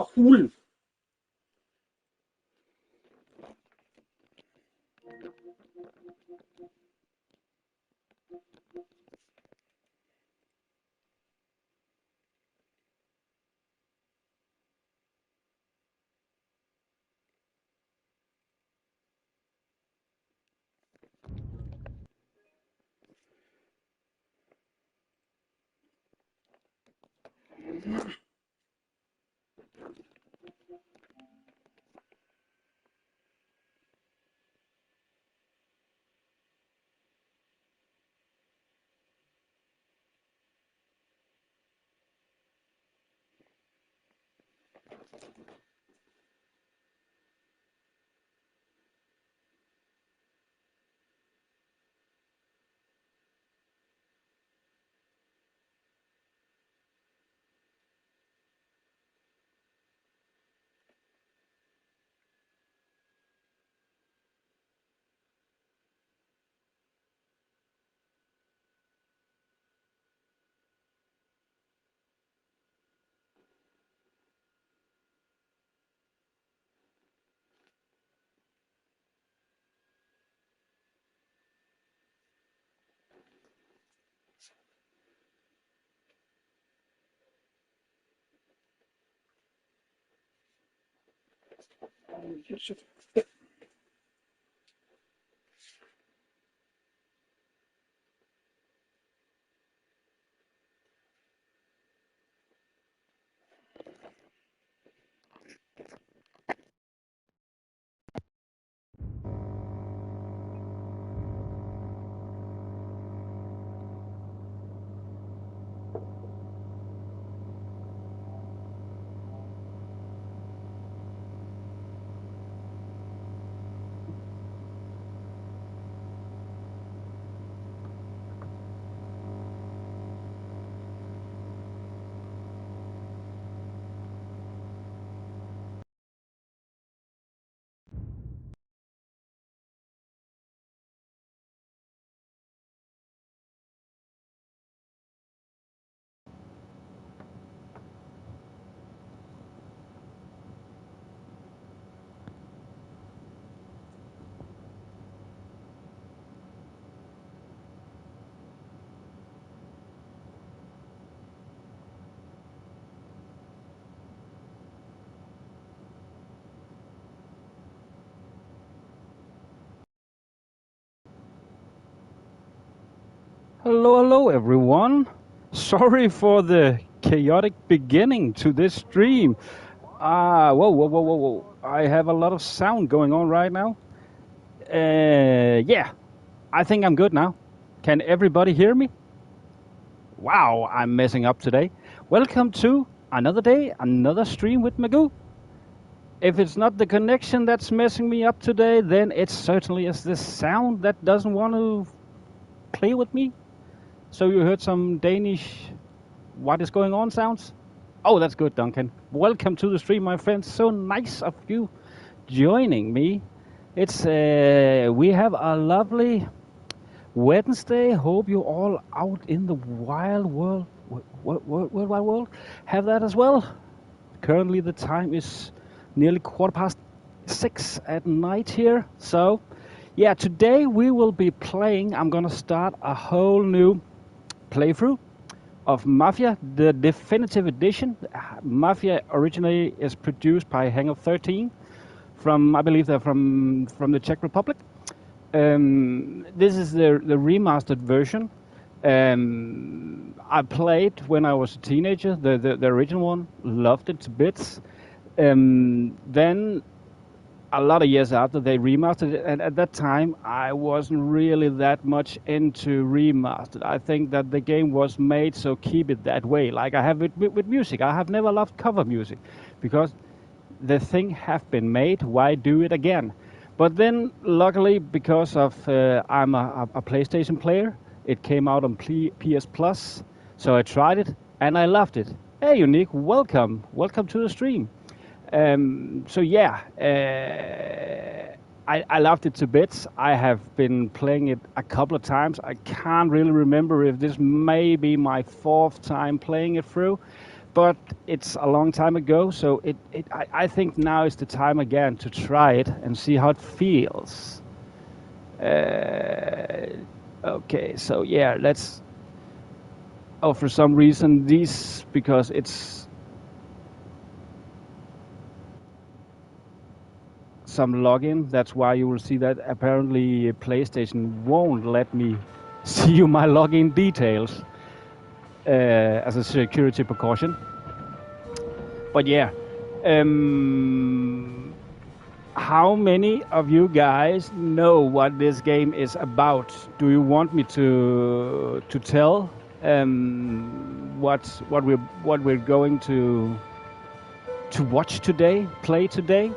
For hulen. Hello everyone. Sorry for the chaotic beginning to this stream. Whoa. I have a lot of sound going on right now. Yeah, I think I'm good now. Can everybody hear me? Wow, I'm messing up today. Welcome to another day, another stream with Magoo. If it's not the connection that's messing me up today, then it certainly is the sound that doesn't want to play with me. So you heard some Danish what is going on sounds? Oh, that's good, Duncan. Welcome to the stream, my friends. So nice of you joining me. It's we have a lovely Wednesday. Hope you all out in the wild world, wide world, have that as well. Currently, the time is nearly 6:15 at night here. So, yeah, today we will be playing. I'm gonna start a whole new playthrough of Mafia, the definitive edition. Mafia originally is produced by Hangar 13 from, I believe they're from the Czech Republic. This is the remastered version. I played when I was a teenager, the original one, loved it to bits. Then a lot of years after they remastered it, and at that time I wasn't really that much into remastered. I think that the game was made, so keep it that way. Like I have it with music. I have never loved cover music because the thing have been made. Why do it again? But then, luckily, because of I'm a PlayStation player, it came out on PS Plus, so I tried it and I loved it. Hey, Unique, welcome to the stream. So yeah, I loved it to bits. I have been playing it a couple of times. I can't really remember if this may be my 4th time playing it through, but it's a long time ago, so I think now is the time again to try it and see how it feels. Okay, so yeah, let's. Oh, for some reason, because it's some login. That's why you will see that apparently PlayStation won't let me see you my login details as a security precaution. But yeah, how many of you guys know what this game is about? Do you want me to tell what we're going to watch today, play today?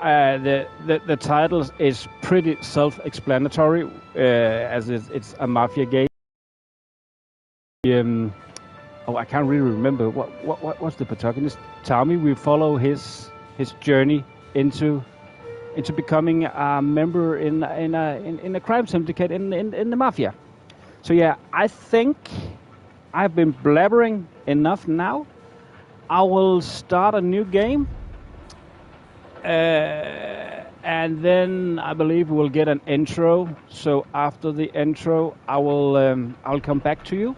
The title is pretty self-explanatory, as it's a Mafia game. I can't really remember what's the protagonist. Tommy. We follow his journey into becoming a member in a crime syndicate in the Mafia. So yeah, I think I've been blabbering enough now. I will start a new game. And then I believe we'll get an intro. So after the intro, I'll come back to you.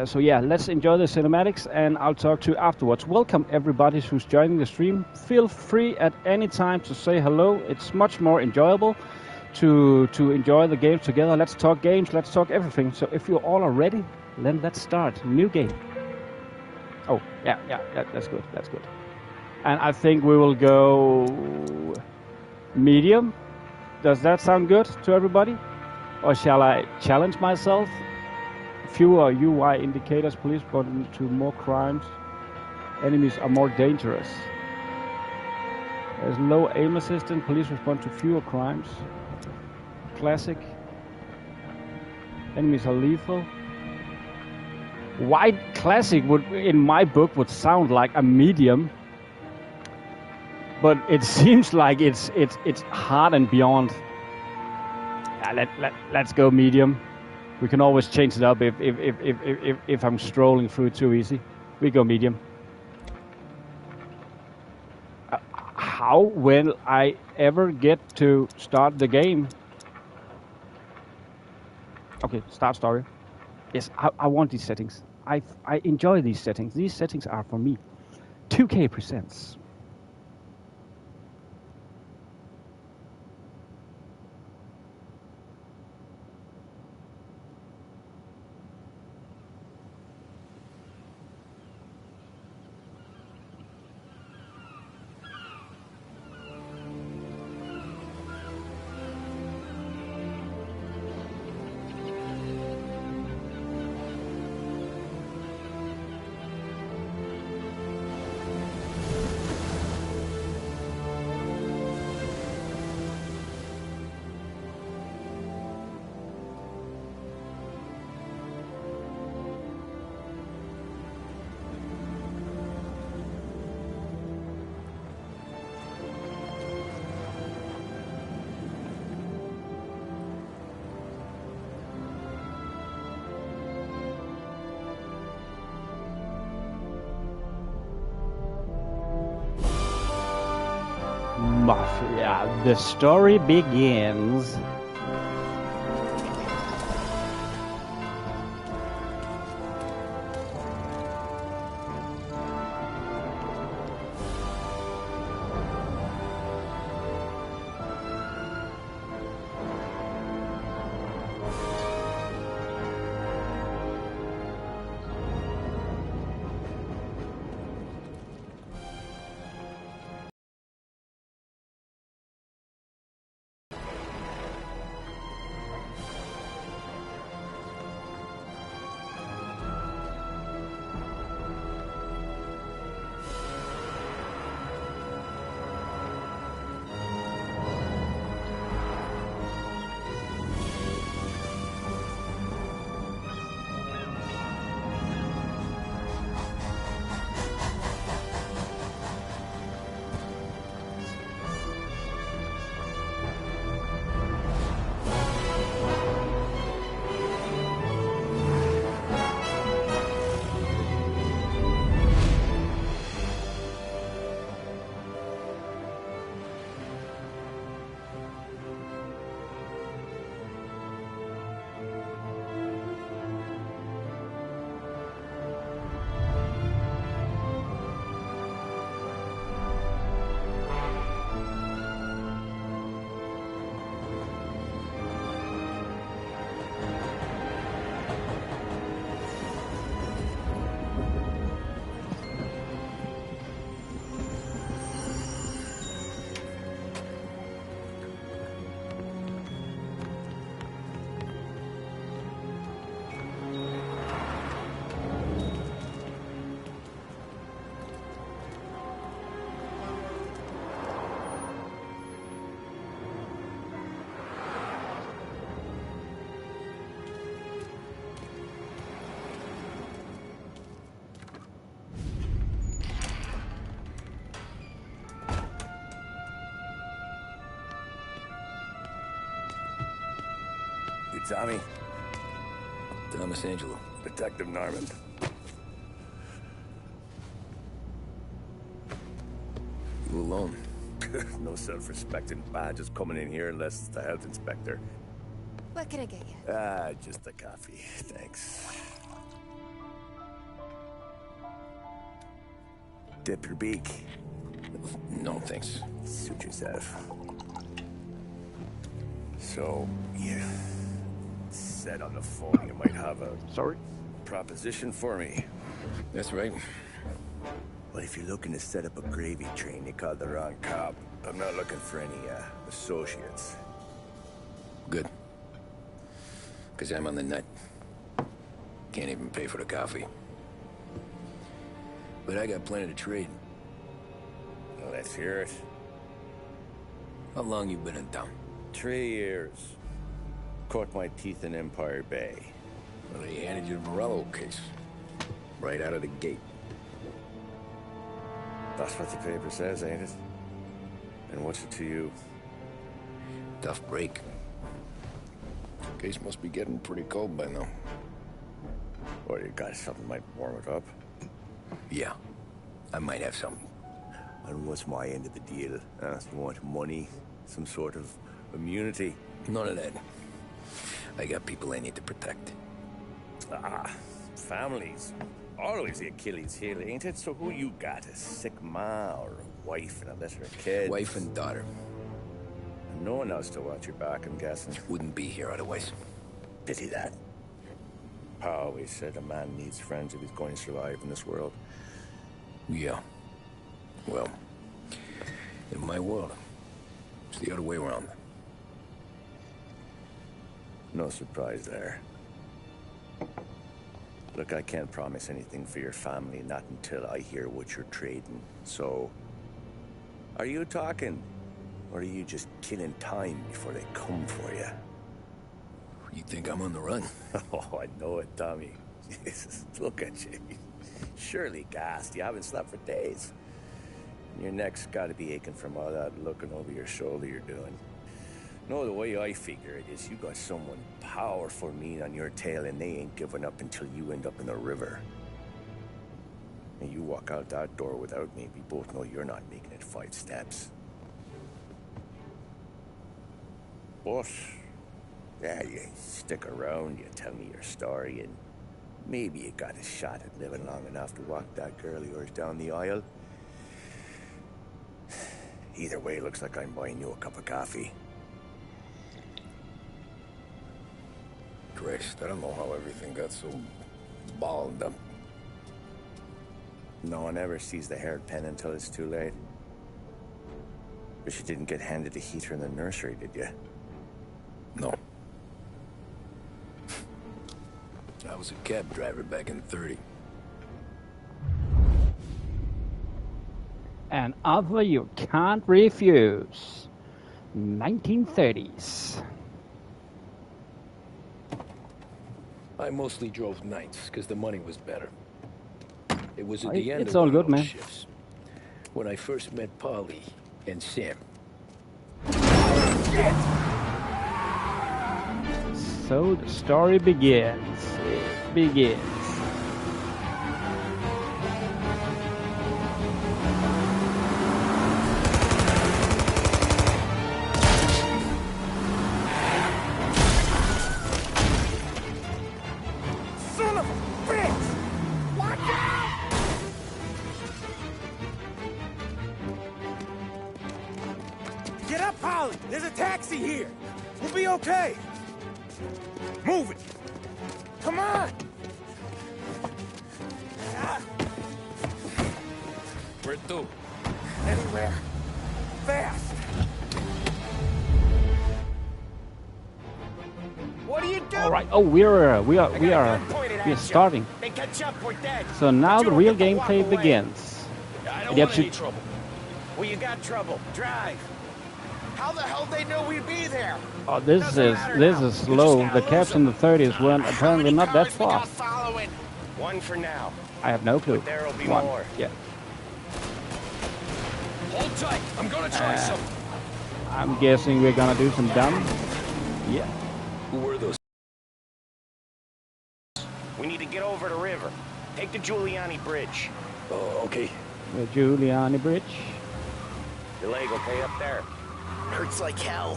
So yeah, let's enjoy the cinematics, and I'll talk to you afterwards. Welcome everybody who's joining the stream. Feel free at any time to say hello. It's much more enjoyable to enjoy the games together. Let's talk games. Let's talk everything. So if you all are ready, then let's start. New game. Oh yeah, that's good. That's good. And I think we will go medium. Does that sound good to everybody? Or shall I challenge myself? Fewer UI indicators, police respond to more crimes. Enemies are more dangerous. There's low aim assistance, police respond to fewer crimes. Classic. Enemies are lethal. White classic would, in my book, would sound like a medium. But it seems like it's hard and beyond. Let's go medium. We can always change it up if I'm strolling through too easy. We go medium. How will I ever get to start the game? Okay, start story. Yes, I want these settings. I enjoy these settings. These settings are for me. 2K presents. Mafia, the story begins. Tommy. Thomas Angelo. Detective Norman. You alone? No self-respecting badges coming in here unless it's the health inspector. What can I get you? Just a coffee. Thanks. Dip your beak. No, thanks. Suit yourself. So, you said on the phone you might have a... Sorry. proposition for me. That's right. Well, if you're looking to set up a gravy train, you called the wrong cop. I'm not looking for any, associates. Good. Because I'm on the nut. Can't even pay for the coffee. But I got plenty to trade. Well, let's hear it. How long you been in town? 3 years. Caught my teeth in Empire Bay. Well, they handed you the Morello case. Right out of the gate. That's what the paper says, ain't it? And what's it to you? Tough break. Case must be getting pretty cold by now. Or you got something might warm it up? Yeah. I might have something. And what's my end of the deal? You want money? Some sort of immunity? None of that. I got people I need to protect. Families. Always the Achilles heel, ain't it? So who you got? A sick ma or a wife and a litter of kids? Wife and daughter. And no one else to watch your back, I'm guessing. Wouldn't be here otherwise. Pity that. Pa always said a man needs friends if he's going to survive in this world. Yeah. Well, in my world, it's the other way around. No surprise there. Look, I can't promise anything for your family, not until I hear what you're trading. So, are you talking? Or are you just killing time before they come for you? You think I'm on the run? Oh, I know it, Tommy. Jesus, look at you. Surely gassed. You haven't slept for days. And your neck's got to be aching from all that looking over your shoulder you're doing. No, the way I figure it is you got someone powerful mean on your tail and they ain't giving up until you end up in the river. And you walk out that door without me, we both know you're not making it 5 steps. But, yeah, you stick around, you tell me your story, and maybe you got a shot at living long enough to walk that girl of yours down the aisle. Either way, looks like I'm buying you a cup of coffee. Christ, I don't know how everything got so balled up. No one ever sees the hairpin until it's too late. But you didn't get handed a heater in the nursery, did you? No. I was a cab driver back in '30. An offer you can't refuse. 1930s. I mostly drove nights because the money was better. It was at Hey, the end it's of all one good, of those man. shifts when I first met Polly and Sam. So the story begins. It begins. Son of a bitch! Watch out! Get up, Polly! There's a taxi here! We'll be okay! Move it! Come on! Where to? Anywhere. Fast! What are you doing? All right. Oh, we are starting. They catch up, we're dead. So now But the you real don't get to walk gameplay away. begins. I And don't you want have any to- trouble. Well, you got trouble. Drive. How the hell they know we'd be there? Oh, this Doesn't matter is now. slow. You just The gotta cabs lose in the 30s them. weren't How apparently many not that cars we got fast. following? One for now. I have no clue. But there'll be One. more. Yeah. Hold tight. I'm gonna try something. I'm guessing we're gonna do some dumb. Yeah. Who were those over the river. Take the Giuliani Bridge. Oh, okay. The Giuliani Bridge. Your leg okay up there? Hurts like hell.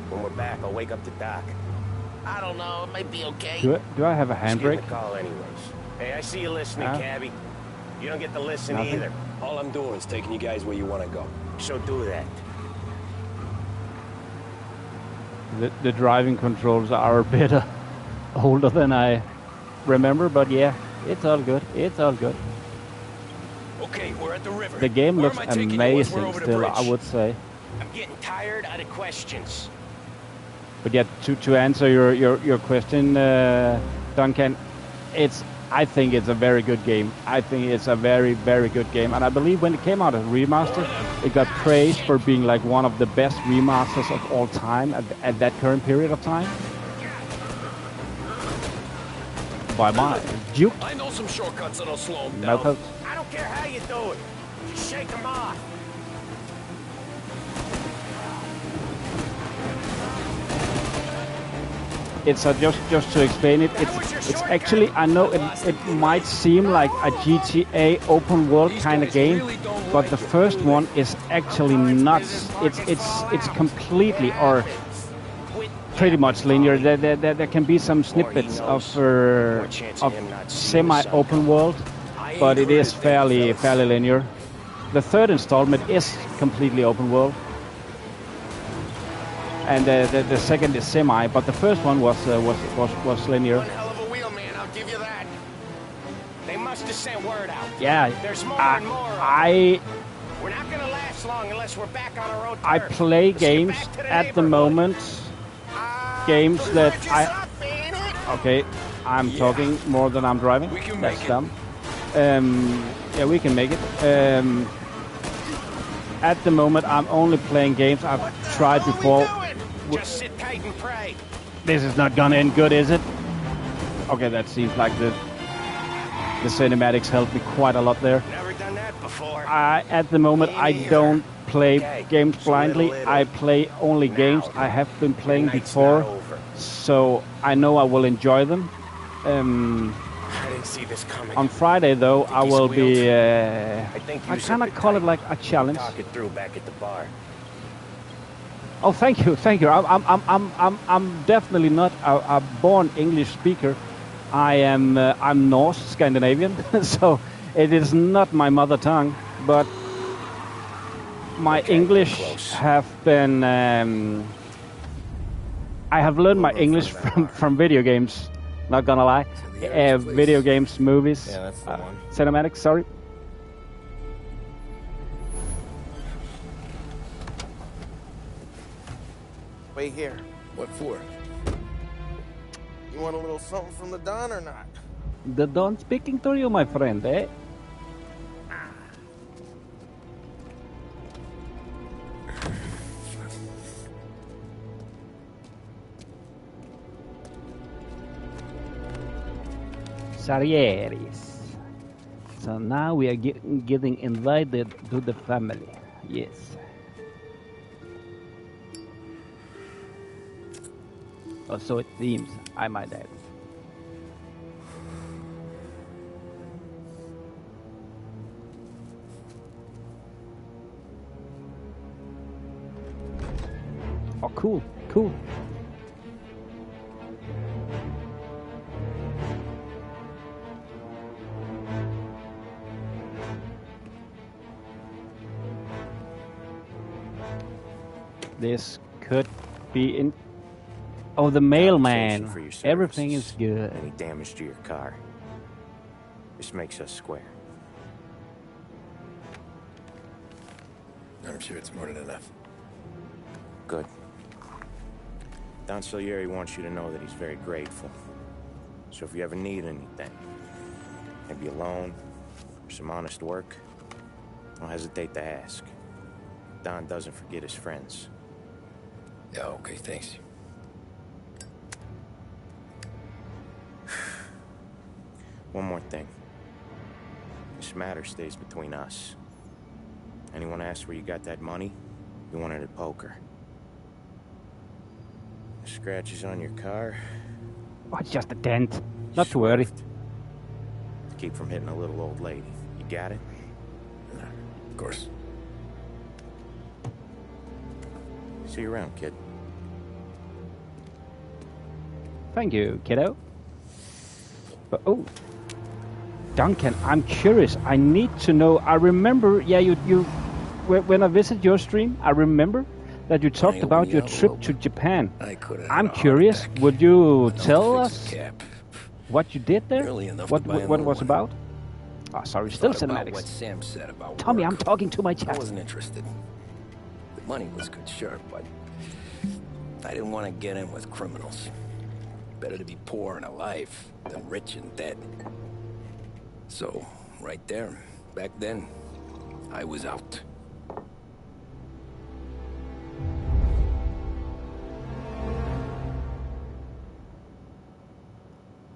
When we're back, I'll wake up the doc. I don't know, it might be okay. Do I have a Just give handbrake? the call anyways. Hey, I see you listening, cabbie. You don't get to listen Nothing. either. All I'm doing is taking you guys where you want to go. So do that. The driving controls are a bit older than I remember, but yeah, it's all good. It's all good. Okay, we're at the river. The game Where looks am I taking you once we're amazing over the still, I bridge? would say. I'm getting tired out of questions. But yeah, to answer your question, Duncan, I think it's a very good game. I think it's a very, very good game. And I believe when it came out as remaster, it got praised for being like one of the best remasters of all time at that current period of time. By my Duke I know some shortcuts that'll slow them down. method. I don't care how you do it. Just shake them off. It's just to explain it. It's actually, I know it might seem like a GTA open world kind of game, but the first one is actually nuts. It's completely or pretty much linear. There can be some snippets of semi-open world, but it is fairly linear. The third installment is completely open world. And the second is semi, but the first one was linear. One hell of a wheel, man, I'll give you that. They must have sent word out. Yeah, There's more and more of them. We're not gonna last long unless we're back on our own turf. I play Let's get games back to the at the neighborhood. moment. Games The that bridge is I up, ain't it? okay. I'm talking more than I'm driving. We can That's make it. dumb. Yeah, we can make it. At the moment, I'm only playing games I've tried What before. are we doing? Just sit tight and pray. This is not gonna end good, is it? Okay, that seems like the cinematics helped me quite a lot there. Never done that before. At the moment, I don't play Okay, games so blindly. little. I play only Now, games I have been playing Night's before, not over. so I know I will enjoy them. I didn't see this coming. On Friday, though, I he's will be. I think you I zipped kind of it call it tight. like a challenge. Talk it through back at the bar. Oh, thank you. I'm definitely not a born English speaker. I'm Norse Scandinavian, so it is not my mother tongue. But my Okay, English close. have been. I have learned my English from video games. Not gonna lie, video games, movies, Yeah, that's the one. cinematics. Sorry. Wait here. What for? You want a little something from the Don or not? The Don speaking to you, my friend, eh? Sarieris. So now we are getting invited to the family. Yes. Or so it seems, I might add. Oh, cool, cool. This could be in. Oh, the mailman. For your Everything is services. good. Any damage to your car. This makes us square. I'm sure it's more than enough. Good. Don Salieri wants you to know that he's very grateful. So if you ever need anything, maybe a loan, or some honest work, don't hesitate to ask. Don doesn't forget his friends. Yeah, okay, thanks. One more thing. This matter stays between us. Anyone asks where you got that money, you won it at poker. The scratches on your car, Oh, it's just a dent. Not too early. To keep from hitting a little old lady. You got it? Of course. See you around, kid. Thank you, kiddo. But oh, Duncan, I'm curious. I need to know. I remember, yeah, when I visited your stream, I remember that you talked about your trip to Japan. I'm curious. Would you tell us what you did there? What it was about? Oh, sorry, still cinematics. What Sam said about Tommy, work. I'm talking to my I chat. wasn't interested. The money was good, sure, but I didn't want to get in with criminals. Better to be poor and alive than rich and dead. So, right there, back then, I was out.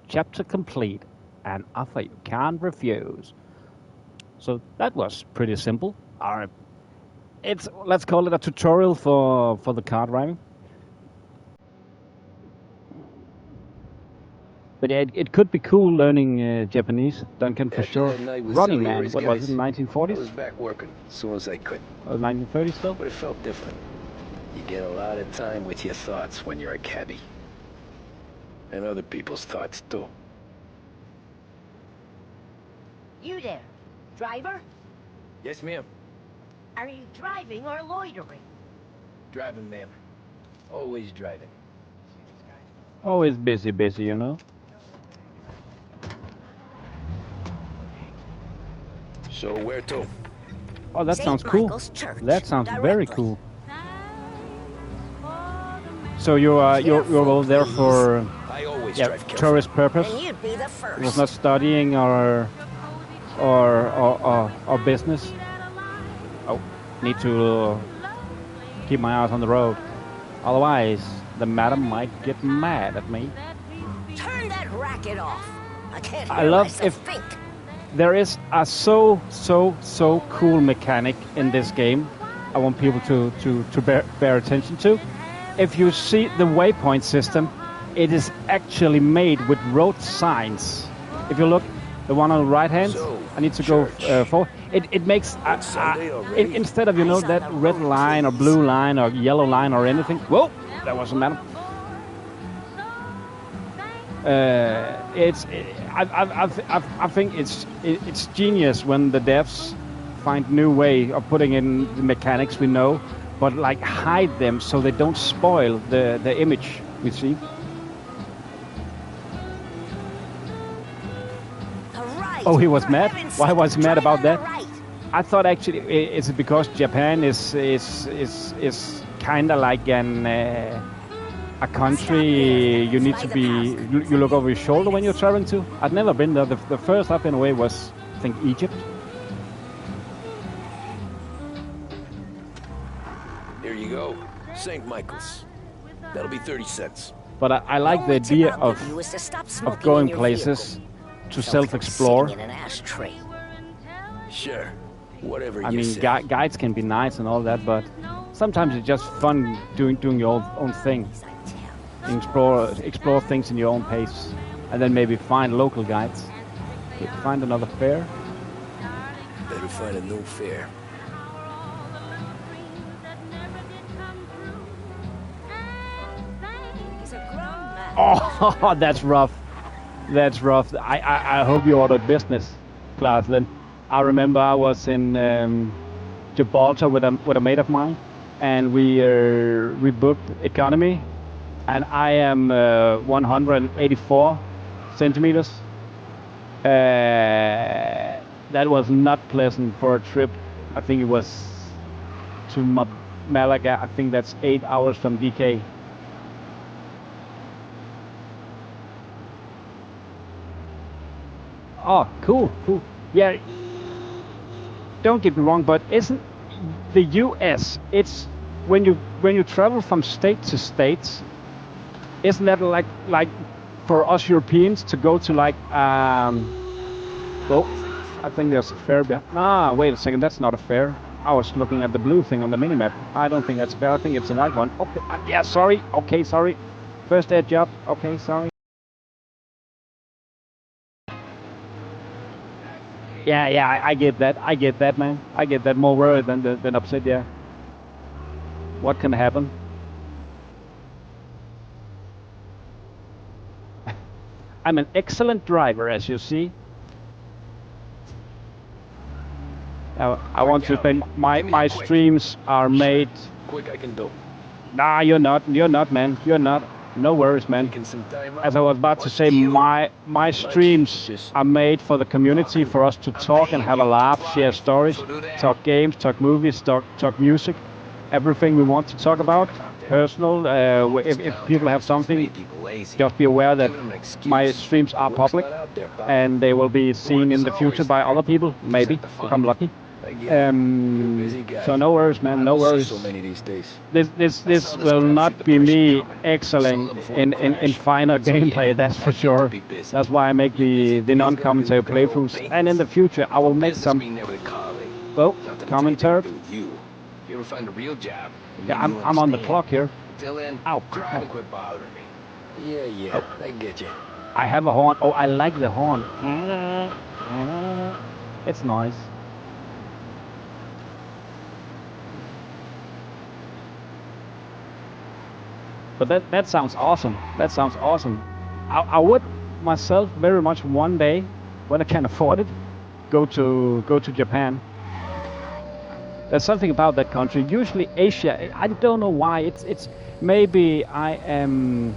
Chapter complete. An offer you can't refuse. So that was pretty simple. It's, let's call it a tutorial for the car driving. But yeah, it could be cool learning Japanese, Duncan, for sure. Running Man, what was it, 1940s? I was back working as soon as I could. Or 1930s still? But it felt different. You get a lot of time with your thoughts when you're a cabbie. And other people's thoughts, too. You there, driver? Yes, ma'am. Are you driving or loitering? Driving, ma'am. Always driving. Always busy, you know? So where to? Oh, that St. sounds cool. Michael's Church, That sounds directly. very cool. So you're over there for I always yeah, drive careful. tourist purpose? And you'd be the first. It was not studying or business. Oh, need to keep my eyes on the road. Otherwise, the madam might get mad at me. Turn that racket off. I can't hear I love myself if think. there is a so cool mechanic in this game. I want people to bear attention to. If you see the waypoint system, it is actually made with road signs. If you look, the one on the right hand, I need to go forward. It makes instead of that red line or blue line or yellow line or anything. Whoa, that wasn't matter. I think it's genius when the devs find new way of putting in the mechanics we know, but like hide them so they don't spoil the image we see. Oh, he was mad? Why was he mad about that? I thought actually it's because Japan is kind of like a country you need to be. You look over your shoulder when you're traveling to. I've never been there. The first I've been away was, I think, Egypt. Here you go. St. Michael's. That'll be 30 cents. But I like the idea of going places to self-explore. Sure. Whatever you I mean, say. guides can be nice and all that, but sometimes it's just fun doing your own thing. Explore things in your own pace, and then maybe find local guides. Find another fare. Better find a new fare. Oh, that's rough. That's rough. I hope you ordered business class then. I remember I was in Gibraltar with a mate of mine, and we booked economy, and I am 184 centimeters. That was not pleasant for a trip. I think it was to Malaga. I think that's 8 hours from DK. Oh, cool. Yeah, don't get me wrong, but isn't the US, it's when you travel from state to state, isn't that like for us Europeans to go to like well, I think there's a fair bit. Wait a second, that's not a fair. I was looking at the blue thing on the minimap. I don't think that's fair. I think it's a white one. Okay, yeah, sorry. Okay, sorry. First aid job. Okay, sorry. Yeah, I get that. I get that, man. I get that. More worried than upset. Yeah. What can happen? I'm an excellent driver, as you see. I want to think my streams are made. Quick, I can do. Nah, you're not. You're not, man. You're not. No worries, man. As I was about to say, my streams are made for the community, for us to talk and have a laugh, share stories, talk games, talk movies, talk music, everything we want to talk about. Personal. If people have something, just be aware that my streams are public, and they will be seen in the future by other people, maybe if I'm lucky. So no worries, man. No worries. So many these days. This will not be me excelling in finer gameplay. That's for sure. That's why I make the non-commentary playthroughs, and in the future I will make some. Well, commentary. You ever find a real job? Yeah, I'm on the clock here. Till then, Ow. try to quit bothering me. Yeah, I get you. I have a horn. Oh, I like the horn. It's nice. But that sounds awesome. That sounds awesome. I would myself very much one day, when I can afford it, go to Japan. There's something about that country. Usually Asia. I don't know why. It's maybe I am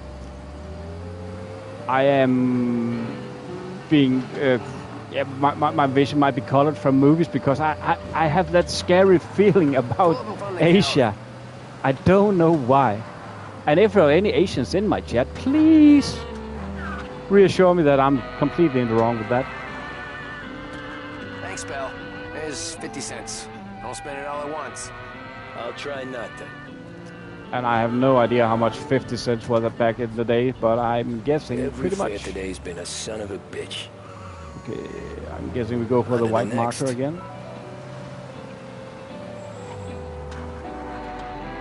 being. Yeah, my vision might be colored from movies because I have that scary feeling about Asia. I don't know why. And if there are any Asians in my chat, please reassure me that I'm completely in the wrong with that. Thanks, pal. There's 50 cents. Don't spend it all at once. I'll try not to. And I have no idea how much 50 cents was back in the day, but I'm guessing pretty much. Every today's been a son of a bitch. Okay, I'm guessing we go for the white marker again.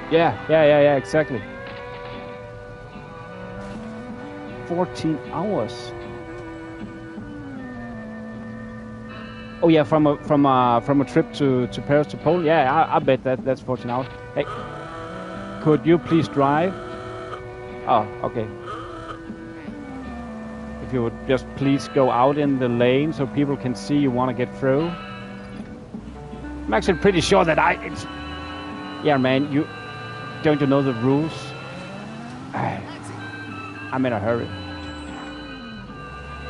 Yeah, exactly. 14 hours. Oh yeah, from a trip to Paris to Poland. Yeah, I bet that's 14 hours. Hey, could you please drive? Oh, okay. If you would just please go out in the lane so people can see you want to get through. I'm actually pretty sure that yeah, man, don't you know the rules? I'm in a hurry.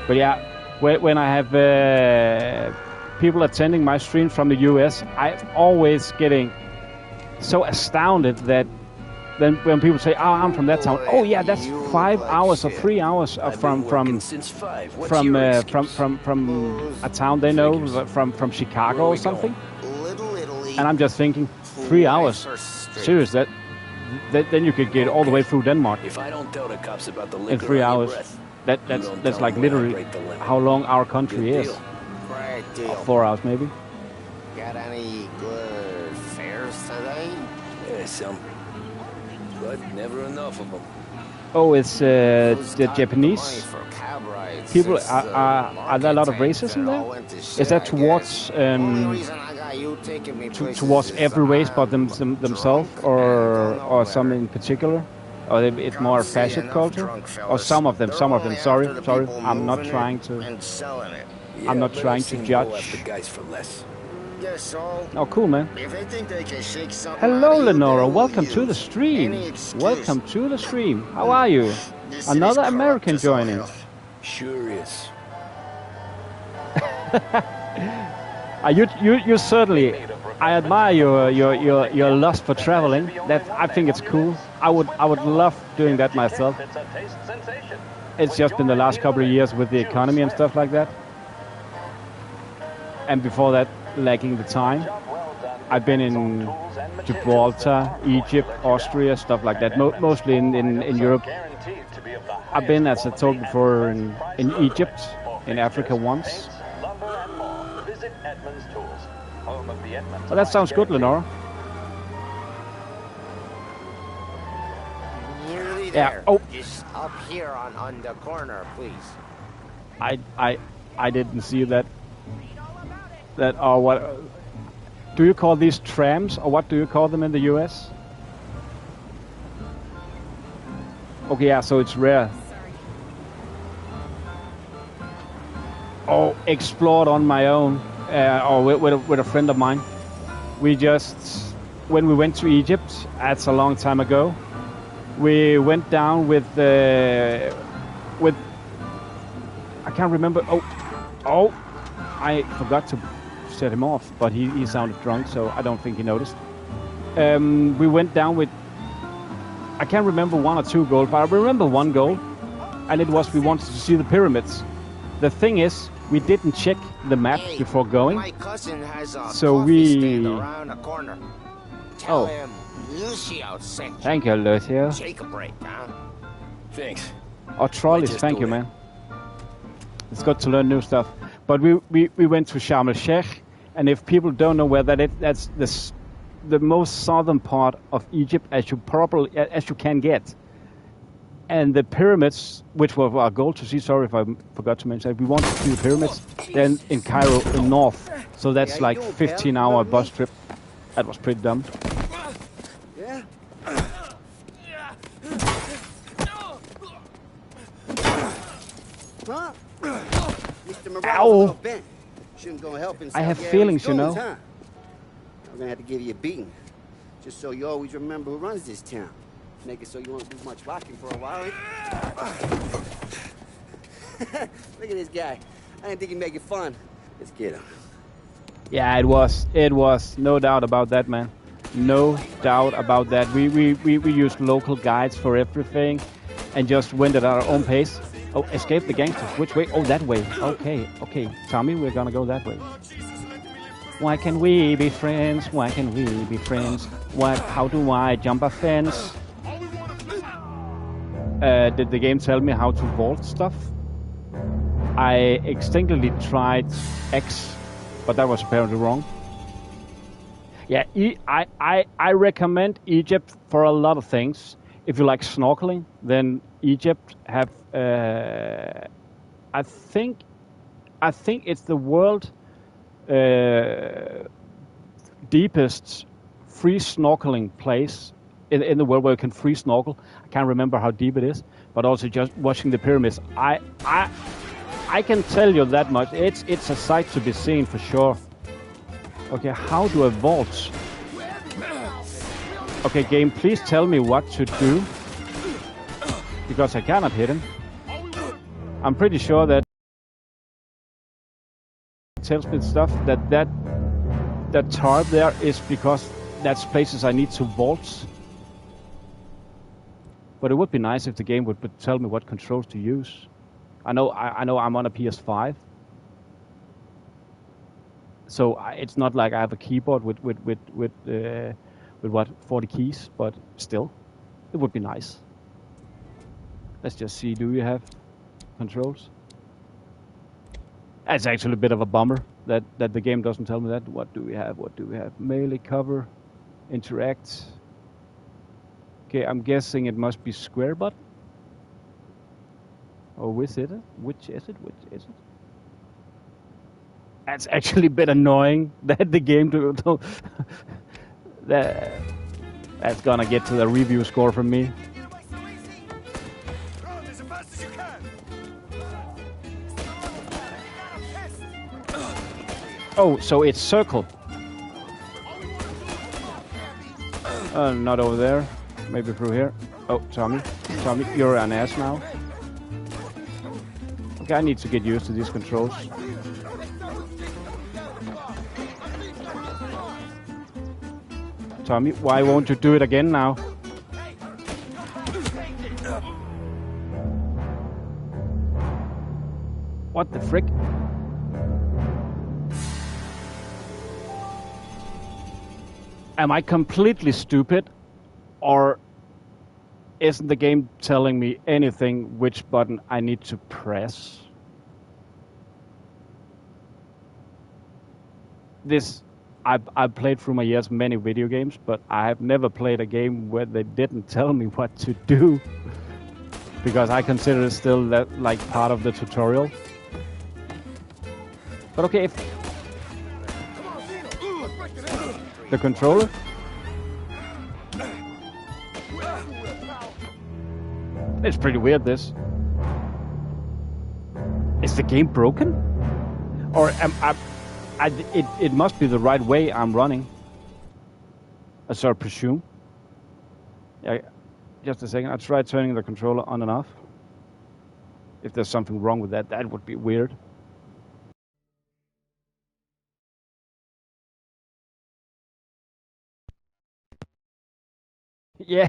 But yeah, when I have people attending my stream from the US, I'm always getting so astounded that then when people say, "Oh, I'm from that town," oh yeah, that's 5 hours or 3 hours from a town they know from Chicago or something. And I'm just thinking, 3 hours? Serious? Then you could get all the way through Denmark if I don't tell the cops about the in 3 hours. That's like literally how long our country is. 4 hours maybe. Got any good fares today? Yeah, some. But never enough of them. Oh, it's the Japanese people. Are there a lot of racism there? Is that towards towards every race but themselves, or some in particular? Or it's more fascist culture? Or some of them? Sorry, I'm not trying to. I'm not trying to judge. The guys for less. Oh, cool, man. Hello, Lenora. Welcome to the stream. Welcome to the stream. How are you? Another American joining. Sure is. You certainly. I admire your lust for traveling. I think it's cool. I would love doing that myself. It's just been the last couple of years with the economy and stuff like that. And before that, lacking the time. I've been in Gibraltar, Egypt, Austria, stuff like that. Mostly in Europe. I've been, as I told before, in Egypt, in Africa once. Well, that sounds good, Lenora. Nearly Yeah. there. Oh. Just up here on the corner, please. I didn't see that. that are what? Do you call these trams, or what do you call them in the US? Okay, yeah, so it's rare. Oh, explored on my own, or with a friend of mine. We just, when we went to Egypt, that's a long time ago. We went down with I can't remember. Oh, I forgot to set him off, but he sounded drunk, so I don't think he noticed. We went down with, I can't remember 1 or 2 goals, but I remember 1 goal, and it was we wanted to see the pyramids. The thing is, we didn't check the map before going, My cousin has a so coffee stand around the corner. Tell Oh. him Lucio sent you. Thank you, Lucio. Take a break, huh? Thanks. Oh, trolleys, just thank do you, it. man. It's good to learn new stuff. But we went to Sharm el-Sheikh, and if people don't know where that is, that's the most southern part of Egypt as you can get. And the pyramids, which were our goal to see, sorry if I forgot to mention that, we wanted to see the pyramids, then in Cairo, in north. So that's like 15-hour bus trip. That was pretty dumb. Yeah? Huh? Mr. Morales a little bent. Shouldn't go help him. I have feelings, you know. Huh? I'm gonna have to give you a beating. Just so you always remember who runs this town. Make it so you won't do much rocking for a while. Look at this guy. I didn't think he'd make it fun. Let's get him. Yeah, it was. No doubt about that, man. No doubt about that. We used local guides for everything and just went at our own pace. Oh, escape the gangsters. Which way? Oh, that way. Okay. Tommy, we're gonna go that way. Why can we be friends? Why can we be friends? How do I jump a fence? Did the game tell me how to vault stuff? I instinctively tried X, but that was apparently wrong. Yeah, I recommend Egypt for a lot of things. If you like snorkeling, then Egypt have. I think it's the world deepest free snorkeling place in the world where you can free snorkel. I can't remember how deep it is, but also just watching the pyramids. I can tell you that much. It's a sight to be seen for sure. Okay, how do I vault? Okay, game, please tell me what to do, because I cannot hit him. I'm pretty sure that it tells me stuff that tarp there is because that's places I need to vault. But it would be nice if the game would tell me what controls to use. I know I'm on a PS5, so it's not like I have a keyboard with what 40 keys, but still, it would be nice. Let's just see. Do you have controls? That's actually a bit of a bummer that the game doesn't tell me that. What do we have? Melee, cover, interact. Okay, I'm guessing it must be square button. Or which is it? That's actually a bit annoying that the game that's gonna get to the review score from me. Oh, so it's circle. Not over there. Maybe through here. Oh, Tommy, you're an ass now. Okay, I need to get used to these controls. Tommy, why won't you do it again now? What the frick? Am I completely stupid? Or isn't the game telling me anything which button I need to press? I've played through my years many video games, but I have never played a game where they didn't tell me what to do. Because I consider it still like part of the tutorial. But okay, the controller. It's pretty weird, this. Is the game broken? Or it must be the right way I'm running. I sort of presume. Yeah, just a second. I tried turning the controller on and off. If there's something wrong with that, that would be weird. Yeah,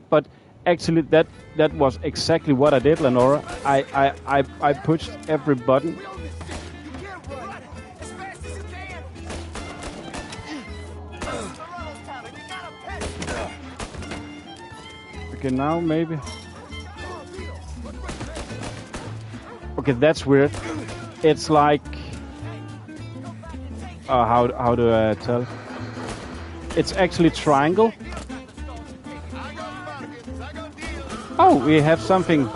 but actually that was exactly what I did, Lenora. I pushed every button. Okay, now maybe. Okay, that's weird. It's like how do I tell? It's actually triangle. Oh, we have something.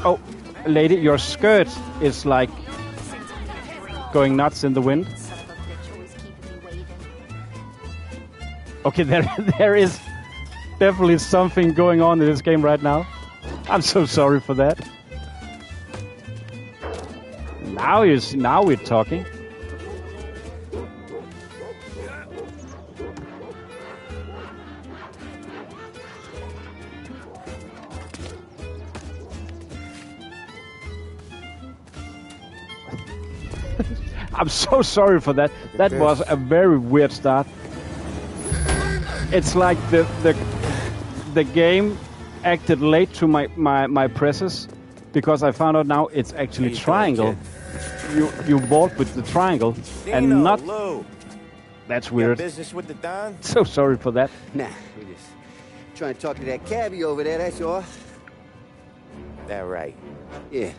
Oh, lady, your skirt is like going nuts in the wind. Okay, there is definitely something going on in this game right now. I'm so sorry for that. Now we're talking. I'm so sorry for that. That was a very weird start. It's like the game acted late to my presses because I found out now it's actually triangle. You vault with the triangle and not. Lou. That's weird. Business with the Don? So sorry for that. Nah, we just trying to talk to that cabbie over there, that's all. That right. Yeah.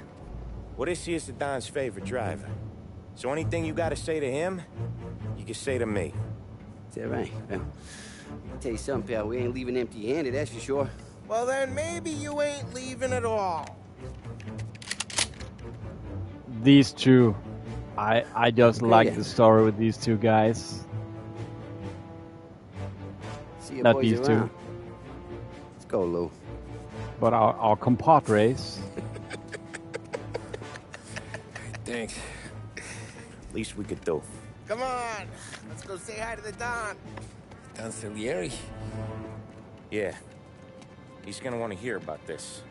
Well, this here's the Don's favorite driver. So anything you gotta say to him, you can say to me. Is that right? Well, I'll tell you something, pal. We ain't leaving empty-handed, that's for sure. Well, then maybe you ain't leaving at all. These two, I just like the story with these two guys. See you Not boys these two. around. Let's go, Lou. But our compadres. Thanks. Least we could do. Come on, let's go say hi to the Don. Don Salieri? Yeah. He's gonna want to hear about this.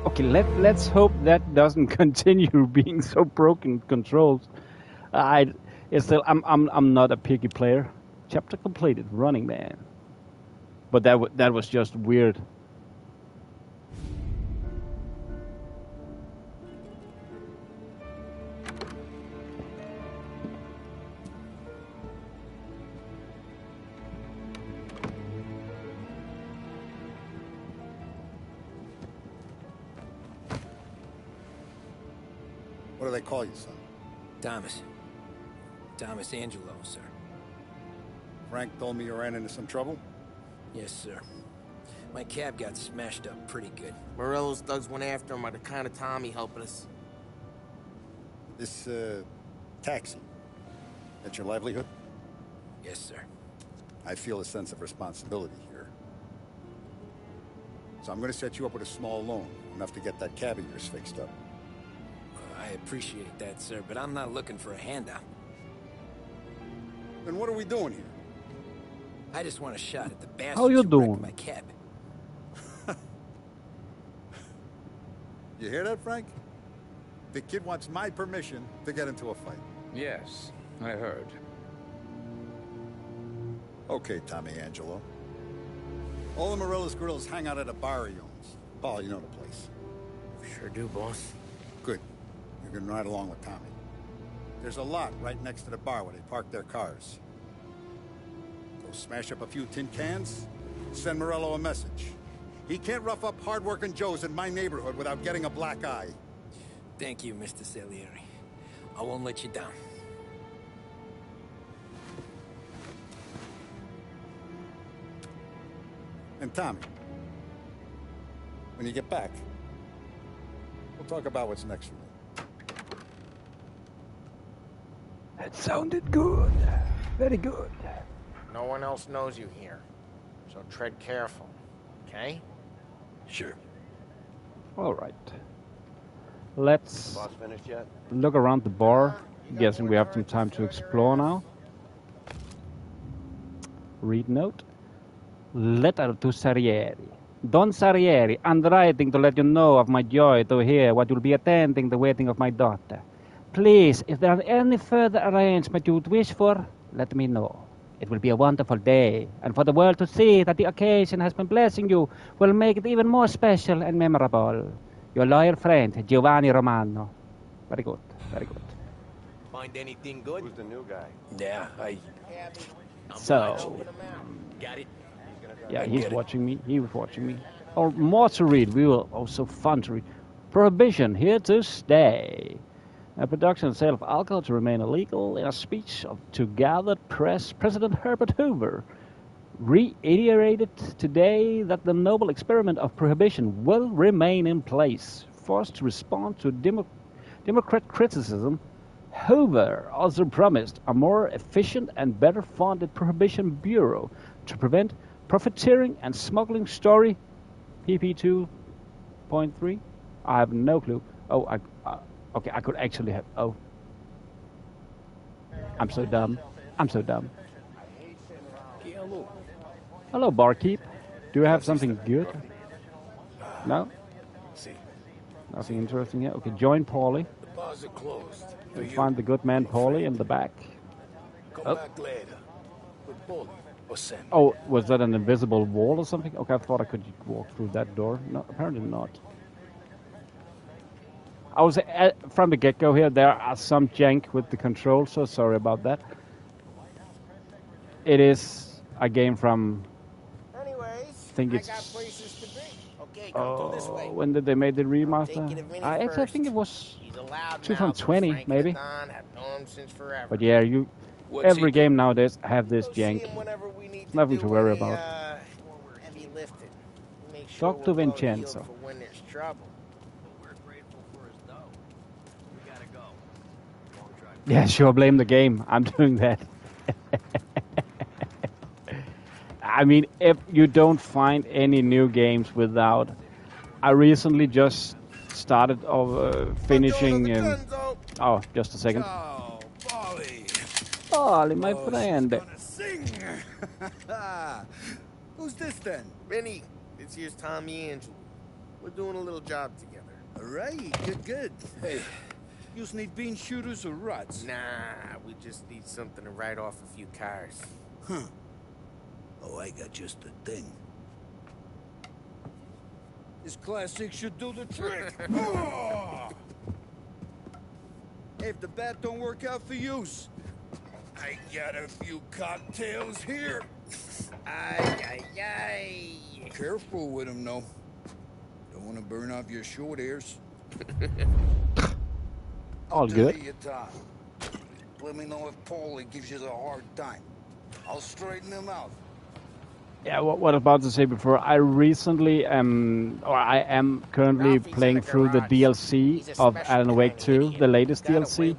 Okay, let's hope that doesn't continue being so broken controls. I'm not a picky player. Chapter completed, Running Man. But that was just weird. What do they call you, son? Thomas. Thomas Angelo, sir. Frank told me you ran into some trouble? Yes, sir. My cab got smashed up pretty good. Morello's thugs went after him by the kind of Tommy helping us. This, taxi. That's your livelihood? Yes, sir. I feel a sense of responsibility here. So I'm gonna set you up with a small loan, enough to get that cab of yours fixed up. I appreciate that, sir, but I'm not looking for a handout. Then what are we doing here? I just want a shot at the bastard How you who doing? wrecked my cab. You hear that, Frank? The kid wants my permission to get into a fight. Yes, I heard. Okay, Tommy Angelo. All the Morello's girls hang out at a bar he owns. Paul, you know the place. Sure do, boss. Good. You can ride along with Tommy. There's a lot right next to the bar where they park their cars. Go smash up a few tin cans, send Morello a message. He can't rough up hard-working Joes in my neighborhood without getting a black eye. Thank you, Mr. Salieri. I won't let you down. And Tommy, When you get back, we'll talk about what's next for me. That sounded good. Very good. No one else knows you here, so tread careful, okay? Sure. All right. Let's Boss finished yet? look around the bar. Guessing we have some time to explore now. Read note. Letter to Salieri. Don Salieri, I'm writing to let you know of my joy to hear what you'll be attending the wedding of my daughter. Please, if there are any further arrangements you would wish for, let me know. It will be a wonderful day, and for the world to see that the occasion has been blessing you will make it even more special and memorable. Your loyal friend, Giovanni Romano. Very good, very good. Find anything good? Who's the new guy? Yeah, So, got it. yeah, he's watching me. He was watching me. Or more to read. We will. Oh, so fun to read. Prohibition here to stay. A production and sale of alcohol to remain illegal. In a speech to gathered press, President Herbert Hoover reiterated today that the noble experiment of prohibition will remain in place. Forced to respond to Democrat criticism, Hoover also promised a more efficient and better funded prohibition bureau to prevent profiteering and smuggling. Story PP 2.3. I have no clue. Oh, okay, I could actually have. Oh, I'm so dumb. I'm so dumb. Hello, barkeep. Do you have something good? No? Nothing interesting here. Okay, join Paulie. The bars are closed. You'll find the good man Paulie in the back. Come back later. With Paulie or Sam. Oh, was that an invisible wall or something? Okay, I thought I could walk through that door. No, apparently not. I was from the get-go here. There are some jank with the controls, so sorry about that. It is a game from. Anyways, I think it's. I got places to be. Okay, come through this way. When did they make the remaster? Take it of Vinny I first. think it was He's a loud 2020, mouth, maybe. Don, have known him since forever. But yeah, every game nowadays have this Go see jank. him whenever we need to Nothing do to worry any, about. Heavy lifting. Make sure Talk to we're well Vincenzo. heeled for when there's trouble. Yeah, sure, blame the game. I'm doing that. I mean, if you don't find any new games without... I recently just started finishing... oh, just a second. Oh, Paulie. Paulie, my friend. Gonna sing. Who's this then? Vinny, this here's Tommy Angelo. We're doing a little job together. All right, good. Hey, you need bean shooters or rods? Nah, we just need something to write off a few cars. Huh. Oh, I got just the thing. This classic should do the trick. Oh! Hey, if the bat don't work out for use, I got a few cocktails here. Ay. Careful with them, though. Don't want to burn off your short hairs. All good. You, Tom. Let me know if Paulie gives you the hard time. I'll straighten him out. Yeah, what I was about to say before, I recently I am currently playing through the DLC of Alan Wake 2, the latest DLC.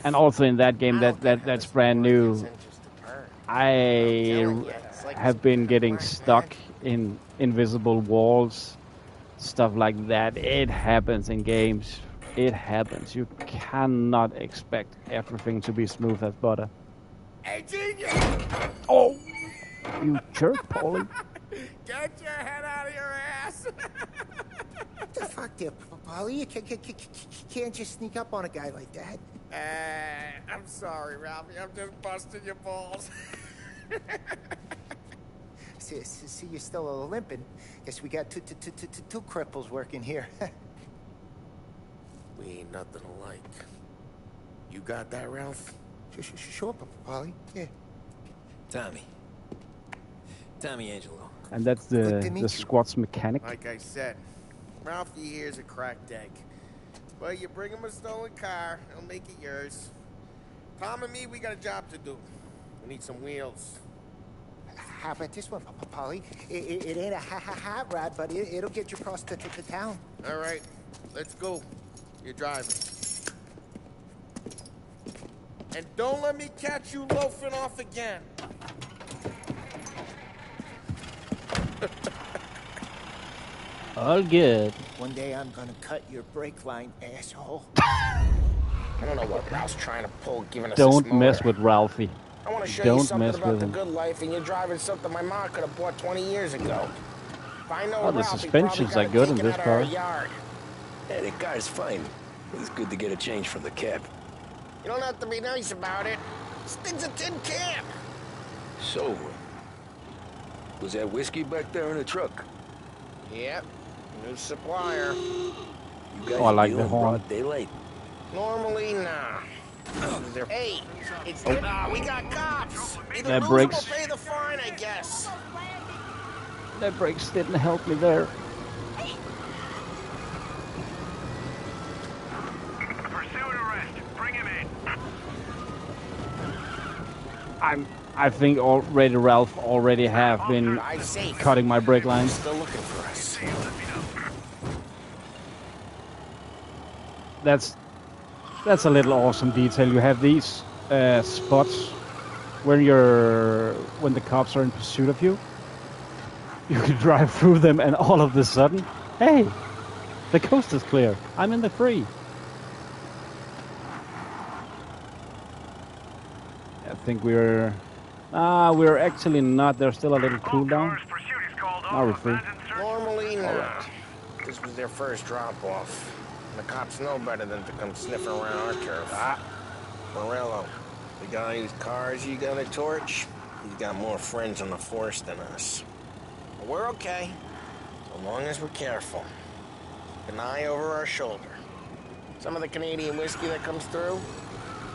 And also in that game, that's brand new. I have been getting stuck in invisible walls, stuff like that. It happens in games. It happens. You cannot expect everything to be smooth as butter. Hey, genius! Oh, you jerk, Paulie. Get your head out of your ass! What the fuck there, Paulie? You can't just sneak up on a guy like that. I'm sorry, Ralphie. I'm just busting your balls. See, you're still limping. Guess we got two cripples working here. We ain't nothing alike. You got that, Ralph? Sure, Paulie. Yeah. Tommy Angelo. And that's the squad's mechanic. Like I said, Ralphie here's a cracked egg. But you bring him a stolen car, he'll make it yours. Tom and me, we got a job to do. We need some wheels. have at this one, Polly. It ain't a hot rod, but it'll get you across to town. All right, let's go. You're driving. And don't let me catch you loafing off again. All good. One day I'm gonna cut your brake line, asshole. I don't know what Ralph's trying to pull, giving us Don't this mess motor. with Ralphie. I want to show you Don't something mess about with the him. good life, and you're driving something my mom could have bought 20 years ago. If I know Oh, the Ralph, he suspensions probably are got it good in taken this out of our car. yard. Yeah, the car's fine. But it's good to get a change from the cab. You don't have to be nice about it. This thing's a tin can. So, was that whiskey back there in the truck? Yep, new supplier. You guys Oh, I like deal the in horn. broad daylight? Normally, nah. Hey, it's we got cops. Either That lose brakes. or pay the fine, I guess. That brakes didn't help me there. Pursuit arrest. Bring him in. I think already Ralph already have been Drive safe. cutting my brake lines. Still looking for us. That's a little awesome detail. You have these spots when the cops are in pursuit of you. You can drive through them, and all of a sudden, hey, the coast is clear. I'm in the free. I think we're actually not. There's still a little cooldown. Now we're free. Normally, not. This was their first drop-off. The cops know better than to come sniffing around our turf. Morello, the guy whose cars you got a torch, he's got more friends on the force than us. But we're okay, so long as we're careful. An eye over our shoulder. Some of the Canadian whiskey that comes through,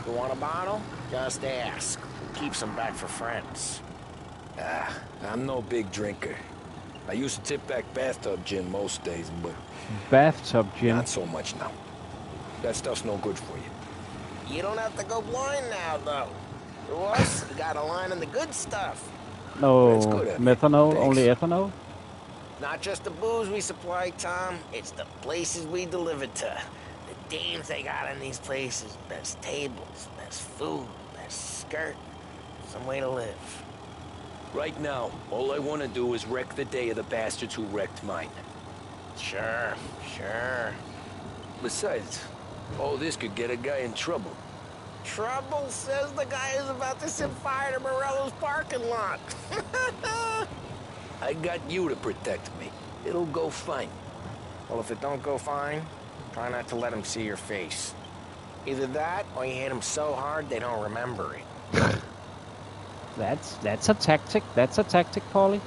you want a bottle? Just ask. Keep some back for friends. I'm no big drinker. I used to tip back bathtub gin most days, but Bathtub gin. not so much now. That stuff's no good for you. You don't have to go blind now, though. To us, we got a line on the good stuff. No That's good, methanol, thanks. only ethanol. Not just the booze we supply, Tom. It's the places we deliver to. The dames they got in these places. Best tables, best food, best skirt. Some way to live. Right now, all I want to do is wreck the day of the bastards who wrecked mine. Sure. Besides, all this could get a guy in trouble. Trouble says the guy is about to set fire to Morello's parking lot. I got you to protect me. It'll go fine. Well, if it don't go fine, try not to let him see your face. Either that, or you hit him so hard they don't remember it. That's a tactic. That's a tactic, Paulie.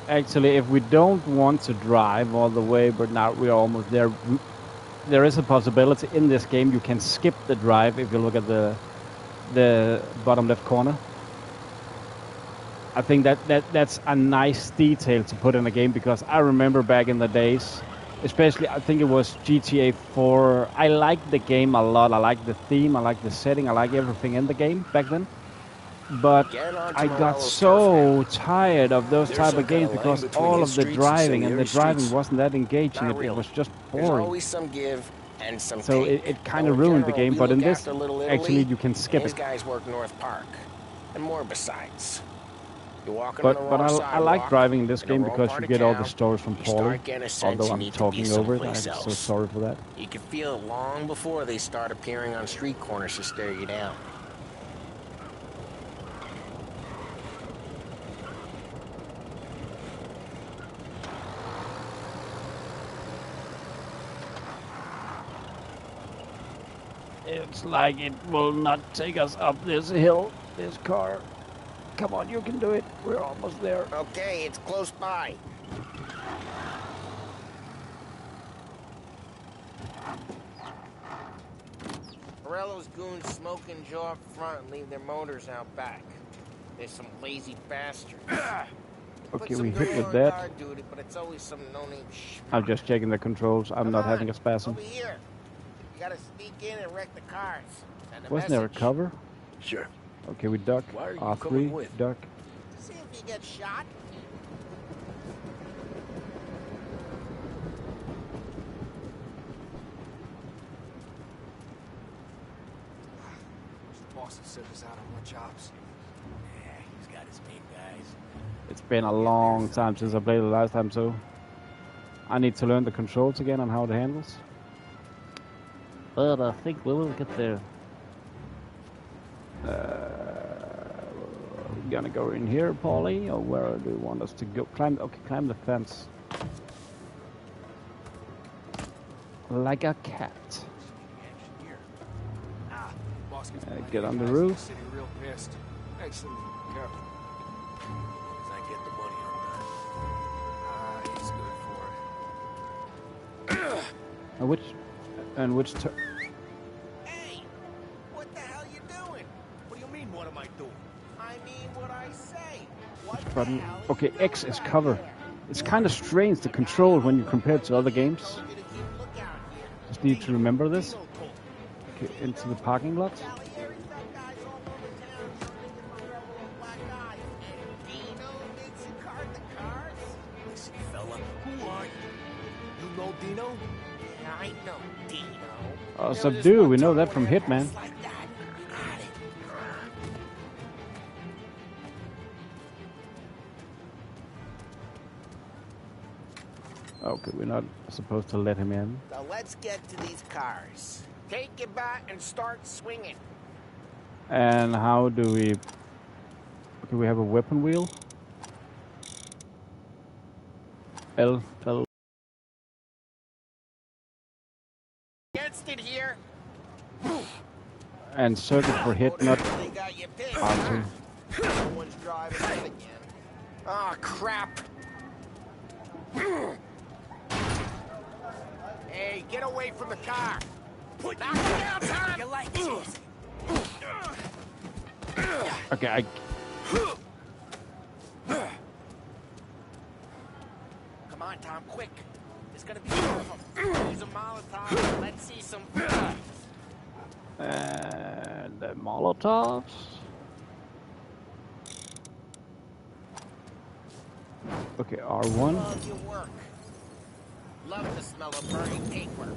Actually, if we don't want to drive all the way, but now we're almost there, there is a possibility in this game you can skip the drive if you look at the bottom left corner. I think that's a nice detail to put in a game, because I remember back in the days, especially I think it was GTA 4, I liked the game a lot. I liked the theme, I liked the setting, I liked everything in the game back then. But I got so tired of those type of games because all of the driving and the driving wasn't that engaging. It was just There's boring. always some give and some So take. it kind of ruined the game. But in this, actually, you can skip His it. guys work North Park, and more besides. You're walking But on the wrong I like sidewalk, driving in this in the game wrong because part you of get all the town, stories from you Paulie. start getting a sense Although you I'm need to talking be over it, I'm someplace so else. sorry for that. You can feel it long before they start appearing on street corners to stare you down. It's like it will not take us up this hill, this car. Come on, you can do it. We're almost there. Okay, it's close by. Morello's goons smoke and jaw up front and leave their motors out back. There's some lazy bastards. Okay, we hit with that. Guard duty, but it's always some no-name I'm just checking the controls. I'm not having a spasm. Over here. You gotta sneak in and wreck the cars. Send a Wasn't there a message. cover? Sure. Okay, we duck. Why are you coming R3, with? duck. if you get shot. Boss has sent us out on more jobs. Yeah, he's got his main guys. It's been a long time since I played the last time, so I need to learn the controls again and how it handles. But I think we will get there. We're gonna go in here, Paulie, or where do you want us to go? Climb. Okay, climb the fence. Like a cat. Get on the roof. City real pissed. Excellent. Careful. As I get the money on He's good for it. And which turn? Hey, what the hell you doing? What do you mean, what am I doing? I mean what I say. What the Button. hell Okay, you X doing is back cover. there? It's kind of strange to control when you compare it to other games. Told you to keep lookout here. Just need to remember this. Okay, into the parking lot. Salieri's got guys all over town trying to get Morello a black eye. And Dino makes you card the cars? Listen, fella, who are you? You know Dino? Yeah, I know Dino. Oh, Subdue. We know that from Hitman. Like that. Got it. Okay, we're not supposed to let him in. So let's get to these cars. Take your bat and start swinging. And how do we... Okay, we have a weapon wheel. L. Against it here. And circuit for hit, not They got you picked. R2. No one's driving that again. Oh, crap. Hey, get away from the car. Knock it down, Tom. You like this? Okay, Come on, Tom, quick. There's gonna be more of them. Use a Molotov. Let's see some. And the Molotovs. Okay, R1. Love your work. Love the smell of burning paper.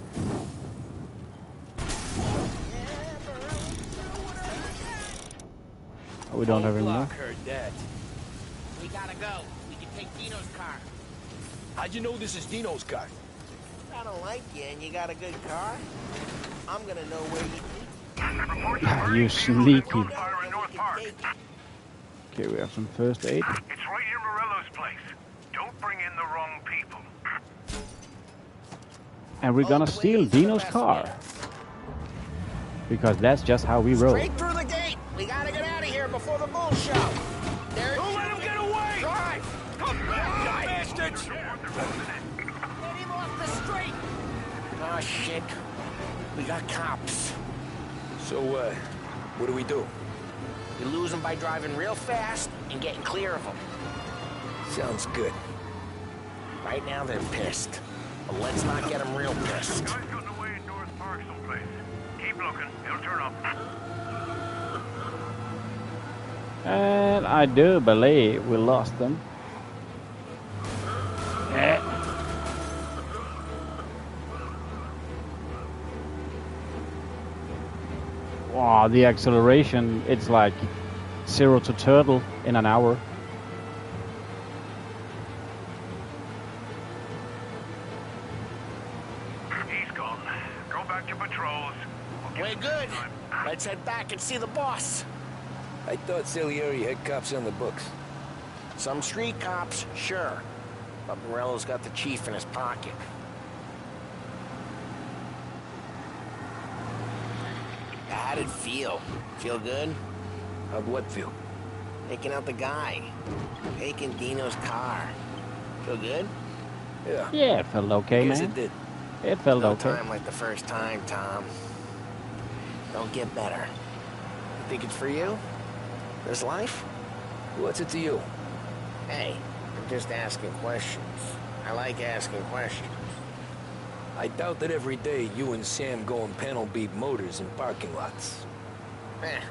Oh, we don't have any more. Heard that. We gotta go. We can take Dino's car. How'd you know this is Dino's car? I don't like you and you got a good car. I'm gonna know where you You sneaky. Gunfire in North Park. Okay, we have some first aid. It's right near Morello's place. Don't bring in the wrong people. And we're gonna steal Dino's car. Because that's just how we roll. Straight through the gate. We gotta get out of here before the bull show. There. Don't let him get away! Drive. Come back, you bastards! Get him off the street. Oh shit. We got cops. So, what do we do? We lose them by driving real fast and getting clear of them. Sounds good. Right now they're pissed. But let's not get them real pissed. Guys gotten away in North Park someplace. Keep looking. It'll turn up. And I do believe we lost them. Wow, the acceleration, it's like 0 to turtle in an hour. He's gone. Go back to patrols. We're good. Let's head back and see the boss. I thought Salieri had cops on the books. Some street cops, sure. But Morello's got the chief in his pocket. How'd it feel? Feel good? How'd what feel? Taking out the guy. Taking Dino's car. Feel good? Yeah. Yeah, it felt okay, Guess man. it did. It felt No okay. time like the first time, Tom. Don't get better. You think it's for you? This life? What's it to you? Hey, I'm just asking questions. I like asking questions. I doubt that every day you and Sam go and panel beat motors in parking lots. There's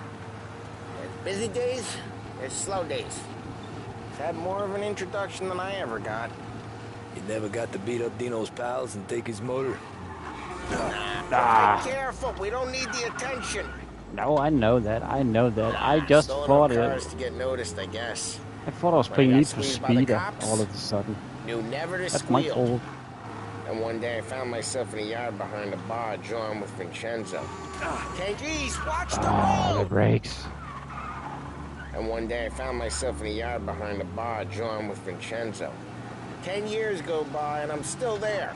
busy days, there's slow days. He's had more of an introduction than I ever got. You never got to beat up Dino's pals and take his motor? Ah. Be careful, we don't need the attention. No, I know that. I just Stolen thought it. cars to get noticed, I guess. I thought I was When playing got Need for squeezed by the Speed cops, all of a sudden. knew never to That's my squeal. fault. And one day I found myself in a yard behind a bar drawing with Vincenzo. Geez, watch the The road! brakes. And one day I found myself in a yard behind a bar drawing with Vincenzo. 10 years go by and I'm still there.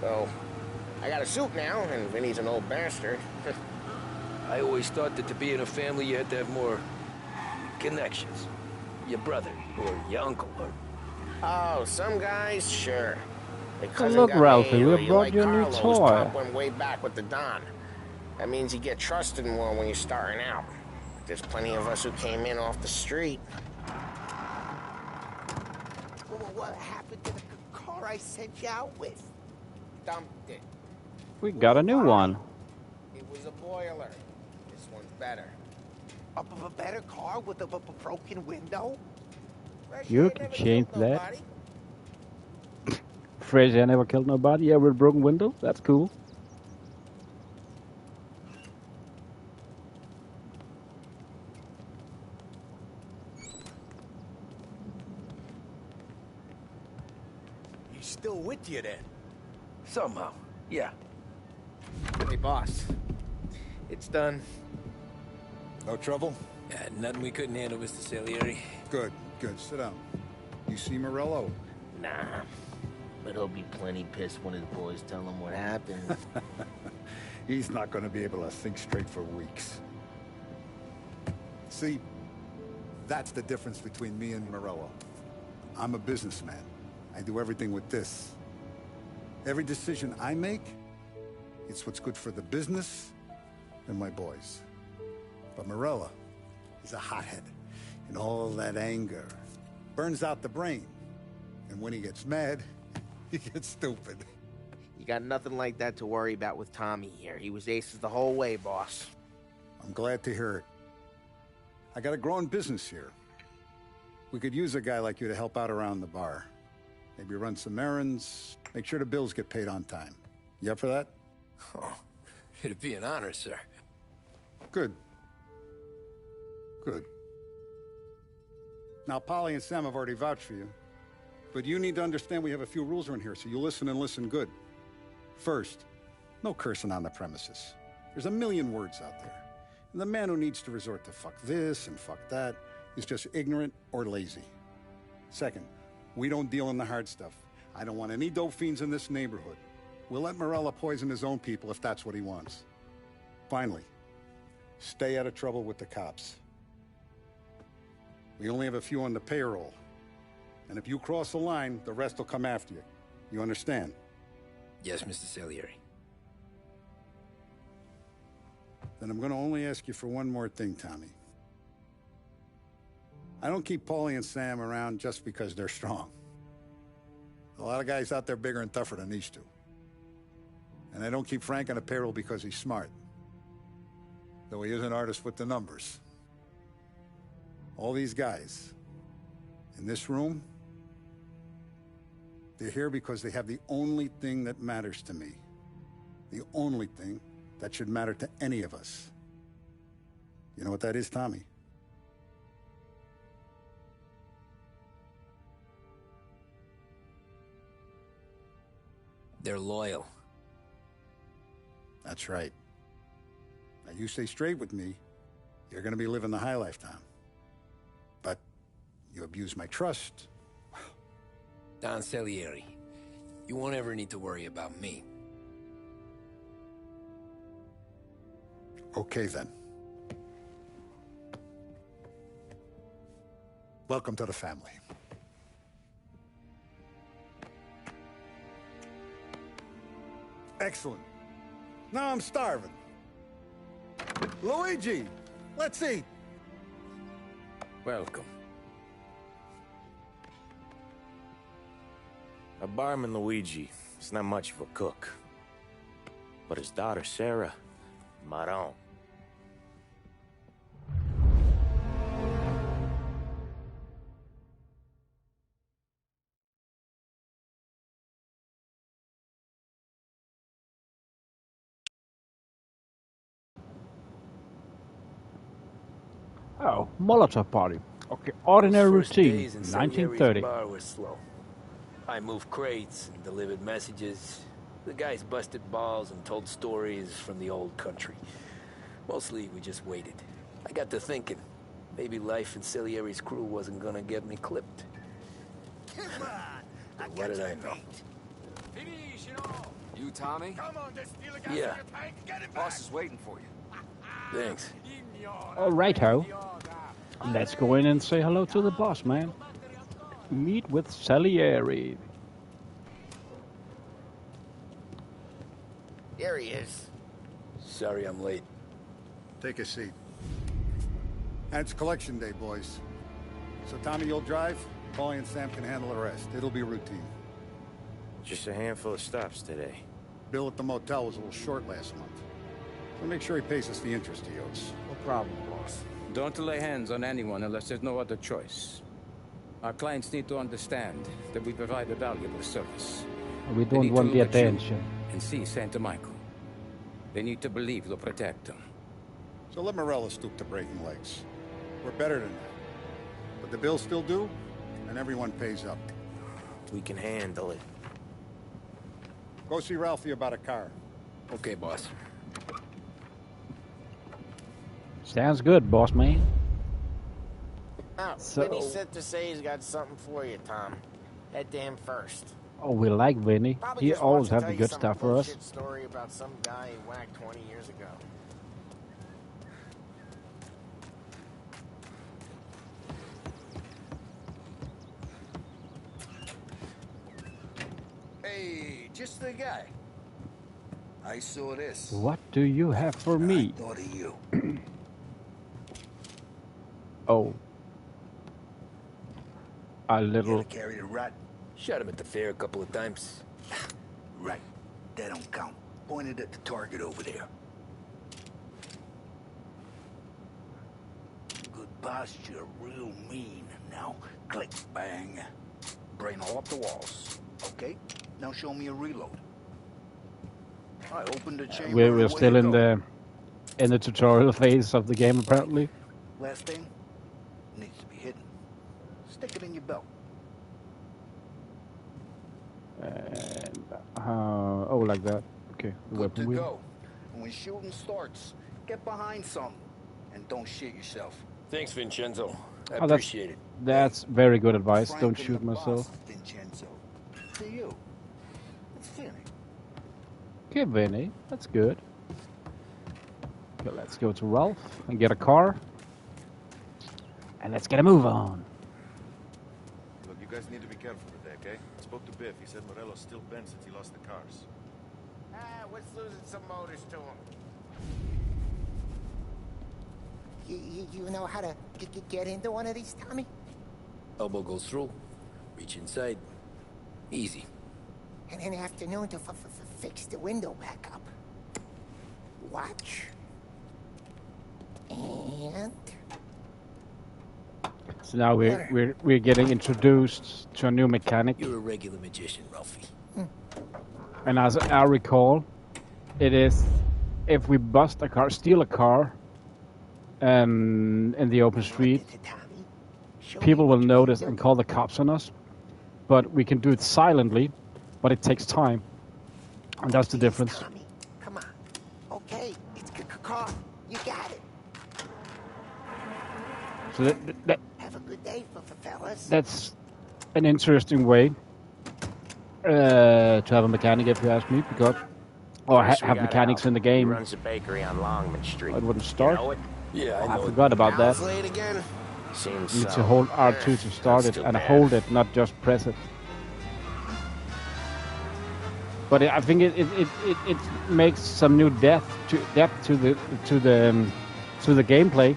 So, I got a suit now, and Vinny's an old bastard. I always thought that to be in a family you had to have more connections. Your brother, or your uncle, or... Oh, some guys, sure. They Oh, look, Ralphie, we brought you a new toy. Top went way back with the Don. That means you get trusted more when you're starting out. There's plenty of us who came in off the street. What happened to the car I sent you out with? Dumped it. We got a new one. It was a boiler. This one's better. A better car with a broken window? You can change that. Frazier never killed nobody. Yeah, with a broken window. That's cool. He's still with you then? Somehow, yeah. Hey, boss. It's done. No trouble? Nothing we couldn't handle, Mr. Salieri. Good, good. Sit down. You see Morello? Nah. But he'll be plenty pissed when his boys tell him what happened. He's not going to be able to think straight for weeks. See, that's the difference between me and Morello. I'm a businessman. I do everything with this. Every decision I make, it's what's good for the business and my boys. But Morello is a hothead, and all that anger burns out the brain. And when he gets mad, he gets stupid. You got nothing like that to worry about with Tommy here. He was aces the whole way, boss. I'm glad to hear it. I got a growing business here. We could use a guy like you to help out around the bar. Maybe run some errands, make sure the bills get paid on time. You up for that? Oh, it'd be an honor, sir. Good. Good. Now, Polly and Sam have already vouched for you. But you need to understand we have a few rules around here, so you listen and listen good. First, no cursing on the premises. There's a million words out there. And the man who needs to resort to fuck this and fuck that is just ignorant or lazy. Second, we don't deal in the hard stuff. I don't want any dope fiends in this neighborhood. We'll let Morello poison his own people if that's what he wants. Finally, stay out of trouble with the cops. We only have a few on the payroll. And if you cross the line, the rest will come after you. You understand? Yes, Mr. Salieri. Then I'm going to only ask you for one more thing, Tommy. I don't keep Paulie and Sam around just because they're strong. A lot of guys out there bigger and tougher than these two. And I don't keep Frank on a payroll because he's smart. Though he is an artist with the numbers. All these guys in this room, they're here because they have the only thing that matters to me. The only thing that should matter to any of us. You know what that is, Tommy? They're loyal. That's right. Now you stay straight with me, you're gonna be living the high life, Tom. But you abuse my trust. Don Salieri, you won't ever need to worry about me. Okay, then. Welcome to the family. Excellent. Now I'm starving. Luigi, let's eat. Welcome. Our barman Luigi is not much of a cook. But his daughter Sarah, Maron. Oh, Molotov party. Okay, ordinary Those first routine, days in 1930. Salieri's bar were slow. I moved crates and delivered messages. The guys busted balls and told stories from the old country. Mostly, we just waited. I got to thinking, maybe life in Salieri's crew wasn't gonna get me clipped. Come on! But what did I know? You, Tommy? Come on, there's still a gas Yeah. in your tank. Get it Boss back. is waiting for you. Thanks. All right, ho. Let's go in and say hello to the boss, man. Meet with Salieri. There he is. Sorry I'm late. Take a seat. And it's collection day, boys. So Tommy, you'll drive. Paulie and Sam can handle the rest. It'll be routine. Just a handful of stops today. Bill at the motel was a little short last month. So make sure he pays us the interest he owes. No problem, boss. Don't lay hands on anyone unless there's no other choice. Our clients need to understand that we provide a valuable service. We They don't need want to the look at you attention. and see Santa Michael. They need to believe you'll protect them. So let Morella stoop to breaking legs. We're better than that. But the bill's still due, and everyone pays up. We can handle it. Go see Ralphie about a car. Okay, boss. Sounds good, boss man. Oh, So- Vinny said to say he's got something for you, Tom. Head to him first. Oh, we like Vinny. Probably He just always wants to have tell the you good some stuff for us. bullshit story about some guy he whacked 20 years ago. Hey, just the guy. I saw this. What do you have for me? I thought of you. Oh. A little... Gotta carry the rat. Shot him at the fair a couple of times. Right. That don't count. Pointed at the target over there. Good posture, real mean. Now, click, bang. Brain all up the walls. Okay? Now show me a reload. I opened the chamber. We're away still you in go. the tutorial phase of the game, apparently. Last thing needs to be hidden. Stick it in your belt. And, oh, like that. Okay, the Good weapon to wheel. go. And when shooting starts, get behind something and don't shit yourself. Thanks, Vincenzo. I Oh, appreciate it. That's very good advice. Frank Don't and shoot the myself. boss, Vincenzo. To you. It's Vinny. Okay, Vinny, that's good. Okay, let's go to Ralph and get a car. And let's get a move on. Look, you guys need to be careful today, okay? I spoke to Biff. He said Morello's still bent since he lost the cars. What's losing some motors to him? You know how to get into one of these, Tommy? Elbow goes through. Reach inside. Easy. And in the afternoon to fix the window back up. Watch. And... So now we're getting introduced to a new mechanic. You're a regular magician, Ralphie. And as I recall, it is if we bust a car, steal a car, in the open street, people will notice and call the cops on us. But we can do it silently, but it takes time, and that's the difference. Come on. Okay, it's car. You got it. So Have a good day, fellas. that's an interesting way to have a mechanic, if you ask me, because or First we have got mechanics Al. in the He game. runs a bakery on Longman Street. It wouldn't start. You know it? Yeah, I forgot about that. Late again? Seems You need so. to hold R2 to start That's it too and bad. hold it, not just press it. But I think it makes some new depth to the gameplay.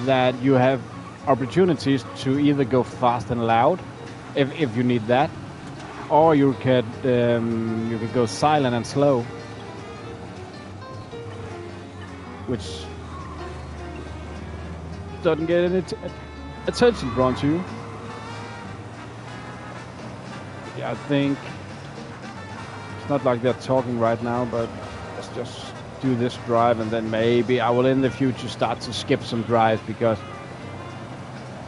That you have opportunities to either go fast and loud, if you need that, or you could go silent and slow, which doesn't get any attention drawn to you. Yeah, I think it's not like they're talking right now, but let's just do this drive, and then maybe I will in the future start to skip some drives because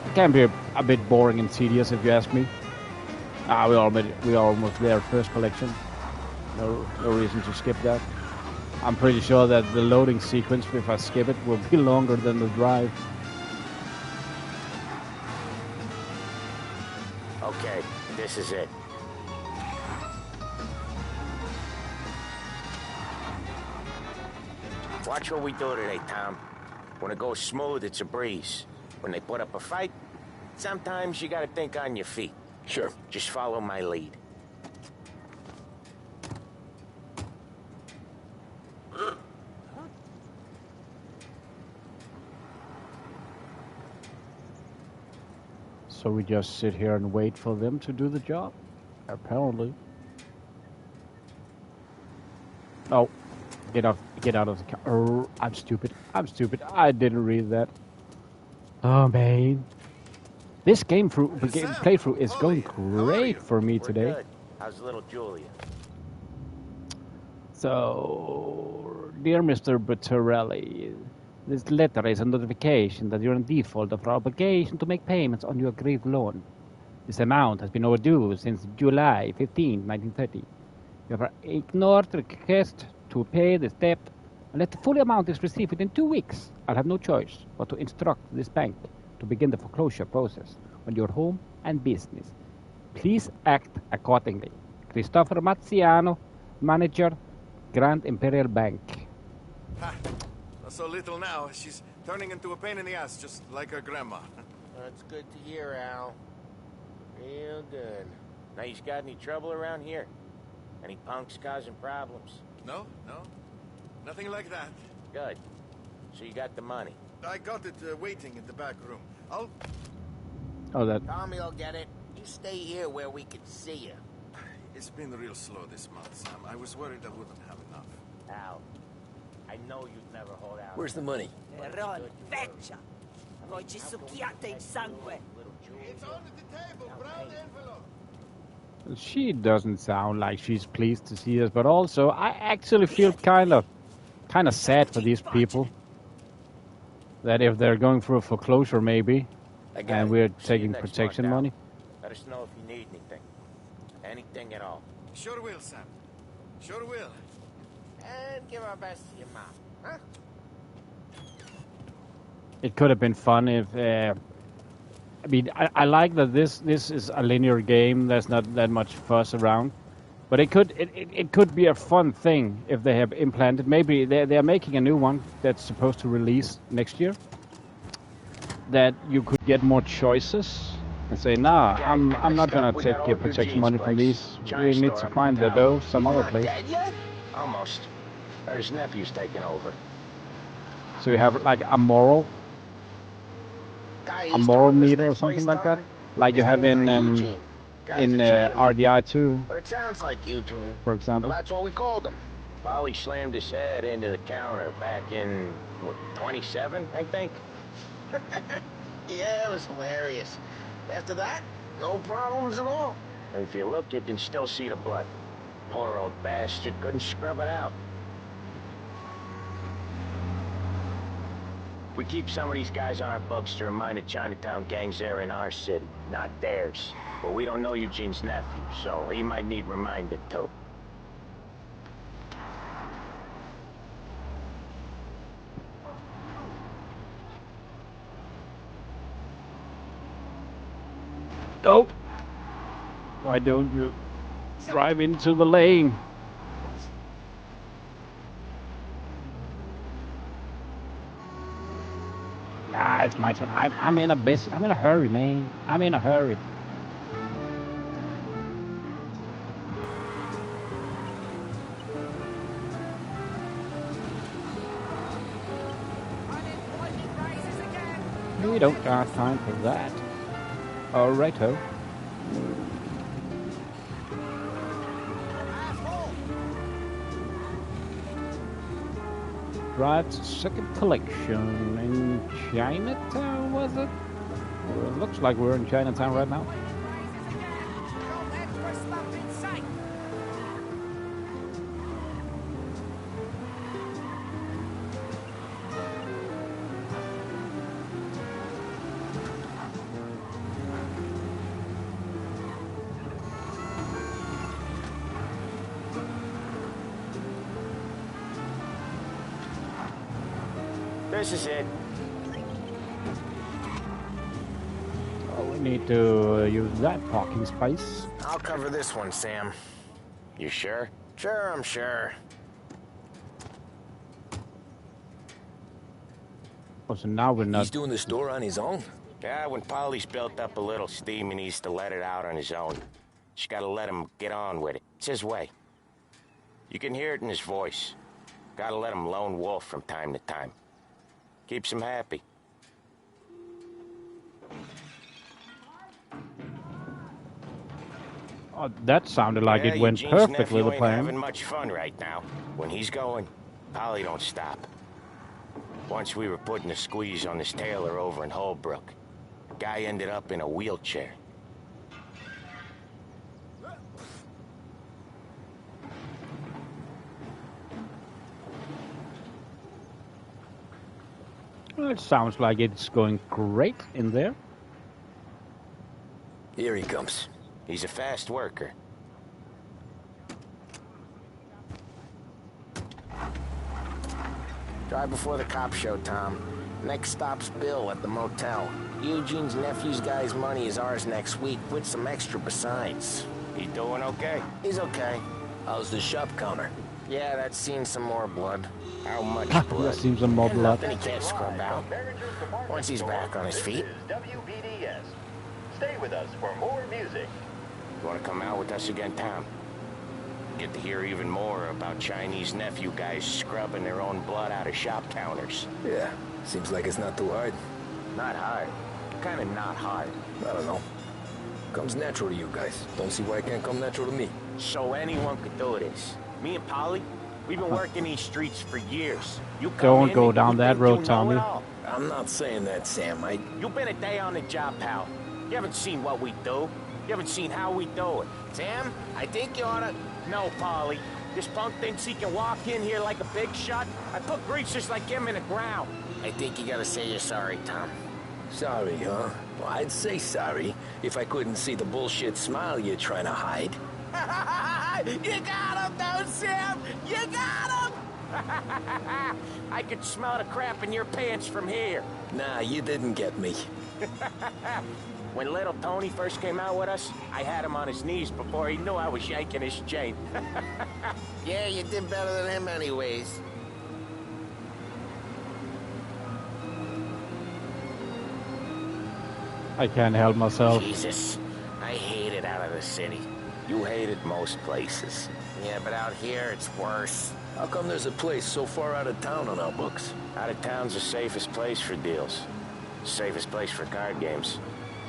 it can be a bit boring and tedious if you ask me. We are almost there. First collection. No reason to skip that. I'm pretty sure that the loading sequence, if I skip it, will be longer than the drive. Okay, this is it. Watch what we do today, Tom. When it goes smooth, it's a breeze. When they put up a fight, sometimes you gotta think on your feet. Sure. Just follow my lead. So we just sit here and wait for them to do the job? Apparently. Oh, get out of the car. Oh, I'm stupid. I didn't read that. Oh, man. This playthrough is going great for me today. Good. How's little Julia? So, dear Mr. Buttarelli, this letter is a notification that you're in default of our obligation to make payments on your agreed loan. This amount has been overdue since July 15, 1930. You have ignored the request to pay this debt, unless the full amount is received within 2 weeks. I'll have no choice but to instruct this bank to begin the foreclosure process on your home and business. Please act accordingly. Christopher Mazziano, Manager, Grand Imperial Bank. Ha! So little now, she's turning into a pain in the ass, just like her grandma. That's good to hear, Al. Real good. Now, you got any trouble around here? Any punks causing problems? No. Nothing like that. Good. So you got the money? I got it waiting in the back room. Oh, that. Tommy will get it. You stay here where we can see you. It's been real slow this month, Sam. I was worried I wouldn't have enough. Al, I know you'd never hold out. Where's the money? Ron, feccia! Voi ci succhiate il sangue! It's under the table, brown envelope. She doesn't sound like she's pleased to see us, but also I actually feel kind of sad for these people. That if they're going through a foreclosure, maybe, and we're taking protection money. Let us know if you need anything. Anything at all. Sure will, Sam. Sure will. And give our best to your mom, huh? It could have been fun if. I mean, I like that this is a linear game. There's not that much fuss around, but it could be a fun thing if they have implanted. Maybe they're making a new one that's supposed to release next year. That you could get more choices and say, nah, I'm not gonna take your protection money from these. We need to find the dough some other place. Dead yet? Almost. His nephew's taking over. So you have like a moral meter or something like that, like you have in RDI 2. But it sounds like Eugene. For example. Well, that's what we called him. Polly slammed his head into the counter back in, 27, I think? Yeah, it was hilarious. After that, no problems at all. And if you look, you can still see the blood. Poor old bastard couldn't scrub it out. We keep some of these guys on our books to remind the Chinatown gangs they're in our city, not theirs. But we don't know Eugene's nephew, so he might need reminded too. Dope. Why don't you drive into the lane? Nah, it's my turn. I'm in a hurry, man. I'm in a hurry. We don't got time for that. Alrighto. Drive to second collection in Chinatown, was it? Well, it looks like we're in Chinatown right now. This is it. Oh, we need to use that parking space. I'll cover this one, Sam. You sure? Sure, I'm sure. Oh, so now we're not... He's doing the store on his own? Yeah, when Polly's built up a little steam, he needs to let it out on his own. Just gotta let him get on with it. It's his way. You can hear it in his voice. Gotta let him lone wolf from time to time. Keeps him happy. Oh, that sounded like Yeah, it went Eugene's perfectly nephew the ain't plan. having much fun right now. When he's going, Polly don't stop. Once we were putting a squeeze on this tailor over in Holbrook. Guy ended up in a wheelchair. Well, it sounds like it's going great in there. Here he comes. He's a fast worker. Drive before the cops show, Tom. Next stop's Bill at the motel. Eugene's nephew's guy's money is ours next week, with some extra besides. He doing okay? He's okay. How's the shop counter? Yeah, that's seen some more blood. How much That blood? seems a mob lot. Nothing he can't scrub out. Once he's back on his feet. WBDS. Stay with us for more music. You wanna come out with us again, Tom? Get to hear even more about Chinese nephew guys scrubbing their own blood out of shop counters. Yeah, seems like it's not too hard. Not hard. Kinda not hard. I don't know. Comes natural to you guys. Don't see why it can't come natural to me. So anyone could do this. Me and Polly, we've been working these streets for years. You come Don't in go and down you that think road, you know Tommy. it all. I'm not saying that, Sam. You've been a day on the job, pal. You haven't seen what we do. You haven't seen how we do it. Sam, I think you oughta... No, Polly. This punk thinks he can walk in here like a big shot. I put greasers like him in the ground. I think you gotta say you're sorry, Tom. Sorry, huh? Well, I'd say sorry if I couldn't see the bullshit smile you're trying to hide. You got him, though, Sam! You got him! I could smell the crap in your pants from here. Nah, you didn't get me. When little Tony first came out with us, I had him on his knees before he knew I was yanking his chain. Yeah, you did better than him anyways. I can't help myself. Jesus, I hate it out of the city. You hate it most places. Yeah, but out here, it's worse. How come there's a place so far out of town on our books? Out of town's the safest place for deals. The safest place for card games.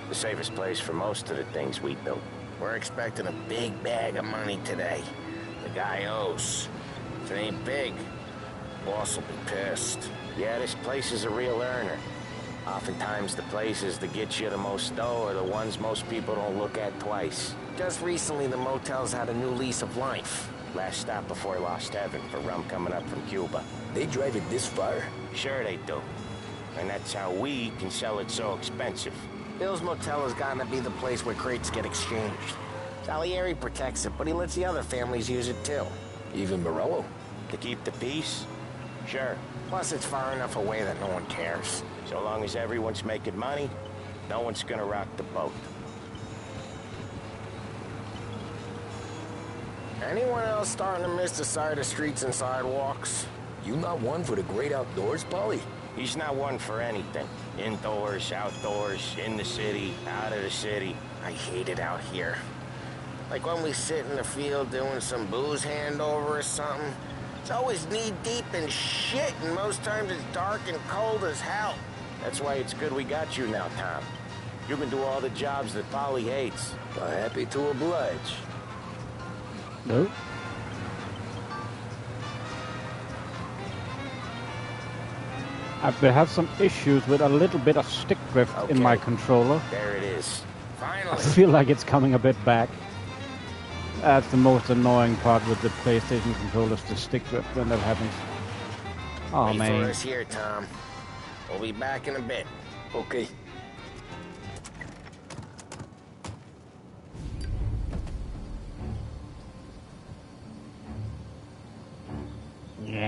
The safest place for most of the things we do. We're expecting a big bag of money today. The guy owes. If it ain't big, boss will be pissed. Yeah, this place is a real earner. Oftentimes the places that get you the most dough are the ones most people don't look at twice. Just recently, the motel's had a new lease of life. Last stop before Lost Heaven for rum coming up from Cuba. They drive it this far? Sure they do. And that's how we can sell it so expensive. Bill's Motel has gotten to be the place where crates get exchanged. Salieri protects it, but he lets the other families use it too. Even Morello? To keep the peace? Sure. Plus, it's far enough away that no one cares. So long as everyone's making money, no one's gonna rock the boat. Anyone else starting to miss the side of streets and sidewalks? You not one for the great outdoors, Polly? He's not one for anything. Indoors, outdoors, in the city, out of the city. I hate it out here. Like when we sit in the field doing some booze handover or something. It's always knee-deep in shit, and most times it's dark and cold as hell. That's why it's good we got you now, Tom. You can do all the jobs that Polly hates. Well, happy to oblige. No. I've had some issues with a little bit of stick drift in my controller. There it is. Finally. I feel like it's coming a bit back. That's the most annoying part with the PlayStation controllers, the stick drift when that happens. Oh Wait man. for us here, Tom. We'll be back in a bit. Okay.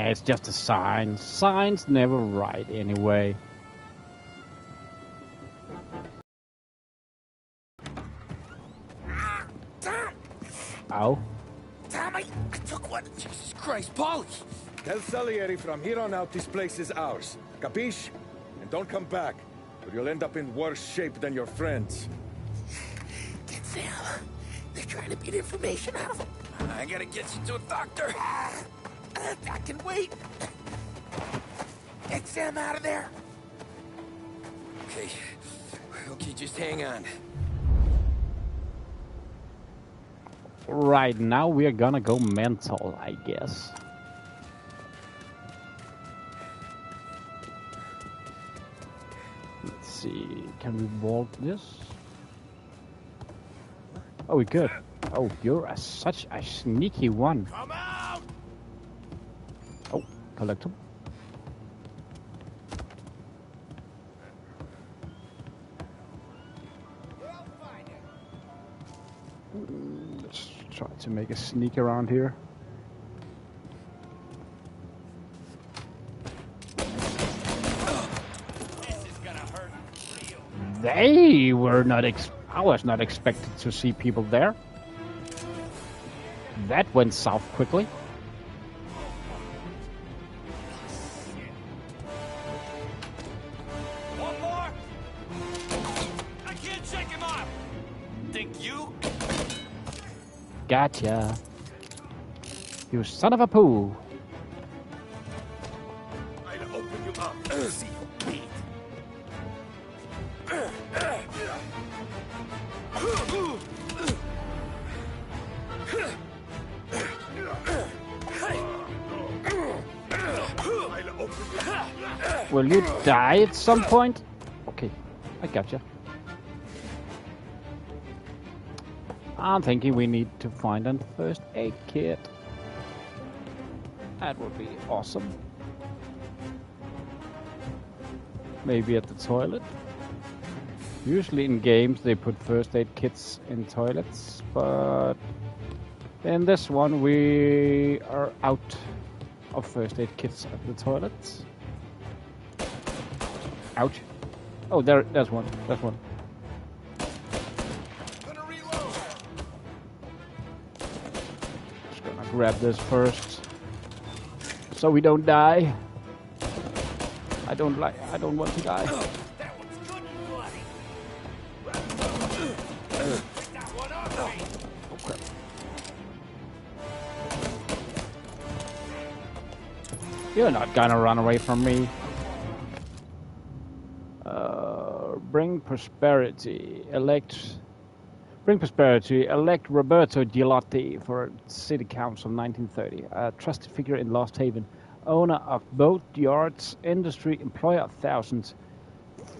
It's just a sign. Signs never right anyway. Tom! Ow. Tommy! I took one! Jesus Christ, Paulie! Tell Salieri from here on out this place is ours. Capiche? And don't come back, or you'll end up in worse shape than your friends. Get Sam. They're trying to beat information out of him. I gotta get you to a doctor. I can wait. Get Sam out of there. Okay, just hang on. Right now we're gonna go mental, I guess. Let's see, can we vault this? Oh, we could. Oh, you're such a sneaky one. Come out! Oh, collectible. Let's try to make a sneak around here. They were not I was not expected to see people there. That went south quickly. One more? I can't shake him off! Think you? Gotcha. You son of a poo. I'll open you up. See you eat. Will you die at some point? Okay, I gotcha. I'm thinking we need to find a first aid kit. That would be awesome. Maybe at the toilet. Usually in games they put first aid kits in toilets, but in this one we are out of first aid kits at the toilets. Ouch. Oh, there's one. There's one. Just gonna grab this first, so we don't die. I don't want to die. Oh crap. You're not gonna run away from me. Bring prosperity. Elect Roberto Gilotti for City Council 1930. A trusted figure in Lost Haven. Owner of boat yards, industry, employer of thousands.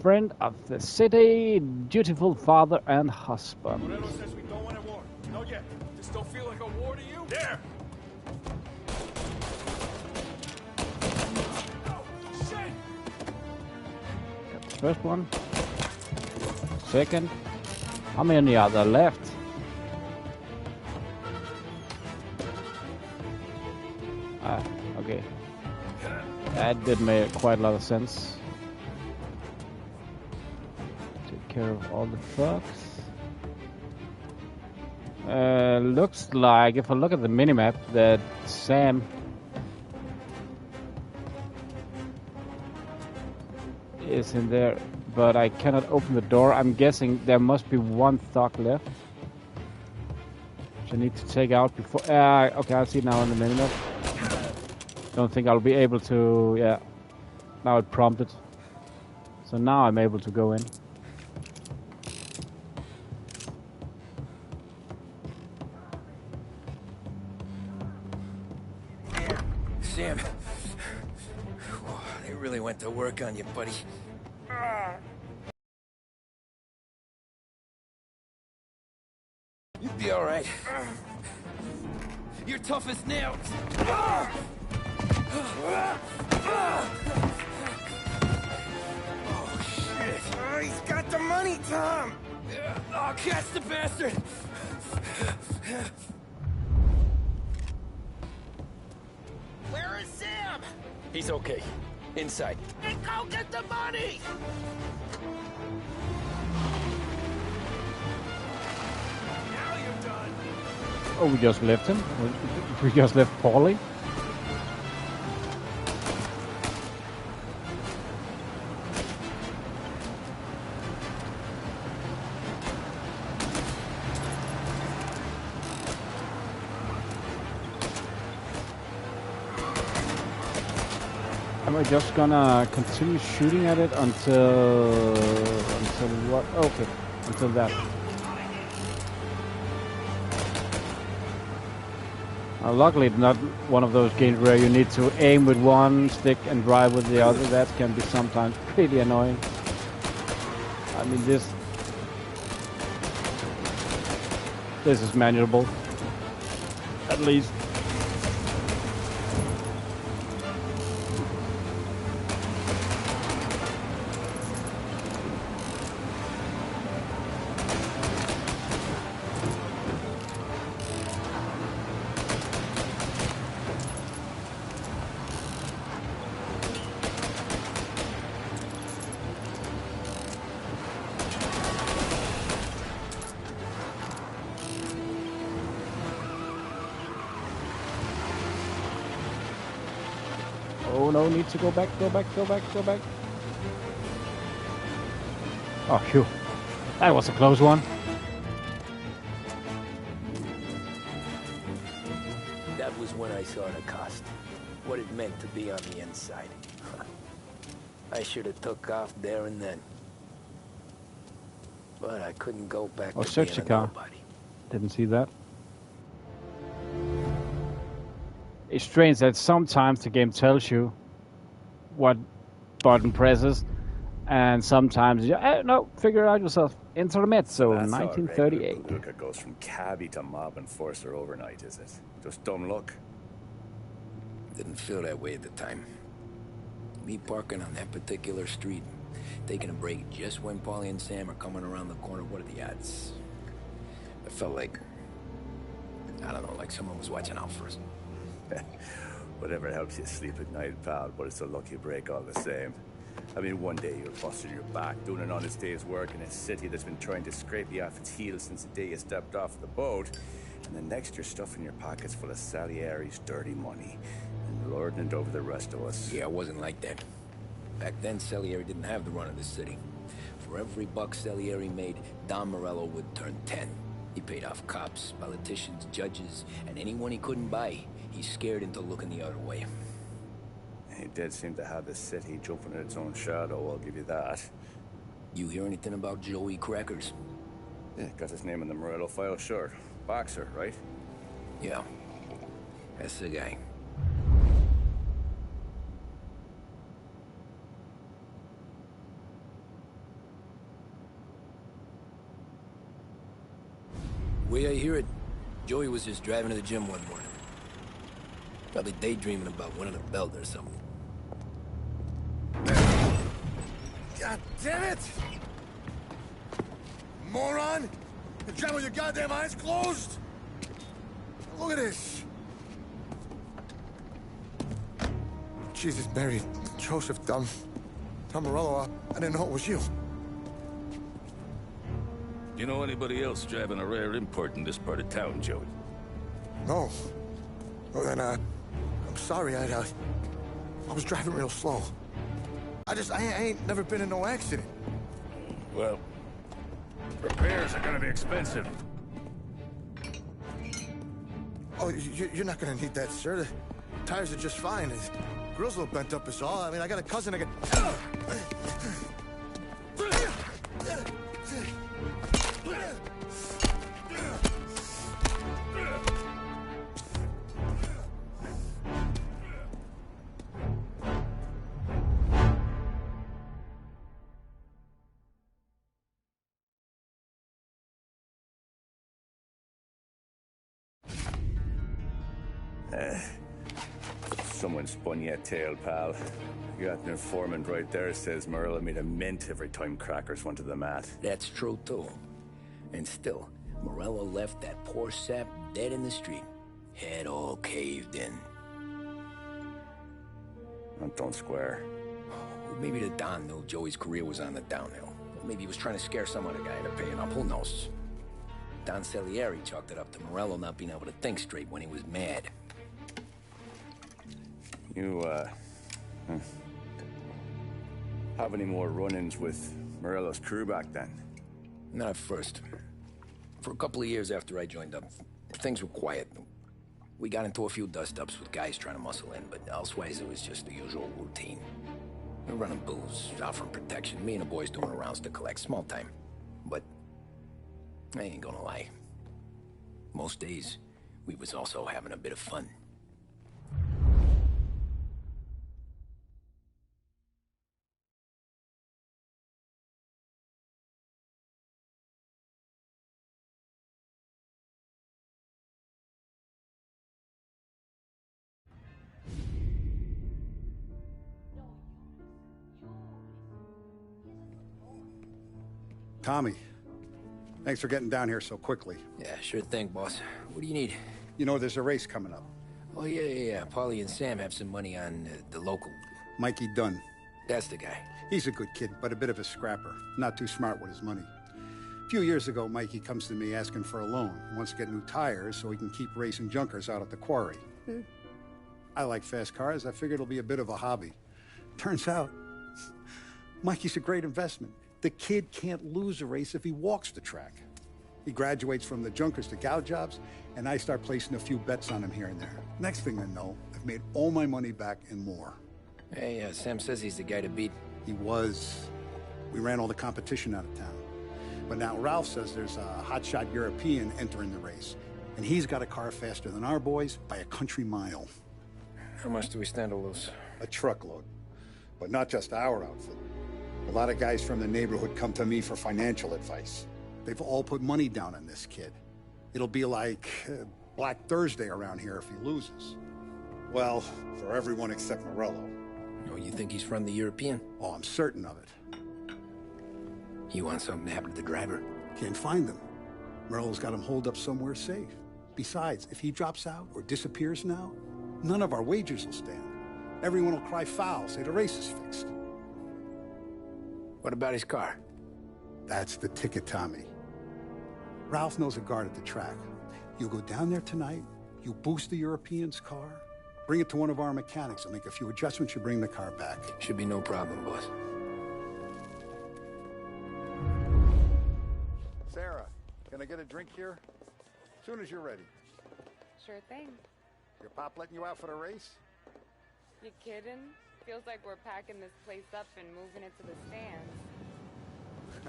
Friend of the city, dutiful father and husband. Moreno says we don't want a war. No yet. This don't feel like a war to you? There! First one. Second. How many are there left? Ah, okay. That did make quite a lot of sense. Take care of all the thugs. Looks like, if I look at the minimap, that Sam is in there, but I cannot open the door. I'm guessing there must be one thug left, which I need to take out before. Okay, I see it now in the minimap. Don't think I'll be able to. Yeah, now it prompted, so now I'm able to go in. Sam, they really went to work on you, buddy. You'd be all right. You're tough as nails. Oh, shit. Oh, he's got the money, Tom. I'll catch the bastard. Where is Sam? He's okay. Inside. Then go get the money! Now you're done. Oh, we just left him. We just left Paulie. Am I just gonna continue shooting at it until what? Okay, until that. Luckily, it's not one of those games where you need to aim with one stick and drive with the other. That can be sometimes pretty annoying. I mean, this is manageable, at least. Oh no, need to go back. Oh, phew. That was a close one. That was when I saw the cost. What it meant to be on the inside. I should have took off there and then. But I couldn't go back to search being the car. nobody. Didn't see that. It's strange that sometimes the game tells you what button presses, and sometimes you no, figure it out yourself. Intermezzo, 1938. Luca goes from cabbie to mob enforcer overnight, is it? Just dumb luck. Didn't feel that way at the time. Me parking on that particular street, taking a break just when Paulie and Sam are coming around the corner. What are the odds? I felt like, I don't know, like someone was watching out for us. Whatever helps you sleep at night, pal, but it's a lucky break all the same. I mean, one day you're busting your back, doing an honest day's work in a city that's been trying to scrape you off its heels since the day you stepped off the boat, and the next you're stuffing your pockets full of Salieri's dirty money and lording it over the rest of us. Yeah, it wasn't like that. Back then, Salieri didn't have the run of the city. For every buck Salieri made, Don Morello would turn 10. He paid off cops, politicians, judges, and anyone he couldn't buy. He scared into looking the other way. He did seem to have the city jumping at its own shadow, I'll give you that. You hear anything about Joey Crackers? Yeah, got his name in the Morello file, sure. Boxer, right? Yeah, that's the guy. Way I hear it, Joey was just driving to the gym one morning. Probably daydreaming about winning a belt or something. God damn it! Moron! You're driving with your goddamn eyes closed? Look at this! Jesus, Mary, Joseph, Tom Morello, I didn't know it was you. You know anybody else driving a rare import in this part of town, Joey? No. Well, then, I'm sorry, I was driving real slow. I ain't never been in no accident. Well, repairs are gonna be expensive. Oh, you're not gonna need that, sir. The tires are just fine. The grill's a little bent up is all. I mean, I got a cousin I can... Someone spun you a tail, pal. You got an informant right there says Morello made a mint every time Crackers went to the mat. That's true, too. And still, Morello left that poor sap dead in the street. Head all caved in. Don't square. Maybe the Don knew Joey's career was on the downhill. Maybe he was trying to scare some other guy into paying up. Who knows? Don Salieri chalked it up to Morello not being able to think straight when he was mad. You, have any more run-ins with Morello's crew back then? Not at first. For a couple of years after I joined up, things were quiet. We got into a few dust-ups with guys trying to muscle in, but elsewise it was just the usual routine. We're running booze, offering protection, me and the boys doing rounds to collect, small time. But I ain't gonna lie. Most days, we was also having a bit of fun. Tommy, thanks for getting down here so quickly. Yeah, sure thing, boss. What do you need? You know, there's a race coming up. Oh, yeah. Paulie and Sam have some money on the local. Mikey Dunn. That's the guy. He's a good kid, but a bit of a scrapper. Not too smart with his money. A few years ago, Mikey comes to me asking for a loan. He wants to get new tires so he can keep racing junkers out at the quarry. I like fast cars. I figured it'll be a bit of a hobby. Turns out, Mikey's a great investment. The kid can't lose a race if he walks the track. He graduates from the junkers to gal jobs, and I start placing a few bets on him here and there. Next thing I know, I've made all my money back and more. Hey, Sam says he's the guy to beat. He was. We ran all the competition out of town. But now Ralph says there's a hotshot European entering the race, and he's got a car faster than our boys by a country mile. How much do we stand to lose? A truckload. But not just our outfit. A lot of guys from the neighborhood come to me for financial advice. They've all put money down on this kid. It'll be like Black Thursday around here if he loses. Well, for everyone except Morello. Oh, you think he's from the European? Oh, I'm certain of it. You want something to happen to the driver? Can't find him. Morello's got him holed up somewhere safe. Besides, if he drops out or disappears now, none of our wagers will stand. Everyone will cry foul, say the race is fixed. What about his car? That's the ticket, Tommy. Ralph knows a guard at the track. You go down there tonight, you boost the European's car, bring it to one of our mechanics, and make a few adjustments, you bring the car back. Should be no problem, boss. Sarah, can I get a drink here? As soon as you're ready. Sure thing. Your pop letting you out for the race? You kidding? Feels like we're packing this place up and moving it to the stands.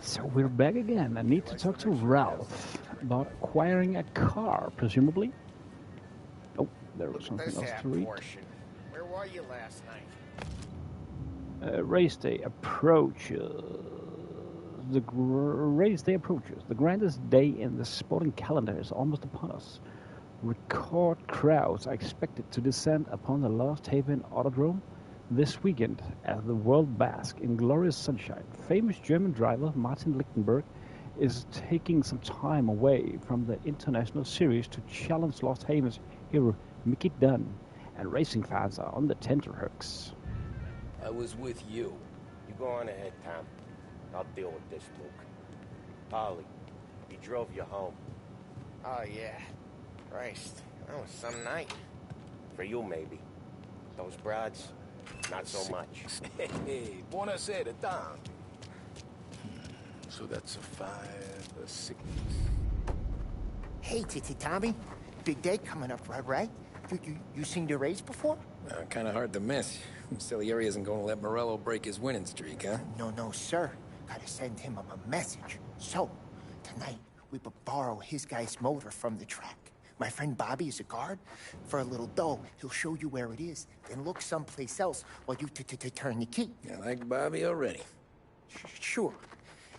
So we're back again. I need to talk to Ralph about acquiring a car, presumably. Oh, there was something else to read. Where were you last night? Race day approaches. Race day approaches. The grandest day in the sporting calendar is almost upon us. Record crowds are expected to descend upon the Lost Haven Autodrome this weekend as the world bask in glorious sunshine. Famous German driver Martin Lichtenberg is taking some time away from the international series to challenge Lost Haven's hero Mickey Dunn, and racing fans are on the tenterhooks. I was with you. You go on ahead, Tom. I'll deal with this Luke. Polly, he drove you home. Oh, yeah. Christ, that was some night. For you, maybe. Those broads, not so much. Hey, buonasera, Tom. So that's a 5, a 6. Hey, Tommy. Big day coming up, right? You seen the race before? Kind of hard to miss. Salieri isn't going to let Morello break his winning streak, huh? No, sir. Gotta send him a message. So, tonight, we borrow his guy's motor from the track. My friend Bobby is a guard. For a little dough, he'll show you where it is, then look someplace else while you turn the key. I like Bobby already. Sure.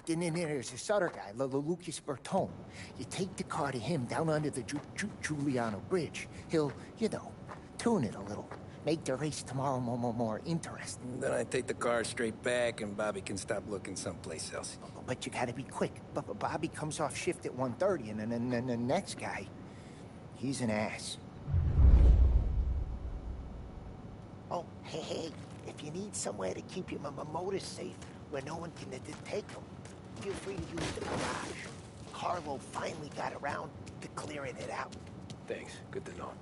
Then there's this other guy, Lucas Bertone. You take the car to him down under the Giuliano Bridge. He'll, tune it a little. Make the race tomorrow more interesting. Then I take the car straight back and Bobby can stop looking someplace else. But you gotta be quick. Bobby comes off shift at 1:30, and then the next guy, he's an ass. Oh, hey, if you need somewhere to keep your motor safe where no one can take them, feel free to use the garage. Harlow finally got around to clearing it out. Thanks. Good to know.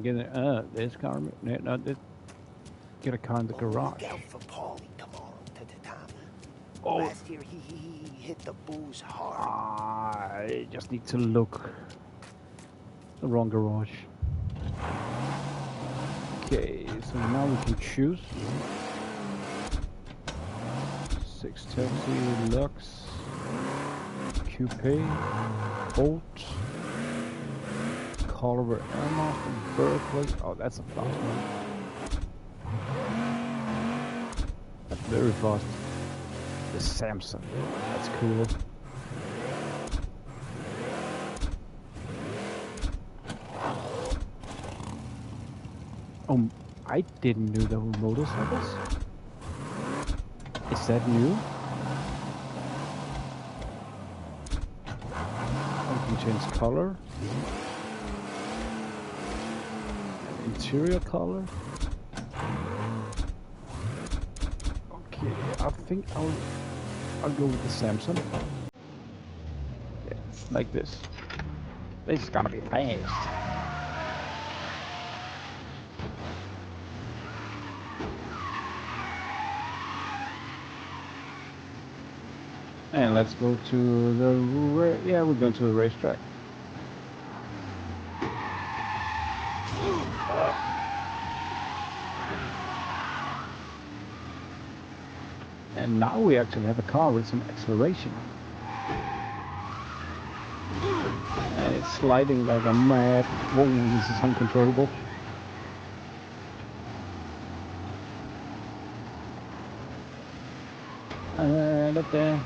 Get this car. No, not this. Get a car in the garage. Look out for Paulie tomorrow, Tommy. Oh. Last year he hit the booze hard. I just need to look. The wrong garage. Okay, so now we can choose. 630 Lux, Coupe, Bolt, Colliver Airmaster, Berkeley. Oh, that's a fast one. That's very fast. The Samson. That's cool. I didn't know there were motorcycles. Is that new? I can change color. Interior color. Okay, I think I'll go with the Samsung. Yeah, like this. This is gonna be fast. And let's go to the yeah, we're going to the racetrack. And now we actually have a car with some acceleration. And it's sliding like a mad. Whoa, this is uncontrollable. Up there.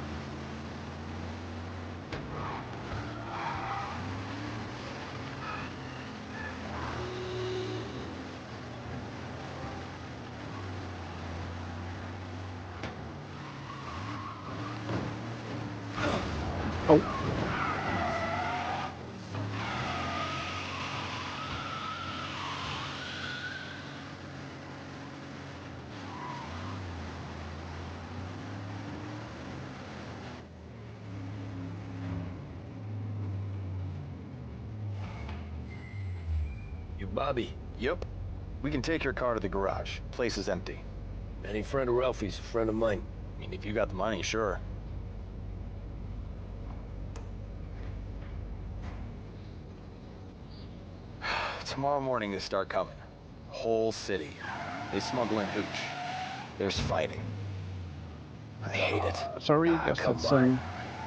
Oh. You Bobby? Yep. We can take your car to the garage. Place is empty. Any friend of Ralphie's, a friend of mine. I mean, if you got the money, sure. Tomorrow morning they start coming. Whole city. They smuggle in hooch. There's fighting. I hate it. Sorry, just come had some.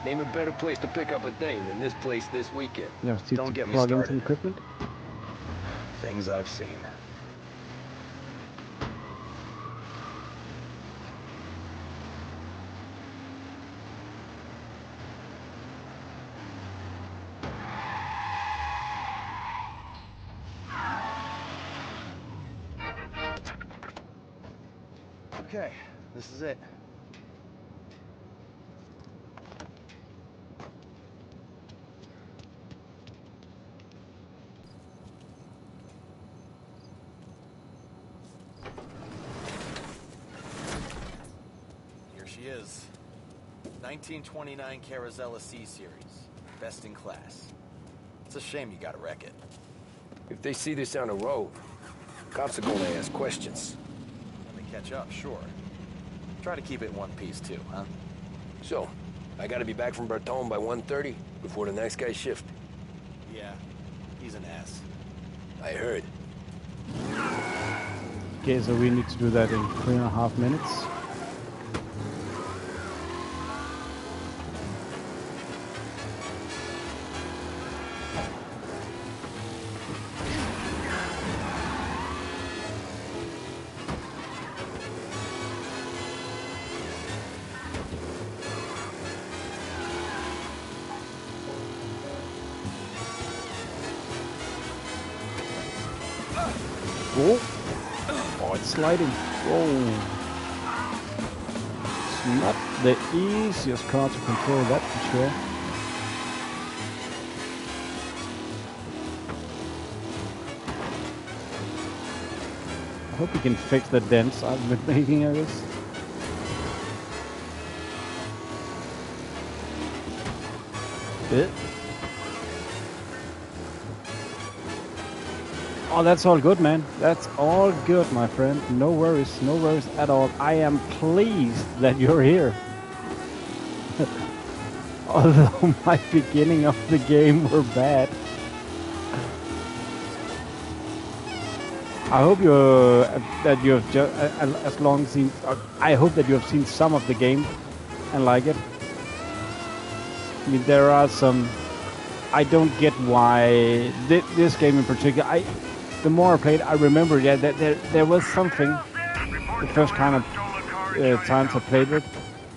Name a better place to pick up a dame than this place this weekend. Just need to plug in some equipment. Things I've seen. Okay, this is it. Here she is. 1929 Carazella C-Series. Best in class. It's a shame you gotta wreck it. If they see this on the road, cops are gonna ask questions. When they catch up, sure. Try to keep it in one piece, too, huh? So, I gotta be back from Bertone by 1:30 before the next guy's shift. Yeah, he's an ass. I heard. Okay, so we need to do that in 3.5 minutes. Oh, it's sliding. Whoa. It's not the easiest car to control, that for sure. Hope we can fix the dents I've been making of this. Oh, that's all good, man. That's all good, my friend. No worries at all. I am pleased that you're here. Although my beginning of the game were bad. I hope that you have just as long seen. I hope that you have seen some of the game and like it. I mean, there are some. I don't get why this game in particular. The more I played, I remember that there was something. The first kind of times I played it,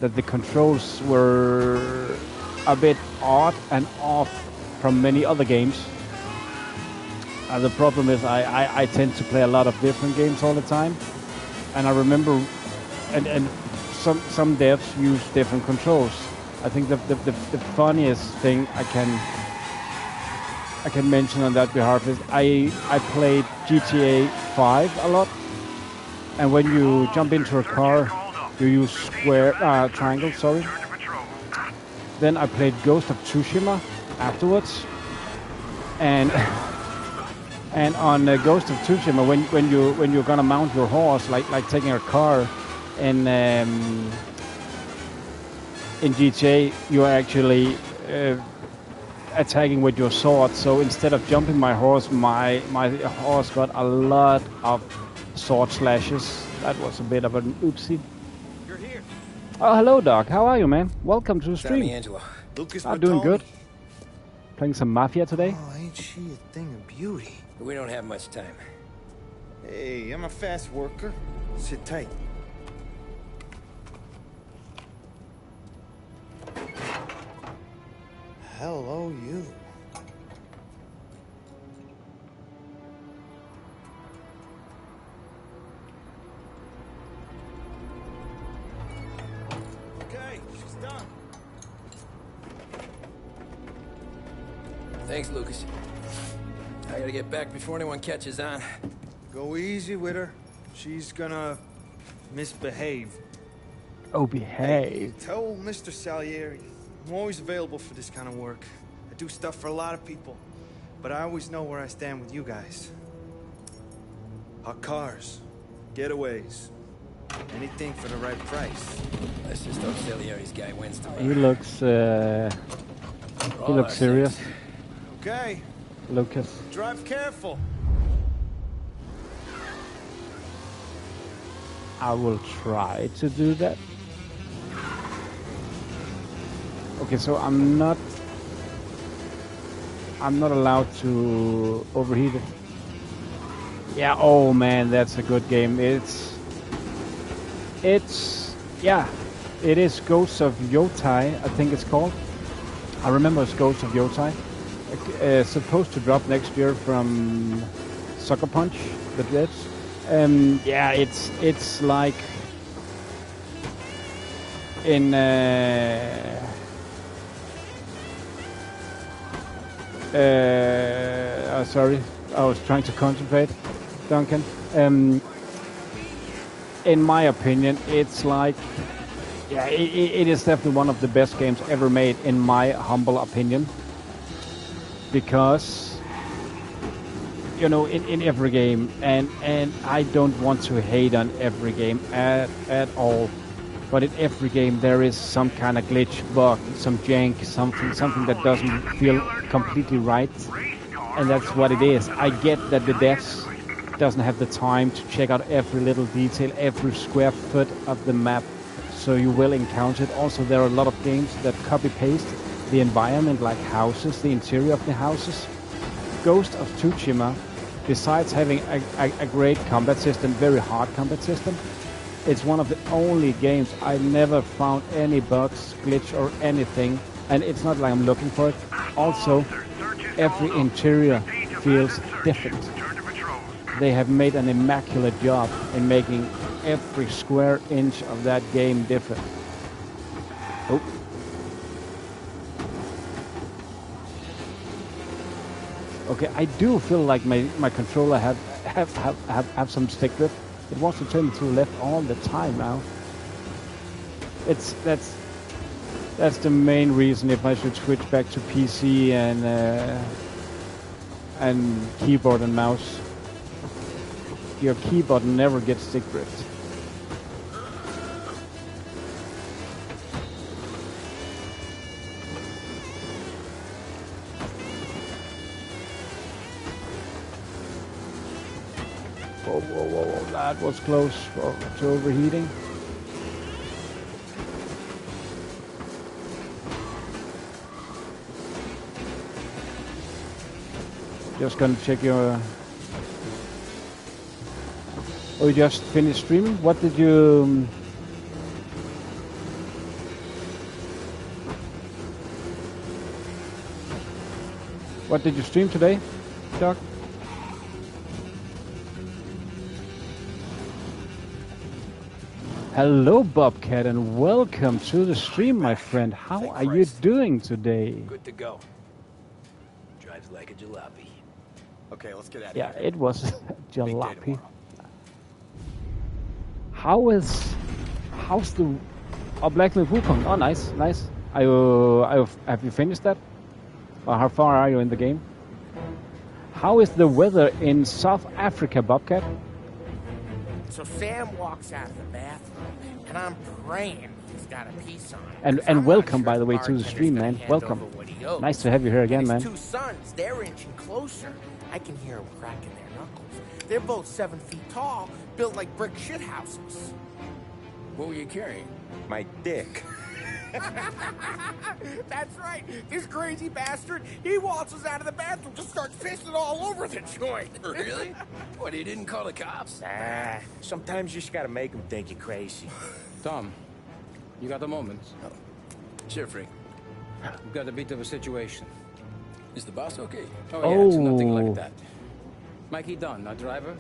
that the controls were a bit odd and off from many other games. The problem is I tend to play a lot of different games all the time, and I remember, and some devs use different controls. I think the funniest thing I can mention on that behalf is I played GTA 5 a lot, and when you jump into a car, you use triangle. Sorry. Then I played Ghost of Tsushima afterwards, and. And on Ghost of Tsushima, when you're gonna mount your horse, like taking a car, in GTA, you're actually attacking with your sword. So instead of jumping my horse horse got a lot of sword slashes. That was a bit of an oopsie. You're here. Oh, hello, Doc. How are you, man? Welcome to the stream. Sammy Angelo. Lucas I'm doing good. Playing some Mafia today. Oh, ain't she a thing of beauty? We don't have much time. Hey, I'm a fast worker. Sit tight. Hello, you. Okay, she's done. Thanks, Lucas. I gotta get back before anyone catches on. Go easy with her. She's gonna misbehave. Oh, behave. Tell Mr. Salieri I'm always available for this kind of work. I do stuff for a lot of people, but I always know where I stand with you guys. Hot cars, getaways, anything for the right price. Let's just hope Salieri's guy wins tomorrow. He looks serious. Okay. Lucas. Drive careful. I will try to do that. Okay, so I'm not allowed to overheat it. Yeah, oh man, that's a good game. Yeah, it is Ghosts of Yotai, I think it's called. I remember it's Ghosts of Yotai. Supposed to drop next year from Sucker Punch, the devs. Yeah, it's like in sorry, I was trying to concentrate, Duncan. In my opinion, it's like, yeah, it is definitely one of the best games ever made, in my humble opinion. Because, you know, in every game, and I don't want to hate on every game at all, but in every game there is some kind of glitch, bug, some jank, something that doesn't feel completely right, and that's what it is. I get that the devs doesn't have the time to check out every little detail, every square foot of the map, so you will encounter it. Also, there are a lot of games that copy-paste the environment, like houses, the interior of the houses. Ghost of Tsushima, besides having a great combat system, very hard combat system, it's one of the only games I never found any bugs, glitch or anything, and it's not like I'm looking for it. Also, every interior feels different. They have made an immaculate job in making every square inch of that game different. Oh. Okay, I do feel like my controller have some stick drift. It wants to turn me to the left all the time now. That's the main reason if I should switch back to PC and keyboard and mouse. Your keyboard never gets stick drift. Whoa, whoa, whoa, whoa, that was close to overheating. Just gonna check your... Oh, you just finished streaming? What did you... What did you stream today, Doc? Hello, Bobcat, and welcome to the stream, my friend. How are you doing today? Good to go. Drives like a jalopy. Okay, let's get out of Yeah, here. it was jalopy. How's the Blacksmith Wukong? Oh, nice, nice. Have you finished that? Or how far are you in the game? How is the weather in South Africa, Bobcat? So Sam walks out of the bathroom, and I'm praying he's got a piece on. And welcome, by the way, to the stream, man. Welcome. Nice to have you here again, man. His two sons, they're inching closer. I can hear them cracking their knuckles. They're both 7 feet tall, built like brick shithouses. What were you carrying? My dick. That's right. This crazy bastard, he waltzes out of the bathroom, just starts pissing all over the joint. Really? What, he didn't call the cops? Sometimes you just gotta make them think you're crazy. Tom, you got a moment? Sure, Frank. We've got a bit of a situation. Is the boss okay? Oh, yeah, it's nothing like that. Mikey Dunn, our driver.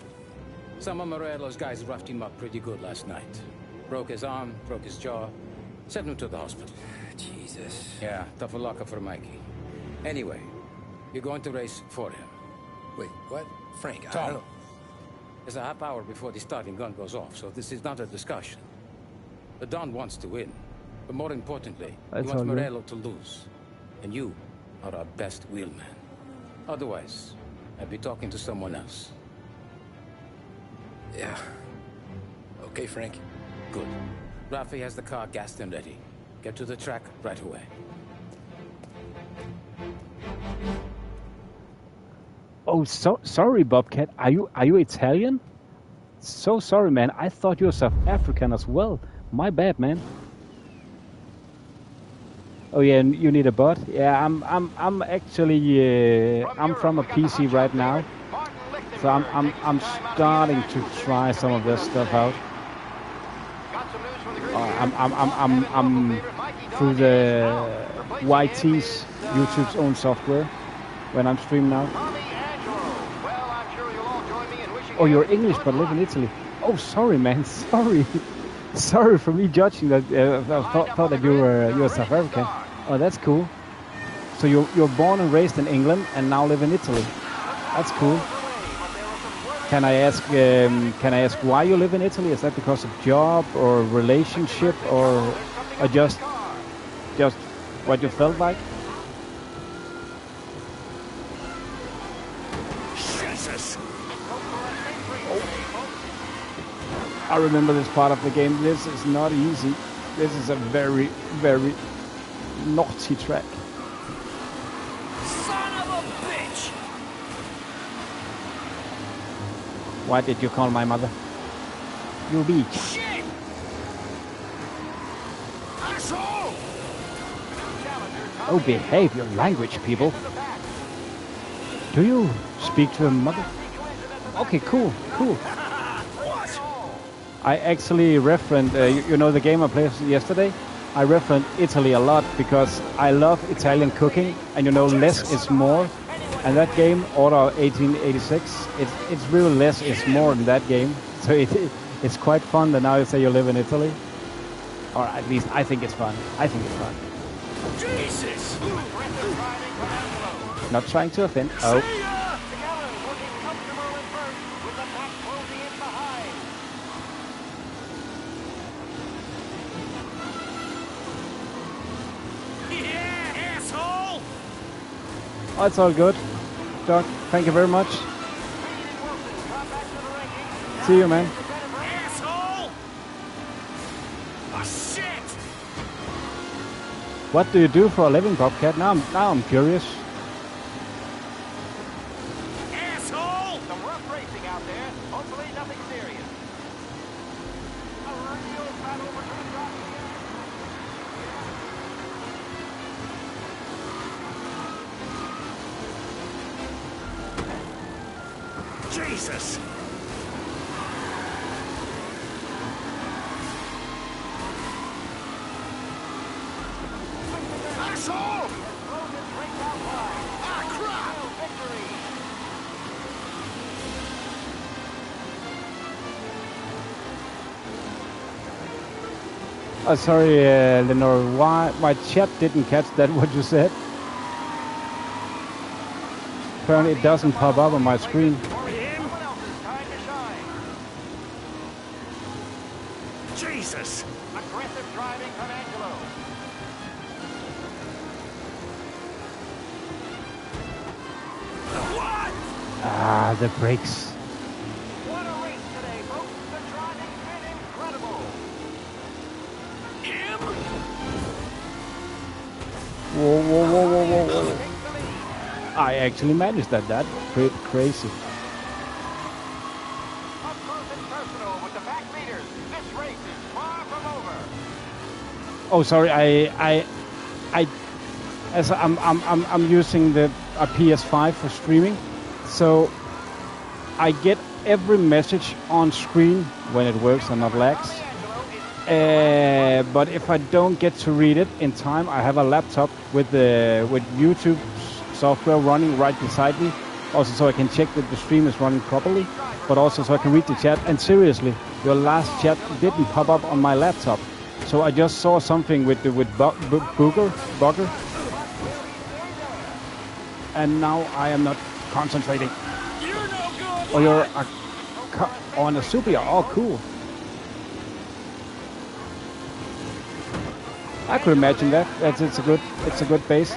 Some of Morello's guys roughed him up pretty good last night. Broke his arm, broke his jaw. Sent him to the hospital. Jesus. Yeah, tough luck for Mikey. Anyway, you're going to race for him. Wait, what? Frank, I Tom, don't know. there's a half hour before the starting gun goes off, so this is not a discussion. The Don wants to win, but more importantly, he wants Morello to lose. And you are our best wheelman. Otherwise, I'd be talking to someone else. Yeah. Okay, Frank. Good. Rafi has the car gassed and ready. Get to the track right away. Oh, sorry, Bobcat. Are you Italian? So sorry, man. I thought you were South African as well. My bad, man. Oh yeah, and you need a bot? Yeah, I'm actually I'm from a PC right now, so I'm starting to try some of this stuff out. I'm through the YT's YouTube's own software when I'm streaming now. Oh, you're English but live in Italy. Oh, sorry, man. Sorry for me judging that. I thought that you were South African. Oh, that's cool. So you're born and raised in England and now live in Italy. That's cool. Can I ask why you live in Italy? Is that because of job or relationship or just what you felt like? Jesus. I remember this part of the game. This is not easy. This is a very, very naughty track. Son of a bitch! Why did you call my mother? You bitch. Shit! Asshole! Oh, behave your language, people. Do you speak to your mother? Okay, cool. I actually referenced, you know the game I played yesterday? I referenced Italy a lot because I love Italian cooking, and you know less is more. And that game, Order 1886, it's really less is more in that game. So it's quite fun that now you say you live in Italy. Or at least I think it's fun. Jesus! Not trying to offend. Oh. Oh, it's all good. Doc, thank you very much. See you, man. Asshole! Oh, shit! What do you do for a living, Bobcat? Now I'm curious. Asshole! Some rough racing out there. Hopefully nothing serious. A real battle between Jesus! Asshole! Ah, crap! Oh, sorry, Lenore. Why my chat didn't catch that? What you said? Apparently, it doesn't pop up on my screen. Jesus! Aggressive driving from Angelo. What? Ah, the brakes. What a race today, folks. The driving's been incredible. Him? Whoa, whoa, whoa, whoa, whoa, whoa. I actually managed that. That's crazy. Up close and personal with the back leaders. This race is far from over. Oh, sorry. As I'm using the PS5 for streaming, so I get every message on screen when it works and not lags. But if I don't get to read it in time, I have a laptop with YouTube software running right beside me, also so I can check that the stream is running properly, but also so I can read the chat. And seriously, your last chat didn't pop up on my laptop, so I just saw something with Bugger, and now I am not concentrating. Oh, you're on a super. Oh, cool. I could imagine that. It's a good base.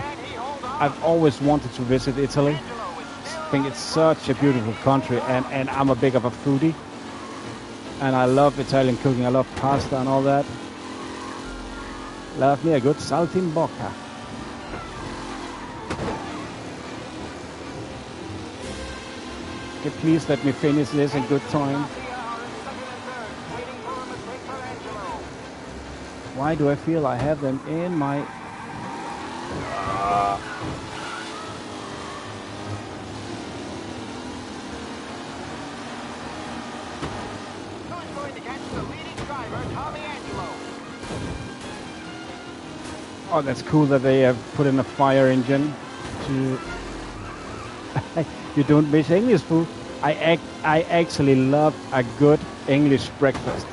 I've always wanted to visit Italy. I think it's such a beautiful country, and I'm a big of a foodie. And I love Italian cooking. I love pasta and all that. Love me a good saltimbocca. Okay, please let me finish this in good time. Why do I feel I have them in my... Oh, that's cool that they have put in a fire engine to... You don't miss English food? I actually love a good English breakfast.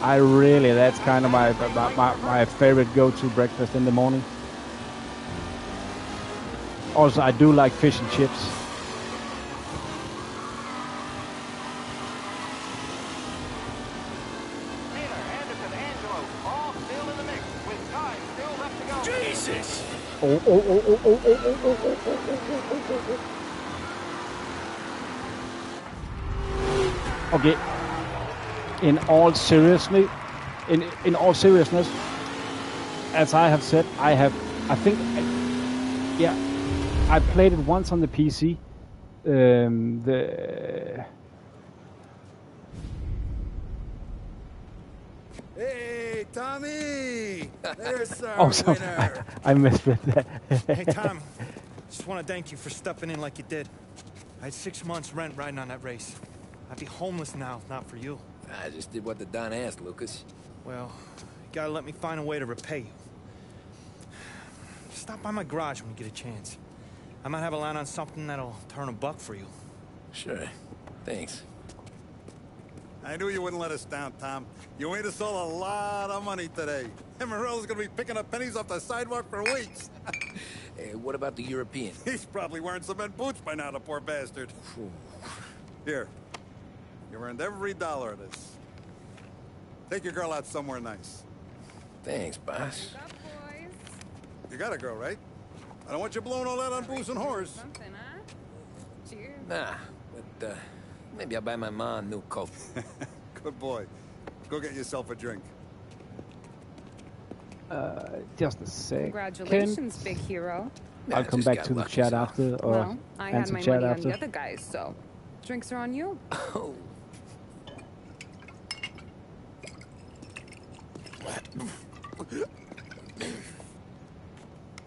That's kind of my favorite go-to breakfast in the morning. Also, I do like fish and chips. Jesus! Okay. In all seriousness, as I have said, I played it once on the PC. Hey, Tommy! There's our Oh, sorry. winner. I misread that. Hey, Tom. Just want to thank you for stepping in like you did. I had 6 months rent riding on that race. I'd be homeless now if not for you. I just did what the Don asked, Lucas. Well, you gotta let me find a way to repay you. Stop by my garage when you get a chance. I might have a line on something that'll turn $1 for you. Sure. Thanks. I knew you wouldn't let us down, Tom. You made us all a lot of money today. And Morello's gonna be picking up pennies off the sidewalk for weeks. Hey, what about the European? He's probably wearing cement boots by now, the poor bastard. Here. You earned every dollar of this. Take your girl out somewhere nice. Thanks, boss. You got a girl, right? I don't want you blowing all that on booze and whores. Something, huh? Cheers. Nah, but maybe I'll buy my ma a new coat. Good boy. Go get yourself a drink. Just a sec. Congratulations, big hero. I'll come back to the chat after, or Well, I had answer my chat money after. on the other guys, so drinks are on you. Oh.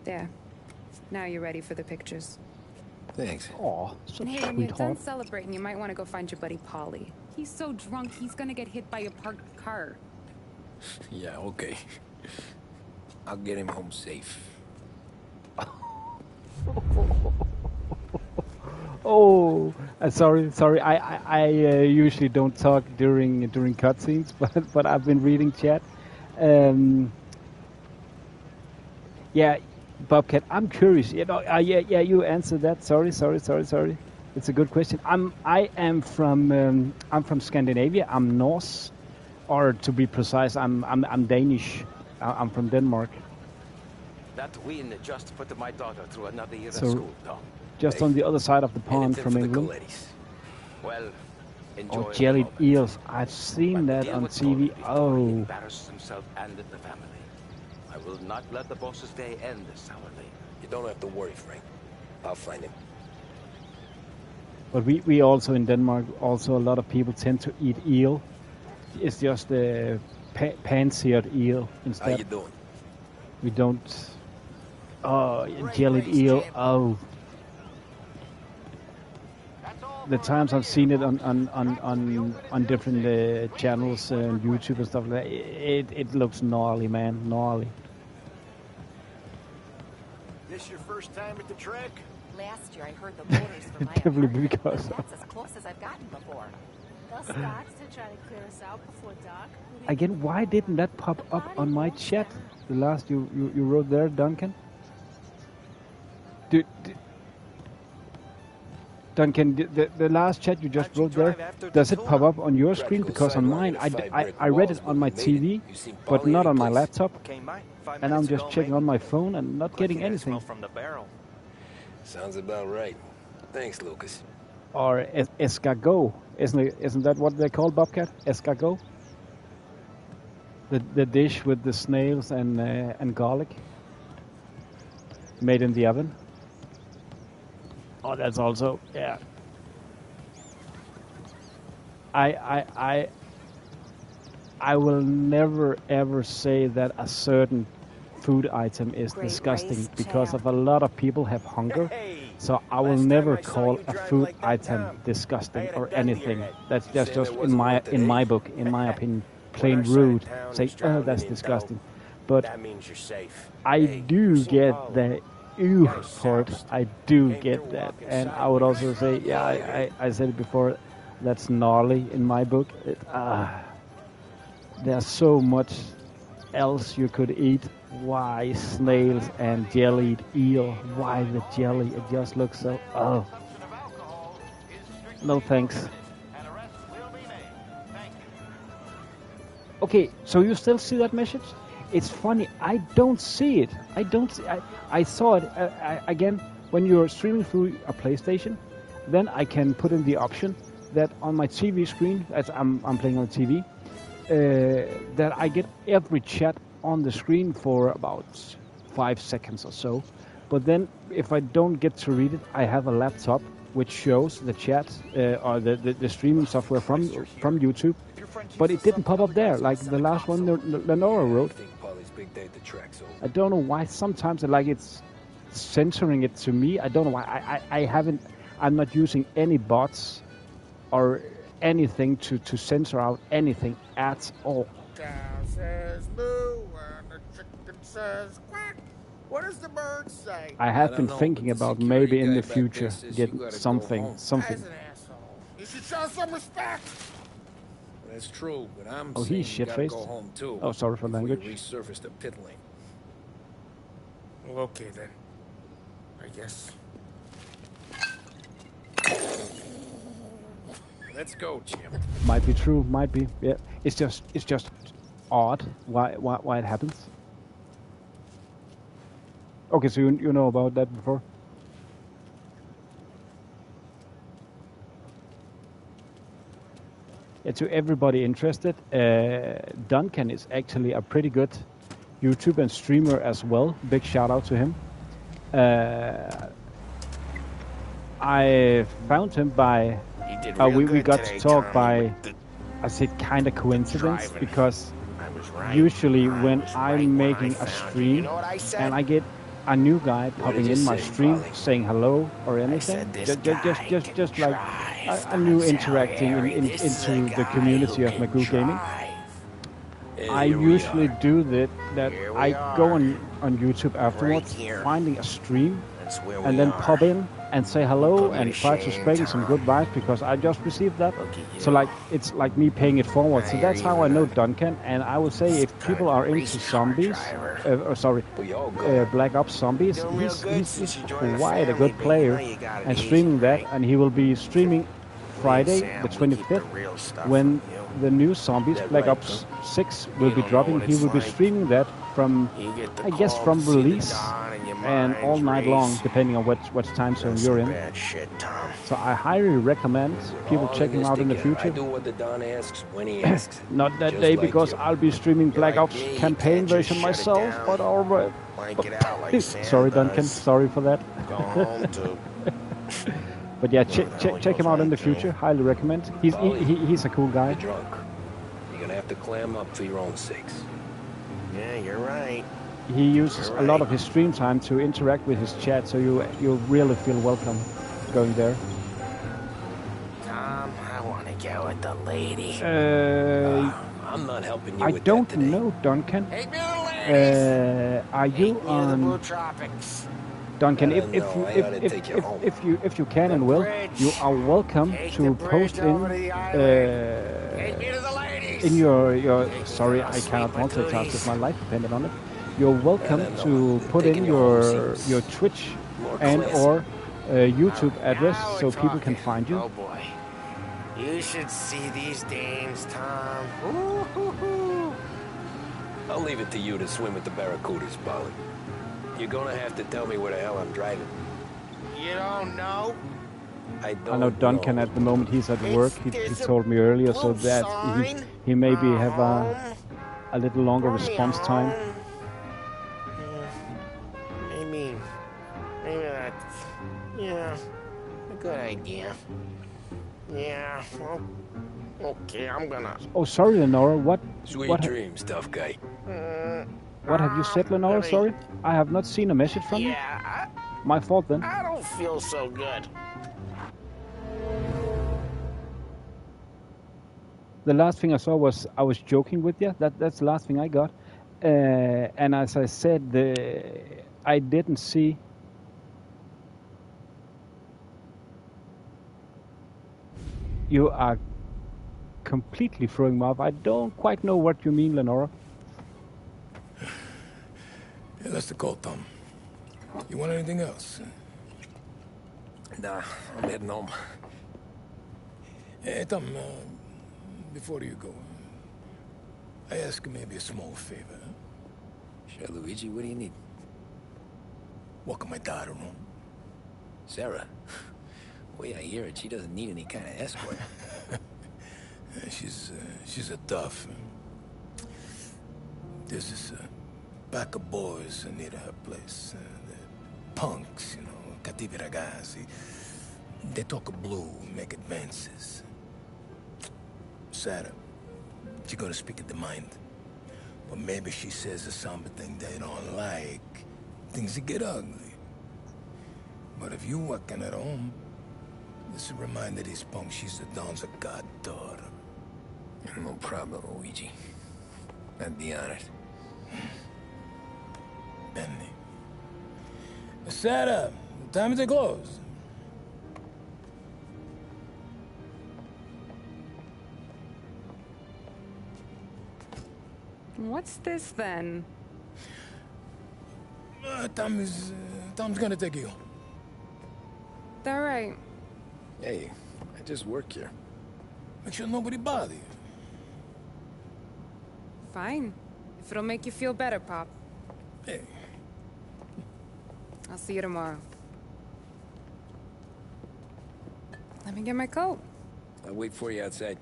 There. Now you're ready for the pictures. Thanks. Aw, such And a hey, when you're done sweetheart. celebrating, you might want to go find your buddy Polly. He's so drunk, he's gonna get hit by a parked car. Yeah, okay. I'll get him home safe. Oh, sorry. I usually don't talk during cutscenes, but I've been reading chat. Yeah, Bobcat, I'm curious. You know, yeah, you answered that. Sorry. It's a good question. I am from Scandinavia. I'm Norse, or to be precise, I'm Danish. I'm from Denmark. That wind just put my daughter through another year So, of school, Tom. Just on the other side of the pond Anything from for the England. Colettis. Well, enjoy Oh, the jellied moment. eels. I've seen But that deal on with TV. Tony before he Oh, embarrasses himself and the family. I will not let the boss's day end sourly. You don't have to worry, Frank. I'll find him. but we also in Denmark, also a lot of people tend to eat eel. It's just the pan-seared eel How instead. you doing? We don't. Oh, jellied eel. Oh. The times I've seen it on different channels and YouTube and stuff like that, it looks gnarly, man, gnarly. This your first time at the track? Last year I heard the motors from my Definitely apartment, because but that's as close as I've gotten before. They'll start to try to clear us out before dark. Again, why didn't that pop up on my chat? The last you wrote there, Duncan. Duncan, the last chat you just wrote there, does it pop up on your screen? Because on mine, I read it on my TV, but not on my laptop. And I'm just checking on my phone and not getting anything. From the barrel. Sounds about right. Thanks, Lucas. Or escargot, isn't that what they call Bobcat? Escargot? The dish with the snails and garlic made in the oven. Oh, that's also, yeah. I will never ever say that a certain food item is Great disgusting race, because champ. of a lot of people have hunger. So I will never call a food item disgusting or anything. That's just in my book, in my opinion, plain rude. Say, oh, that's disgusting. But That means you're safe. I do get the ew part. I do get that, and I would also say, yeah, I said it before. That's gnarly in my book. There's so much else you could eat. Why snails and jellied eel? Why the jelly? It just looks so. Oh, no thanks. Okay, so you still see that message? It's funny. I don't see it. I don't see. I saw it again when you're streaming through a PlayStation. Then I can put in the option that on my TV screen, as I'm playing on TV, that I get every chat on the screen for about 5 seconds or so. But then if I don't get to read it, I have a laptop which shows the chat or the streaming software from YouTube. But it didn't pop up there like the last one Lenora wrote. I don't know why. Sometimes it's censoring it to me. I don't know why. I'm not using any bots or anything to censor out anything at all. Cow says moo and the chicken says quack. What does the bird say? I have been thinking about maybe in the future getting something. As an asshole, you should show some respect. That's true, but I'm Oh, saying he's you gotta shit-faced. go home too. Oh, sorry for before you language. resurface the pit lane. Well, okay then. I guess. Let's go, Jim. Might be true. Might be. Yeah. It's just odd why it happens. Okay, so you know about that before? Yeah, to everybody interested, Duncan is actually a pretty good YouTuber and streamer as well. Big shout out to him. I found him by we got to talk by I said kind of coincidence because usually when I'm making a stream and I get a new guy popping in my stream saying hello or anything, just like a new interacting into the community of Magoo Gaming. I usually do that I go on YouTube afterwards, finding a stream, and then pop in and say hello and try to spread some good vibes because I just received that. So like it's like me paying it forward. So that's how I know Duncan. And I would say if people are into zombies, Black Ops Zombies, he's quite a good player and streaming that. And he will be streaming Friday the 25th when the new Zombies Black Ops 6 will be dropping. He will be streaming that from, I guess, from release and all night long, depending on what time zone you're in. So I highly recommend people checking him out in the future. I do what the Don asks when he asks. Not that Just day like because you. I'll be streaming Black Ops campaign version myself, but alright. Sorry, Duncan. Sorry for that. Go home to. But yeah, check him out in the future. Highly recommend. He's a cool guy. You're drunk. You're gonna have to clam up for your own sakes. Yeah, you're right. He uses a lot of his stream time to interact with his chat, so you really feel welcome going there. Tom, I want to go with the lady. I'm not helping you I with don't that today. know, Duncan. Hey, ladies. Are you on? Blue Tropics. Duncan, if you can and will, you are welcome to post in your. Sorry, I cannot multitask if my life depended on it. You're welcome to put in your Twitch and or YouTube address so people can find you. Oh boy, you should see these dames, Tom. Ooh. I'll leave it to you to swim with the barracudas, Polly. You're gonna have to tell me where the hell I'm driving. You don't know? I know Duncan at the moment he's at work. He told me earlier, so that he maybe have a little longer response time. Maybe that's, yeah, a good idea. Yeah, well, okay, I'm gonna... Oh, sorry, Lenora, what... Sweet dreams, tough guy. What have you said, Lenora? Sorry? I have not seen a message from you. My fault, then. I don't feel so good. The last thing I saw was I was joking with you. That's the last thing I got. And as I said, I didn't see... You are completely throwing me off. I don't quite know what you mean, Lenora. Yeah, that's the call, Tom. You want anything else? Nah, I'm heading home. Hey, Tom, before you go, I ask you maybe a small favor. Sure, Luigi, what do you need? Welcome my daughter home. Sarah? The way I hear it, she doesn't need any kind of escort. She's a tough. This is a pack of boys near her place. Punks, you know, cattivi ragazzi. They talk blue, make advances. Sarah, she's gonna speak at the mind. But maybe she says something they don't like. Things get ugly. But if you working at home, this will remind these punks she's the Don's goddaughter. No problem, Luigi. I'd be honored. Benny. Sarah, time to close. What's this then? Tom's gonna take you. All right. Hey, I just work here. Make sure nobody bother you. Fine. If it'll make you feel better, Pop. Hey. I'll see you tomorrow. Let me get my coat. I'll wait for you outside.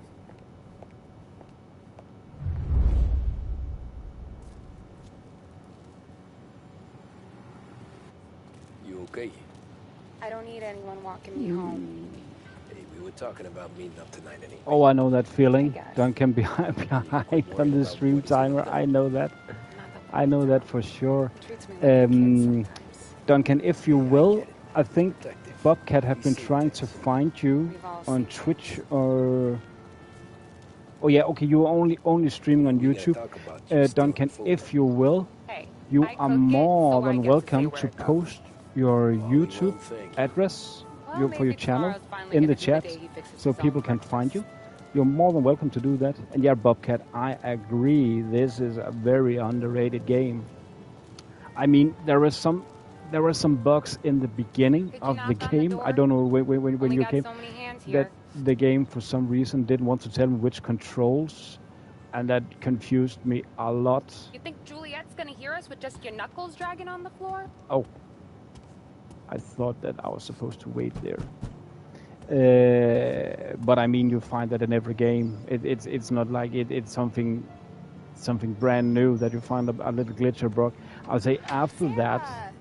You okay? I don't need anyone walking me home. Hey, we were talking about meeting up tonight anyway. Oh, I know that feeling. Duncan behind on the stream timer. I know that. I know that for sure. Duncan, if you will, I think Bobcat have been trying to find you on Twitch or... Oh yeah, okay, you're only streaming on YouTube. Duncan, if you will, you are more than welcome to post your YouTube address for your channel in the chat so people can find you. You're more than welcome to do that. And yeah, Bobcat, I agree. This is a very underrated game. I mean, there were some bugs in the beginning of the game. I don't know when you came that the game for some reason didn't want to tell me which controls, and that confused me a lot. You think Juliet's gonna hear us with just your knuckles dragging on the floor? Oh, I thought that I was supposed to wait there. But I mean, you find that in every game. It's not like it's something brand new that you find a little glitch or bug. I would say after that,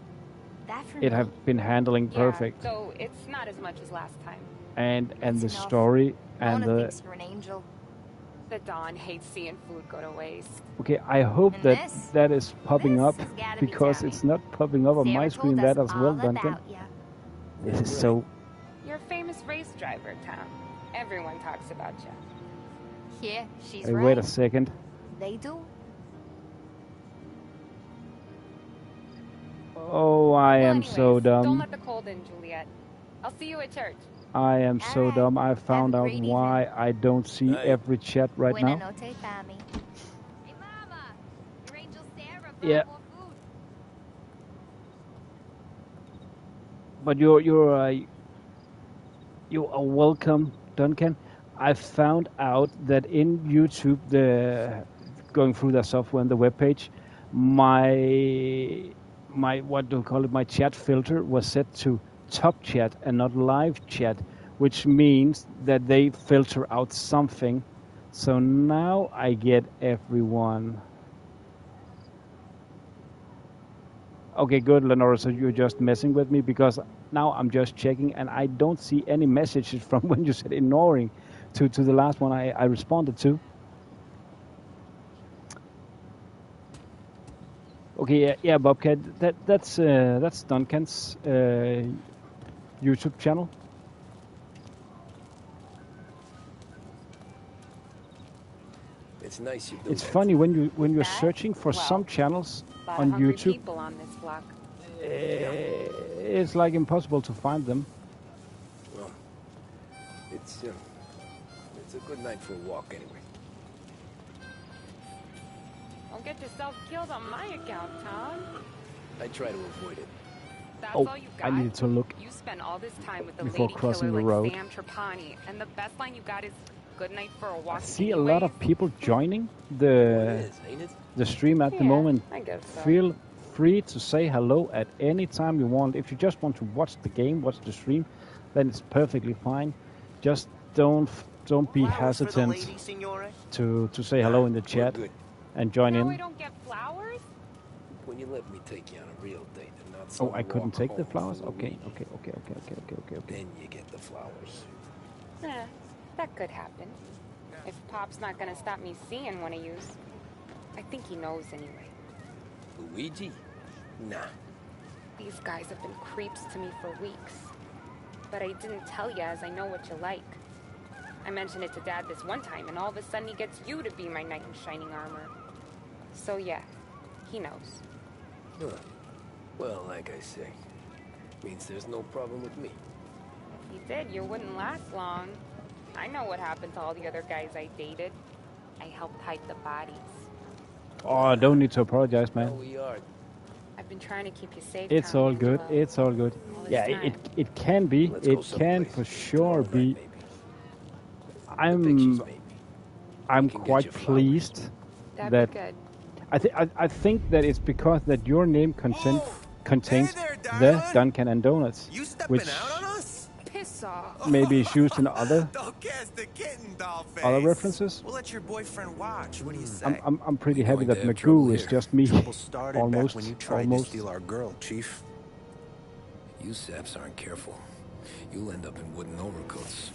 it have been handling perfect. So it's not as much as last time. And the story and the... The Dawn hates seeing food go to waste. Okay, I hope that is popping up because it's not popping up on my screen that as well, Duncan. This is so... You're a famous race driver, Tom. Everyone talks about you. Yeah, she's Hey, right. wait a second. They do. Oh, I am so Don't dumb. let the cold in, Juliet. I'll see you at church. I am so dumb. I found out why I don't see every chat right now. Yeah. But you are welcome, Duncan. I found out that in YouTube, going through the software and the webpage, my what do you call it? My chat filter was set to top chat and not live chat, which means that they filter out something. So now I get everyone. Okay, good, Lenora. So you're just messing with me because now I'm just checking and I don't see any messages from when you said ignoring to the last one I responded to. Okay, yeah, Bobcat. That's Duncan's YouTube channel. It's nice you do It's that. funny when you're searching for some channels on YouTube. People on this block. It's like impossible to find them. Well, it's a good night for a walk anyway. Don't get yourself killed on my account, Tom. I try to avoid it. That's Oh, all you got? I needed to look You spend all this time with the before lady crossing killer the like road. Sam Trapani, and the best line you got is "Good night for a walk." I see a lot of people joining the stream at the moment. I guess so. Feel free to say hello at any time you want. If you just want to watch the game, watch the stream, then it's perfectly fine. Just don't be hesitant to say hello in the chat and join in. I don't get flowers? When you let me take you on a real date and not Oh, some I couldn't walk take the home flowers? for the Okay. week. Then you get the flowers. That could happen. If Pop's not gonna stop me seeing one of yous. I think he knows anyway. Luigi? Nah. These guys have been creeps to me for weeks. But I didn't tell you as I know what you like. I mentioned it to Dad this one time, and all of a sudden he gets you to be my knight in shining armor. So yeah, he knows. Huh. Well, like I say, means there's no problem with me. If he did, you wouldn't last long. I know what happened to all the other guys I dated. I helped hide the bodies. Oh, I don't need to apologize, man. I've been trying to keep you safe. It's Tom, all good. Angelo. It's all good. All this Yeah, time. it can be. It can for sure be. I'm quite pleased That'd that be good. I think that it's because that your name contains the Dunkin' and Donuts, which Piss off. maybe is used in other references. We'll let your boyfriend watch. What do you say? I'm pretty happy that Magoo is just me. Started almost. back when you tried to steal our girl, Chief. You saps aren't careful. You'll end up in wooden overcoats.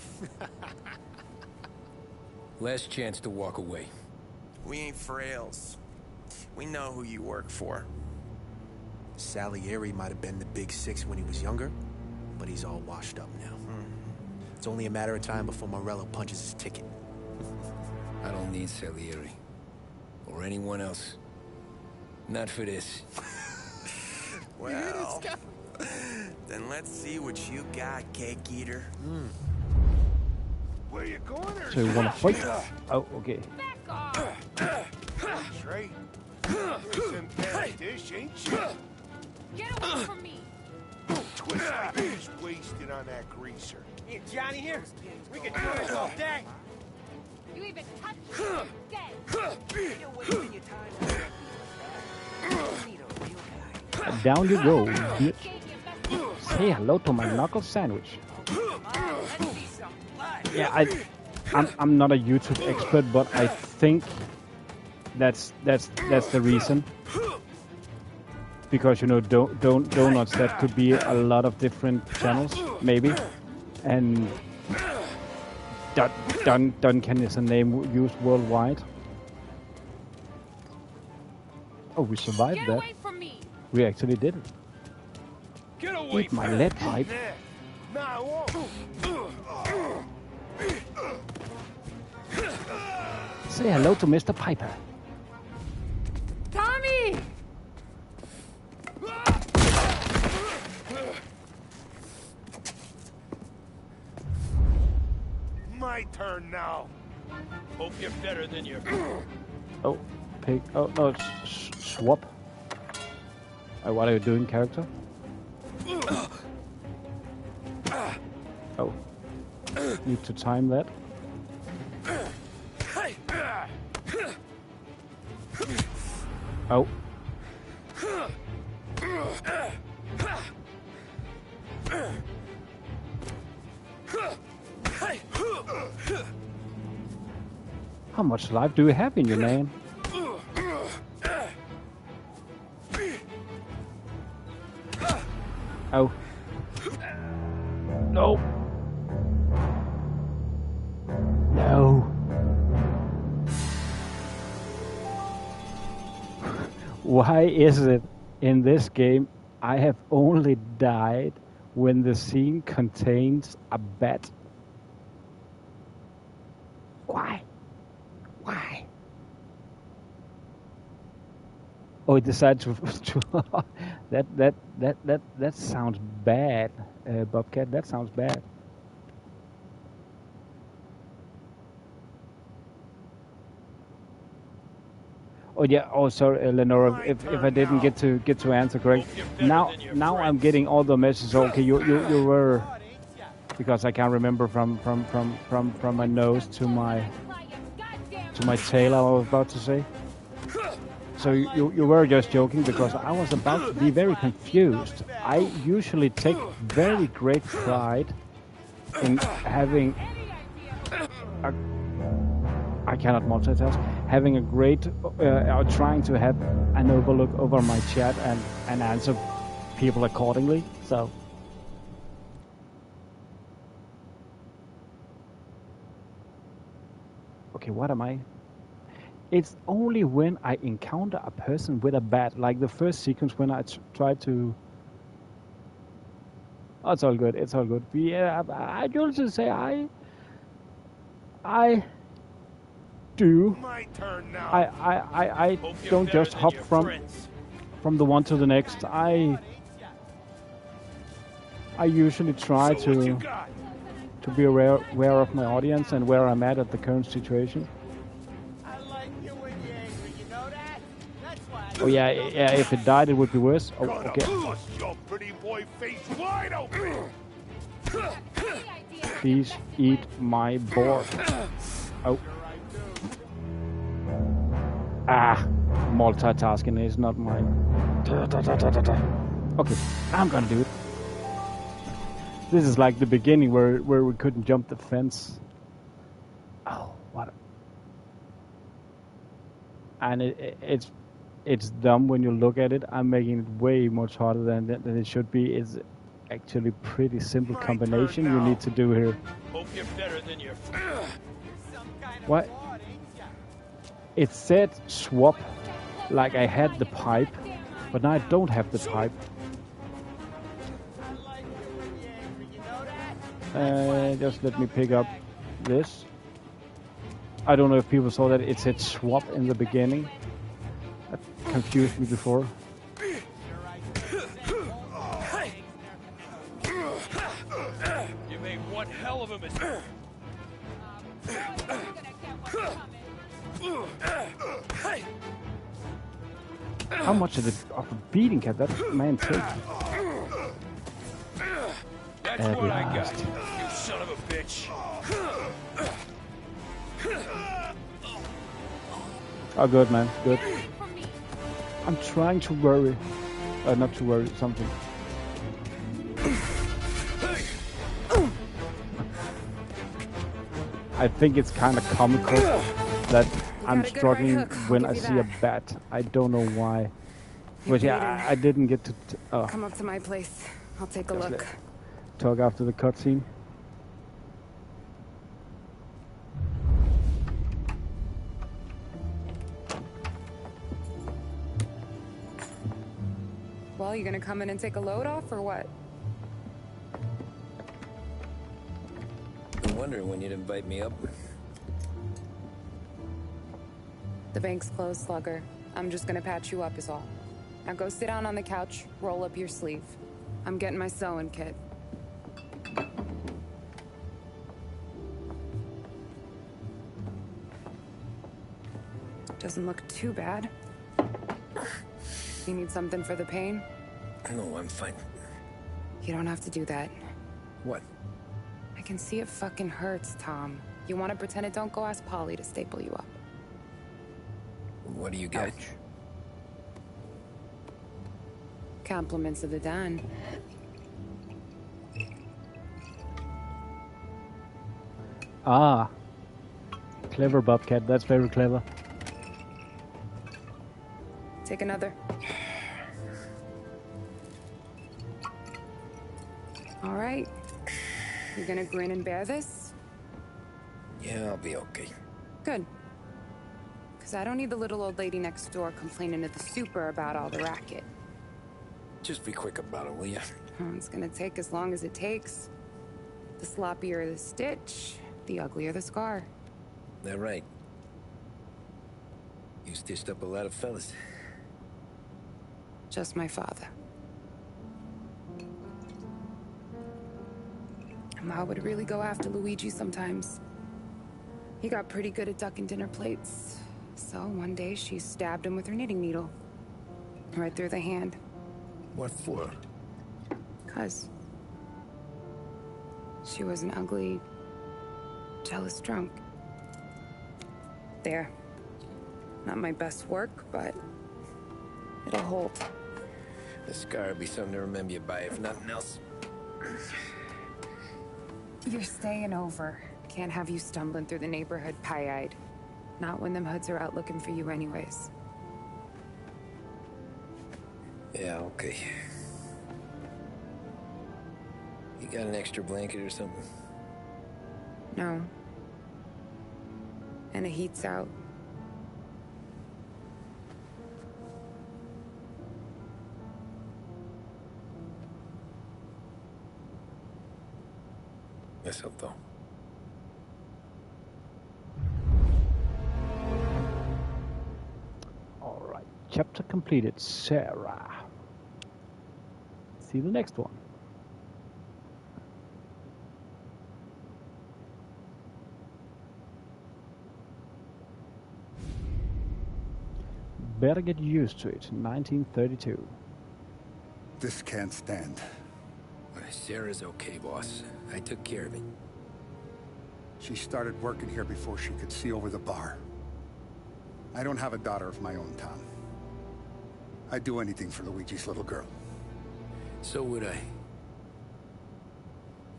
Last chance to walk away. We ain't frails. We know who you work for. Salieri might have been the big six when he was younger, but he's all washed up now. It's only a matter of time before Morello punches his ticket. I don't need Salieri. Or anyone else. Not for this. Well, then let's see what you got, cake eater. Where you going? So you want to fight? Oh, okay. Trey, you're some bad dish, ain't you? Get away from me! Twist like you was wasted on that greaser. Hey, Johnny here. We can do this all day. You even touch me, dead. You're wasting your time. Down you go, bitch. Say hello to my knuckle sandwich. Yeah, I'm not a YouTube expert, but I think that's the reason. Because, you know, donuts, that could be a lot of different channels, maybe. And Duncan is a name used worldwide. Oh, we survived that. We actually did it. Get away Eat my lead pipe. Say hello to Mr. Piper. Tommy! My turn now. Hope you're better than your... Oh, pig. Oh, no, swap. What are you doing, character? Oh. Need to time that. Oh. How much life do you have in you, man? Oh. No. No. Why is it in this game I have only died when the scene contains a bat? Why? Why? Oh, it decided to that sounds bad, Bobcat. That sounds bad. Oh yeah. Oh, sorry, Lenora. If I didn't get to answer correct, now I'm getting all the messages. Okay, you were, because I can't remember from my nose to my tail. I was about to say. So you were just joking, because I was about to be very confused. I usually take very great pride in having I cannot multitask. Having a great, trying to have an overlook over my chat and answer people accordingly. So. Okay, what am I? It's only when I encounter a person with a bat, like the first sequence when I tried to... Oh, it's all good, it's all good. Yeah, I usually say I do. My turn now. I don't just hop from the one to the next. I usually try to be aware of my audience and where I'm at the current situation. Oh yeah, if it died, it would be worse. Oh, okay. Bust your pretty boy face wide open. Please eat my board. Oh. Ah, multitasking is not mine. Okay, I'm gonna do it. This is like the beginning where we couldn't jump the fence. Oh, what? And it's dumb when you look at it. I'm making it way much harder than it should be. It's actually pretty simple combination you need to do here. Hope you're better than your. What? It said swap, like I had the pipe, but now I don't have the pipe. Just let me pick up this. I don't know if people saw that it said swap in the beginning. That confused me before. You made one hell of a mistake. How much of a beating can that man take? That's what I got, you son of a bitch. Oh, good, man. Good. I'm trying to worry. Not to worry, something. I think it's kind of comical that I'm struggling when I see a bat. I don't know why. But yeah, I didn't get to... Come up to my place. I'll take a look. Talk after the cutscene. Well, you gonna come in and take a load off, or what? I'm wondering when you'd invite me up. The bank's closed, Slugger. I'm just gonna patch you up is all. Now go sit down on the couch, roll up your sleeve. I'm getting my sewing kit. Doesn't look too bad. You need something for the pain? No, I'm fine. You don't have to do that. What? I can see it fucking hurts, Tom. You want to pretend it don't go ask Polly to staple you up. What do you got? Ouch. Compliments of the Don. Ah. Clever, Bobcat. That's very clever. Take another. All right. You gonna grin and bear this? Yeah, I'll be okay. Good. Because I don't need the little old lady next door complaining to the super about all the racket. Just be quick about it, will ya? It's gonna take as long as it takes. The sloppier the stitch, the uglier the scar. That right. You stitched up a lot of fellas. Just my father. Ma would really go after Luigi sometimes. He got pretty good at ducking dinner plates. So one day she stabbed him with her knitting needle. Right through the hand. What for? 'Cause she was an ugly, jealous drunk. There. Not my best work, but it'll hold. The scar will be something to remember you by, if nothing else. You're staying over. Can't have you stumbling through the neighborhood pie-eyed. Not when them hoods are out looking for you anyways. Yeah, okay. You got an extra blanket or something? No. And the heat's out. Yes, I'll though. All right, chapter completed. Sarah. See the next one. Better get used to it. 1932. This can't stand. Sarah's okay, boss. I took care of it. She started working here before she could see over the bar. I don't have a daughter of my own, Tom. I'd do anything for Luigi's little girl. So would I.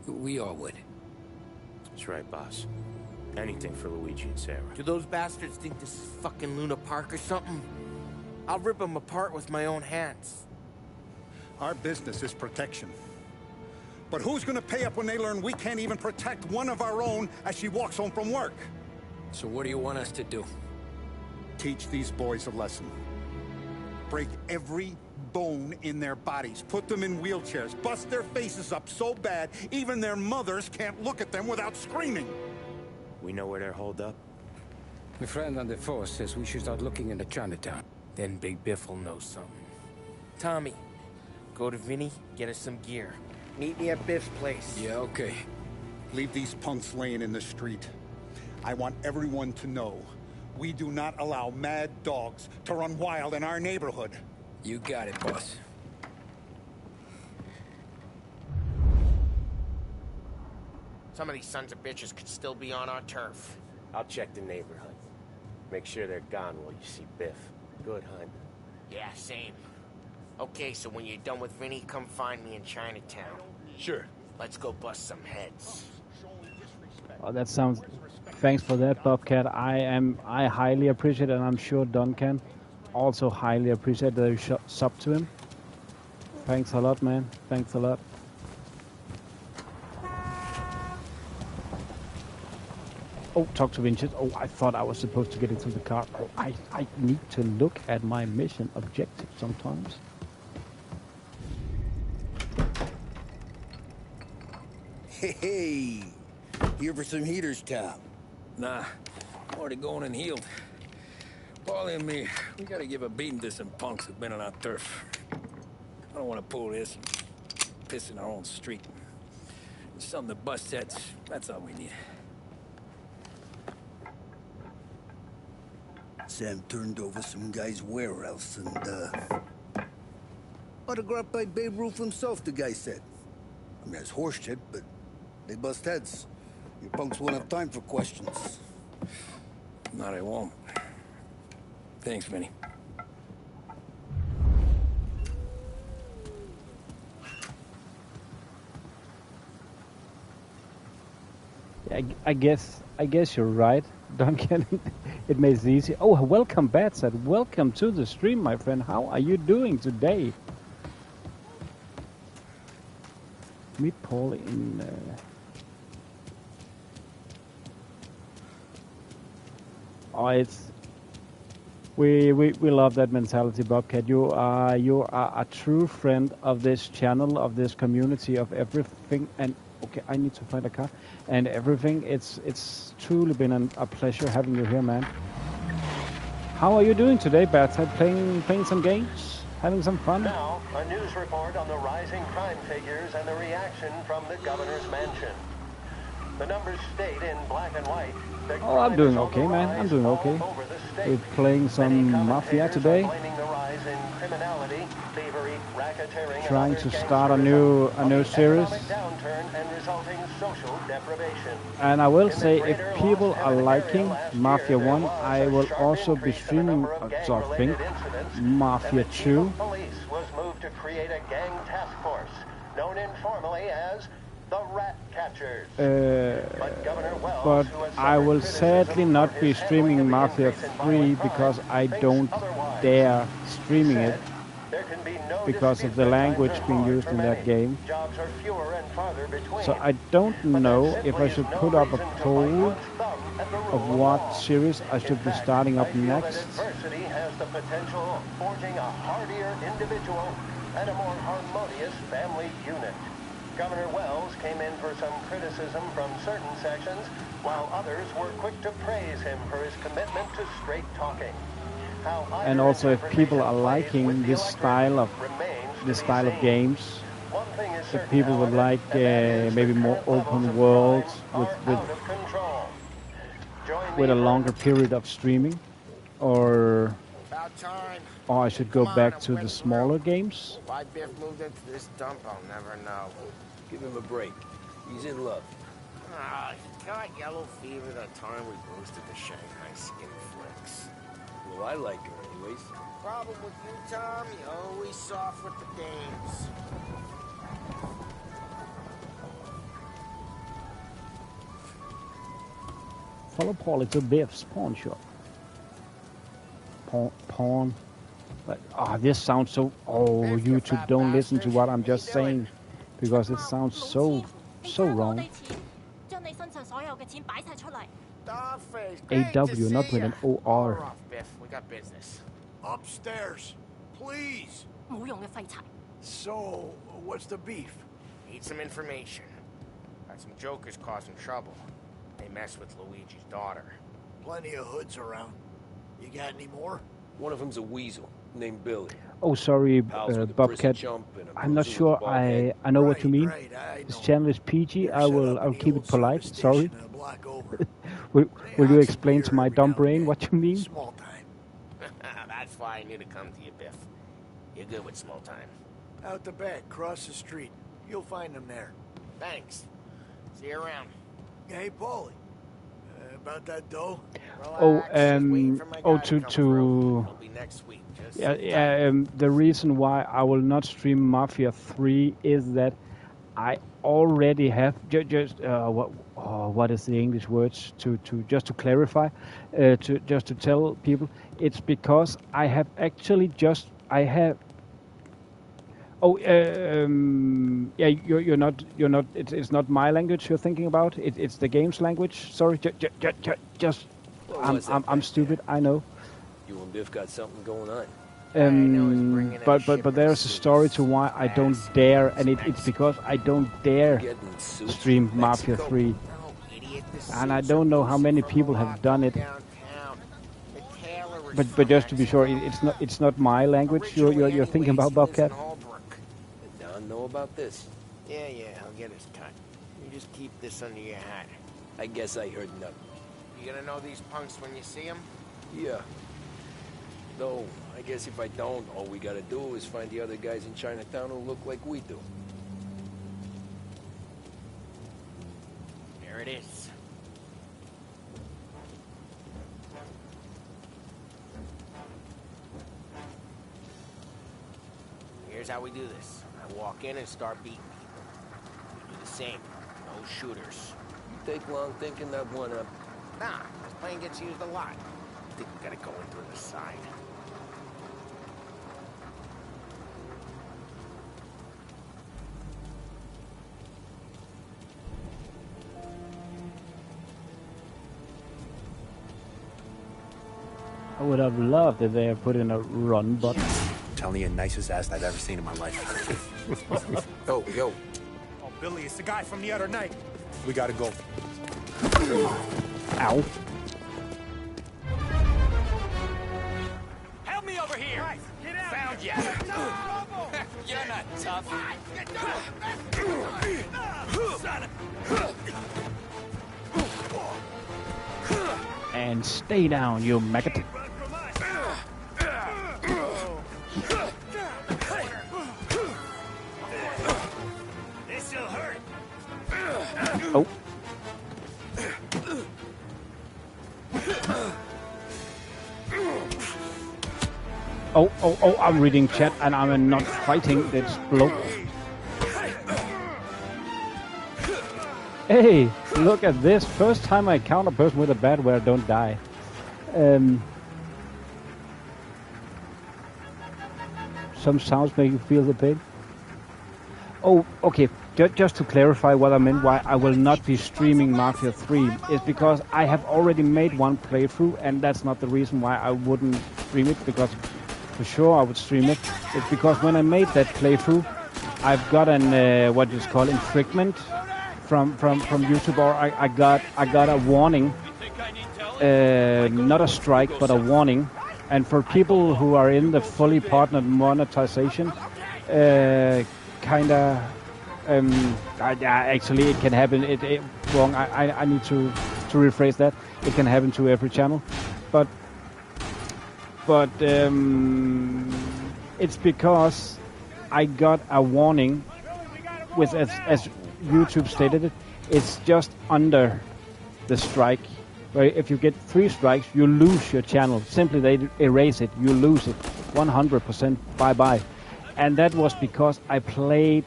We all would. That's right, boss. Anything for Luigi and Sarah. Do those bastards think this is fucking Luna Park or something? I'll rip them apart with my own hands. Our business is protection. But who's gonna pay up when they learn we can't even protect one of our own as she walks home from work? So what do you want us to do? Teach these boys a lesson. Break every bone in their bodies. Put them in wheelchairs. Bust their faces up so bad, even their mothers can't look at them without screaming. We know where they're holed up? My friend on the force says we should start looking into Chinatown. Then Big Biff will know something. Tommy, go to Vinny, get us some gear. Meet me at Biff's place. Yeah, okay. Leave these punks laying in the street. I want everyone to know we do not allow mad dogs to run wild in our neighborhood. You got it, boss. Some of these sons of bitches could still be on our turf. I'll check the neighborhood. Make sure they're gone while you see Biff. Good hunt. Yeah, same. Okay, so when you're done with Vinny, come find me in Chinatown. Sure. Let's go bust some heads. Oh, that sounds... Thanks for that, Bobcat. I highly appreciate it, and I'm sure Duncan also highly appreciate that you sub to him. Thanks a lot, man. Thanks a lot. Oh, talk to Vincent. Oh, I thought I was supposed to get into the car. Oh, I need to look at my mission objective sometimes. Hey, here for some heaters, Tom? Nah, I'm already going and healed. Paulie and me, we gotta give a beating to some punks who've been on our turf. I don't want to pull this and piss in our own street. Something to bust heads, that's all we need. Sam turned over some guy's warehouse and, autographed by Babe Ruth himself, the guy said. I mean, that's horse shit, but they bust heads. You punks won't have time for questions. Not I won't. Thanks, Vinny. I guess you're right, Duncan. It makes it easy. Oh, welcome, Batsat. Welcome to the stream, my friend. How are you doing today? Meet Paul in... Oh, it's... We love that mentality, Bobcat. You are a true friend of this channel, of this community, of everything. And okay, I need to find a car and everything. It's truly been a pleasure having you here, man. How are you doing today, Batside? Playing some games, having some fun. Now, a news report on the rising crime figures and the reaction from the governor's mansion. The numbers state in black and white. Oh, I'm doing okay, man. I'm doing okay. We're playing some Mafia today. Trying to start a new series. And I will say, if people are liking Mafia 1, I will also be streaming, I think, Mafia 2. Police was moved to create a gang task force, known informally as the Rat Catchers. But I will sadly not be streaming Mafia 3 because I don't dare streaming it because of the language being used in that game. So I don't know if I should put up a poll of what series I should be starting up next. Adversity has the potential of forging a hardier individual and a more harmonious family unit. Governor Wells came in for some criticism from certain sections, while others were quick to praise him for his commitment to straight talking. And also, if people are liking this style of games, if people would like maybe more open worlds with a longer period of streaming, or I should go back to the smaller games. Why Biff moved into this dump, I'll never know. Give him a break. He's in love. He got yellow fever that time we boosted the Shanghai skin flicks. Well, I like her anyways. Problem with you, Tom, you're always soft with the dames. Follow Paulie to Biff's pawn shop. Pawn. But, this sounds so... Oh, YouTube, don't listen to what I'm just saying. Because it sounds so wrong. AW, not with an OR. Biff, we got business. Upstairs, please. So, what's the beef? Need some information. Got some jokers causing trouble. They mess with Luigi's daughter. Plenty of hoods around. You got any more? One of them's a weasel named Billy. Oh, sorry, Bobcat. I'm not sure I know what you mean. This channel is PG. I'll keep it polite. Sorry. will you explain to my dumb brain what you mean? Small time. That's why I knew to come to you, Biff. You're good with small time. Out the back, cross the street. You'll find them there. Thanks. See you around. Hey, Paulie. About that dough? The reason why I will not stream Mafia 3 is that I already have what is the English words to clarify, to tell people, it's because I have actually you're not. It's not my language you're thinking about. It's the game's language. Sorry, I'm stupid. I know. You and Biff got something going on. But there's a story to why I don't dare, and it's because I don't dare stream Mafia 3, and I don't know how many people have done it. But just to be sure, it's not my language you're thinking about, Bobcat. Know about this? Yeah, I'll get his cut. You just keep this under your hat. I guess I heard nothing. You gonna know these punks when you see them? Yeah. Though, I guess if I don't, all we gotta do is find the other guys in Chinatown who look like we do. There it is. Here's how we do this. I walk in and start beating people. You do the same. No shooters. You take long thinking that one up. Nah, this plane gets used a lot. I think we gotta go in through the side. I would have loved if they had put in a run button. Telling you, nicest ass I've ever seen in my life. Yo. Oh, Billy, it's the guy from the other night. We gotta go. Ow. Help me over here! Right, get out! Found ya! You're not tough. And stay down, you maggot. This'll hurt. Oh. Oh, I'm reading chat and I'm not fighting this bloke. Hey, look at this. First time I encounter a person with a bat where I don't die. Some sounds make you feel the pain. Oh, okay. Just to clarify what I meant, why I will not be streaming Mafia 3 is because I have already made one playthrough, and that's not the reason why I wouldn't stream it, because for sure I would stream it. It's because when I made that playthrough, I've got an what is called infringement from YouTube, or I got a warning, not a strike but a warning. And for people who are in the fully partnered monetization, actually it can happen. Wrong. I need to rephrase that. It can happen to every channel, but it's because I got a warning with, as YouTube stated it, it's just under the strike where if you get 3 strikes, you lose your channel. Simply they erase it, you lose it, 100%, bye-bye. And that was because I played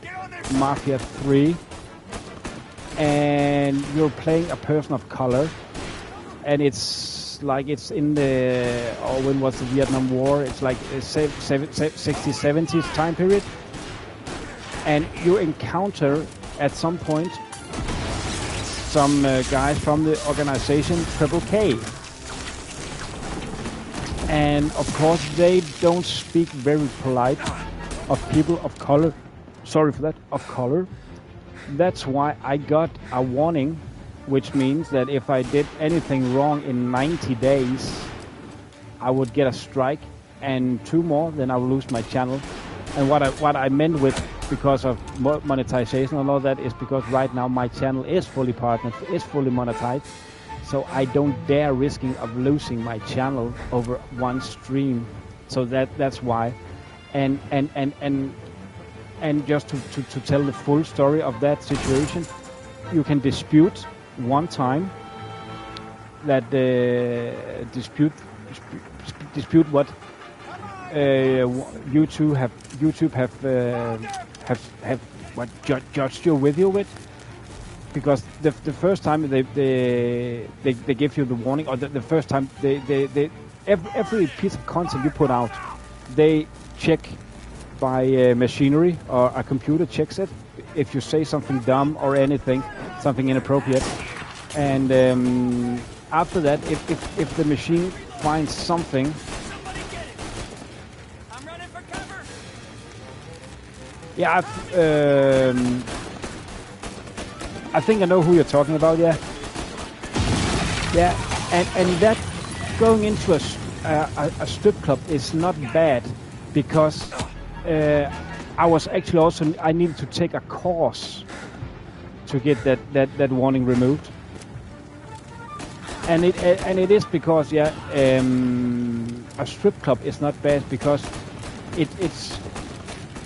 Mafia 3, and you're playing a person of color, and it's like it's in the, when was the Vietnam War, it's like a 60s, 70s time period, and you encounter at some point some guys from the organization Triple K. And of course they don't speak very polite of people of color. Sorry for that, of color. That's why I got a warning, which means that if I did anything wrong in 90 days, I would get a strike, and 2 more, then I will lose my channel. And what I meant with, because of monetization and all that, is because right now my channel is fully partnered, is fully monetized, so I don't dare risking of losing my channel over one stream. So that's why. And just to tell the full story of that situation, you can dispute one time that dispute what YouTube have what judged your video with, because the first time they give you the warning, or the first time they every piece of content you put out, they check by machinery, or a computer checks it if you say something dumb or anything, something inappropriate, and after that, if the machine finds something. Yeah, I think I know who you're talking about. Yeah, and that going into a strip club is not bad, because I was actually also, I needed to take a course to get that warning removed, and it is because a strip club is not bad because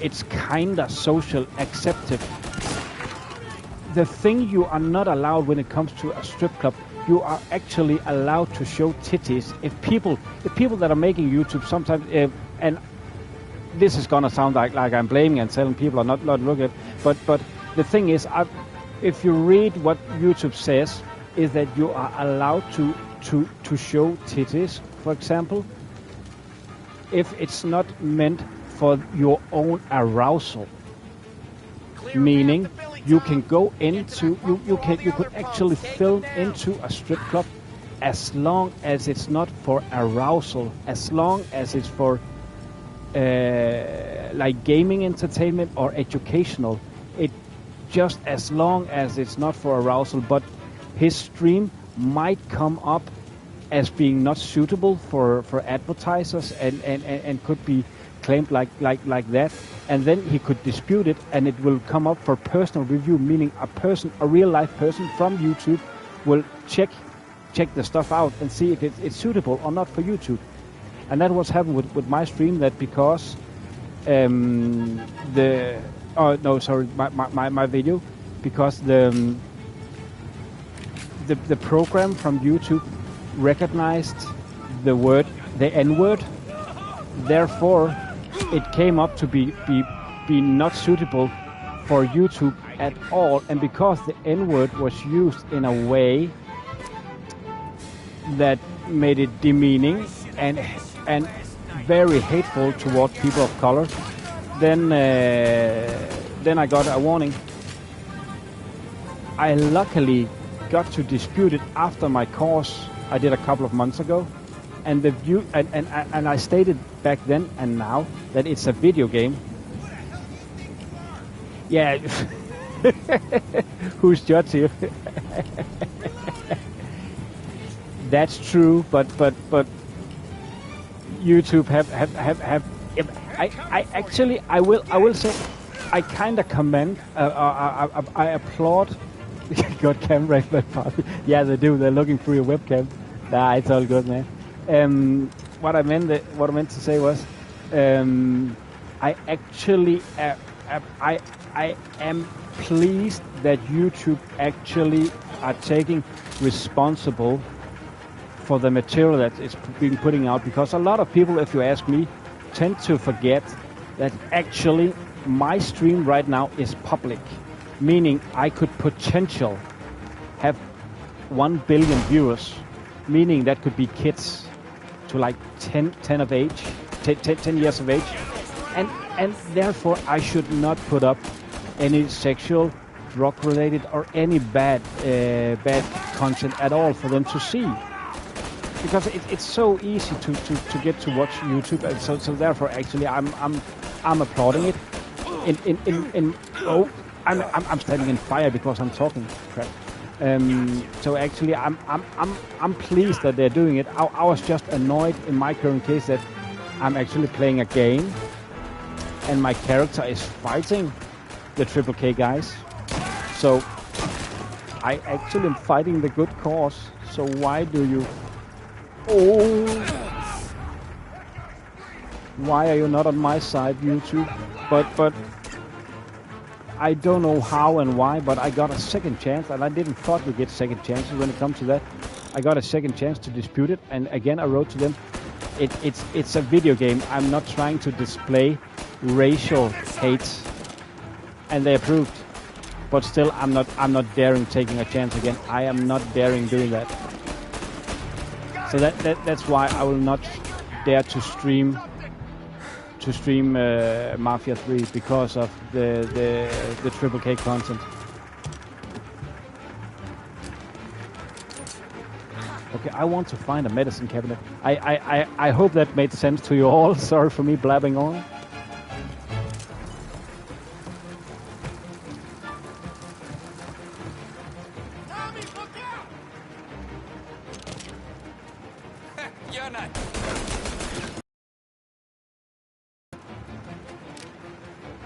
it's kinda social accepted. The thing you are not allowed when it comes to a strip club, you are actually allowed to show titties. If people that are making YouTube sometimes, and this is gonna sound like I'm blaming and telling people are not looking at, but the thing is, if you read what YouTube says, is that you are allowed to show titties, for example, if it's not meant for your own arousal, meaning you can go into you could actually film into a strip club as long as it's not for arousal, as long as it's for like gaming entertainment or educational, it just as long as it's not for arousal. But his stream might come up as being not suitable for advertisers and could be claimed like that, and then he could dispute it, and it will come up for personal review, meaning a real life person from YouTube will check the stuff out and see if it's suitable or not for YouTube. And that was happened with my stream, that because my video, because the program from YouTube recognized the N-word, therefore it came up to be not suitable for YouTube at all. And because the N-word was used in a way that made it demeaning and very hateful toward people of color, then I got a warning. I luckily got to dispute it after my course I did a couple of months ago, and the view and I stated back then and now that it's a video game. Yeah, who's judging? That's true, but YouTube have I will say I kind of commend, I applaud. Got camera, yeah, they do. They're looking through your webcam. Nah, it's all good, man. What I meant to say was, I actually I am pleased that YouTube actually are taking responsible for the material that it's being putting out, because a lot of people, if you ask me, tend to forget that actually my stream right now is public, meaning I could potential have 1 billion viewers, meaning that could be kids to like 10 of age, 10 years of age, and therefore I should not put up any sexual, drug-related, or any bad content at all for them to see, because it's so easy to get to watch YouTube, and so therefore actually I'm applauding it. I'm standing in fire because I'm talking crap. So actually I'm pleased that they're doing it. I was just annoyed in my current case that I'm actually playing a game and my character is fighting the Triple K guys. So I actually am fighting the good cause. So why do you... Oh! Why are you not on my side, YouTube? But I don't know how and why, but I got a second chance, and I didn't thought we get second chances when it comes to that. I got a second chance to dispute it, and again I wrote to them, it's a video game. I'm not trying to display racial hate, and they approved. But still, I'm not daring taking a chance again. I am not daring doing that. So that's why I will not dare to stream Mafia 3 because of the Triple K content. Okay, I want to find a medicine cabinet. I hope that made sense to you all. Sorry for me blabbing on. You're not.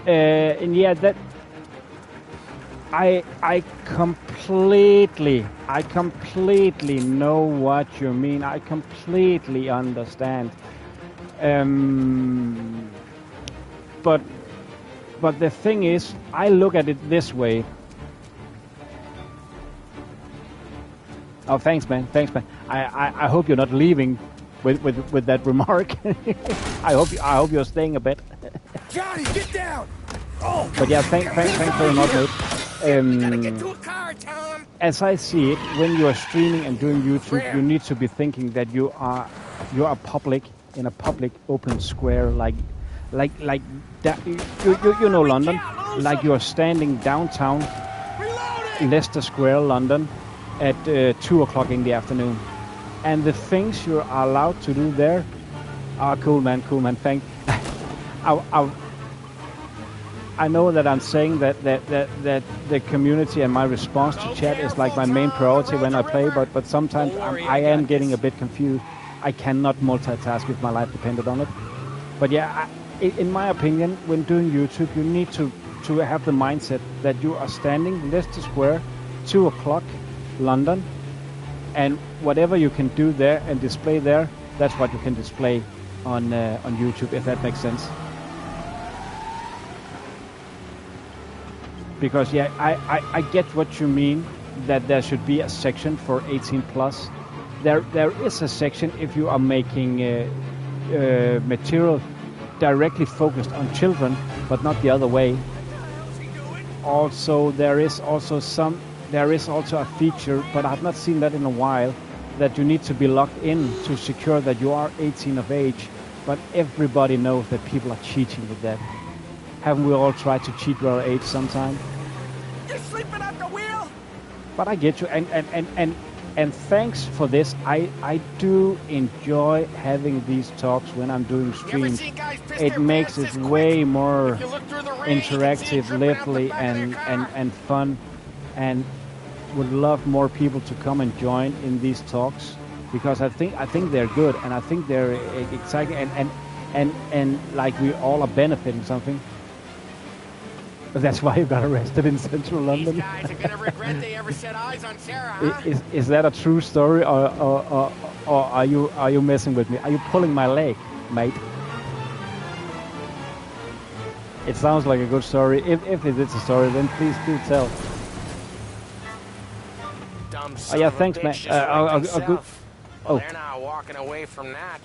And yeah, that I completely know what you mean. I completely understand. But the thing is, I look at it this way. Oh, thanks, man. Thanks, man. I hope you're not leaving with that remark. I hope you're staying a bit. Johnny, get down! Oh. But yeah, thanks very much, mate. As I see it, when you are streaming and doing YouTube, you need to be thinking that you are public in a public open square, like that. You know London, like you are standing downtown Leicester Square, London, at 2 o'clock in the afternoon, and the things you are allowed to do there are cool, man. Thank. I know that I'm saying that the community and my response to chat is like my main priority when I play, but sometimes I am getting a bit confused. I cannot multitask if my life depended on it. But yeah, in my opinion, when doing YouTube, you need to have the mindset that you are standing Leicester Square, 2 o'clock, London, and whatever you can do there and display there, that's what you can display on YouTube, if that makes sense. Because yeah, I get what you mean, that there should be a section for 18 plus. There is a section if you are making material directly focused on children, but not the other way. Also, there is also a feature, but I've not seen that in a while, that you need to be logged in to secure that you are 18 of age. But everybody knows that people are cheating with that. Haven't we all tried to cheat with our age sometime? You're sleeping at the wheel? But I get you, and thanks for this. I do enjoy having these talks when I'm doing streams. It makes it way more interactive, lively, and fun, and would love more people to come and join in these talks, because I think they're good, and I think they're exciting, and like we all are benefiting something. That's why you got arrested in central London. These guys are gonna regret they ever set eyes on Sarah, huh? Is that a true story, or are you messing with me? Are you pulling my leg, mate? It sounds like a good story. If it is a story, then please do tell. Oh yeah, thanks, man. Well, they're not walking away from that.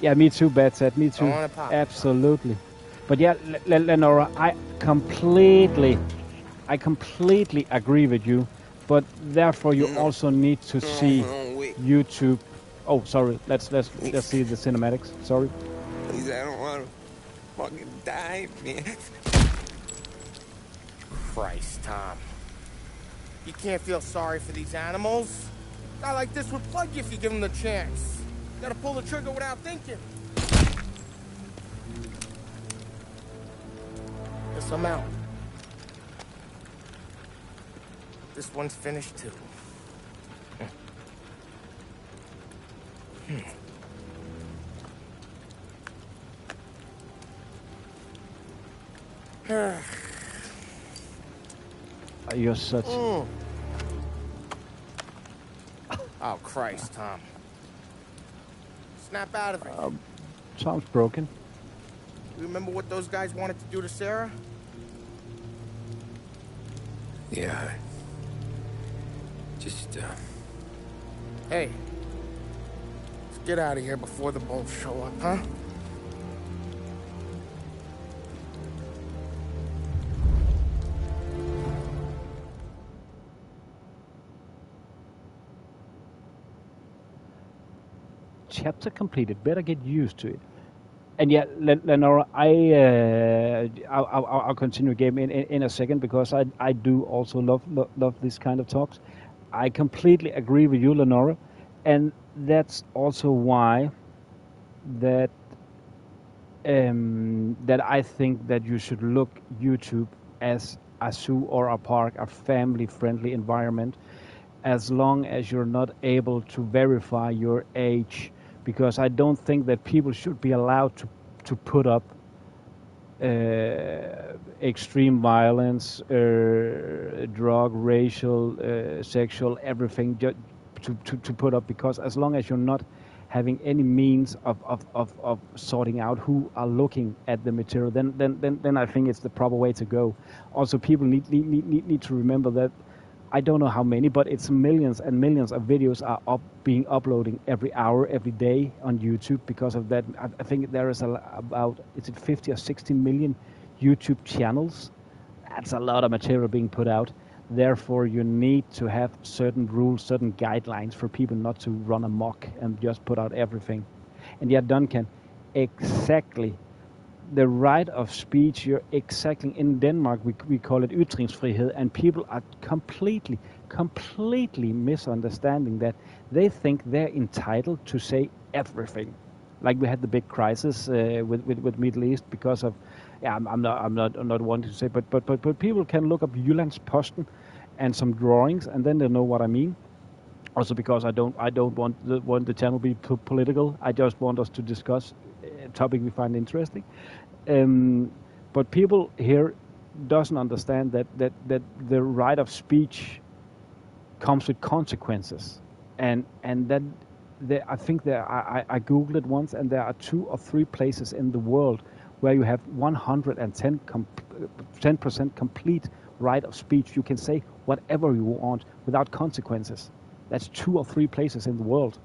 Yeah, me too, Batsat, me too. Absolutely. But yeah, Lenora, I completely agree with you. But therefore, you also need to see YouTube. Oh, sorry. Let's see the cinematics. Sorry. Please, I don't want to fucking die, man. Christ, Tom. You can't feel sorry for these animals. A guy like this would plug you if you give him the chance. You gotta pull the trigger without thinking. Guess I'm out. This one's finished too. You're such... Oh, Christ, Tom. Snap out of it. Tom's broken. You remember what those guys wanted to do to Sarah? Yeah. Just, Hey. Let's get out of here before the boats show up, huh? Chapter completed. Better get used to it. And yeah, Lenora, I'll continue game in a second because I do also love this kind of talks. I completely agree with you, Lenora, and that's also why that I think that you should look YouTube as a zoo or a park, a family-friendly environment, as long as you're not able to verify your age. Because I don't think that people should be allowed to put up extreme violence, drug, racial, sexual, everything to put up. Because as long as you're not having any means of sorting out who are looking at the material, then I think it's the proper way to go. Also, people need to remember that. I don't know how many, but it's millions and millions of videos are being uploading every hour, every day on YouTube. Because of that, I think there is about, is it 50 or 60 million YouTube channels? That's a lot of material being put out. Therefore, you need to have certain rules, certain guidelines for people not to run amok and just put out everything. And yet, Duncan, exactly. The right of speech, you're exactly in Denmark, we call it ytringsfrihed, and people are completely misunderstanding that. They think they're entitled to say everything. Like we had the big crisis with Middle East because of, I'm not wanting to say, but people can look up Jyllands-Posten and some drawings, and then they know what I mean. Also because I don't want the channel to be political. I just want us to discuss a topic we find interesting. But people here doesn't understand that the right of speech comes with consequences, and then I think I googled it once, and there are 2 or 3 places in the world where you have 110% complete right of speech. You can say whatever you want without consequences. That's 2 or 3 places in the world.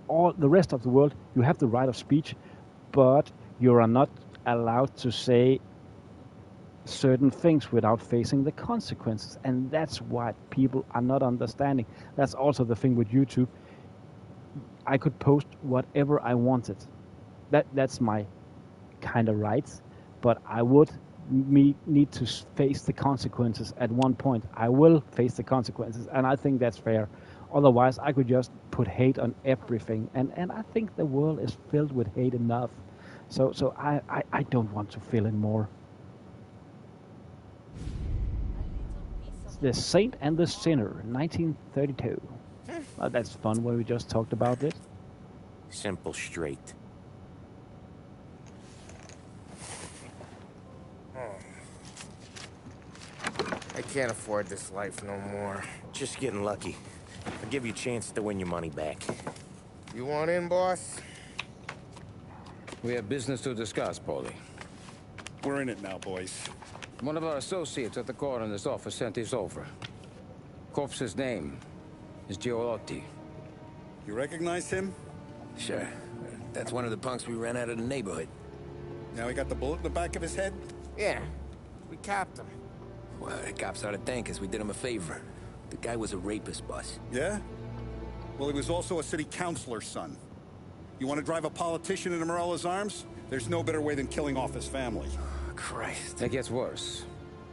All the rest of the world, you have the right of speech, but you are not allowed to say certain things without facing the consequences. And that's what people are not understanding. That's also the thing with YouTube. I could post whatever I wanted. That's my kind of rights, but I would need to face the consequences at one point. I will face the consequences, and I think that's fair. Otherwise, I could just put hate on everything, and I think the world is filled with hate enough. So I don't want to fill in more. The Saint and the Sinner, 1932. Well, that's fun when we just talked about it. Simple, straight. I can't afford this life no more. Just getting lucky. I'll give you a chance to win your money back. You want in, boss? We have business to discuss, Paulie. We're in it now, boys. One of our associates at the coroner's office sent this over. Corpse's name is Giolotti. You recognize him? Sure. That's one of the punks we ran out of the neighborhood. Now he got the bullet in the back of his head? Yeah. We capped him. Well, the cops ought to thank us. We did him a favor. The guy was a rapist, boss. Yeah? Well, he was also a city councilor's son. You want to drive a politician into Morella's arms? There's no better way than killing off his family. Oh, Christ. It gets worse.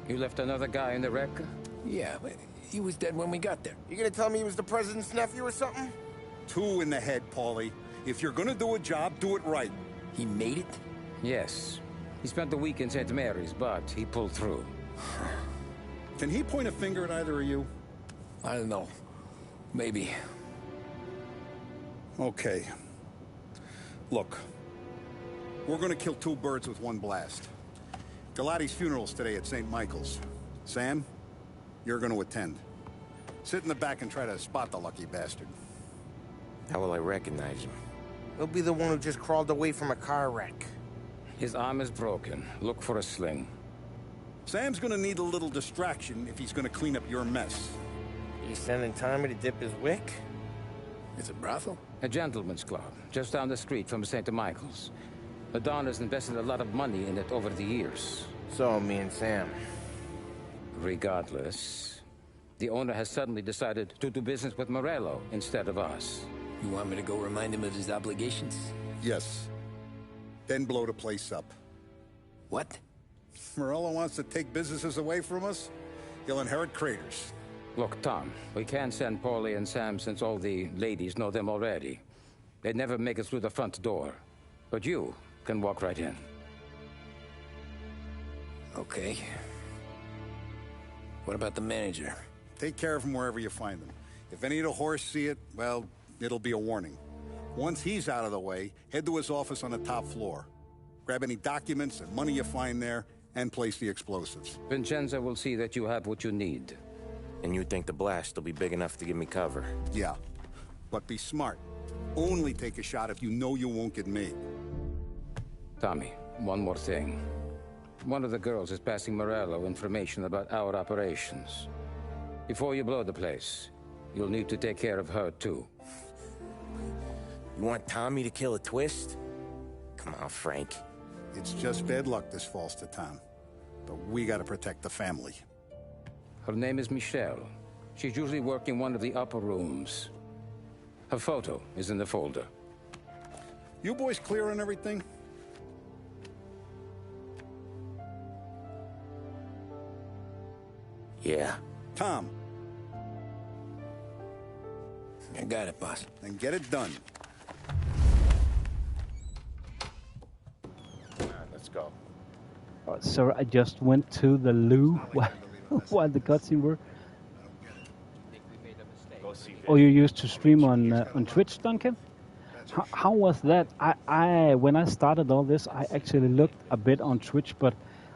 You left another guy in the wreck? Yeah, but he was dead when we got there. You gonna tell me he was the president's nephew or something? 2 in the head, Paulie. If you're gonna do a job, do it right. He made it? Yes. He spent the week in St. Mary's, but he pulled through. Can he point a finger at either of you? I don't know. Maybe. Okay. Look. We're gonna kill 2 birds with 1 blast. Galati's funeral's today at St. Michael's. Sam, you're gonna attend. Sit in the back and try to spot the lucky bastard. How will I recognize him? He'll be the one who just crawled away from a car wreck. His arm is broken. Look for a sling. Sam's gonna need a little distraction if he's gonna clean up your mess. You sending Tommy to dip his wick? It's a brothel? A gentleman's club, just down the street from St. Michael's. The Don has invested a lot of money in it over the years. So, me and Sam. Regardless, the owner has suddenly decided to do business with Morello instead of us. You want me to go remind him of his obligations? Yes. Then blow the place up. What? Morello wants to take businesses away from us? He'll inherit craters. Look, Tom, we can't send Paulie and Sam since all the ladies know them already. They'd never make it through the front door. But you can walk right in. Okay. What about the manager? Take care of him wherever you find him. If any of the horse see it, well, it'll be a warning. Once he's out of the way, head to his office on the top floor. Grab any documents and money you find there, and place the explosives. Vincenzo will see that you have what you need. And you think the blast will be big enough to give me cover? Yeah. But be smart. Only take a shot if you know you won't get made. Tommy, one more thing. One of the girls is passing Morello information about our operations. Before you blow the place, you'll need to take care of her, too. You want Tommy to kill a twist? Come on, Frank. It's just bad luck this falls to Tom. But we gotta protect the family. Her name is Michelle. She's usually working one of the upper rooms. Her photo is in the folder. You boys clear on everything? Yeah. Tom. I got it, boss. Then get it done. All right, let's go. Sir, I just went to the loo while the cutscene were. Oh, you used to stream on Twitch, Duncan? How was that? I when I started all this, I actually looked a bit on Twitch, but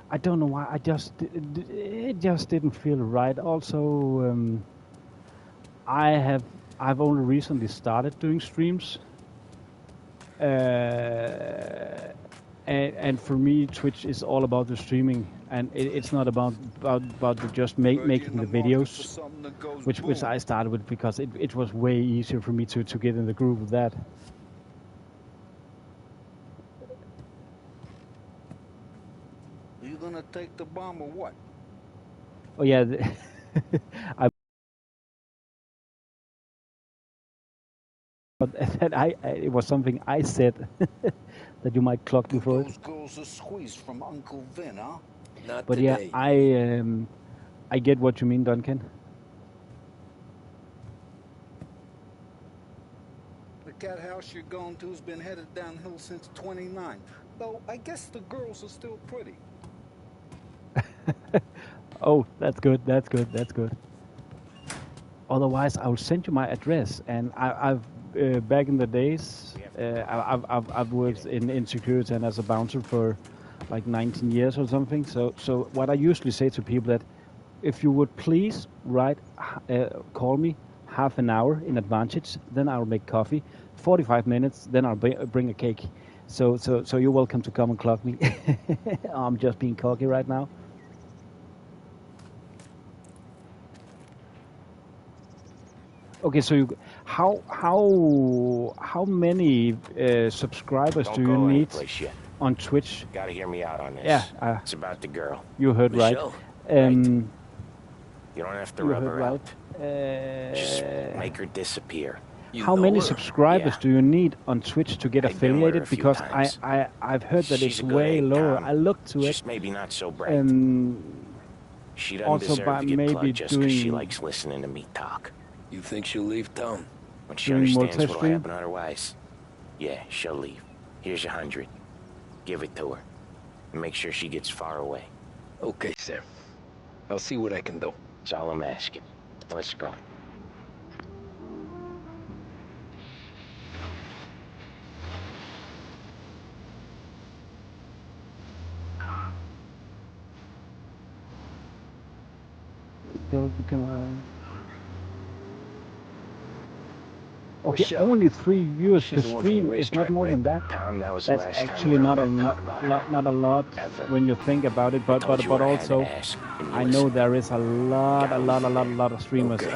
I don't know why. It just didn't feel right. Also, I've only recently started doing streams, and for me, Twitch is all about the streaming, and it's not about just making the videos, which I started with because it was way easier for me to get in the groove of that. Are you gonna take the bomb or what? Oh yeah, it was something I said that you might clock me for it. Those girls are squeezed from Uncle Vin, huh? Not But today. yeah, I get what you mean, Duncan. The cat house you're going to's been headed downhill since 29. Though I guess the girls are still pretty. Oh, that's good. That's good. That's good. Otherwise, I'll send you my address. And I've back in the days, I've worked in security and as a bouncer for like 19 years or something. So what I usually say to people that if you would please call me half an hour in advance, then I'll make coffee. 45 minutes, then I'll bring a cake. So you're welcome to come and clock me. I'm just being cocky right now. Okay, so how many subscribers Don't do you go need anyplace yet. on Twitch? Gotta hear me out on this. Yeah, it's about the girl. you heard Michelle? right. You don't have to You rub heard her right. out. Just make her disappear. How many subscribers do you need on Twitch to get I've been with her affiliated? a few Because times. I've heard that She's it's a good way egg, lower. Tom. I looked to it. Just maybe not so bright. She doesn't Also deserve by to get maybe plugged just because she doing likes listening to me talk. You think she'll leave town? When she doing understands what'll multi-stream? happen otherwise, yeah, she'll leave. Here's 100. Give it to her. And make sure she gets far away. Okay, Sam. I'll see what I can do. That's all I'm asking. Let's go. Okay, Michelle. only 3 viewers per She's the one from stream the is not racetrack, more than right? that. Tom, that was the That's last time actually we not ever a talked about not a lot Ever. when you think about it. But told you but I had to also, ask, and you I know listened. there is a lot of streamers Okay.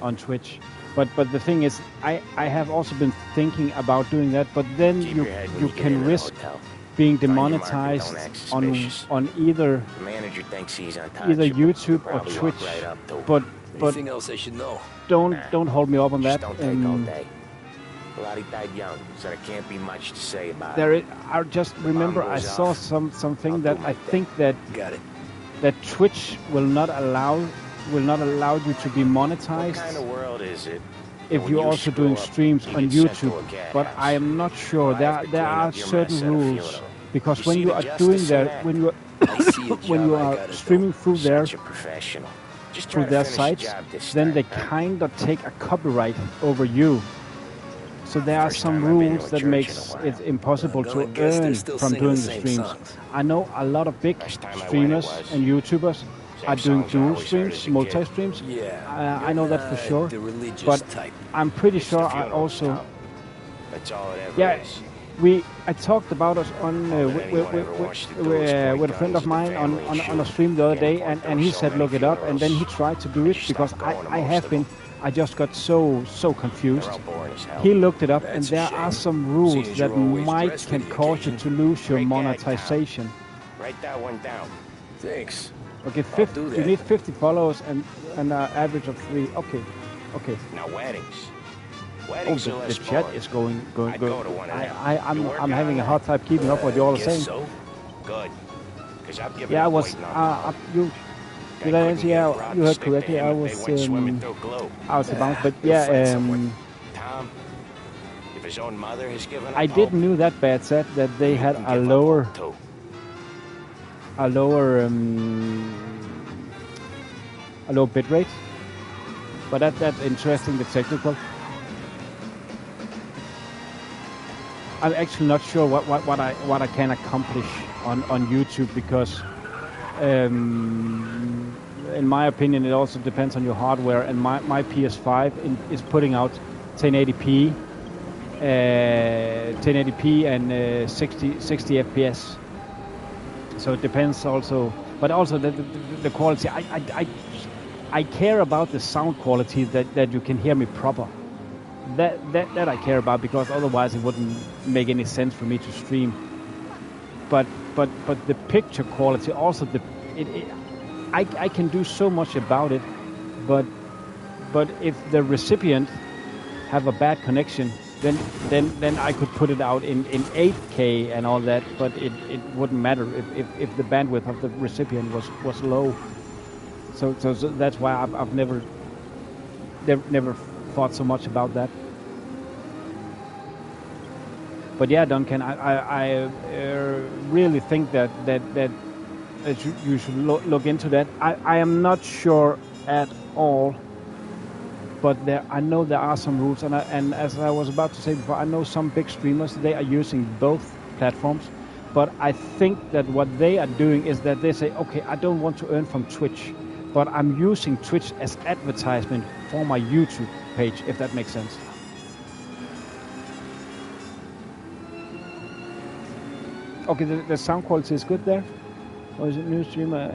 on Twitch. But the thing is, I have also been thinking about doing that. But then Keep you your head when you you get can into the risk hotel. being Find your mark and demonetized don't act on suspicious. either The manager thinks he's on top. either You will YouTube or probably walk Twitch. right up to him. But Anything else I should know? don't hold me up on Just that. don't take all day. Lottie died young, so there can't be much to say about There it. is, I just remember I goes saw off, something I'll that do I my think that Got it. Twitch will not allow you to be What monetized kind of world is it? if when you're you also screw doing up, streams you on get sent to YouTube. a gas But house. I am not sure. Well, I have to There clean are up your certain mess at a rules funeral. because You when see you the are justice doing in that, that? when you I see a when you job I are gotta streaming through their Such a professional. Just try through to their finish the sites, job this then time, they huh? kind of take a copyright over you. So there are First some time I've been to rules a that church in makes a while. it impossible Gonna to guess they're earn still from singing doing the the same streams. songs. I know a lot of big First time I went, it streamers was. and YouTubers Same are doing songs I dual always heard streams, as a kid. multi-streams. Yeah. I know that for sure. The religious But type. I'm pretty It's sure the I funerals, also... Tom. That's all it ever Yeah, is. I talked about us on All that anyone ever wants to do is point with a friend guns of at the mine family and on a shoot. stream the other Can't day, afford and he so said many look it up, and then he funerals. tried to do I it just because stopped going to I most have of been. them. I just got so confused. They're all boring as hell. He looked it up, That's and a there shame. are some rules Seeing as that you're always might dressed can for the cause you occasion. to lose your Great gag, Tom. monetization. Write that one down. Thanks. Okay, I'll do you that. need 50 followers and an average of 3. Okay. Now weddings. Oh, Weddings are the less chat boring. is going. I'd go to one of them. I'm having a hard time keeping up with you all the Guess same. so. Good. Because I've given Yeah, I up was. waiting on You. Did I answer? Yeah, you heard correctly. I was. I was about, but yeah. Tom, if his own mother has given up I hope, didn't know that bad said that they you had can a give up lower, hope too. a lower, a low bit rate. But that's interesting. The technical. I'm actually not sure what I can accomplish on YouTube because, in my opinion, it also depends on your hardware. And my PS5 is putting out 1080p, 1080p and 60 FPS. So it depends also, but also the quality. I care about the sound quality that you can hear me proper. That I care about because otherwise it wouldn't make any sense for me to stream. But the picture quality also I can do so much about it, but if the recipient have a bad connection, then I could put it out in 8K and all that, but it wouldn't matter if the bandwidth of the recipient was low. So that's why I've never thought so much about that. But yeah, Duncan, I really think that you should look into that. I am not sure at all, but I know there are some rules, and as I was about to say before, I know some big streamers, they are using both platforms, but I think that what they are doing is that they say, okay, I don't want to earn from Twitch, but I'm using Twitch as advertisement for my YouTube page, if that makes sense. Okay, the sound quality is good there? Or is it new streamer?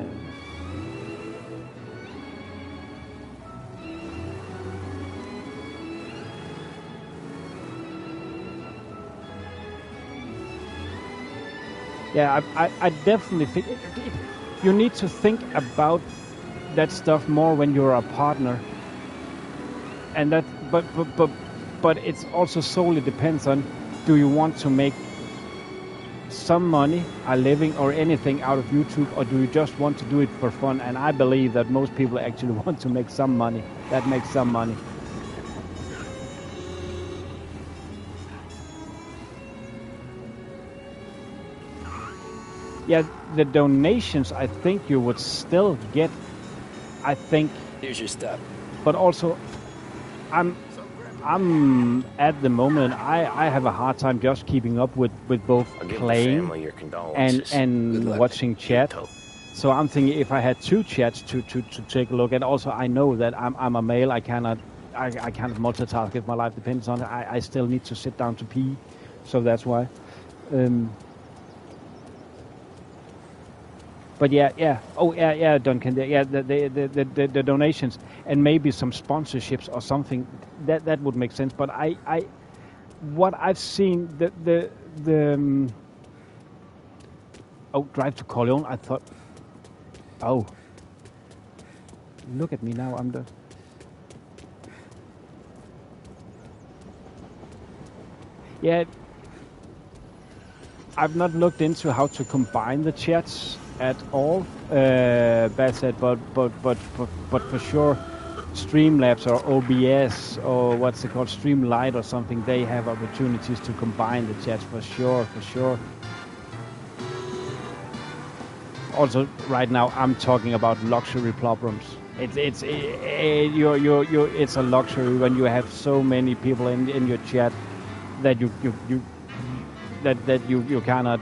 Yeah, I definitely think you need to think about that stuff more when you're a partner. And that, but it also solely depends on, do you want to make some money, a living, or anything out of YouTube, or do you just want to do it for fun? And I believe that most people actually want to make some money. That makes some money. Yeah, the donations, I think you would still get. I think. Here's your stuff. But also, I'm at the moment, I have a hard time just keeping up with both playing and watching chat. So I'm thinking if I had two chats to take a look at. Also, I know that I'm a male. I cannot multitask if my life depends on it. I still need to sit down to pee, so that's why. But yeah. Oh yeah, Duncan. Yeah, the donations and maybe some sponsorships or something that would make sense. But what I've seen Drive to Corleone. I thought, oh, look at me now. I'm the. Yeah, I've not looked into how to combine the chats at all, bad said, but for sure, Streamlabs or OBS or what's it called, Streamlight or something, they have opportunities to combine the chats for sure. Also, right now I'm talking about luxury problems. It's a luxury when you have so many people in your chat that you cannot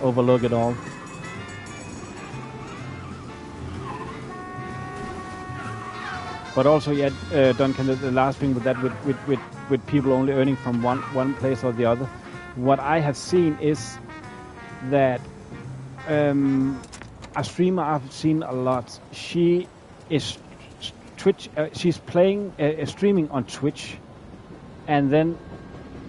overlook it all. But also, yeah, Duncan, the last thing with that, with people only earning from one place or the other, what I have seen is that a streamer I've seen a lot, she is she's playing, streaming on Twitch, and then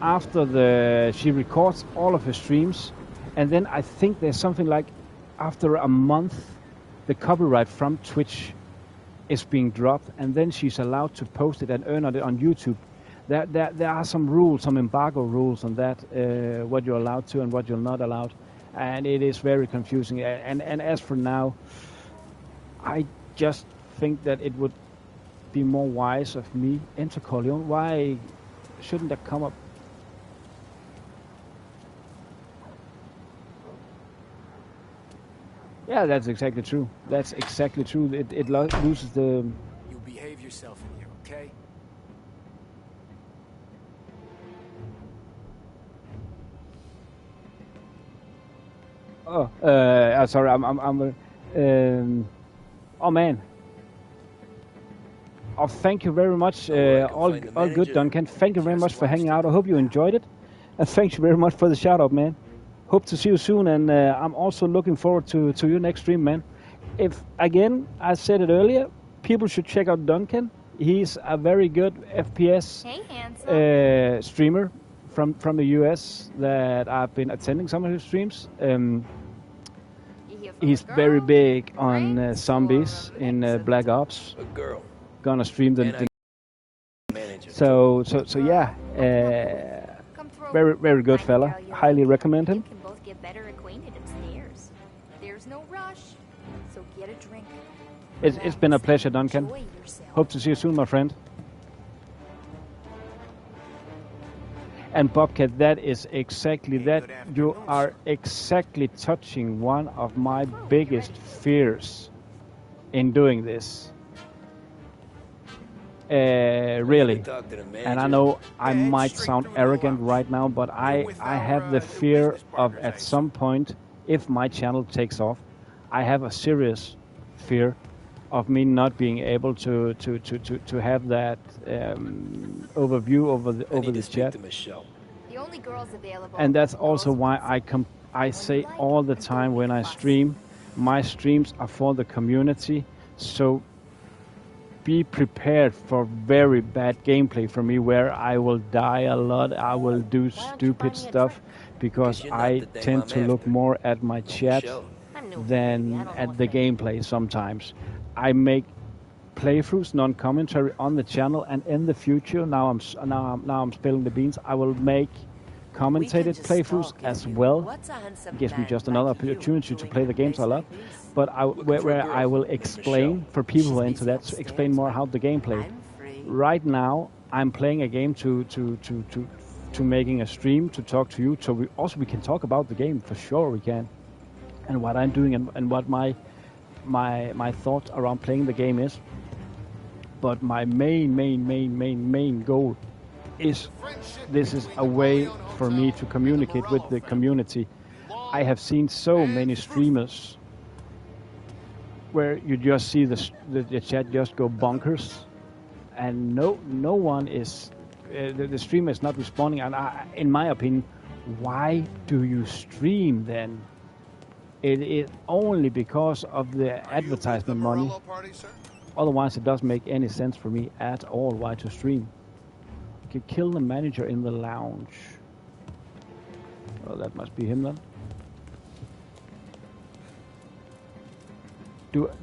after she records all of her streams, and then I think there's something like after a month, the copyright from Twitch is being dropped, and then she's allowed to post it and earn it on YouTube. There are some rules, some embargo rules on that, what you're allowed to and what you're not allowed, and it is very confusing. And as for now, I just think that it would be more wise of me. Enter Corleone, why shouldn't that come up? Yeah, that's exactly true. That's exactly true. It loses the... You behave yourself in here, okay? Oh, sorry. Oh man. Oh, thank you very much. All good, Duncan. Thank you very much for hanging out. I hope you enjoyed it, and thank you very much for the shout out, man. Hope to see you soon, and I'm also looking forward to your next stream, man. If, again, I said it earlier, people should check out Duncan. He's a very good FPS streamer from the US that I've been attending some of his streams. He's very big on zombies in Black Ops. Gonna stream them. So yeah, very good fella. Highly recommend him. Get better acquainted upstairs. There's no rush, so get a drink. It's been a pleasure, Duncan. Hope to see you soon, my friend. And Bobcat, that is exactly that. You are exactly touching one of my biggest fears in doing this. Really. And I know I might sound arrogant right now, but I have the fear of, at some point, if my channel takes off, I have a serious fear of me not being able to have that overview over the chat. The only girls available. And that's also why I say all the time when I stream, my streams are for the community. So be prepared for very bad gameplay from me, where I will die a lot, I will do stupid stuff, because I tend to look more at my chat than at the gameplay sometimes. I make playthroughs, non-commentary on the channel, and in the future, now I'm spilling the beans, I will make commentated playthroughs as well. It gives me just another opportunity to play the games I love, but where I will explain for people who are into that, to explain more how the game plays. Right now, I'm playing a game to making a stream to talk to you, so we can talk about the game, for sure we can, and what I'm doing and what my thoughts around playing the game is. But my main goal is, this is a way for me to communicate with the community. I have seen so many streamers where you just see the chat just go bonkers, and no one is, the streamer is not responding. And in my opinion, why do you stream then? It is only because of the advertisement money. Otherwise, it doesn't make any sense for me at all why to stream. You can kill the manager in the lounge. Well, that must be him then.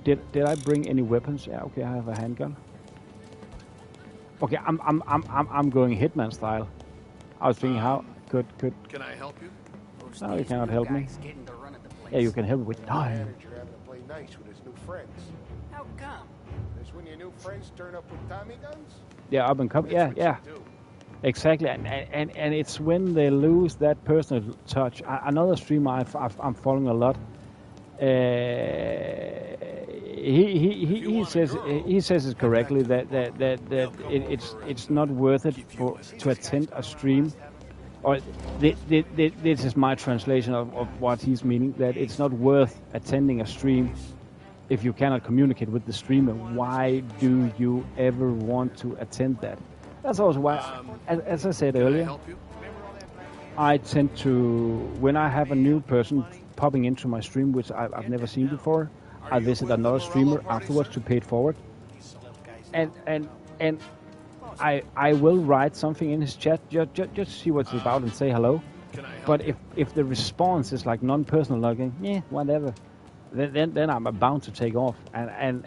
Did I bring any weapons? Yeah, okay, I have a handgun. Okay, I'm going Hitman style. I was thinking how could. Can I help you? No, you cannot help me. Yeah, you can help with time. Manager having to play nice with his new friends. How come? That's when your new friends turn up with Tommy guns? Yeah, up and coming. Yeah. Exactly, and it's when they lose that personal touch. Another streamer I'm following a lot. He says it correctly that it's not worth it to attend a stream. Or this is my translation of what he's meaning, that it's not worth attending a stream if you cannot communicate with the streamer. Why do you ever want to attend that? That's also why, as I said earlier, I tend to, when I have a new person popping into my stream, which I've never seen before, I visit another streamer afterwards to pay it forward. And I will write something in his chat, just see what it's about and say hello. But if the response is like non-personal, like yeah, whatever, then I'm bound to take off. And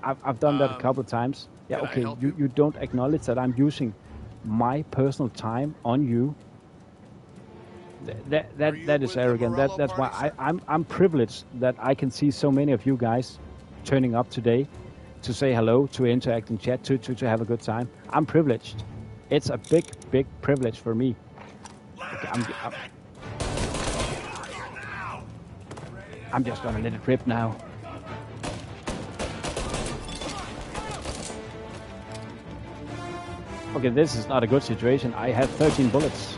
I've done that a couple of times. Yeah, okay, you don't acknowledge that I'm using my personal time on you. That is arrogant. That's why I'm privileged that I can see so many of you guys turning up today to say hello, to interact in chat, to have a good time. I'm privileged. It's a big privilege for me. Okay, I'm just gonna let it rip now. Okay, this is not a good situation. I have 13 bullets.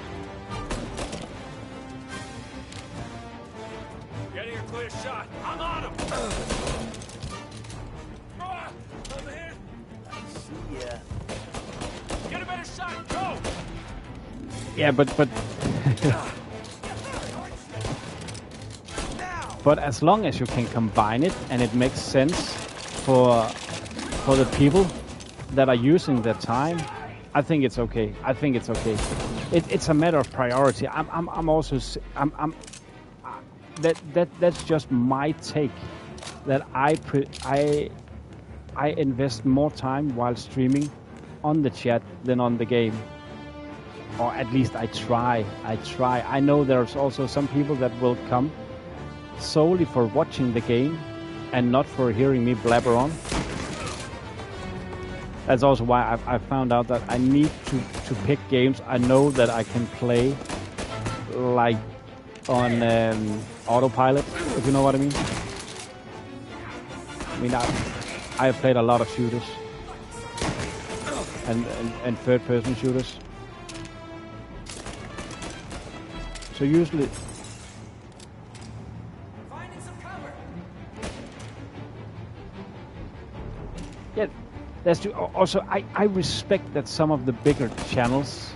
Getting a clear shot. I'm on him. I'm hit. See ya. Get a better shot. Go. Yeah, but but as long as you can combine it and it makes sense for the people that are using their time, I think it's okay. It's a matter of priority. That's just my take. That I invest more time while streaming on the chat than on the game, or at least I try. I know there's also some people that will come solely for watching the game and not for hearing me blabber on. That's also why I found out that I need to pick games I know that I can play like on autopilot, if you know what I mean. I mean, I have played a lot of shooters and third-person shooters. So usually, yeah. That's true. Also, I respect that some of the bigger channels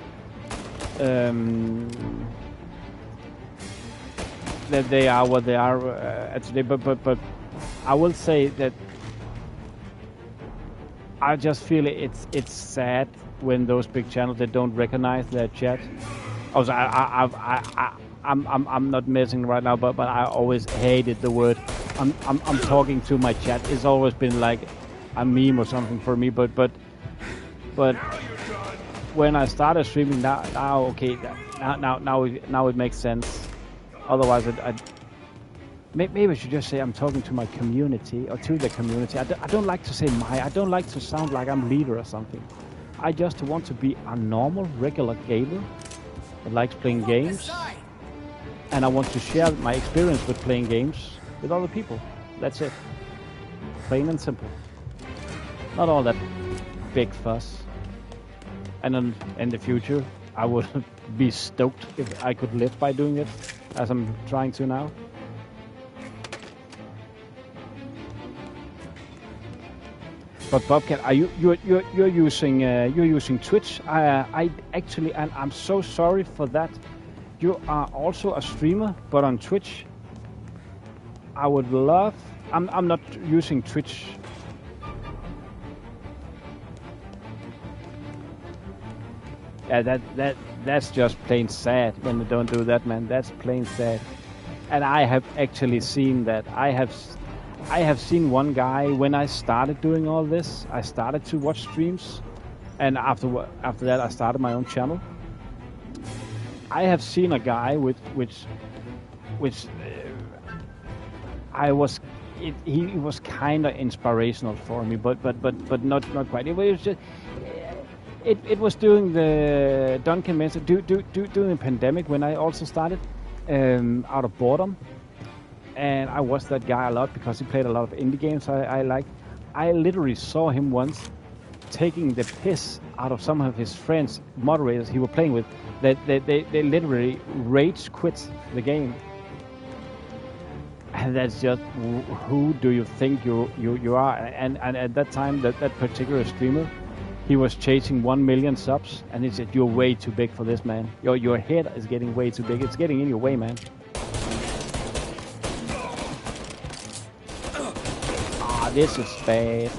that they are what they are at today, but I will say that I just feel it's sad when those big channels, they don't recognize their chat Also, I'm not messing right now, but I always hated the word. I'm talking to my chat. It's always been like a meme or something for me. But when I started streaming now okay, now it makes sense. Otherwise, maybe I should just say I'm talking to my community or to the community. I don't like to say I don't like to sound like I'm leader or something. I just want to be a normal, regular gamer that likes playing games, and I want to share my experience with playing games with other people. That's it. Plain and simple. Not all that big fuss. And then in the future, I would be stoked if I could live by doing it, as I'm trying to now. But Bobcat, are you're using Twitch? I actually, and I'm so sorry for that. You are also a streamer, but on Twitch. I would love. I'm not using Twitch. Yeah, that's just plain sad when they don't do that, man. That's plain sad. And I have actually seen that. I have seen one guy when I started doing all this. I started to watch streams, and after that, I started my own channel. I have seen a guy which I was. He was kind of inspirational for me, but not quite. It was just. It was during the Duncan mentioned during the pandemic when I also started out of boredom, and I watched that guy a lot because he played a lot of indie games I liked. I literally saw him once taking the piss out of some of his friends, moderators he were playing with. That they literally rage quit the game, and that's just who do you think you are? And at that time, that particular streamer. He was chasing 1 million subs, and he said, "You're way too big for this, man. Your head is getting way too big. It's getting in your way, man." Ah, this is bad.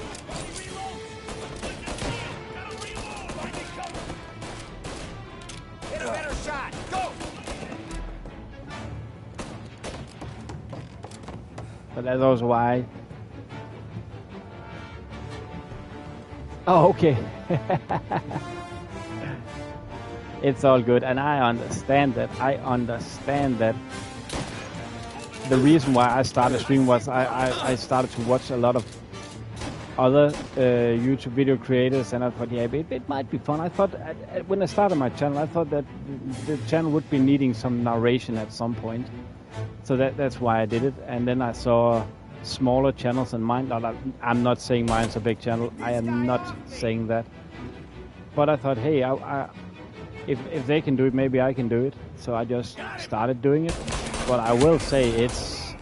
Get a better shot. Go. But that's also why. Oh, okay. It's all good, and I understand that. The reason why I started streaming was I started to watch a lot of other YouTube video creators, and I thought, yeah, it might be fun. I thought when I started my channel, I thought that the channel would be needing some narration at some point. So that's why I did it, and then I saw smaller channels than mine. I'm not saying mine's a big channel. I am not saying that. But I thought, hey, if they can do it, maybe I can do it. So I just started doing it. But I will say it's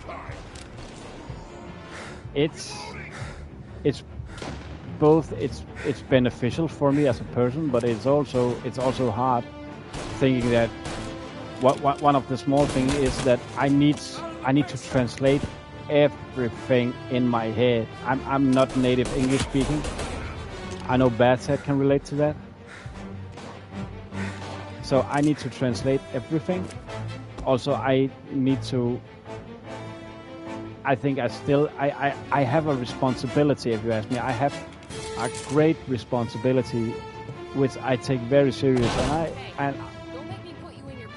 both it's beneficial for me as a person, but it's also hard thinking that one of the small things is that I need to translate everything in my head. I'm not native English speaking. I know Badhead can relate to that. So I need to translate everything. Also, I think I have a responsibility, if you ask me. I have a great responsibility, which I take very serious. And Don't make me put you in your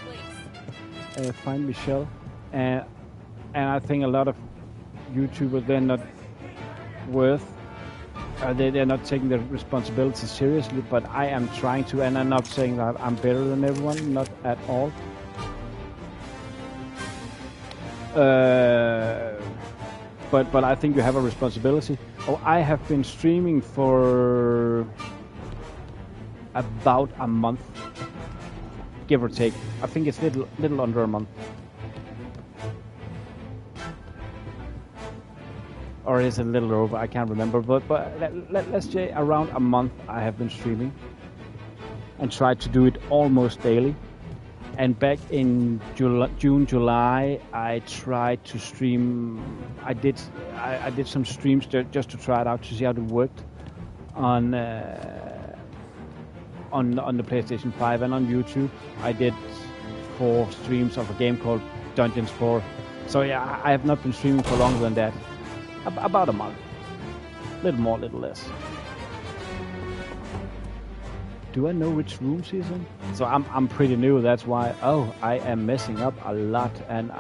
place. Find Michelle. And I think a lot of YouTubers, they're not they're not taking their responsibility seriously, but I am trying to, and I'm not saying that I'm better than everyone, not at all. But I think you have a responsibility. Oh, I have been streaming for about a month, give or take. I think it's little under a month. Or is it a little over? I can't remember. But let's say around a month I have been streaming and tried to do it almost daily. And back in June, July, I tried to stream. I did some streams just to try it out to see how it worked on the PlayStation 5 and on YouTube. I did 4 streams of a game called Dungeons 4. So yeah, I have not been streaming for longer than that. About a month. Little more, little less. Do I know which room she's in? So I'm pretty new, that's why. Oh, I am messing up a lot. And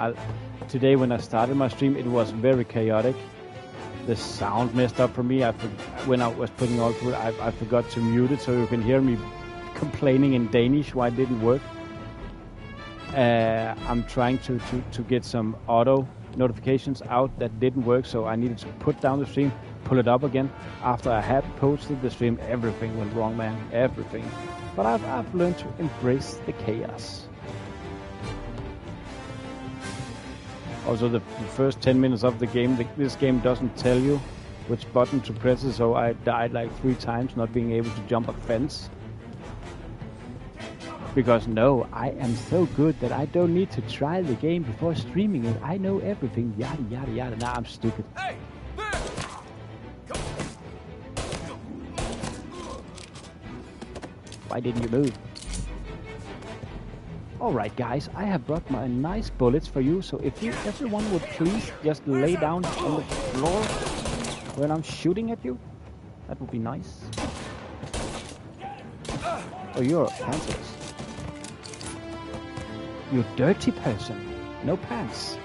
today when I started my stream, it was very chaotic. The sound messed up for me. When I was putting all through, I forgot to mute it, so you can hear me complaining in Danish why it didn't work. I'm trying to get some auto notifications out that didn't work, so I needed to put down the stream, pull it up again. After I had posted the stream, everything went wrong, man. Everything. But I've learned to embrace the chaos. Also, the first 10 minutes of the game, this game doesn't tell you which button to press, so I died like 3 times not being able to jump a fence. Because no, I am so good that I don't need to try the game before streaming it. I know everything, yada yada yada. Nah, I'm stupid. Hey! Why didn't you move? Alright guys, I have brought my nice bullets for you, so if everyone would please just lay down on the floor when I'm shooting at you, that would be nice. Oh, you're pantsless. You dirty person. No pants.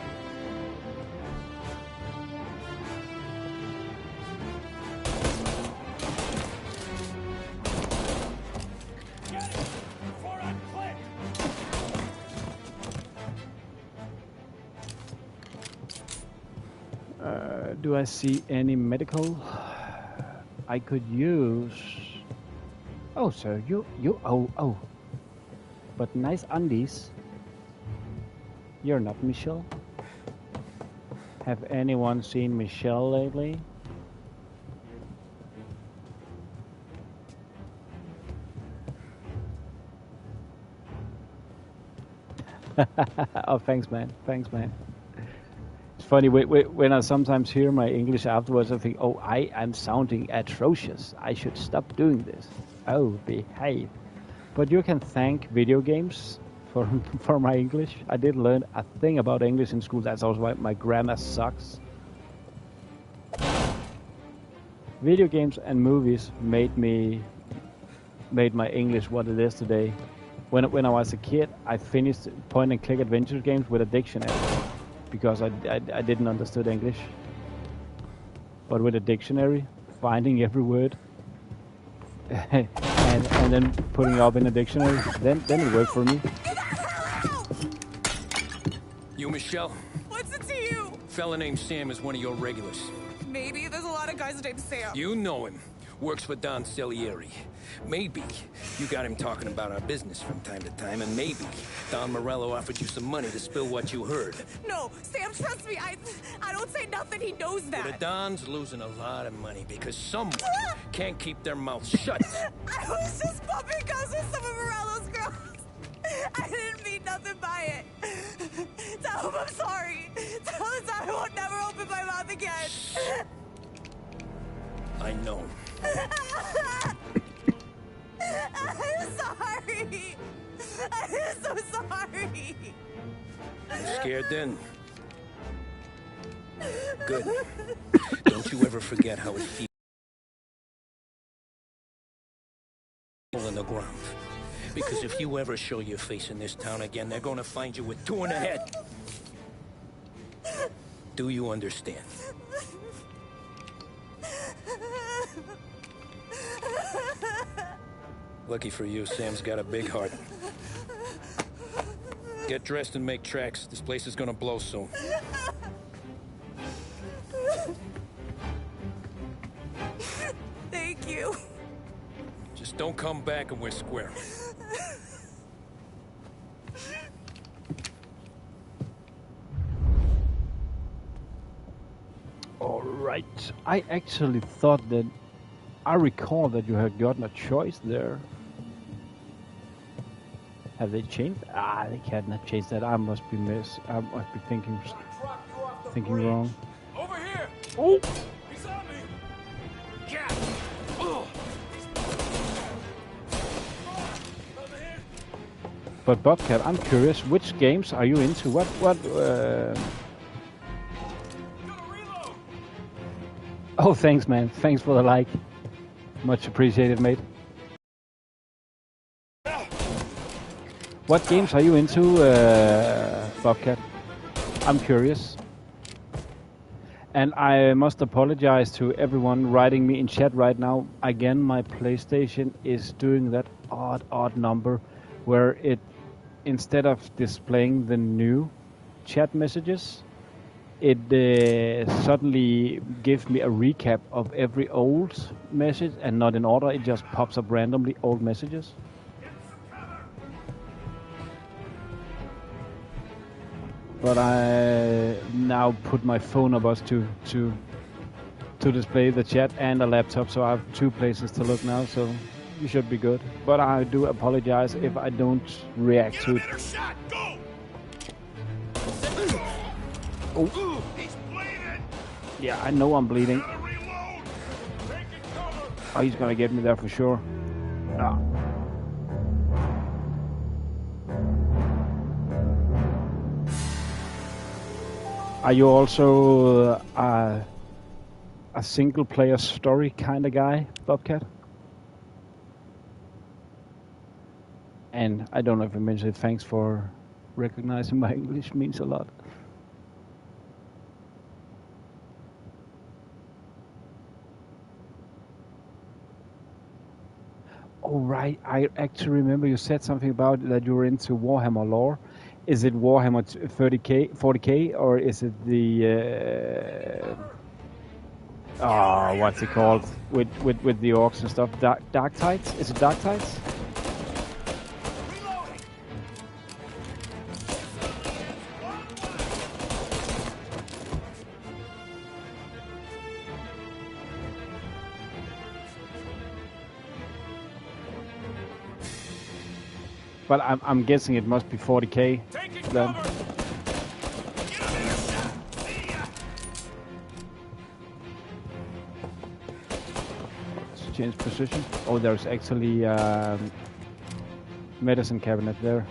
Do I see any medical I could use? Oh, sir, oh. But nice undies. You're not Michelle? Have anyone seen Michelle lately? Oh, thanks, man. Thanks, man. It's funny, when I sometimes hear my English afterwards, I think, oh, I am sounding atrocious. I should stop doing this. Oh, behave. But you can thank video games for my English. I didn't learn a thing about English in school. That's also why my grammar sucks. Video games and movies made my English what it is today. When I was a kid, I finished point and click adventure games with a dictionary because I didn't understand English. But with a dictionary, finding every word and then putting it up in a dictionary, then it worked for me. You, Michelle? What's it to you? Fella named Sam is one of your regulars. Maybe there's a lot of guys named Sam. You know him. Works for Don Salieri. Maybe you got him talking about our business from time to time, and maybe Don Morello offered you some money to spill what you heard. No, Sam, trust me. I don't say nothing. He knows that. Well, the Don's losing a lot of money because someone can't keep their mouth shut. I was just bumping guns with some of Morello's girls. I didn't mean nothing by it. Tell him I'm sorry. Tell him I won't never open my mouth again. I know. I'm sorry. I'm so sorry. You scared then? Good. Don't you ever forget how it feels in the ground. Because if you ever show your face in this town again, they're gonna find you with 2 in the head. Do you understand? Lucky for you, Sam's got a big heart. Get dressed and make tracks. This place is gonna blow soon. Thank you. Just don't come back and we're square. Alright, I actually thought that I recall that you had gotten a choice there. Have they changed? Ah, they cannot change that. I must be thinking wrong. Over here! Oh! He's on me! Yeah! Oh. But Bobcat, I'm curious, which games are you into? What? Oh, thanks, man. Thanks for the like. Much appreciated, mate. What games are you into, Bobcat? I'm curious. And I must apologize to everyone writing me in chat right now. Again, my PlayStation is doing that odd number where it, instead of displaying the new chat messages, it suddenly gives me a recap of every old message and not in order. It just pops up randomly old messages. But I now put my phone up us to display the chat and a laptop, so I have two places to look now, so you should be good. But I do apologize if I don't react to it. Oh. Yeah, I know I'm bleeding. Oh, he's gonna get me there for sure. Ah. Are you also a single-player story kind of guy, Bobcat? And I don't know if I mentioned it, thanks for recognizing my English, means a lot. Oh, right, I actually remember you said something about that you were into Warhammer lore. Is it Warhammer 30k, 40k, or is it the what's it called with the orcs and stuff? Dark Tides? Is it Dark Tides? But I'm guessing it must be 40k then. Let's change position. Oh, there's actually medicine cabinet there.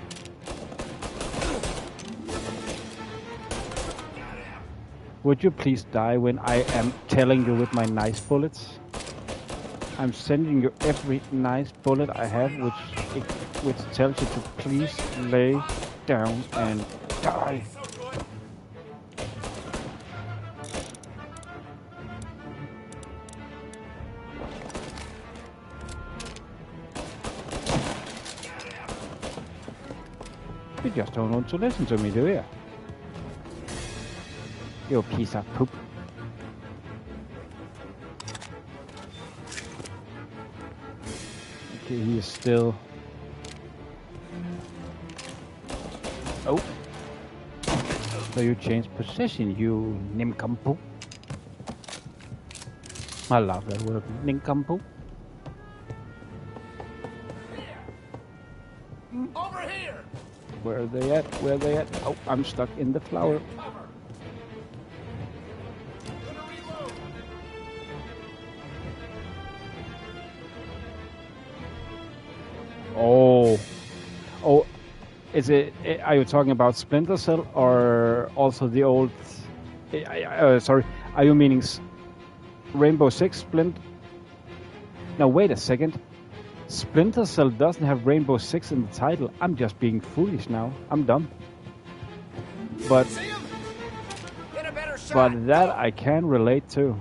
Would you please die when I am telling you with my nice bullets? I'm sending you every nice bullet I have, which tells you to please lay down and die. You just don't want to listen to me, do you? You piece of poop. Okay, he is still... Oh! So you changed position, you nincompoop. I love that word, nincompoop. Over here! Where are they at? Where are they at? Oh, I'm stuck in the flower. Oh, is it? Are you talking about Splinter Cell or also the old? Sorry, are you meaning Rainbow Six Splint? No, wait a second. Splinter Cell doesn't have Rainbow Six in the title. I'm just being foolish now. I'm dumb. But that I can relate to.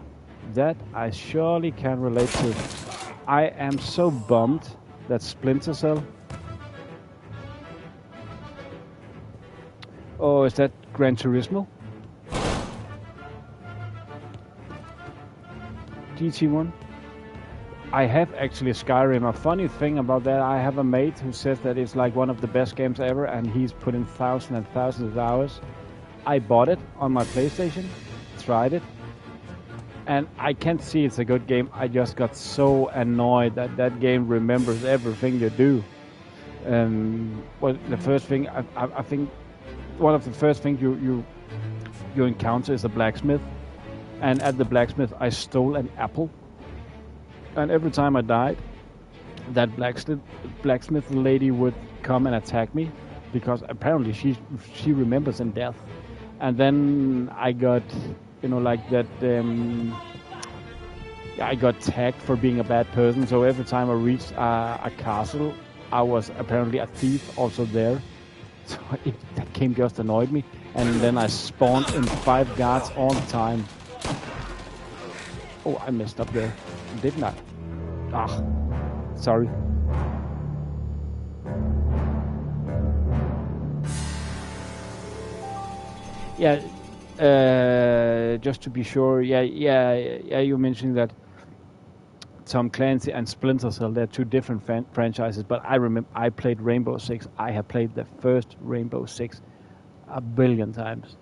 That I surely can relate to. I am so bummed that Splinter Cell. Oh, is that Gran Turismo? GT1? I have actually Skyrim. A funny thing about that, I have a mate who says that it's like one of the best games ever, and he's put in thousands and thousands of hours. I bought it on my PlayStation, tried it, and I can't see it's a good game. I just got so annoyed that that game remembers everything you do. Well, the first thing I think one of the first things you encounter is a blacksmith, and at the blacksmith I stole an apple, and every time I died, that blacksmith lady would come and attack me, because apparently she remembers in death. And then I got, you know, like that. I got tagged for being a bad person. So every time I reached a castle, I was apparently a thief also there. So that game just annoyed me. And then I spawned in 5 guards all the time. Oh, I messed up there, didn't I? Ah, sorry. Yeah, just to be sure, you mentioned that Tom Clancy and Splinter Cell, they're 2 different franchises, but I remember I played Rainbow Six. I have played the first Rainbow Six a billion times.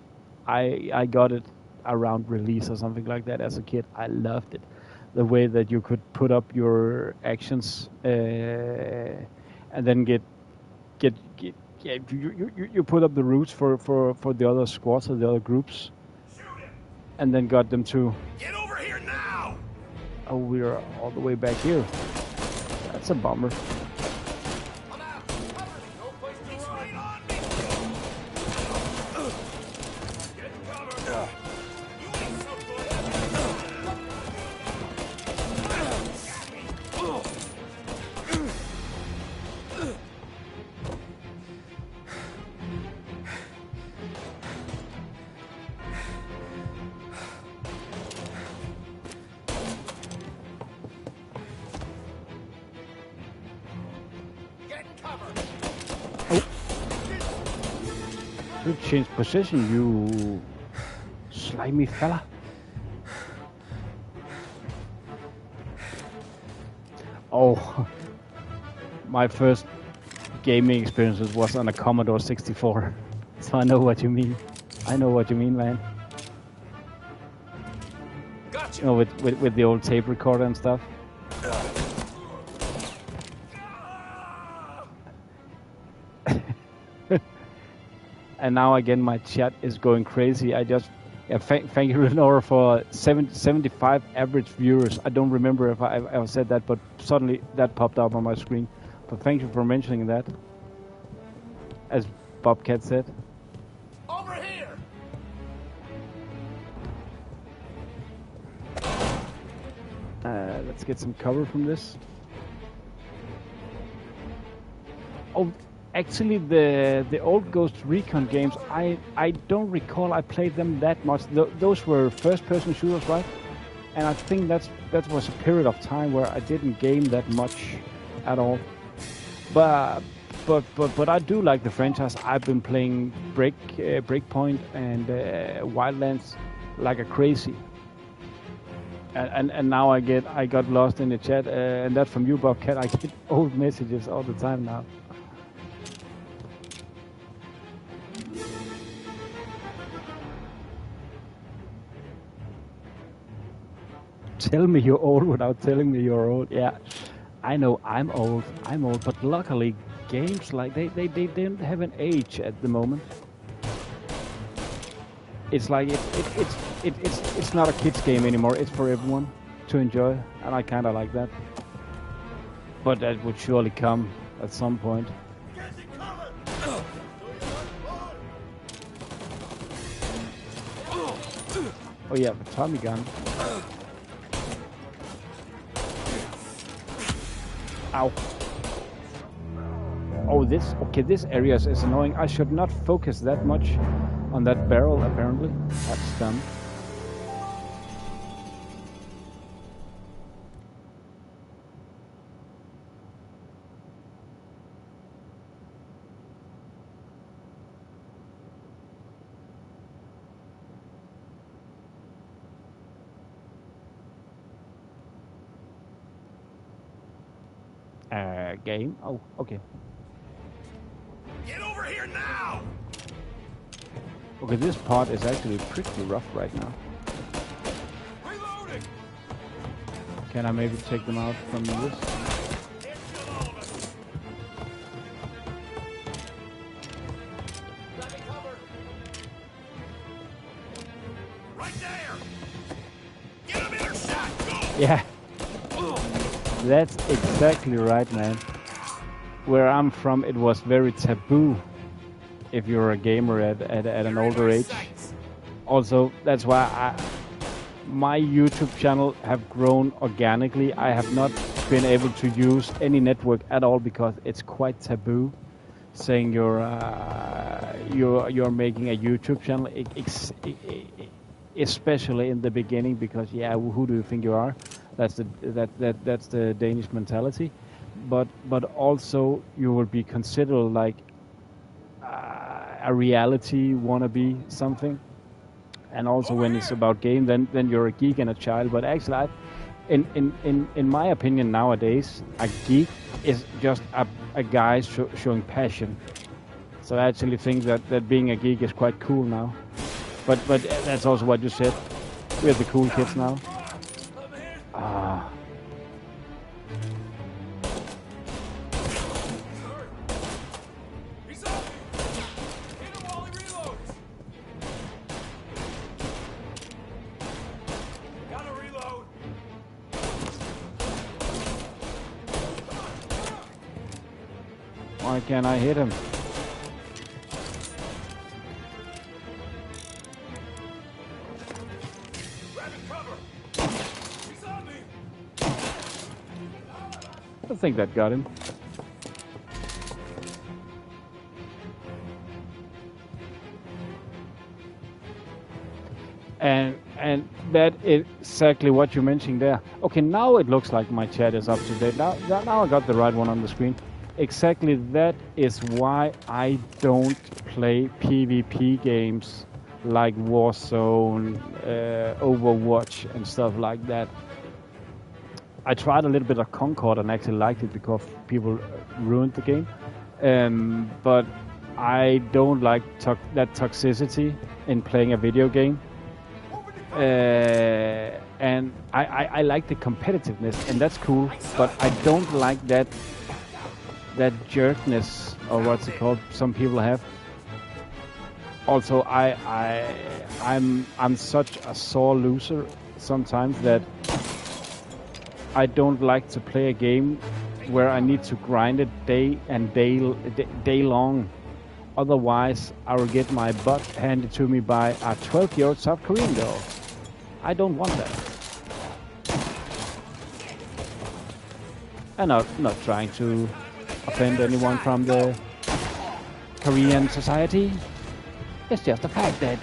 I got it around release or something like that as a kid. I loved it. The way that you could put up your actions and then you put up the routes for the other squads or the other groups, and then got them to. Get over here now! Oh, we're all the way back here. That's a bummer. You changed position, you slimy fella. Oh, my first gaming experiences was on a Commodore 64, so I know what you mean. I know what you mean, man. Gotcha. You know, with the old tape recorder and stuff. And now again, my chat is going crazy. I just thank you, Lenora, for 75 average viewers. I don't remember if I ever said that, but suddenly that popped up on my screen. But thank you for mentioning that. As Bobcat said. Over here. Let's get some cover from this. Oh. Actually, the old Ghost Recon games, I don't recall I played them that much. Those were first-person shooters, right? And I think that was a period of time where I didn't game that much at all. But I do like the franchise. I've been playing Breakpoint and Wildlands like a crazy. And now I got lost in the chat, and that's from you, Bobcat. I get old messages all the time now. Tell me you're old without telling me you're old. Yeah, I know I'm old, but luckily games like they don't have an age at the moment. It's like it's not a kids game anymore. It's for everyone to enjoy, and I kind of like that. But that would surely come at some point. Oh yeah, the Tommy gun. Ow. Oh, this area is annoying. I should not focus that much on that barrel, apparently. That's dumb. Game. Oh, okay. Get over here now! Okay, this part is actually pretty rough right now. Reloading! Can I maybe take them out from this? Right there! Get him in her shot! Go! Yeah. That's exactly right, man. Where I'm from, it was very taboo if you're a gamer at an older age. Also, that's why my YouTube channel have grown organically. I have not been able to use any network at all because it's quite taboo saying you're making a YouTube channel, especially in the beginning, because who do you think you are? That's the Danish mentality. But also you will be considered like a reality wannabe something. And also when it's about game, then you're a geek and a child. But actually, in my opinion nowadays, a geek is just a guy showing passion. So I actually think that being a geek is quite cool now. But that's also what you said. We're the cool kids now. Why can't I hit him? I think that got him. And that is exactly what you mentioned there. Okay, now it looks like my chat is up to date. Now I got the right one on the screen. Exactly, that is why I don't play PvP games like Warzone, Overwatch and stuff like that. I tried a little bit of Concord and actually liked it because people ruined the game. But I don't like that toxicity in playing a video game. And I like the competitiveness, and that's cool. But I don't like that jerkness, or what's it called, some people have. Also, I'm such a sore loser sometimes that I don't like to play a game where I need to grind it day long. Otherwise, I will get my butt handed to me by a 12-year-old South Korean girl. I don't want that. I'm not trying to offend anyone from the Korean society. It's just the fact that...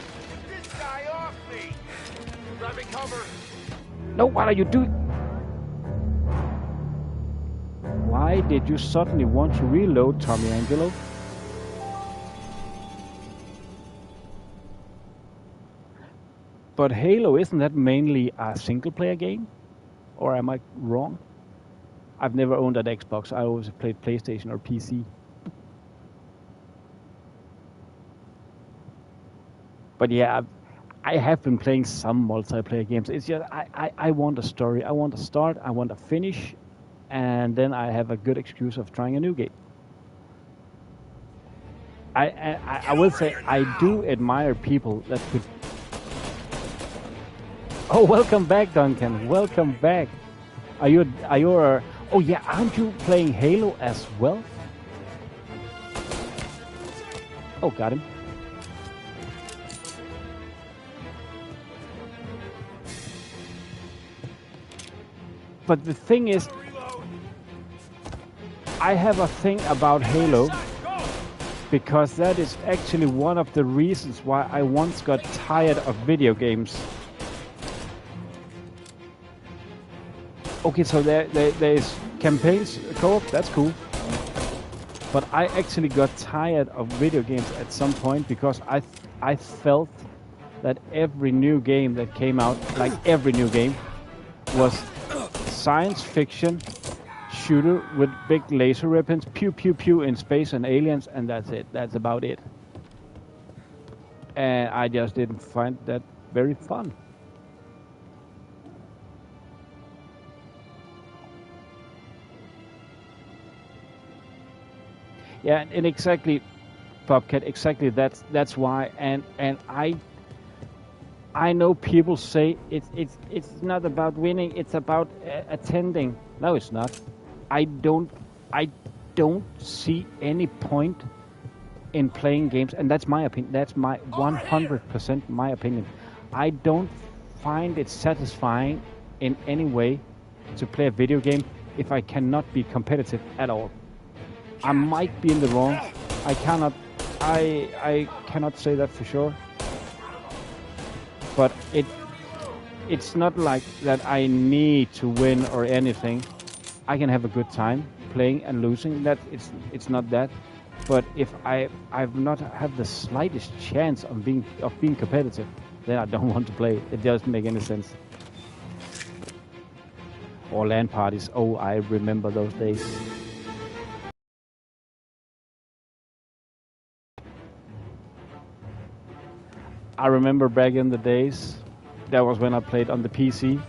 No, what are you doing? Why did you suddenly want to reload, Tommy Angelo? But Halo, isn't that mainly a single-player game? Or am I wrong? I've never owned an Xbox. I always played PlayStation or PC. But yeah, I have been playing some multiplayer games. It's just I want a story. I want to start. I want to finish, and then I have a good excuse of trying a new game. I will say I do admire people that could. Oh, welcome back, Duncan. Welcome back. Are you? Oh yeah, aren't you playing Halo as well? Oh, got him. But the thing is, I have a thing about Halo because that is actually one of the reasons why I once got tired of video games. Okay, so there's campaigns co-op, that's cool. But I actually got tired of video games at some point because I felt that every new game that came out, like every new game, was science fiction shooter with big laser weapons, pew pew pew in space and aliens, and that's it. That's about it. And I just didn't find that very fun. Yeah, and exactly, Bobcat, exactly that's why, and I know people say it's not about winning, it's about attending. No, it's not. I don't see any point in playing games, and that's my opinion. That's my 100% my opinion. I don't find it satisfying in any way to play a video game if I cannot be competitive at all. I might be in the wrong. I cannot say that for sure. But it's not like that I need to win or anything. I can have a good time playing and losing. That it's not that. But if I've not have the slightest chance of being competitive, then I don't want to play. It doesn't make any sense. Or LAN parties. Oh, I remember those days. I remember back in the days, that was when I played on the PC,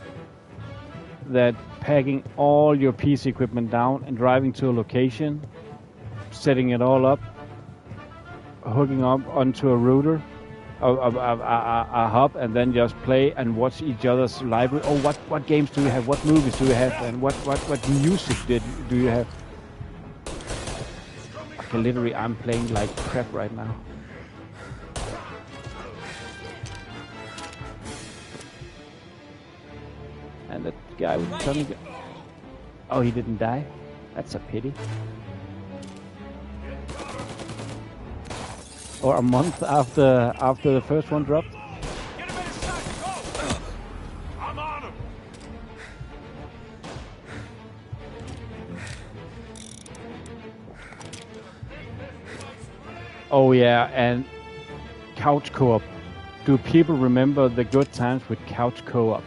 that packing all your PC equipment down and driving to a location, setting it all up, hooking up onto a router, a hub, and then just play and watch each other's library. Oh, what games do you have? What movies do you have? And what music do you have? Okay, literally, I'm playing like crap right now. And that guy was telling me, oh, he didn't die? That's a pity. Or a month after the first one dropped. I'm on him. Oh yeah, and couch co-op. Do people remember the good times with couch co-op?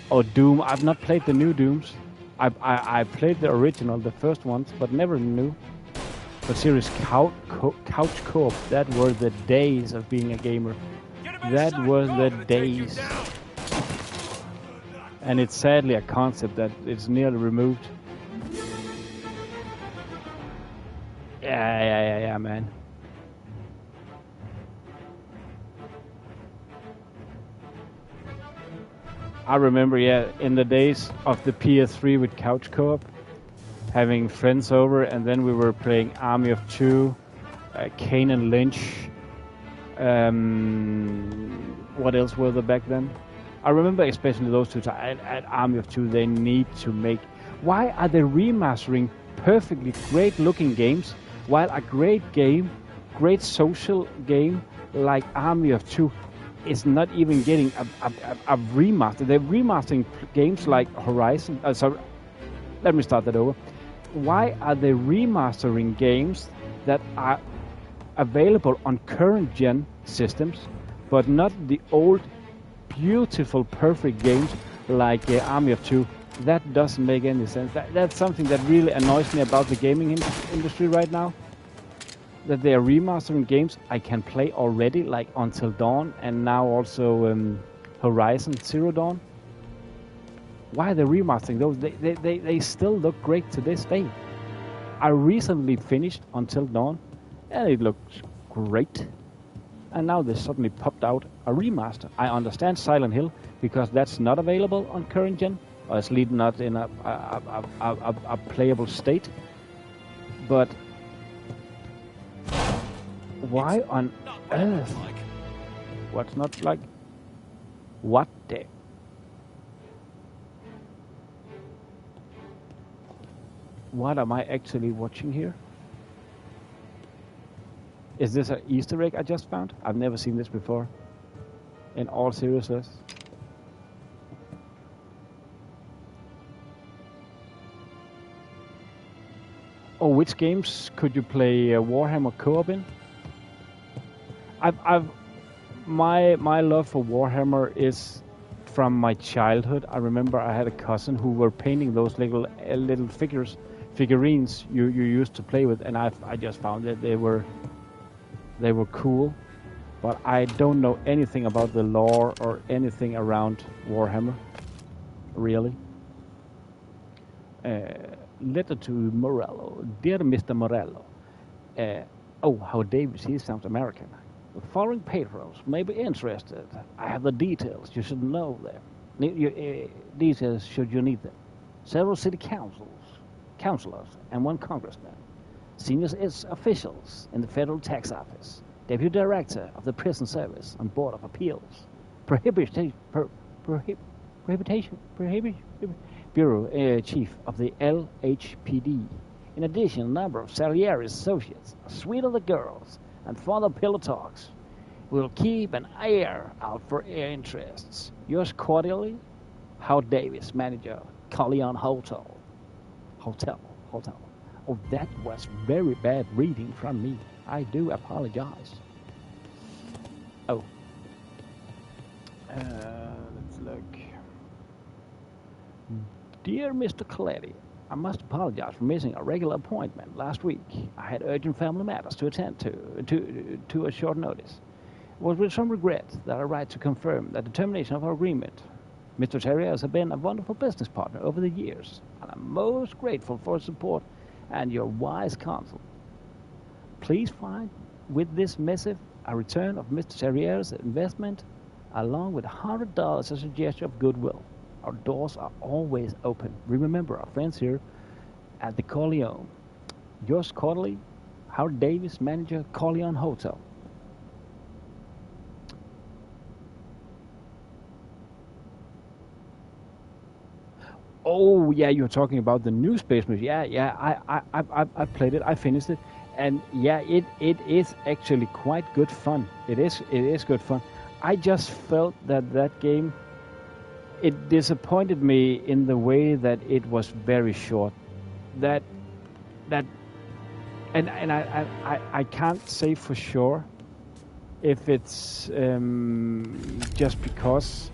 Or Doom? I've not played the new Dooms. I played the original, the first ones, but never the new. But serious couch co-op, that were the days of being a gamer. That was the days. And it's sadly a concept that it's nearly removed. Yeah, man. I remember, in the days of the PS3 with couch co-op, having friends over, and then we were playing Army of Two, Kane and Lynch. What else were there back then? I remember especially those two. At Army of Two, they need to make. Why are they remastering perfectly great-looking games while a great game, great social game like Army of Two is not even getting a remaster? They're remastering games like Horizon. Let me start that over. Why are they remastering games that are available on current gen systems, but not the old, beautiful, perfect games like Army of Two? That doesn't make any sense. That's something that really annoys me about the gaming industry right now. That they are remastering games I can play already, like Until Dawn, and now also Horizon Zero Dawn. Why are they remastering those? They still look great to this day. I recently finished Until Dawn, and it looks great. And now they suddenly popped out a remaster. I understand Silent Hill, because that's not available on current gen, or at least not in a playable state. But why on earth? What's not like? What the? What am I actually watching here? Is this an Easter egg I just found? I've never seen this before. In all seriousness. Oh, which games could you play Warhammer co-op in? My love for Warhammer is from my childhood. I remember I had a cousin who were painting those little figurines you used to play with, and I just found that they were cool, but I don't know anything about the lore or anything around Warhammer, really. Letter to Morello. Dear Mr. Morello. Oh, how Davis, he sounds American. The foreign patrons may be interested. I have the details. You should know them. Details should you need them. Several city councilors and one congressman. senior officials in the Federal Tax Office, Deputy Director of the Prison Service and Board of Appeals, Prohibition Bureau Chief of the LHPD. In addition, a number of Salieri's associates, a suite of the girls, and further pillow talks will keep an eye out for air interests. Yours cordially, Howard Davis, Manager, Corleone Hotel. Oh, that was very bad reading from me. I do apologize. Oh. Let's look. Dear Mr. Coletti, I must apologize for missing a regular appointment last week. I had urgent family matters to attend to a short notice. It was with some regret that I write to confirm that the termination of our agreement. Mr. Terriers has been a wonderful business partner over the years, and I'm most grateful for his support and your wise counsel. Please find with this missive a return of Mr. Terriers' investment, along with $100 as a gesture of goodwill. Our doors are always open. Remember our friends here at the Corleone. Yours cordially, Howard Davis, Manager, Corleone Hotel. Oh yeah, you're talking about the new Space Movie. Yeah. I played it. I finished it, and yeah, it is actually quite good fun. It is good fun. I just felt that game, it disappointed me in the way that it was very short. And I can't say for sure if it's just because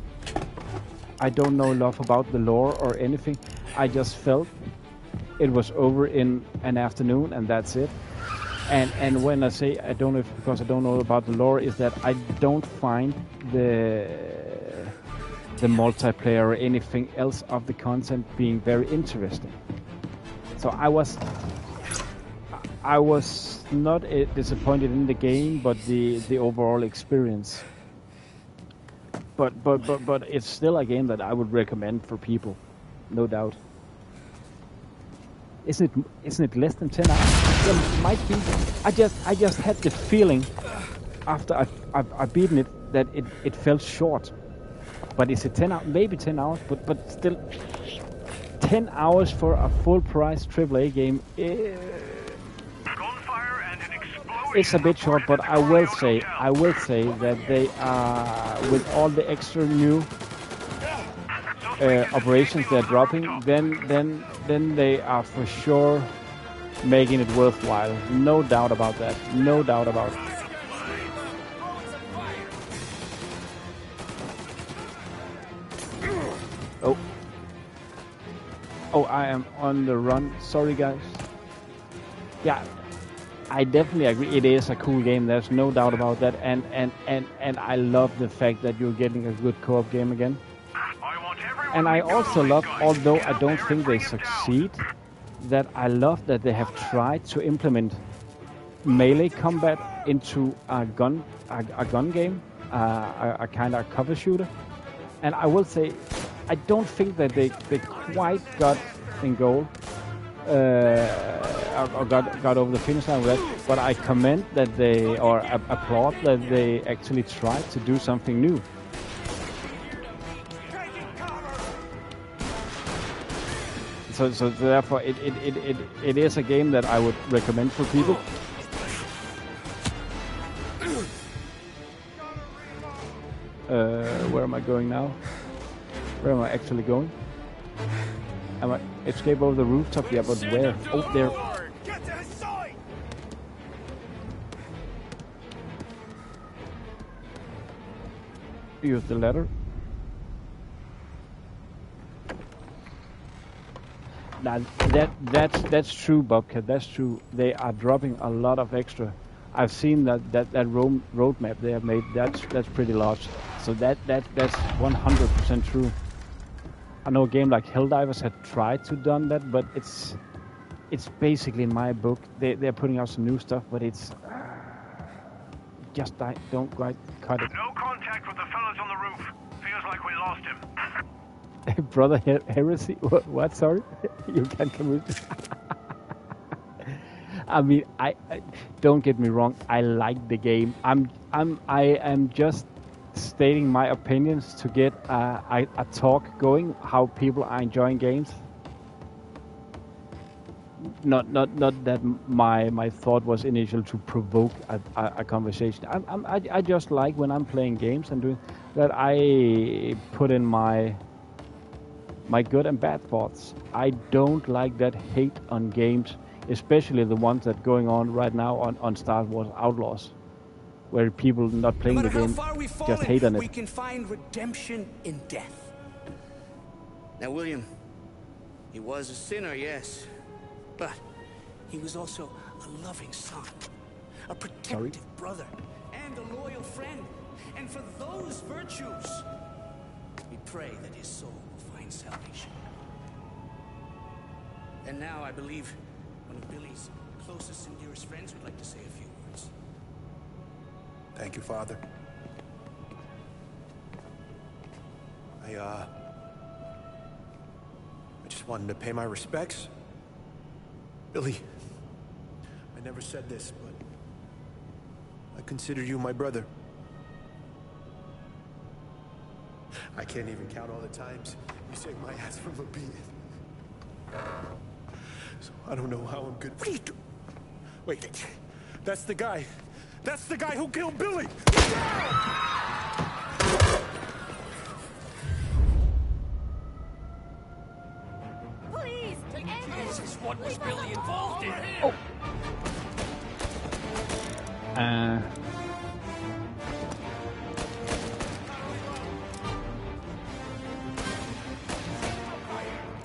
I don't know enough about the lore or anything. I just felt it was over in an afternoon, and that's it. And when I say I don't know, it's because I don't know about the lore, is that I don't find the multiplayer or anything else of the content being very interesting. So I was not disappointed in the game, but the overall experience. But it's still a game that I would recommend for people, no doubt. Isn't it less than 10 hours? Well, it might be. I just had the feeling after I've beaten it that it felt short. But is it 10 hours? Maybe 10 hours, but still 10 hours for a full price AAA game. It's a bit short, but I will say that they are, with all the extra new operations they're dropping, then they are for sure making it worthwhile. No doubt about that. No doubt about it. Oh, I am on the run. Sorry, guys. Yeah. I definitely agree. It is a cool game. There's no doubt about that. And I love the fact that you're getting a good co-op game again. And I also love, although I don't think they succeed, that I love that they have tried to implement melee combat into a gun game, a kind of cover shooter. And I will say, I don't think that they quite got in goal. Or got over the finish line with that, but I commend that they, or applaud that they actually tried to do something new. So therefore, it is a game that I would recommend for people. Where am I going now? Where am I actually going? Am I escape over the rooftop? Yeah, but where? Oh, there. Use the ladder. Now that's true, Bobcat. That's true. They are dropping a lot of extra. I've seen that roadmap they have made. That's pretty large. So that's 100% true. I know a game like Helldivers had tried to done that, but it's basically, in my book, they're putting out some new stuff, but it's just don't quite cut it. No contact with the fellas on the roof. Feels like we lost him. Brother Heresy? What? Sorry? You can't come with. I mean, I don't get me wrong. I like the game. I am just stating my opinions to get a talk going. How people are enjoying games. Not that my thought was initial to provoke a conversation. I just like when I'm playing games and doing that. I put in my good and bad thoughts. I don't like that hate on games, especially the ones that going on right now on Star Wars Outlaws, where people not playing the game just hate on it. We can find redemption in death. Now, William, he was a sinner, yes, but he was also a loving son, a protective brother, and a loyal friend. And for those virtues, we pray that his soul will find salvation. And now I believe one of Billy's closest and dearest friends would like to say a few words. Thank you, Father. I just wanted to pay my respects. Billy, I never said this, but I consider you my brother. I can't even count all the times you saved my ass from a beating. So I don't know how I'm good. What are you doing? Wait, that's the guy. That's the guy who killed Billy! Please, This is what was really involved in. Oh.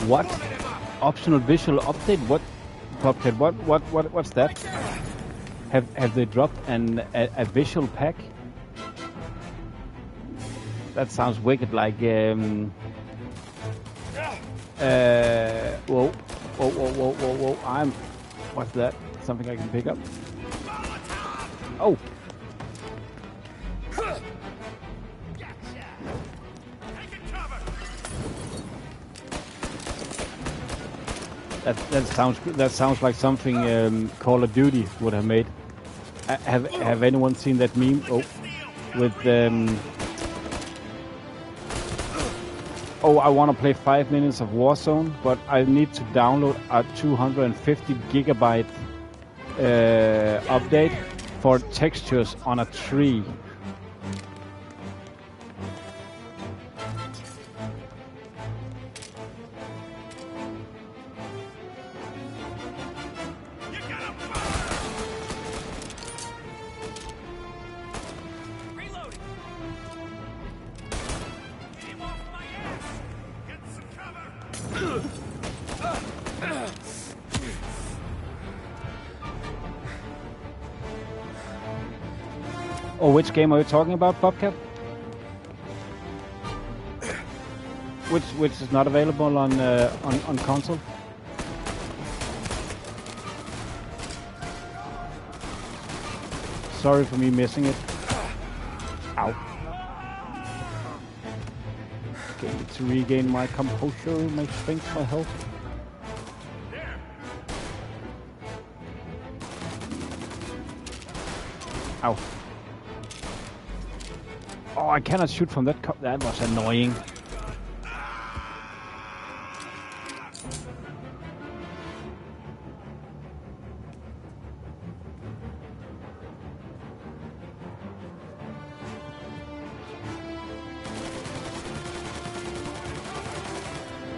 What? Optional visual update? What? Bobcat, what's that? Have they dropped a visual pack? That sounds wicked. Like whoa. What's that? Something I can pick up? Oh. That sounds like something Call of Duty would have made. Have anyone seen that meme? Oh, with oh, I want to play 5 minutes of Warzone, but I need to download a 250 gigabyte update for textures on a tree. Oh, which game are you talking about, Bobcat? Which is not available on console? Sorry for me missing it. Ow. Okay, need to regain my composure, my strength, my health. Ow. Oh, I cannot shoot from that cup. That was annoying.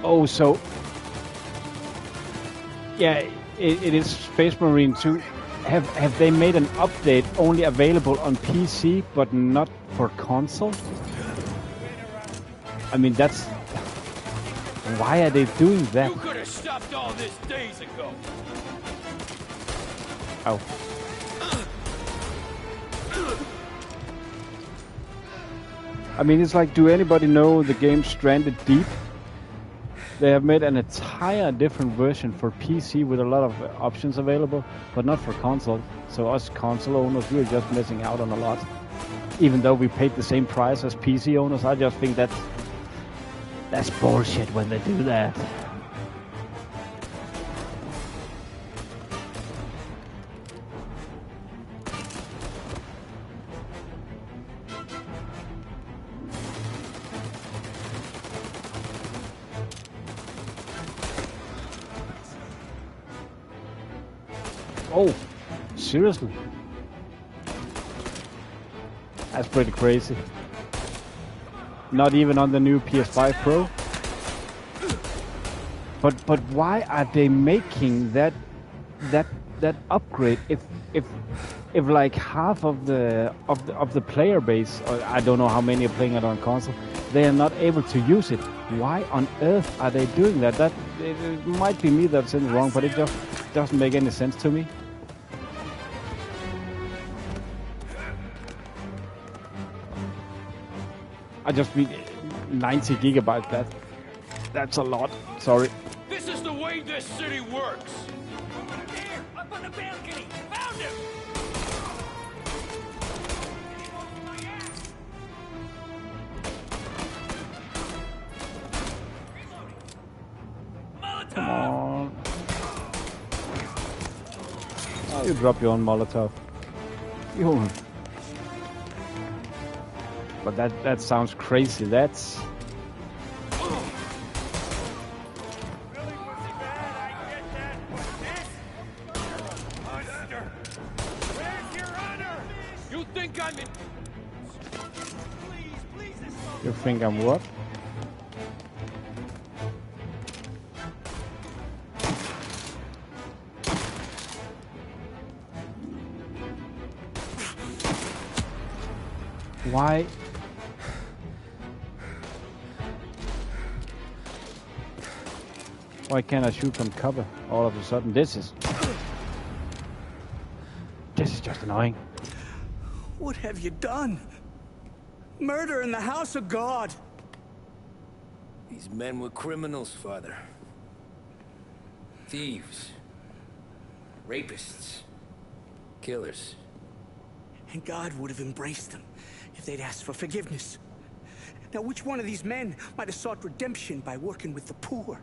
Oh, so yeah, it is Space Marine 2. Have they made an update only available on PC but not for console? I mean, that's why are they doing that? You could have stopped all this days ago. Oh. I mean, it's like, do anybody know the game Stranded Deep? They have made an entire different version for PC with a lot of options available, but not for console. So us console owners, we're just missing out on a lot. Even though we paid the same price as PC owners, I just think that's bullshit when they do that. Oh, seriously? That's pretty crazy. Not even on the new PS5 Pro. But why are they making that upgrade if like half of the player base, or I don't know how many are playing it on console, they are not able to use it? Why on earth are they doing that? That it might be me that's in the wrong, but it just doesn't make any sense to me. I just need 90 gigabytes. That's a lot. Sorry. This is the way this city works. There, up on the balcony. Found him. Come on. Oh, you drop your own Molotov. You. But that sounds crazy. That's. You think I'm in? You think I'm what? Why? Why can't I shoot from cover all of a sudden? This is just annoying. What have you done? Murder in the house of God. These men were criminals, Father. Thieves. Rapists. Killers. And God would have embraced them if they'd asked for forgiveness. Now, which one of these men might have sought redemption by working with the poor?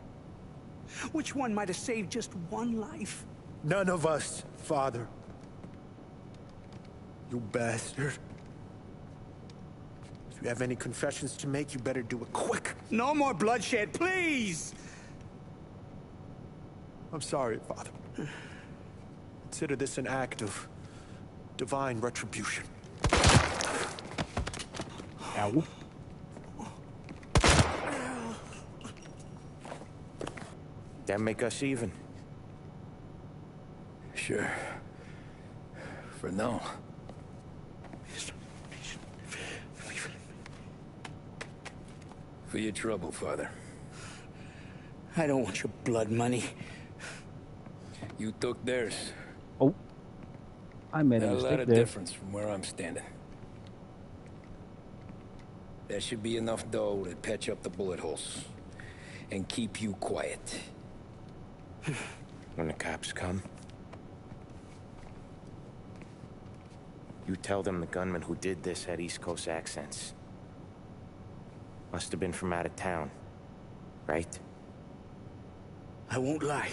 Which one might have saved just one life? None of us, Father. You bastard. If you have any confessions to make, you better do it quick. No more bloodshed, please! I'm sorry, Father. Consider this an act of divine retribution. Ow. That make us even? Sure. For now. For your trouble, Father. I don't want your blood money. You took theirs. Oh. I made a lot mistake of there. difference from where I'm standing. There should be enough dough to patch up the bullet holes. And keep you quiet. When the cops come, you tell them the gunman who did this had East Coast accents. Must have been from out of town, right? I won't lie.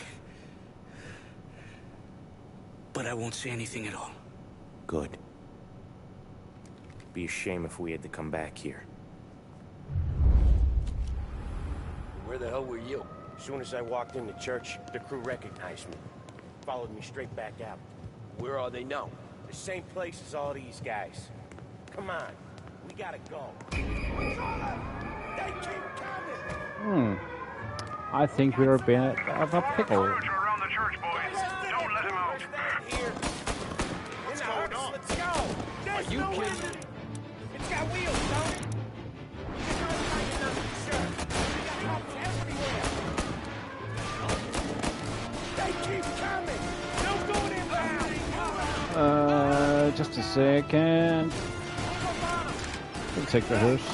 But I won't say anything at all. Good. Be a shame if we had to come back here. Where the hell were you? As soon as I walked into church, the crew recognized me. Followed me straight back out. Where are they now? The same place as all these guys. Come on, we gotta go. They keep coming! I think we're a bit of a pickle. Around the church, boys. Don't let him out. What's going on? Let's go. Are you kidding? It's got wheels, Tony. We got cops everywhere. They keep coming. No going inbound. Just a second. We'll take the hearse.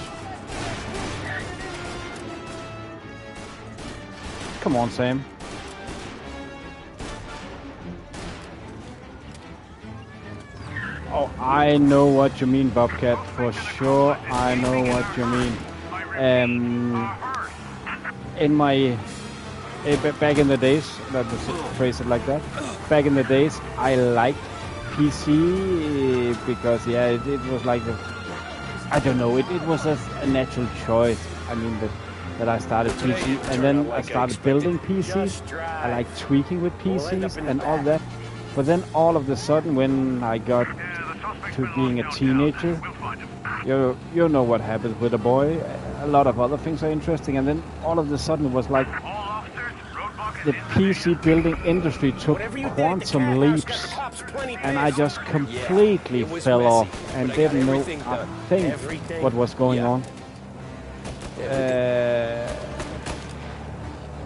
Come on, Sam. Oh, I know what you mean, Bobcat. For sure, I know what you mean. In my back in the days, let me phrase it like that. Back in the days, I liked PC because it was like I don't know. It was a natural choice. I mean that I started PC and then I started building PCs. I like tweaking with PCs and all that. But then all of a sudden, when I got to being a teenager, you know what happens with a boy. A lot of other things are interesting, and then all of a sudden it was like the PC building industry took quantum leaps, and I just completely fell off and didn't know a thing what was going on.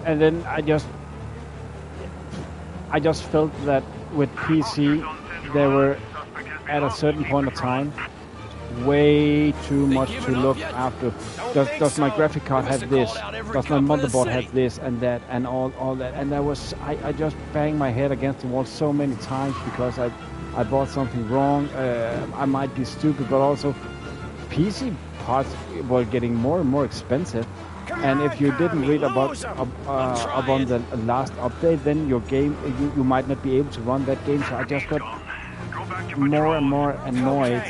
And then I just felt that with PC, they were at a certain point of time way too much to look after. Does my graphic card have this? Does my motherboard have this and that and all that? And I just banged my head against the wall so many times because I bought something wrong. I might be stupid, but also PC parts were getting more and more expensive. And if you didn't read about the last update, then your game you might not be able to run that game. So I just got more and more annoyed.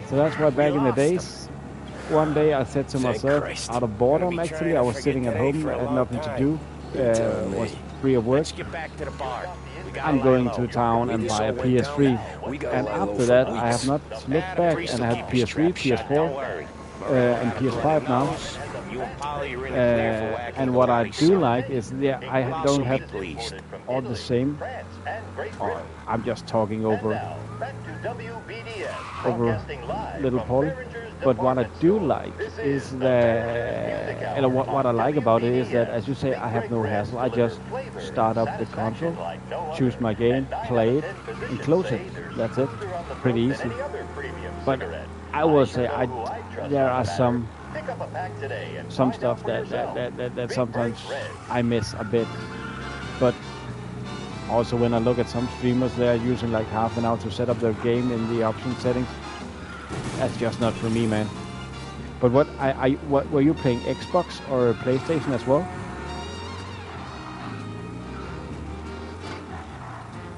So that's why back in the days, one day I said to myself, out of boredom actually, I was sitting at home, I had nothing to do, was free of work. I'm going to town and buy a PS3. And after that, I have not looked back, and I have PS3, PS4, and PS5 now. And what I do like is I don't have all the same. I'm just talking over little Polly. But what I do like is that, and what I like about it is that, as you say, I have no hassle. I just start up the console, choose my game, play it, and close it. That's it. Pretty easy. But I will say there are some stuff that sometimes I miss a bit. But also when I look at some streamers, they are using like half an hour to set up their game in the option settings. That's just not for me, man. But what were you playing, Xbox or PlayStation as well?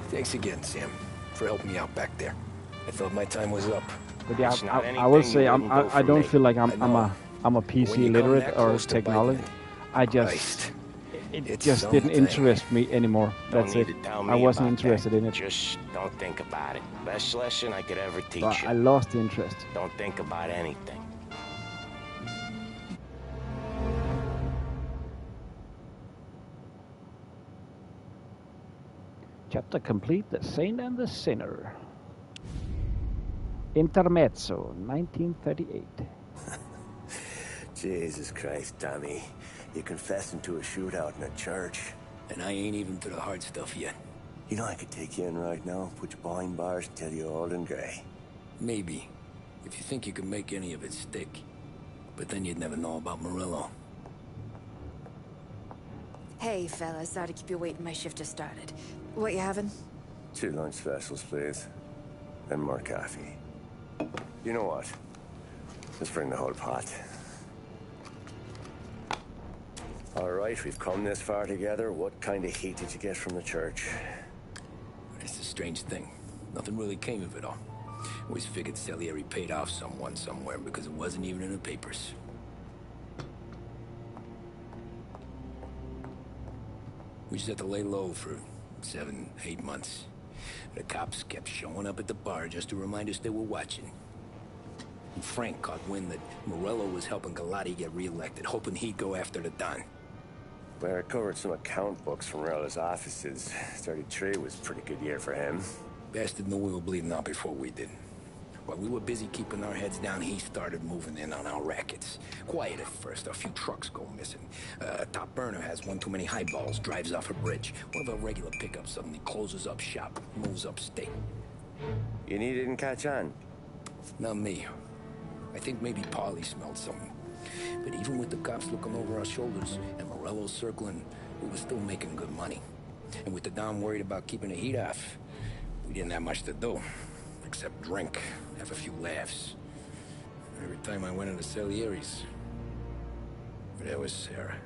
Thanks again, Sam, for helping me out back there. I thought my time was up. But yeah, I will say I don't feel like I'm a PC literate or technology. It just didn't interest me anymore. That's it. I wasn't interested in it. Just don't think about it. Best lesson I could ever teach you. I lost the interest. Don't think about anything. Chapter complete, The Saint and the Sinner. Intermezzo, 1938. Jesus Christ, Tommy. You're confessing to a shootout in a church. And I ain't even to the hard stuff yet. You know I could take you in right now, put you behind bars and tell you old and grey. Maybe. If you think you can make any of it stick. But then you'd never know about Morello. Hey, fellas. Sorry to keep you waiting. My shift just started. What you having? 2 lunch specials, please. And more coffee. You know what? Let's bring the whole pot. All right, we've come this far together. What kind of heat did you get from the church? It's a strange thing. Nothing really came of it all. Always figured Salieri paid off someone somewhere because it wasn't even in the papers. We just had to lay low for 7, 8 months. The cops kept showing up at the bar just to remind us they were watching. And Frank caught wind that Morello was helping Galati get reelected, hoping he'd go after the Don. Well, I recovered some account books from Morello's offices. 33 was a pretty good year for him. Bastard knew we were bleeding out before we did. While we were busy keeping our heads down, he started moving in on our rackets. Quiet at first, a few trucks go missing. Top burner has one too many highballs, drives off a bridge. One of our regular pickups suddenly closes up shop, moves upstate. You didn't catch on? Not me. I think maybe Paulie smelled something. But even with the cops looking over our shoulders and Morello circling, we were still making good money. And with the Don worried about keeping the heat off, we didn't have much to do. Except drink, have a few laughs. Every time I went into Salieri's, there was Sarah.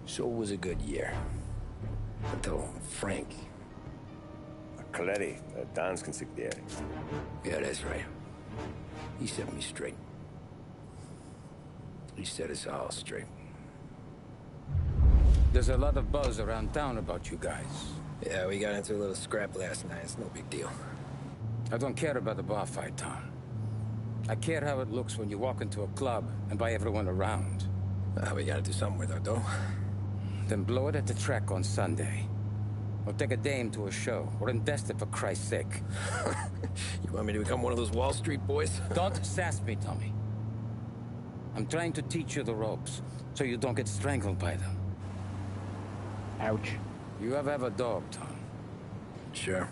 So it was a good year. Until Frank. Coletti, Don's consigliere. Yeah, that's right. He set me straight. He set us all straight. There's a lot of buzz around town about you guys. Yeah, we got into a little scrap last night. It's no big deal. I don't care about the bar fight, Tom. I care how it looks when you walk into a club and buy everyone around. We gotta do something with our dough. Then blow it at the track on Sunday. Or take a dame to a show. Or invest it for Christ's sake. You want me to become one of those Wall Street boys? Don't sass me, Tommy. I'm trying to teach you the ropes, so you don't get strangled by them. Ouch. You ever have a dog, Tom? Sure.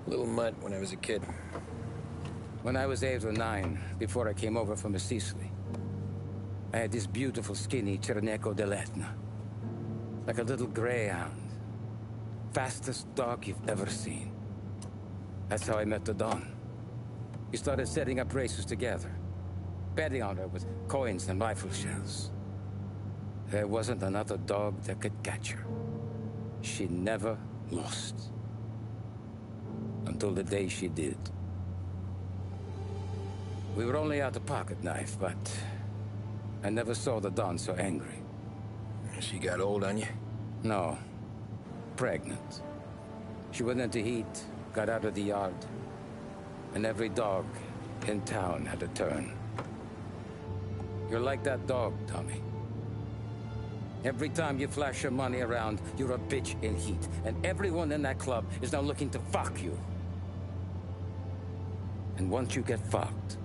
Little mutt when I was a kid. When I was 8 or 9, before I came over from Sicily, I had this beautiful skinny Cerneco dell'Etna. Like a little greyhound. Fastest dog you've ever seen. That's how I met the Don. We started setting up races together. Betting on her with coins and rifle shells. There wasn't another dog that could catch her. She never lost. Until the day she did. We were only out a pocket knife, but I never saw the Don so angry. She got old on you? No. Pregnant. She went into heat, got out of the yard, and every dog in town had a turn. You're like that dog, Tommy. Every time you flash your money around, you're a bitch in heat, and everyone in that club is now looking to fuck you. And once you get fucked,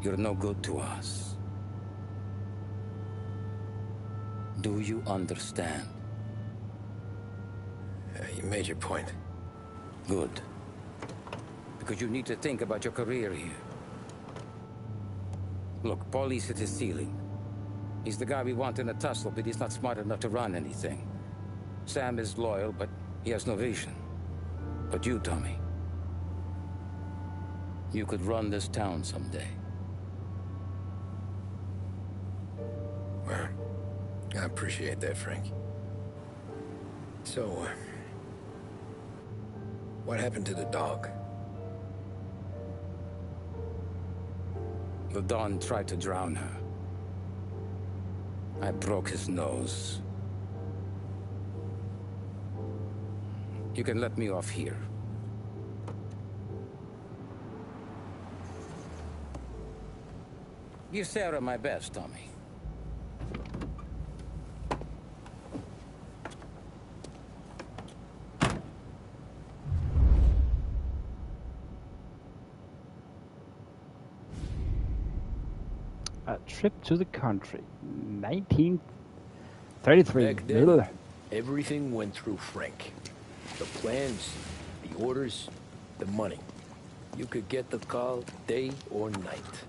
you're no good to us. Do you understand? You made your point. Good. Because you need to think about your career here. Look, Paulie's hit his ceiling. He's the guy we want in a tussle, but he's not smart enough to run anything. Sam is loyal, but he has no vision. But you, Tommy, you could run this town someday. Well, I appreciate that, Frank. So, what happened to the dog? The Don tried to drown her. I broke his nose. You can let me off here. Give Sarah my best, Tommy. A trip to the country, 1933. Back then, everything went through Frank. The plans, the orders, the money. You could get the call day or night.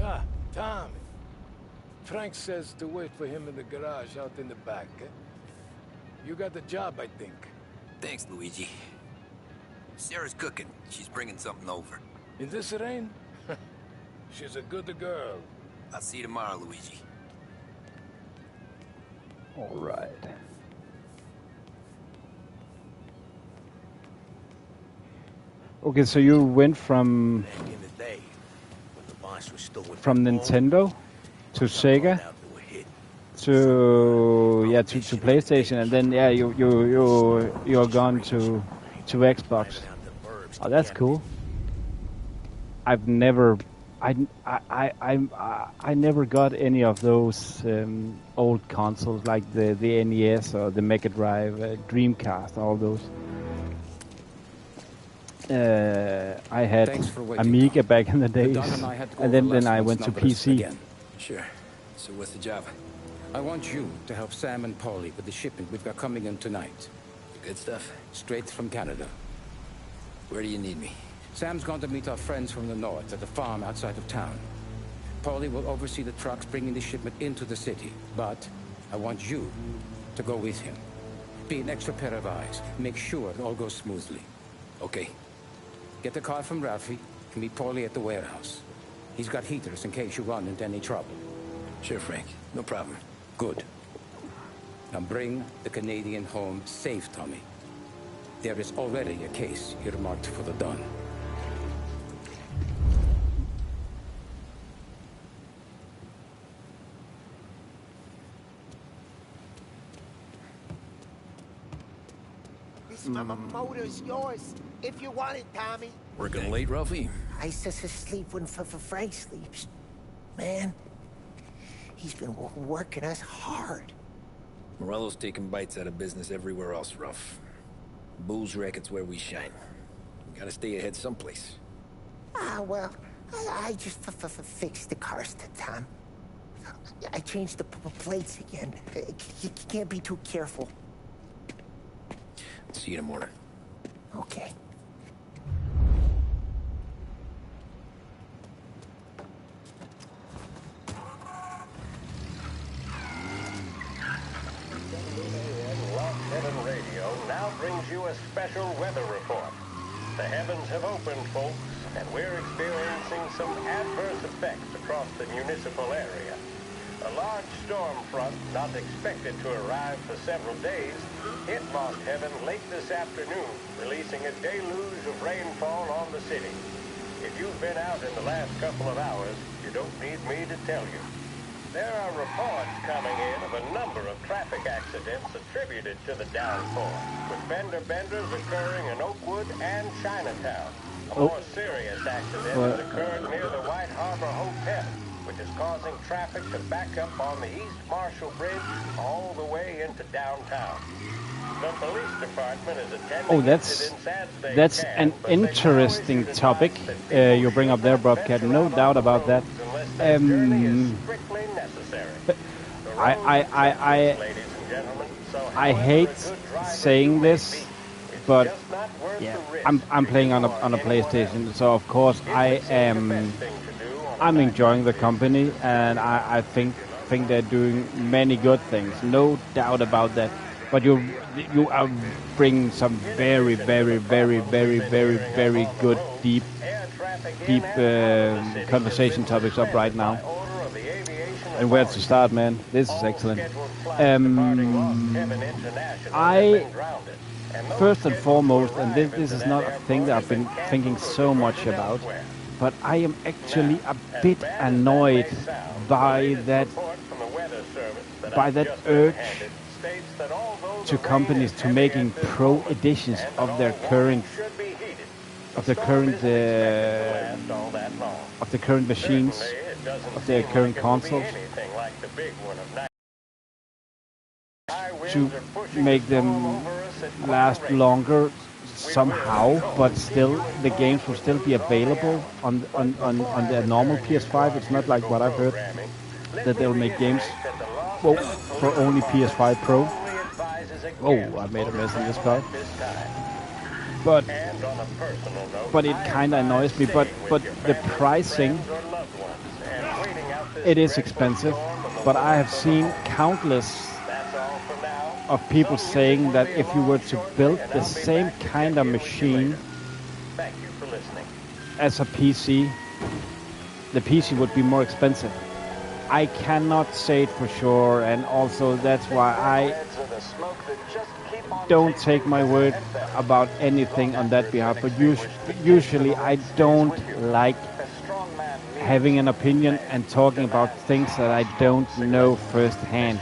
Ah, Tommy. Frank says to wait for him in the garage out in the back. Eh? You got the job, I think. Thanks, Luigi. Sarah's cooking. She's bringing something over. In this rain? She's a good girl. I'll see you tomorrow, Luigi. All right. Okay, so you went from Nintendo to Sega to PlayStation, and then you're gone to Xbox. Oh, that's cool. I've never. I never got any of those old consoles like the NES or the Mega Drive, Dreamcast, all those. I had Amiga back in the days, and then I went to PC. Again. Sure. So what's the job? I want you to help Sam and Paulie with the shipment we've got coming in tonight. Good stuff? Straight from Canada. Where do you need me? Sam's going to meet our friends from the north at the farm outside of town. Paulie will oversee the trucks bringing the shipment into the city. But I want you to go with him. Be an extra pair of eyes. Make sure it all goes smoothly. Okay. Get the car from Ralphie and meet Paulie at the warehouse. He's got heaters in case you run into any trouble. Sure, Frank. No problem. Good. Now bring the Canadian home safe, Tommy. There is already a case earmarked for the Don. My motor's yours, if you want it, Tommy. Working late, Ralphie? I sleep when Frank sleeps. Man, he's been working us hard. Morello's taking bites out of business everywhere else, Ruff. Booze racket's where we shine. We gotta stay ahead someplace. Well, I just fixed the cars, Tom. I changed the plates again. You can't be too careful. See you in the morning. Okay. Radio now brings you a special weather report. The heavens have opened, folks, and we're experiencing some adverse effects across the municipal area. A large storm front, not expected to arrive for several days, hit Lost Heaven late this afternoon, releasing a deluge of rainfall on the city. If you've been out in the last couple of hours, you don't need me to tell you. There are reports coming in of a number of traffic accidents attributed to the downpour, with fender benders occurring in Oakwood and Chinatown. A more serious accident has occurred near the White Harbor Hotel, which is causing traffic to back up on the East Marshall Bridge all the way into downtown. The police department is attending incidents as they that's can, an interesting topic you bring up there, Bobcat. No doubt about that. I hate saying this, but yeah, I'm playing on a PlayStation, so of course I'm enjoying the company, and I think they're doing many good things, no doubt about that. But you are bringing some very good deep conversation topics up right now. And where to start, man? This is excellent. I first and foremost, and this is not a thing that I've been thinking so much about, but I am actually a bit annoyed by that urge to companies to making pro editions of their current machines, of their current consoles, to make them last longer somehow, but still the games will still be available on the normal PS5. It's not like what I've heard that they'll make games for only PS5 Pro. Oh, I made a mess in this car. But it kind of annoys me. But the pricing, it is expensive. But I have seen countless of people saying that if you were to build the same kind of machine as a PC, the PC would be more expensive. I cannot say it for sure, and also that's why I don't take my word about anything on that behalf. But usually I don't like having an opinion and talking about things that I don't know firsthand.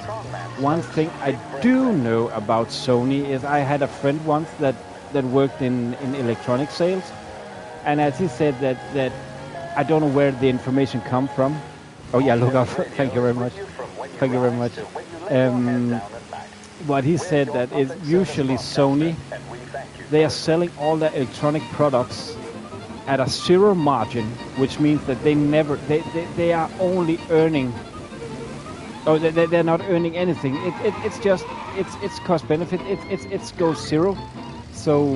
One thing I do know about Sony is I had a friend once that worked in electronic sales, and as he said that I don't know where the information come from. Oh yeah, look up. Thank you very much. Thank you very much. What he said that is usually Sony, they are selling all their electronic products at a zero margin, which means that they are only earning. Oh, they're not earning anything. It's just it's cost benefit. It goes zero. So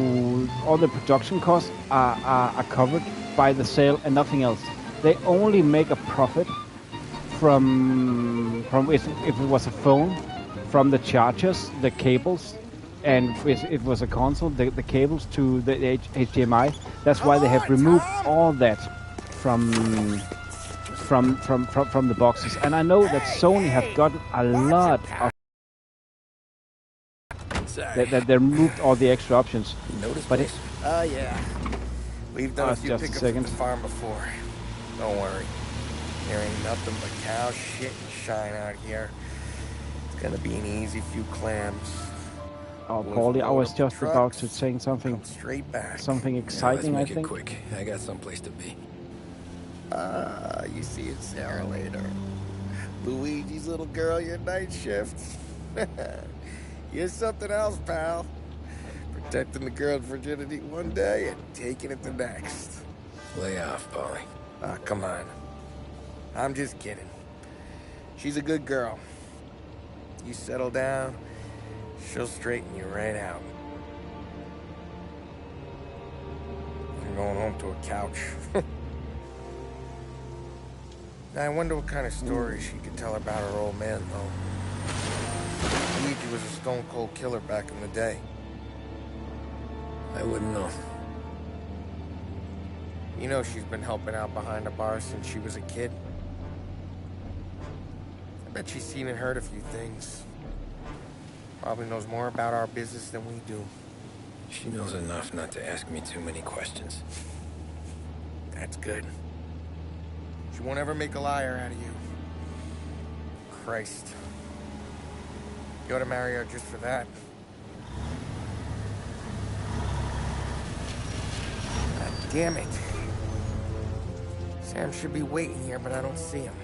all the production costs are covered by the sale and nothing else. They only make a profit from if it was a phone, from the chargers, the cables, and if it was a console, the cables to the HDMI. That's why they have removed all that from the boxes. And I know that Sony have gotten a lot of that they removed all the extra options. But it, yeah. We've done a few just pickups a at second. the farm before. Don't worry. There ain't nothing but cow shit and shine out here. It's gonna be an easy few clams. Oh, Boys Paulie, I load was up the just about to trucks, say something. come straight back. Something Yeah, let's exciting, I make it think. quick. I got someplace to be. You see it, Sarah, later. Luigi's little girl, your night shift. You're something else, pal. Protecting the girl's virginity one day and taking it the next. Lay off, Polly. Ah, come on. I'm just kidding. She's a good girl. You settle down, she'll straighten you right out. I'm going home to a couch. Now, I wonder what kind of stories she could tell about her old man, though. Luigi was a stone-cold killer back in the day. I wouldn't know. You know she's been helping out behind the bar since she was a kid. I bet she's seen and heard a few things. Probably knows more about our business than we do. She knows enough not to ask me too many questions. That's good. She won't ever make a liar out of you. Christ. You ought to marry her just for that. God damn it. Sam should be waiting here, but I don't see him.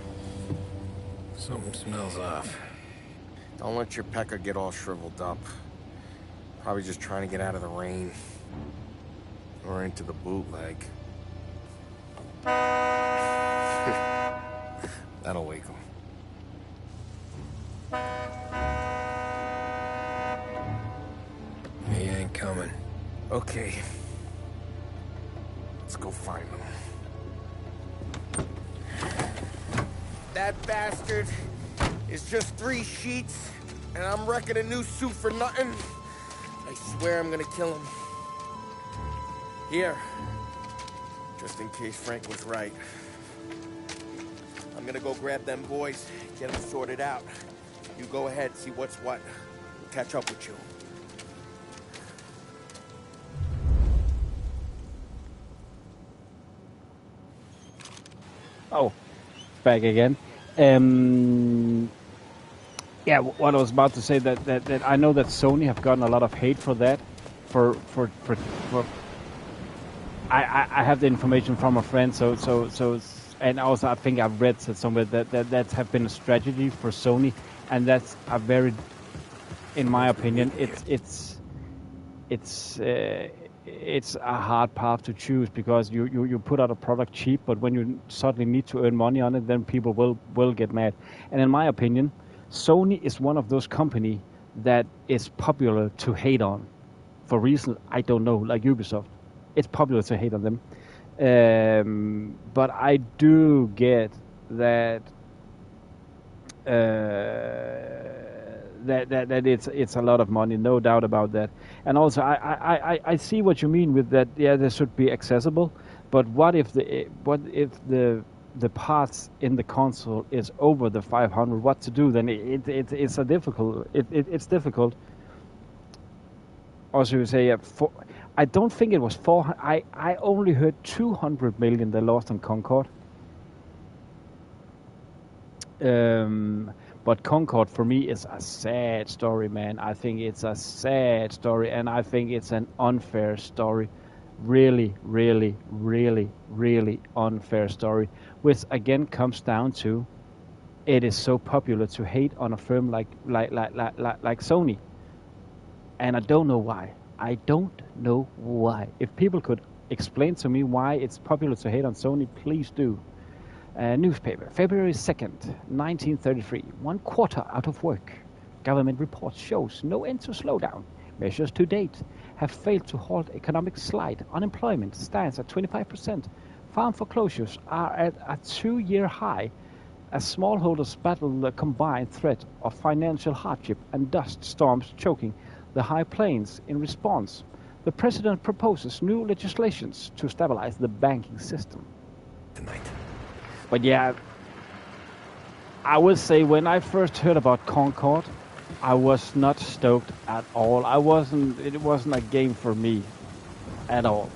Something smells off. Don't let your pecker get all shriveled up. Probably just trying to get out of the rain. Or into the bootleg. That'll wake him. He ain't coming. Okay. Let's go find him. That bastard is just 3 sheets, and I'm wrecking a new suit for nothing. I swear I'm gonna kill him. Here. Just in case Frank was right. I'm gonna go grab them boys, get them sorted out. You go ahead, see what's what. We'll catch up with you. Oh, back again. Yeah, what I was about to say that I know that Sony have gotten a lot of hate for that. I have the information from a friend, so and also I think I've read somewhere that have been a strategy for Sony, and that's a very, in my opinion, it's a hard path to choose, because you put out a product cheap, but when you suddenly need to earn money on it, then people will get mad. And in my opinion, Sony is one of those companies that is popular to hate on, for reasons I don't know, like Ubisoft. It's popular to hate on them. But I do get that that it's a lot of money, no doubt about that. And also I see what you mean with that. Yeah, they should be accessible, but what if the parts in the console is over the 500? What to do then? It's difficult. Also, you say I don't think it was 400. I only heard 200 million they lost on Concord. But Concord for me is a sad story, man. I think it's a sad story, and I think it's an unfair story. Really, really, really, really unfair story. Which again comes down to, it is so popular to hate on a firm like Sony. And I don't know why. I don't know why. If people could explain to me why it's popular to hate on Sony, please do. Newspaper, February 2nd, 1933. 1 quarter out of work. Government report shows no end to slowdown. Measures to date have failed to halt economic slide. Unemployment stands at 25%. Farm foreclosures are at a 2-year high as smallholders battle the combined threat of financial hardship and dust storms choking the high plains. In response, the president proposes new legislations to stabilize the banking system. Tonight. But yeah, I will say when I first heard about Concord, I was not stoked at all. It wasn't a game for me at all.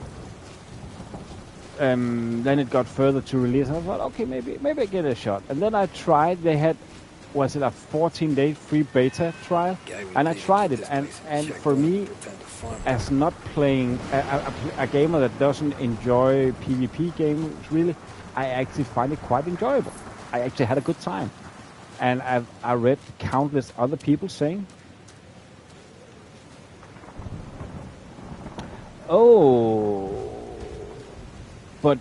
Then it got further to release. I thought, okay, maybe I get a shot. And then I tried. They had was it a 14-day free beta trial, and I tried it, and for me, as not playing a gamer that doesn't enjoy PvP games really, I actually find it quite enjoyable. I actually had a good time, and I read countless other people saying, "Oh, but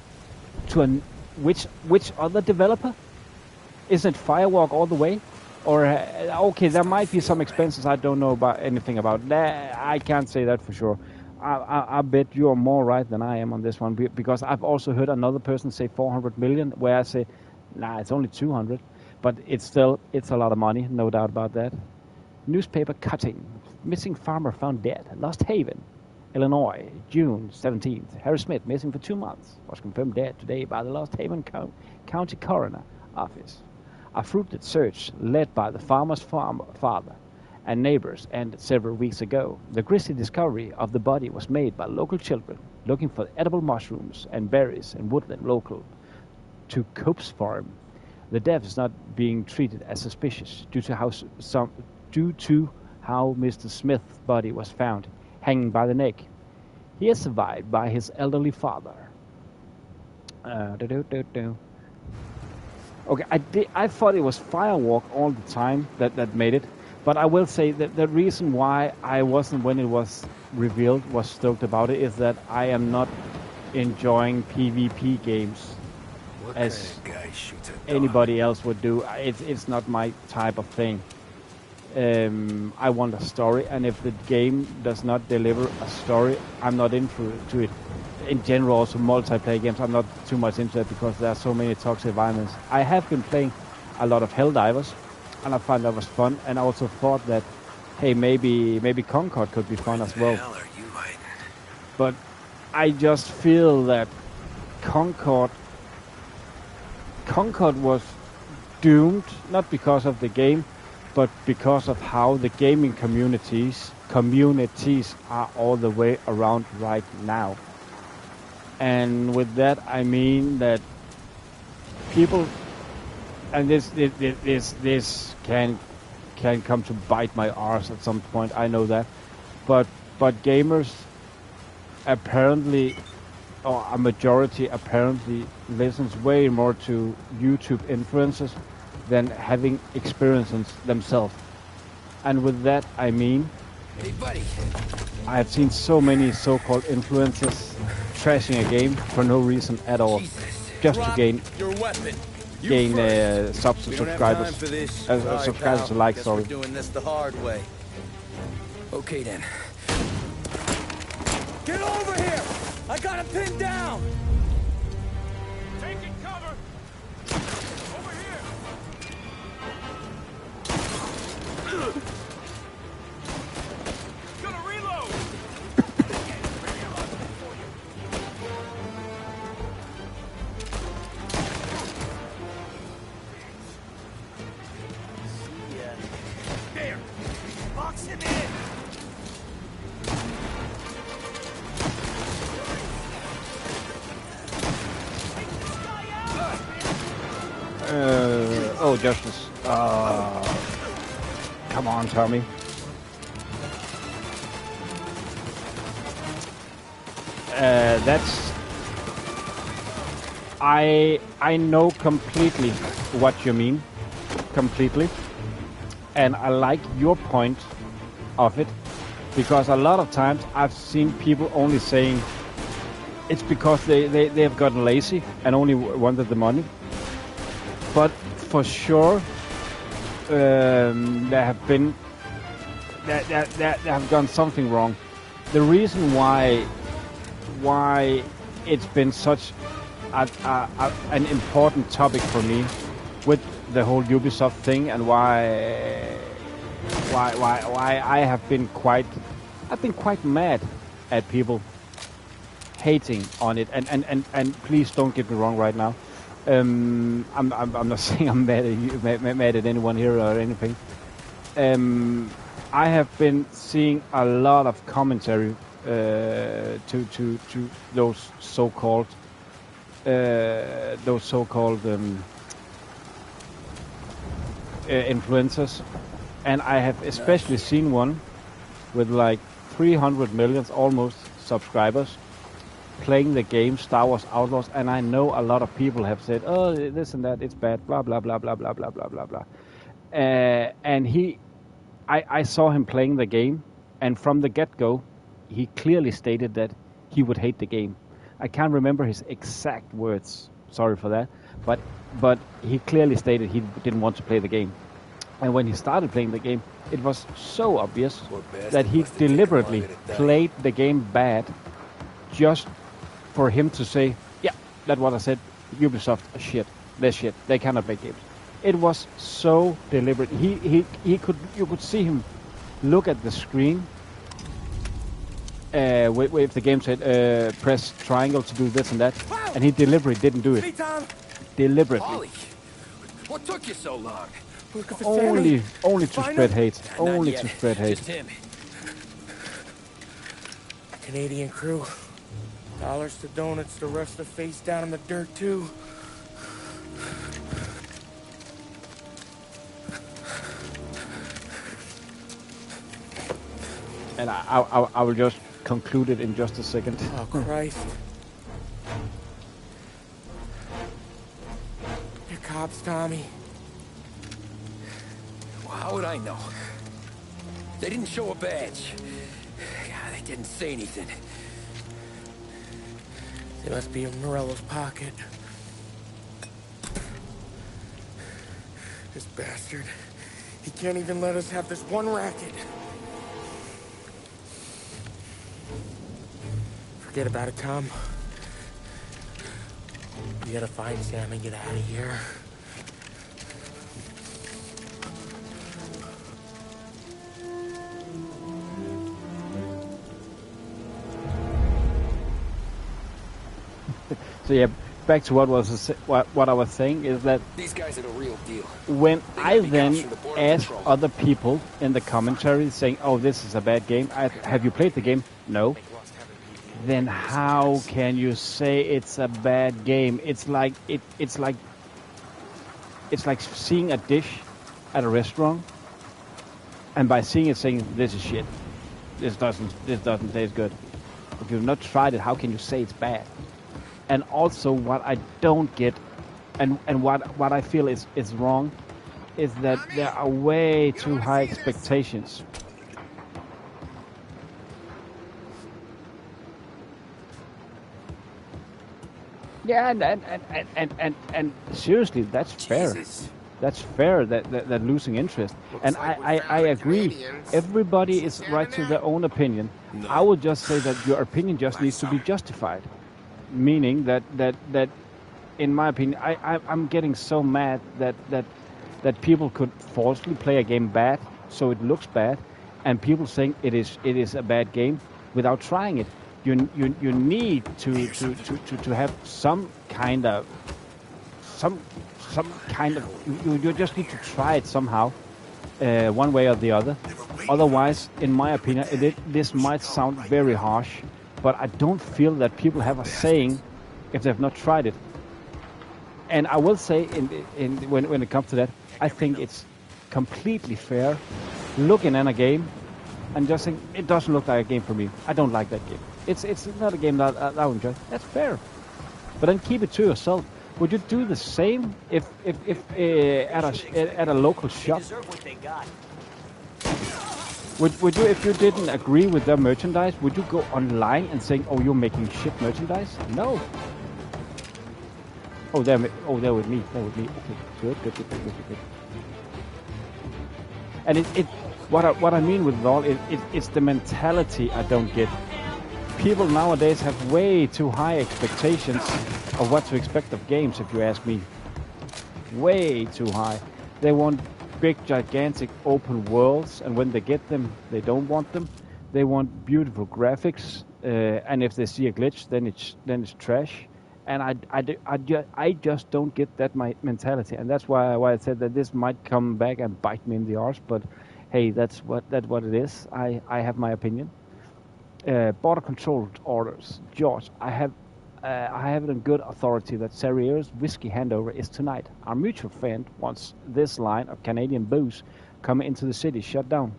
which other developer? Isn't Firewalk all the way? Or okay, there might be some expenses I don't know about anything about. I can't say that for sure. I bet you are more right than I am on this one, because I've also heard another person say 400 million, where I say, nah, it's only 200, but it's a lot of money, no doubt about that. Newspaper cutting: missing farmer found dead, Lost Haven, Illinois, June 17th. Harry Smith, missing for 2 months, was confirmed dead today by the Lost Haven County Coroner Office. A fruited search led by the farmer's father and neighbors ended several weeks ago. The grisly discovery of the body was made by local children looking for edible mushrooms and berries in woodland local to Cope's farm. The death is not being treated as suspicious due to how Mr. Smith's body was found hanging by the neck. He is survived by his elderly father. Okay, I thought it was Firewalk all the time that made it, but I will say that the reason why I wasn't, when it was revealed, was stoked about it is that I am not enjoying PvP games as anybody else would do. It's not my type of thing. I want a story, and if the game does not deliver a story, I'm not into it. In general, also multiplayer games, I'm not too much into it because there are so many toxic environments. I have been playing a lot of Helldivers, and I find that was fun, and I also thought that, hey, maybe Concord could be fun as well. But I just feel that Concord was doomed, not because of the game, but because of how the gaming communities are all the way around right now. And with that, I mean that people, and this can come to bite my arse at some point. I know that, but gamers apparently, or a majority apparently, listens way more to YouTube influencers than having experiences themselves. And with that, I mean, hey, buddy. I have seen so many so-called influencers trashing a game for no reason at all, just to gain subscribers, subscribers like. Sorry. We're doing this the hard way. Okay then. Get over here! I got him pinned down! Taking cover! Over here! Gonna reload! There! Box him in! Oh, Justice. Come on, Tommy. That's... I know completely what you mean. Completely. And I like your point of it. Because a lot of times I've seen people only saying it's because they have gotten lazy and only wanted the money. But for sure, there have gone something wrong. The reason why it's been such an important topic for me with the whole Ubisoft thing, and why I have been quite mad at people hating on it, and please don't get me wrong right now. I'm not saying I'm mad at anyone here or anything. I have been seeing a lot of commentary to those so-called influencers, and I have especially seen one with like 300 million almost subscribers playing the game Star Wars Outlaws, and I know a lot of people have said, oh, this and that, it's bad, blah blah blah blah blah blah blah blah blah. And I saw him playing the game, and from the get-go, he clearly stated that he would hate the game. I can't remember his exact words. Sorry for that, but he clearly stated he didn't want to play the game. And when he started playing the game, it was so obvious that he deliberately played the game bad, just for him to say, yeah, that's what I said. Ubisoft shit. They're shit. They cannot make games. It was so deliberate. You could see him look at the screen. If the game said press triangle to do this and that, and he deliberately didn't do it. Deliberately. Ollie, what took you so long? Only to spread hate. Only to spread hate. Just him. Canadian crew. Dollars to donuts, the rest of the face down in the dirt too. And I will just conclude it in just a second. Oh, Christ. They're cops, Tommy. Well, how would I know? They didn't show a badge. They didn't say anything. They must be in Morello's pocket. This bastard. He can't even let us have this one racket. Forget about it, Tom. We gotta find Sam and get out of here. So yeah, back to what I was saying is that These guys are the real deal. when I then asked other people in the commentary saying, "Oh, this is a bad game. Have you played the game?" No. Then how can you say it's a bad game? It's like seeing a dish at a restaurant, and by seeing it saying this is shit, this doesn't taste good. If you've not tried it, how can you say it's bad? And also, what I don't get, and what I feel is wrong, is that there are way too high expectations. Yeah, and seriously, that's fair. That's fair that losing interest. And I agree. Everybody is right to their own opinion. I would just say that your opinion just needs to be justified. Meaning that in my opinion, I'm getting so mad that people could falsely play a game bad, so it looks bad, and people saying it is a bad game without trying it. You need to have some kind of you just need to try it somehow, one way or the other. Otherwise, in my opinion, this might sound very harsh, but I don't feel that people have a saying if they've not tried it. And I will say, when it comes to that, I think it's completely fair looking at a game and just saying it doesn't look like a game for me. I don't like that game. It's not a game that I enjoy. That's fair. But then keep it to yourself. Would you do the same if at a local shop? Would you, if you didn't agree with their merchandise, would you go online and saying, "Oh, you're making shit merchandise"? No. They're with me. They're with me. Okay, good. And what I mean with it all, it's the mentality I don't get. People nowadays have way too high expectations of what to expect of games, if you ask me. Way too high. They want big, gigantic open worlds, and when they get them, they don't want them. They want beautiful graphics, and if they see a glitch, then it's trash. And I just don't get that mentality, and that's why I said that this might come back and bite me in the arse. But hey, that's what it is. I have my opinion. Border control orders, George. I have I have it on good authority that Sarriere's whiskey handover is tonight. Our mutual friend wants this line of Canadian booze coming into the city shut down.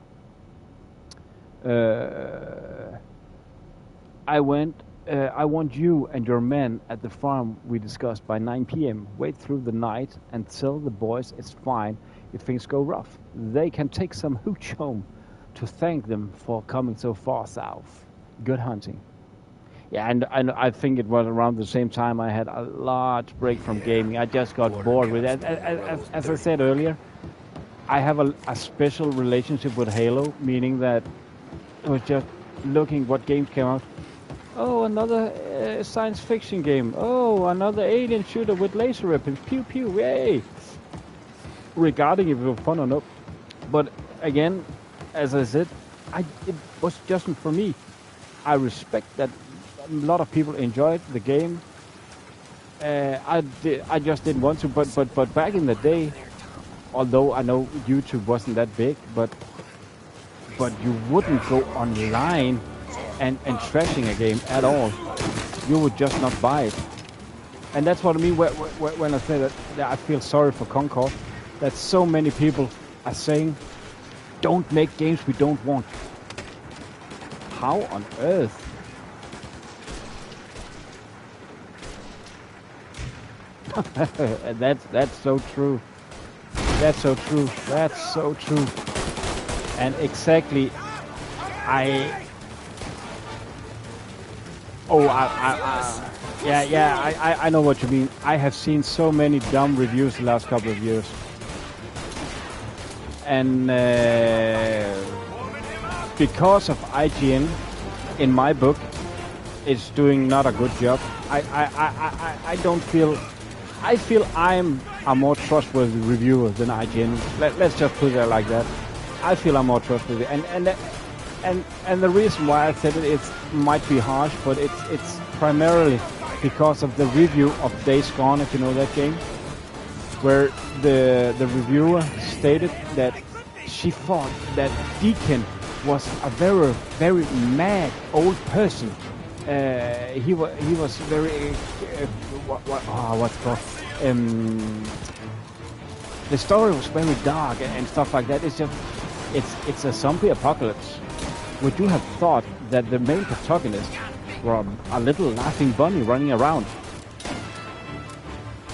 I want you and your men at the farm we discussed by 9 p.m. Wait through the night and tell the boys it's fine if things go rough. They can take some hooch home to thank them for coming so far south. Good hunting. Yeah, and I think it was around the same time I had a large break from gaming. I just got bored with it. As I said earlier, I have a special relationship with Halo, meaning that it was just looking what games came out. Oh, another science fiction game. Oh, another alien shooter with laser weapons. Pew pew, yay! Regarding if it was fun or not. But again, as I said, it was just for me. I respect that a lot of people enjoyed the game. I just didn't want to. But back in the day, although I know YouTube wasn't that big, but you wouldn't go online and trashing a game at all. You would just not buy it. And that's what I mean when I say that I feel sorry for Concord. That so many people are saying, don't make games we don't want. How on earth? That's so true. That's so true. That's so true. And exactly, I know what you mean. I have seen so many dumb reviews the last couple of years, and because of IGN, in my book, is doing not a good job. I don't feel. I feel I'm a more trustworthy reviewer than IGN. Let's just put it like that. I feel I'm more trustworthy, and the reason why I said it might be harsh, but it's primarily because of the review of Days Gone, if you know that game, where the reviewer stated that she thought that Deacon was a very, very mad old person. He was very what's it called? The story was very dark and stuff like that. It's just it's a zombie apocalypse. Would you have thought that the main protagonist were a little laughing bunny running around?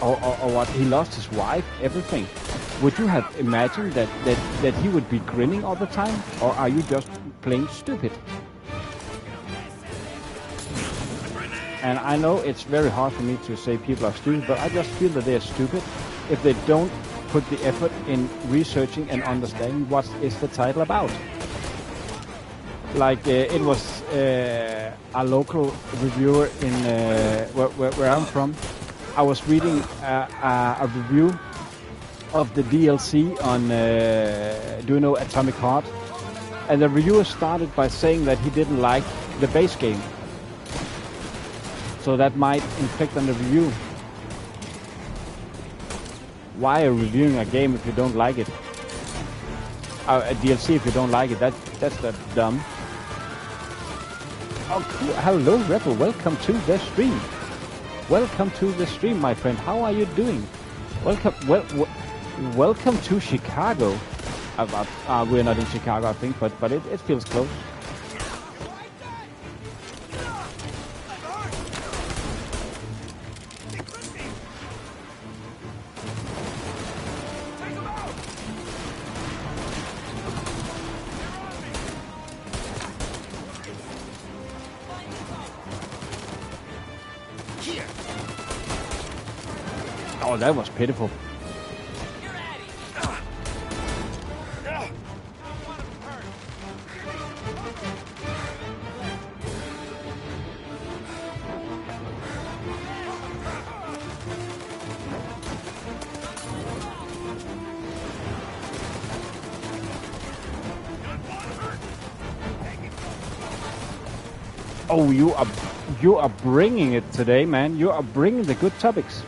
Or what? He lost his wife, everything. Would you have imagined that he would be grinning all the time? Or are you just plain stupid? And I know it's very hard for me to say people are stupid, but I just feel that they are stupid if they don't put the effort in researching and understanding what is the title about. Like it was a local reviewer in where I'm from. I was reading a review of the DLC on do you know Atomic Heart? And the reviewer started by saying that he didn't like the base game. So that might inflict on the review. Why are you reviewing a game if you don't like it? A DLC if you don't like it, that's dumb. Oh, cool. Hello, Rebel. Welcome to the stream. Welcome to the stream, my friend. How are you doing? Welcome to Chicago. We're not in Chicago, I think, but it feels close. Oh, that was pitiful. Oh, you are bringing it today, man. You are bringing the good topics.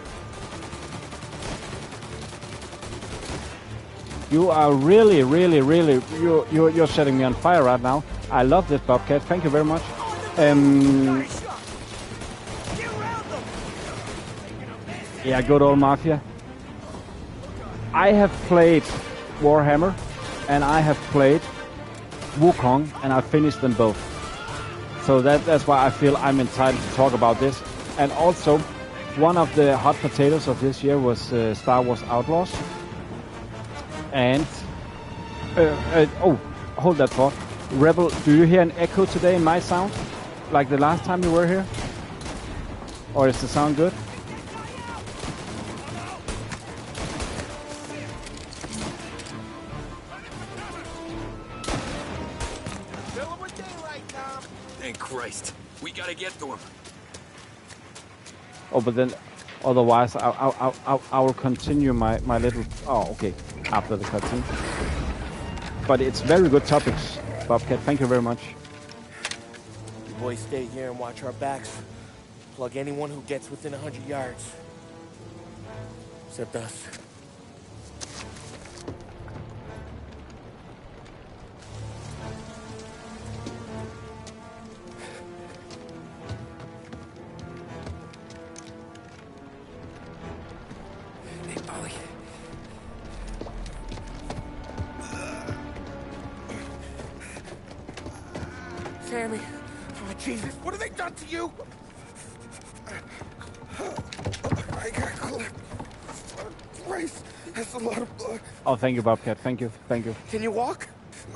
You are really, you're setting me on fire right now. I love this Bobcat. Thank you very much. Yeah, good old Mafia. I have played Warhammer, and I have played Wukong, and I finished them both. So that's why I feel I'm entitled to talk about this. And also, one of the hot potatoes of this year was Star Wars Outlaws. And oh, hold that thought. Rebel, do you hear an echo today in my sound? Like the last time you were here? Or is the sound good? Thank Christ. We gotta get to him. Oh, but then, otherwise, I will continue my little... Oh, okay, after the cutscene. But it's very good topics, Bobcat. Thank you very much. You boys stay here and watch our backs. Plug anyone who gets within 100 yards. Except us. Hey, Polly. Sammy. Oh, Jesus. What have they done to you? I got clipped. Christ. That's a lot of blood. Oh, thank you, Bobcat. Thank you. Thank you. Can you walk?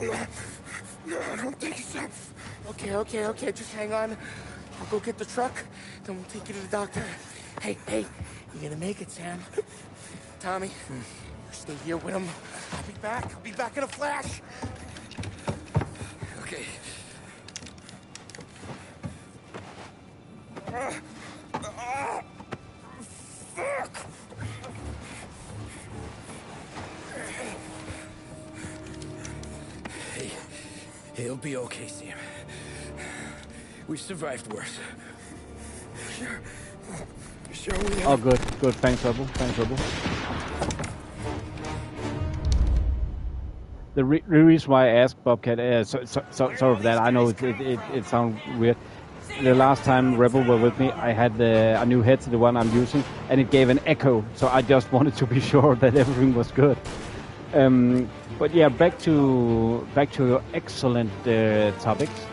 No, I don't think so. Okay. Just hang on. I'll go get the truck, then we'll take you to the doctor. Hey, you're gonna make it, Sam. Tommy, you stay here with him. I'll be back in a flash. Okay. Fuck! Hey, he'll be okay, Sam. We've survived worse. Sure we have. Oh, good. Thanks, Rebel. The reason why I asked Bobcat, sorry for that. I know it sounds weird. The last time Rebel were with me, I had a new headset, the one I'm using, and it gave an echo. So I just wanted to be sure that everything was good. But yeah, back to your excellent topics.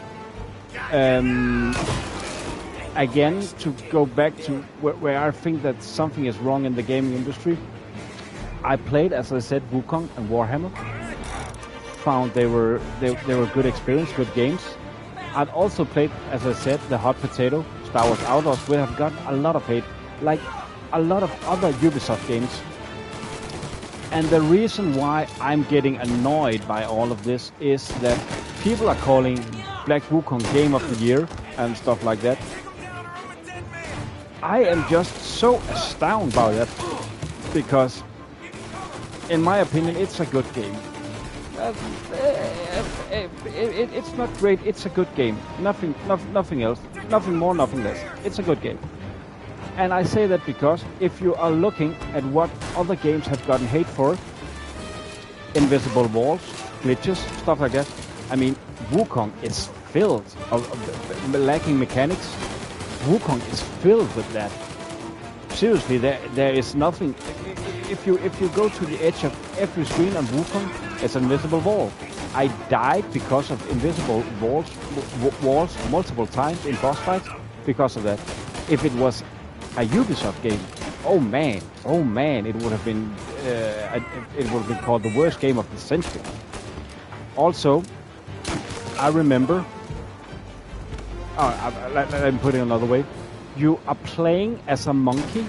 Again, to go back to where I think that something is wrong in the gaming industry. I played, as I said, Wukong and Warhammer. Found they were good experience, good games. I'd also played, as I said, the hot potato, Star Wars Outlaws, which have gotten a lot of hate, like a lot of other Ubisoft games. And the reason why I'm getting annoyed by all of this is that people are calling Black Wukong Game of the Year and stuff like that. I am just so astounded by that, because in my opinion it's a good game. It's not great, it's a good game. Nothing else, nothing more, nothing less. It's a good game. And I say that because if you are looking at what other games have gotten hate for, invisible walls, glitches, stuff like that, I mean, Wukong is filled of lacking mechanics. Wukong is filled with that. Seriously, there is nothing. If you go to the edge of every screen on Wukong, it's an invisible wall. I died because of invisible walls multiple times in boss fights because of that. If it was a Ubisoft game, oh man, it would have been called the worst game of the century. Also, I remember. Let me put it another way. You are playing as a monkey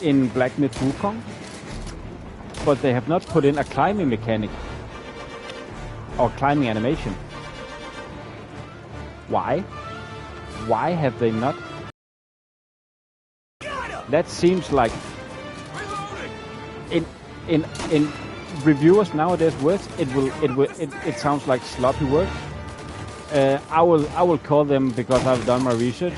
in Black Myth Wukong, but they have not put in a climbing mechanic or climbing animation. Why? Why have they not? That seems like in reviewers nowadays words it sounds like sloppy work. I will call them, because I've done my research,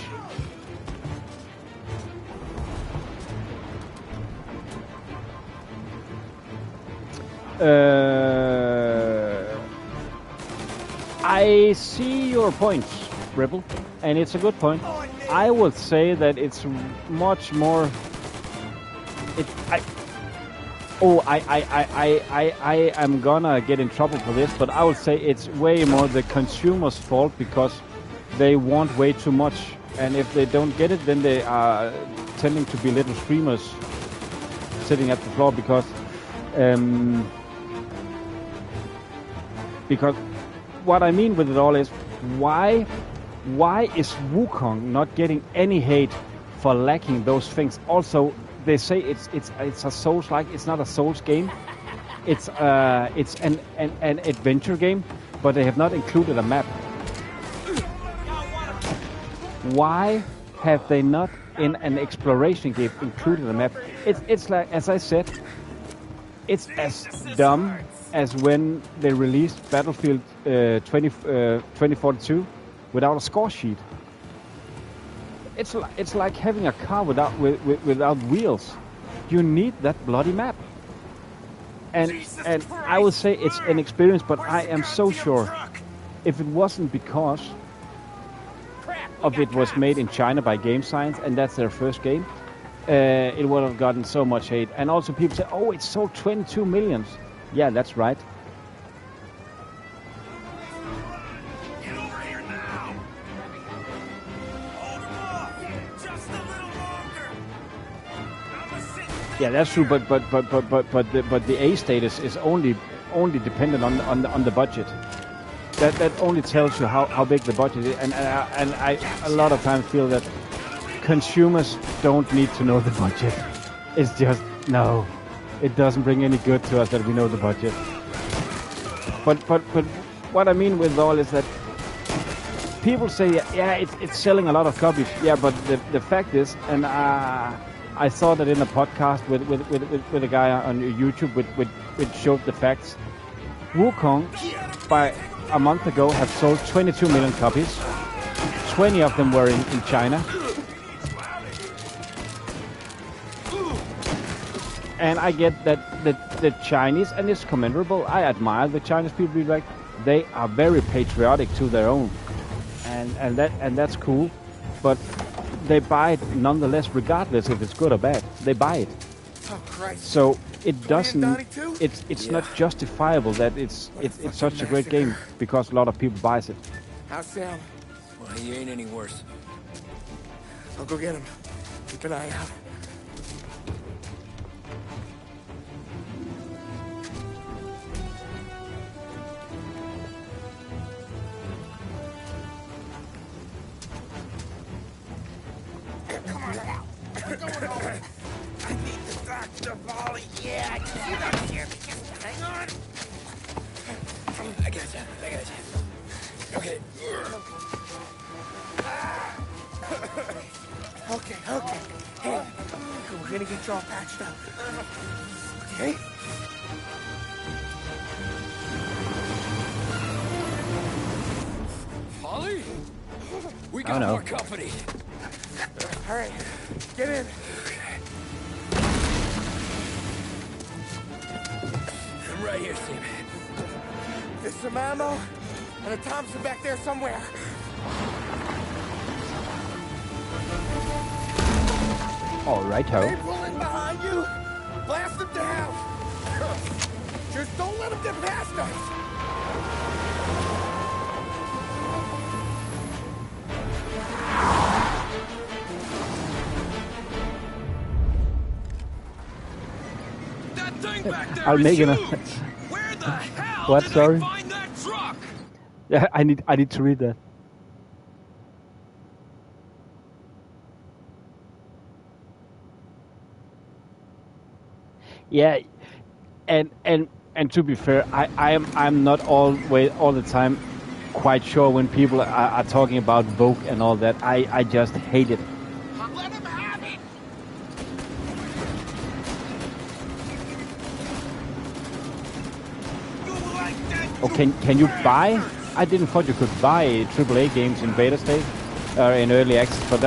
I see your point, Rebel, and it's a good point. I would say that it's much more I am gonna get in trouble for this, but I would say it's way more the consumer's fault because they want way too much, and if they don't get it, then they are tending to be little streamers sitting at the floor because what I mean with it all is why is Wukong not getting any hate for lacking those things? Also, they say it's a Souls-like. It's not a Souls game. It's an adventure game, but they have not included a map. Why have they not in an exploration game included a map? It's like, as I said, it's as dumb as when they released Battlefield 2042 without a score sheet. It's like having a car without wheels. You need that bloody map. And I would say it's an experience, but I am so sure if it wasn't because of it was made in China by Game Science and that's their first game, it would have gotten so much hate. And also people say, oh, it's sold 22 million. Yeah, that's right. Yeah, that's true, but the A status is only dependent on the budget. That only tells you how big the budget is, and I a lot of times feel that consumers don't need to know the budget. It's just no, it doesn't bring any good to us that we know the budget. But what I mean with all is that people say yeah it's selling a lot of copies. Yeah, but the fact is, and I saw that in a podcast with a guy on YouTube which showed the facts. Wukong, by a month ago, have sold 22 million copies. 20 of them were in China. And I get that the Chinese, and it's commendable, I admire the Chinese people, like they are very patriotic to their own. And that's cool. But they buy it nonetheless, regardless if it's good or bad. They buy it. Oh, Christ. So it doesn't. It's not justifiable that it's such a great game because a lot of people buys it. How's Sam? Well, he ain't any worse. I'll go get him. Keep an eye out. Yeah, I can see that here. Just hang on. I got you. Okay. Okay. Hey, we're gonna get you all patched up. Okay? Holly? We got more company. All right, get in. I'm right here, Steve. There's some ammo and a Thompson back there somewhere. All right, ho. They pull in behind you. Blast them down. Just don't let them get past us. I'll make it. Where the hell what? did Sorry. they find that truck? Yeah, I need to read that. Yeah, and to be fair, I'm not all the time quite sure when people are talking about Vogue and all that. I just hate it. Let him have it. Oh, can you buy? I didn't thought you could buy AAA games in beta state or in early access, but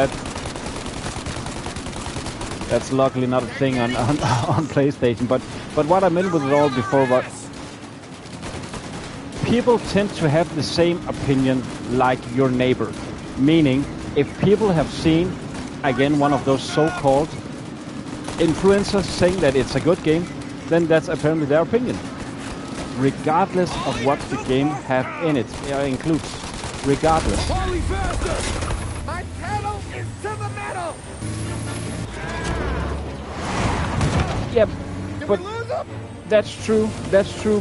that's luckily not a thing on PlayStation. But what I meant with it all before was people tend to have the same opinion like your neighbor. Meaning, if people have seen again one of those so-called influencers saying that it's a good game, then that's apparently their opinion, regardless of what the game have in it includes. Regardless. My pedal is to the metal. Yep, but that's true,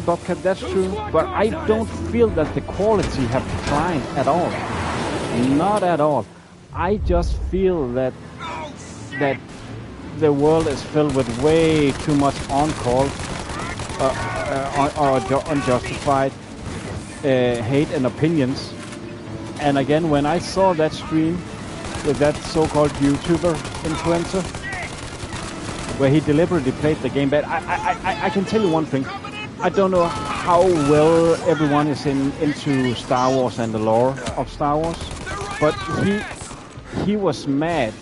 Bobcat, that's true. But I don't feel that the quality have declined at all. Not at all. I just feel that the world is filled with way too much on-call or unjustified hate and opinions. And again, when I saw that stream with that so-called YouTuber influencer, where he deliberately played the game bad, I can tell you one thing. I don't know how well everyone is into Star Wars and the lore of Star Wars, but he was mad.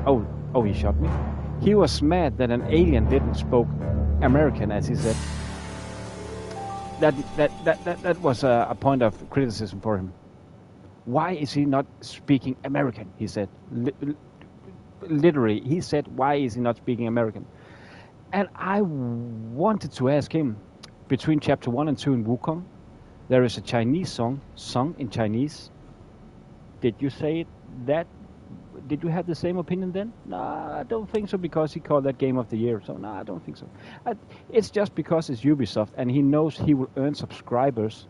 Oh, he shot me. He was mad that an alien didn't spoke American, as he said. That was a point of criticism for him. Why is he not speaking American? He said. Literally, he said, why is he not speaking American? And I wanted to ask him, between chapter 1 and 2 in Wukong, there is a Chinese song sung in Chinese. Did you say that? Did you have the same opinion then? No, I don't think so, because he called that Game of the Year. So, no, I don't think so. It's just because it's Ubisoft, and he knows he will earn subscribers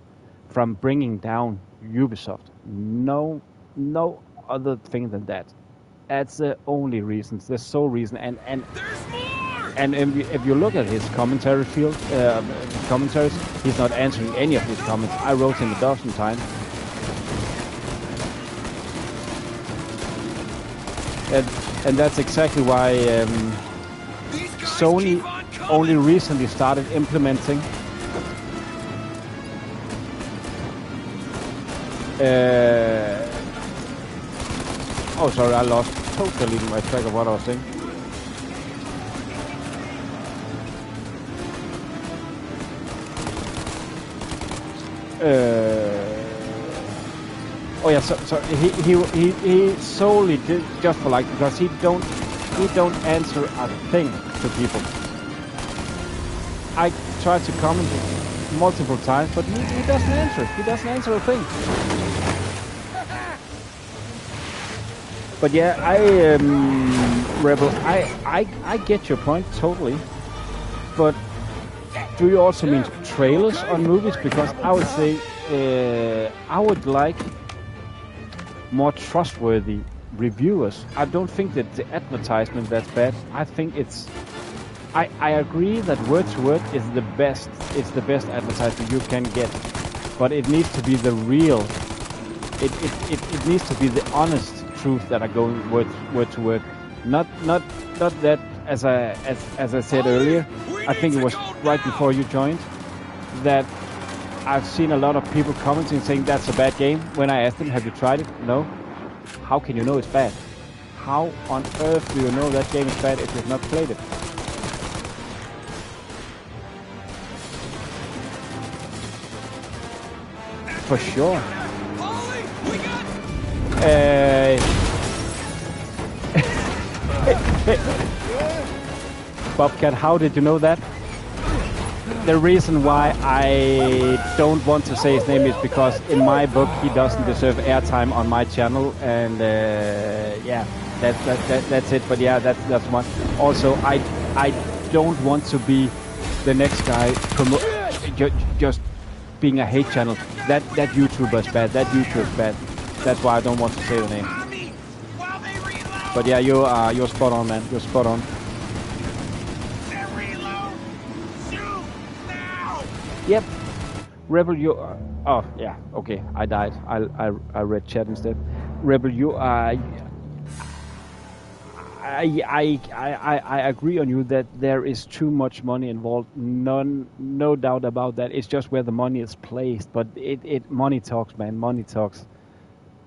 from bringing down Ubisoft. No other thing than that. That's the only reason. The sole reason. And if you look at his commentary field, commentaries, he's not answering any of these comments. I wrote him a dozen times. And that's exactly why Sony only recently started implementing oh, sorry, I lost totally my track of what I was saying. Oh yeah, so he solely did just for like, because he don't answer a thing to people. I tried to comment multiple times, but he doesn't answer. He doesn't answer a thing. But yeah, Rebel, I get your point totally. But do you also mean trailers on movies? Because I would say I would like more trustworthy reviewers. I don't think that the advertisement that's bad. I think it's. I agree that word to word is the best. It's the best advertisement you can get, but it needs to be the real. It needs to be the honest truth that are going word to word. Not that, as I said earlier. I think it was right before you joined that I've seen a lot of people commenting saying that's a bad game. When I asked them, have you tried it? No. How can you know it's bad? How on earth do you know that game is bad if you've not played it? For sure. Bobcat, how did you know that? The reason why I don't want to say his name is because in my book he doesn't deserve airtime on my channel, and yeah, that's it. But yeah, that's one. Also, I don't want to be the next guy just being a hate channel. That YouTuber is bad. That YouTuber is bad. That's why I don't want to say the name. But yeah, you're spot on, man. You're spot on. Yep. Rebel, you are... Oh, yeah. Okay, I died. I read chat instead. Rebel, you are... I agree on you that there is too much money involved. No doubt about that. It's just where the money is placed. But money talks, man. Money talks.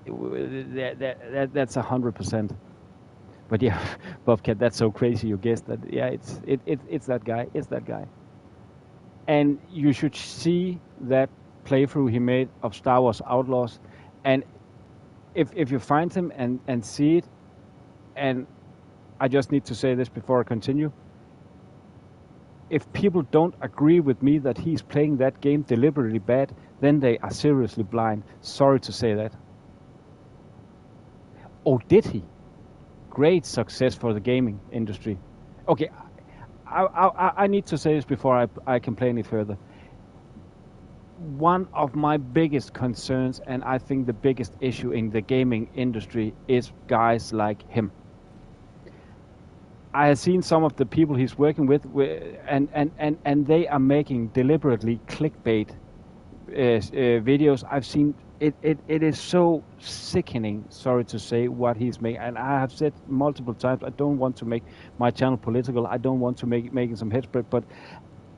That's 100%. But yeah, Bobcat, that's so crazy. You guessed that. Yeah, it's that guy. It's that guy. And you should see that playthrough he made of Star Wars Outlaws, and if you find him and see it, and I just need to say this before I continue. If people don't agree with me that he's playing that game deliberately bad, then they are seriously blind. Sorry to say that. Oh, did he? Great success for the gaming industry. Okay, I need to say this before I can play any further. One of my biggest concerns, and I think the biggest issue in the gaming industry, is guys like him. I have seen some of the people he's working with, and they are making deliberately clickbait videos. I've seen it. It is so sickening. Sorry to say what he's making, and I have said multiple times. I don't want to make my channel political. I don't want to making some head spread, but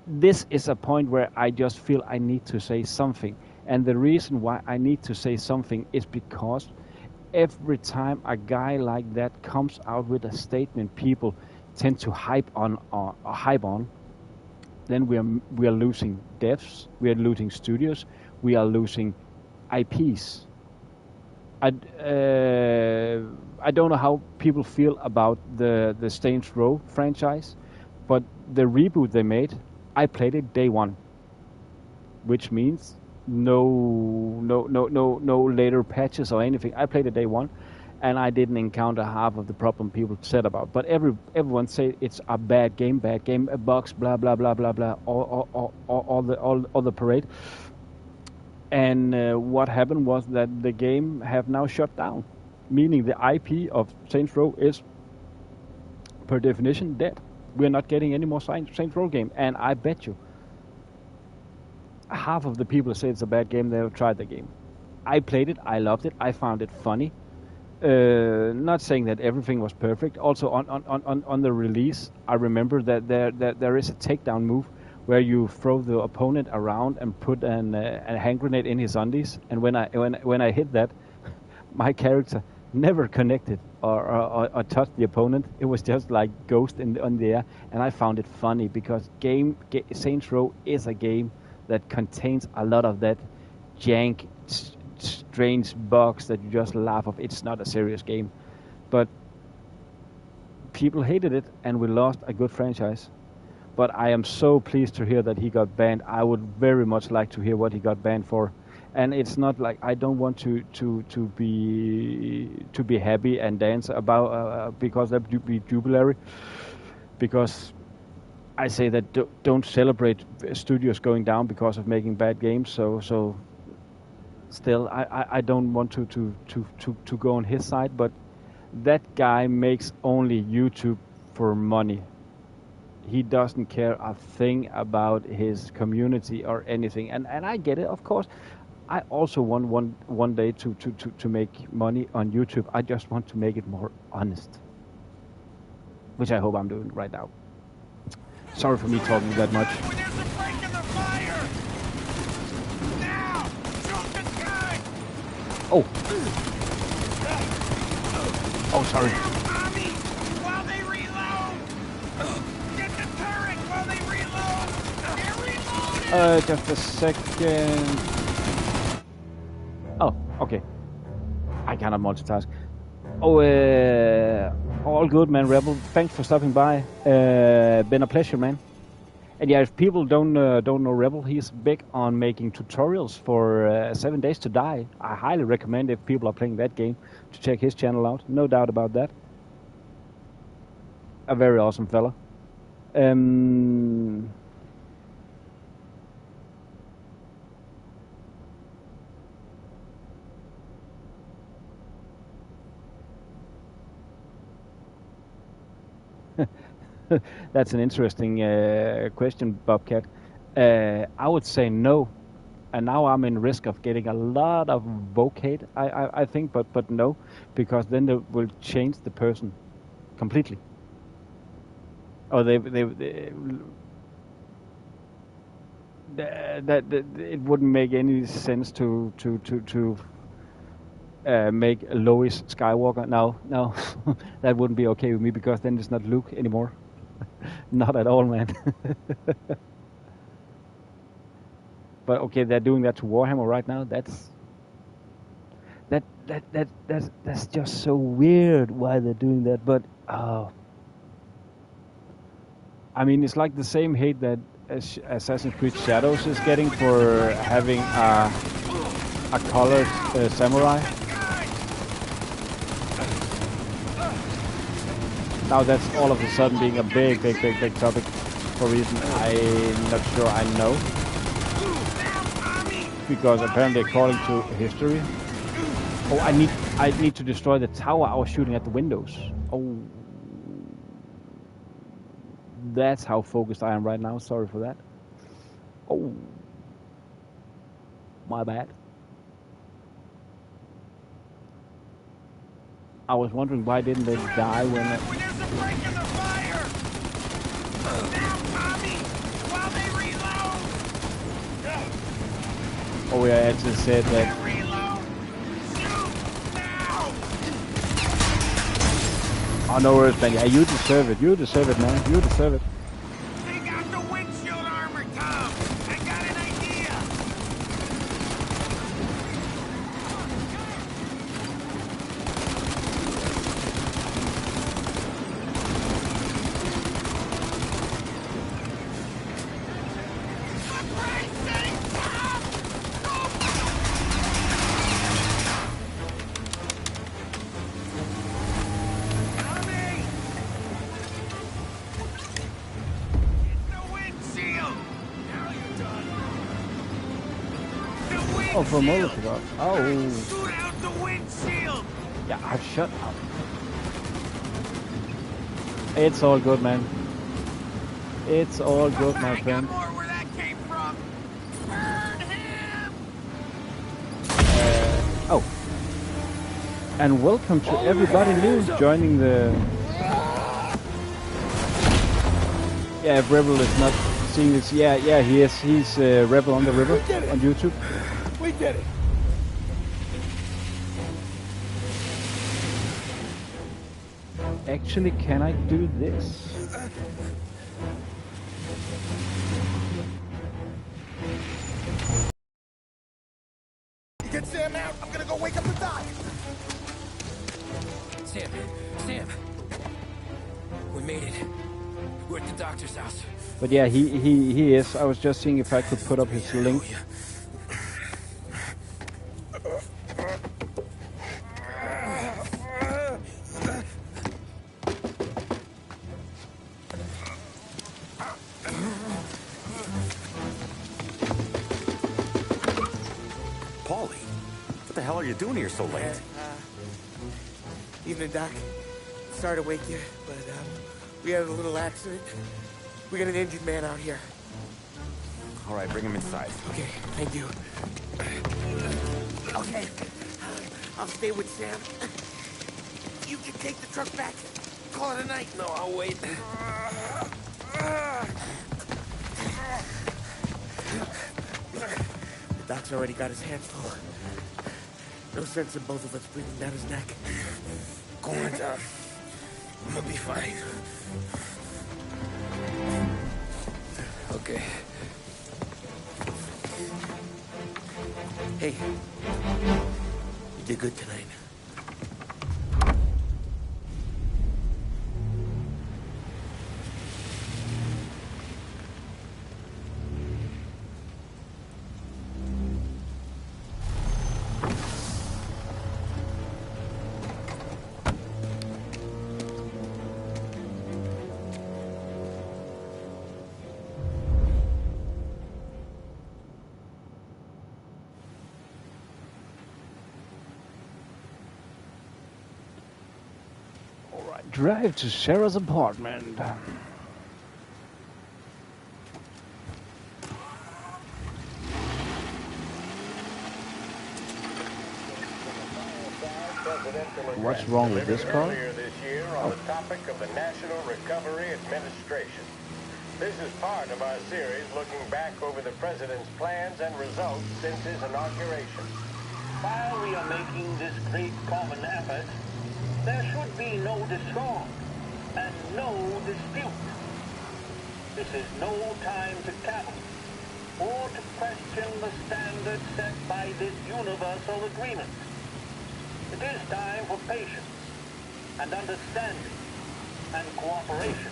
this is a point where I just feel I need to say something. And the reason why I need to say something is because every time a guy like that comes out with a statement people tend to hype on, then we are losing devs, we are losing studios, we are losing IPs. I don't know how people feel about the Saints Row franchise, but the reboot they made, I played it day one, which means no later patches or anything. I played it day one, and I didn't encounter half of the problem people said about. But everyone say it's a bad game, bugs, blah blah blah blah blah, all the parade. And what happened was that the game have now shut down, meaning the IP of Saints Row is, per definition, dead. We're not getting any more Saints Row game, and I bet you half of the people say it's a bad game, they have tried the game. I played it, I loved it, I found it funny. Not saying that everything was perfect. Also on the release, I remember that there is a takedown move where you throw the opponent around and put a hand grenade in his undies. And when I hit that, my character never connected or touched the opponent. It was just like ghost on the air, and I found it funny because Saints Row is a game that contains a lot of that jank, strange bugs that you just laugh off. It's not a serious game, but people hated it, and we lost a good franchise. But I am so pleased to hear that he got banned. I would very much like to hear what he got banned for. And it's not like I don't want to be happy and dance about because that would be jubilary. Because I say that don't celebrate studios going down because of making bad games. So still, I don't want to go on his side. But that guy makes only YouTube for money. He doesn't care a thing about his community or anything, and I get it, of course. I also want one day to make money on YouTube. I just want to make it more honest, which I hope I'm doing right now. Sorry for me talking that much. Oh. Oh, sorry. Just a second. Oh, okay. I cannot multitask. Oh, all good, man, Rebel. Thanks for stopping by. Been a pleasure, man. And yeah, if people don't know Rebel, he's big on making tutorials for 7 Days to Die. I highly recommend, if people are playing that game, to check his channel out. No doubt about that. A very awesome fella. That's an interesting question, Bobcat. I would say no, and now I'm in risk of getting a lot of vocate. I think, but no, because then they will change the person completely. Or that it wouldn't make any sense to make Lois Skywalker. No, that wouldn't be okay with me, because then it's not Luke anymore. Not at all, man. But okay, they're doing that to Warhammer right now. That's just so weird why they're doing that. But I mean, it's like the same hate that Assassin's Creed Shadows is getting for having a colored samurai. Now that's all of a sudden being a big topic for a reason I'm not sure I know. Because apparently, according to history, oh, I need to destroy the tower I was shooting at the windows. Oh, that's how focused I am right now. Sorry for that. Oh, my bad. I was wondering why didn't they die when it... There's a break in the fire! Now, Tommy! While they reload! Oh yeah, I just said that... Oh, no worries, man. Yeah, you deserve it. You deserve it, man. You deserve it. Take out the windshield armor, Tom! I got an idea! Oh, for a moment ago. Oh. Shoot out the windshield! Yeah, shut up. It's all good, man. It's all good, my friend. More where that came from! Burn him! Oh. And welcome to everybody new joining the... Yeah, if Rebel is not seeing this, yeah, he is. He's Rebel on the River on YouTube. We did it. Actually, can I do this? You get Sam out. I'm gonna go wake up the doc. Sam, we made it. We're at the doctor's house. But yeah, he is. I was just seeing if I could put up his link. Paulie, what the hell are you doing here so late? Evening, Doc. Sorry to wake you, but we had a little accident. We got an injured man out here. All right, bring him inside. Okay, thank you. Okay, I'll stay with Sam. You can take the truck back. Call it a night. No, I'll wait. The doc's already got his hands full. No sense in both of us breathing down his neck. Go on, Tom. I'm gonna be fine. Okay. Hey, you did good tonight. Drive to Sarah's apartment. What's wrong with this car? Earlier this year on the topic of the National Recovery Administration. This is part of our series looking back over the president's plans and results since his inauguration. While we are making this great common effort, there should be no discord and no dispute. This is no time to cavil or to question the standards set by this universal agreement. It is time for patience and understanding and cooperation.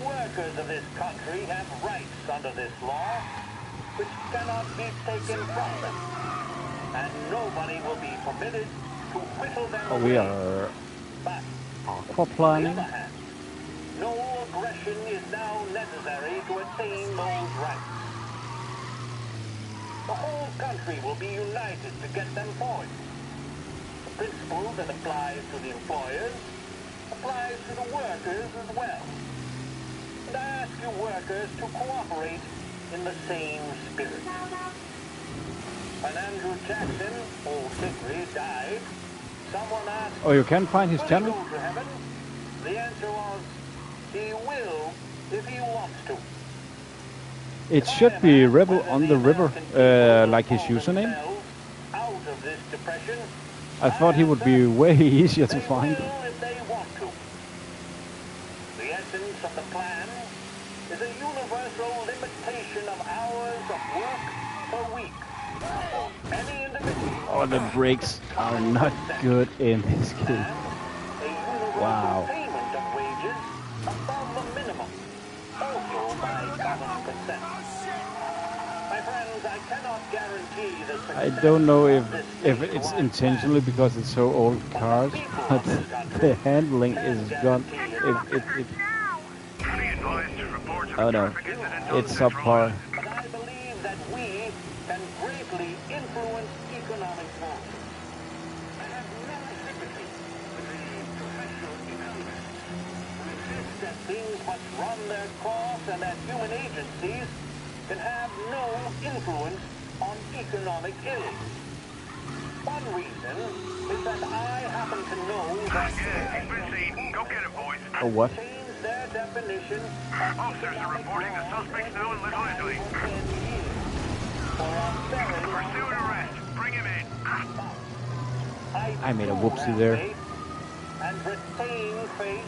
Workers of this country have rights under this law, which cannot be taken from them. And nobody will be permitted to whittle them away. We are But, aquaplaning. on the other hand, no aggression is now necessary to attain those rights. The whole country will be united to get them forward. The principle that applies to the employers applies to the workers as well. And I ask you workers to cooperate in the same spirit. When Andrew Jackson, old Hickory, died, someone asked, Oh, you can find his will channel? he go to heaven? The answer was, he will if he wants to. It should be Rebel on the River, like his username. Out of this depression, I thought he would be way easier to find. if they want to. The essence of the plan is a universal limitation of hours of work per week. Any individual. Oh, the brakes are not good in this game. Wow. Payment of wages above the minimum, also by common consent. My friends, I cannot guarantee the success I don't know if of this it's intentionally because it's so old cars, but the handling is gone. Oh no, it's subpar. But I believe that we can greatly influence economic growth. I have no sympathy with the professional economists who insist that things must run their course and that human agencies can have no influence on economic ills. One reason is that I happen to know that he's been seen. Go get him, boys. Oh, what? change their definition Officers are reporting the suspects now in Little Italy. Pursue and arrest. Bring him in. I made a whoopsie there. And retain faith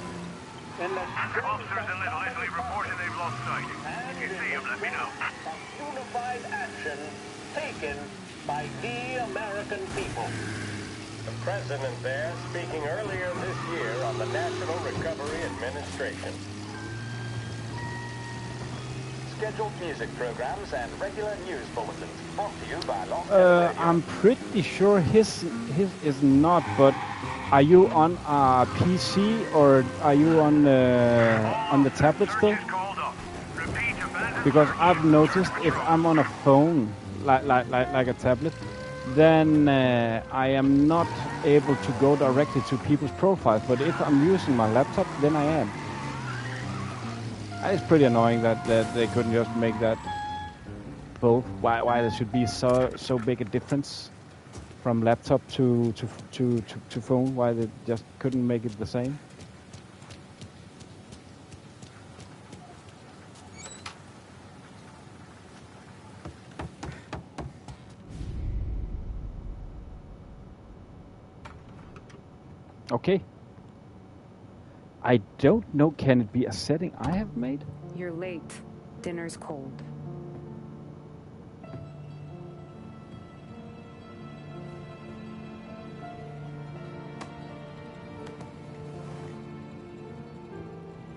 in the Officers in Little Italy reporting they've lost sight. If you see him, let me know. unified action taken by the American people. The president there speaking earlier this year on the National Recovery Administration. Scheduled music programs and regular news bulletins brought to you by Long I'm pretty sure his is not, but are you on a PC or are you on the tablet still? Because I've noticed if I'm on a phone, like a tablet, then I am not able to go directly to people's profiles. But if I'm using my laptop, then I am. It's pretty annoying that they couldn't just make that both. Why there should be so big a difference from laptop to phone? Why they just couldn't make it the same? Okay. I don't know, can it be a setting I have made? You're late. Dinner's cold.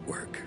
Work.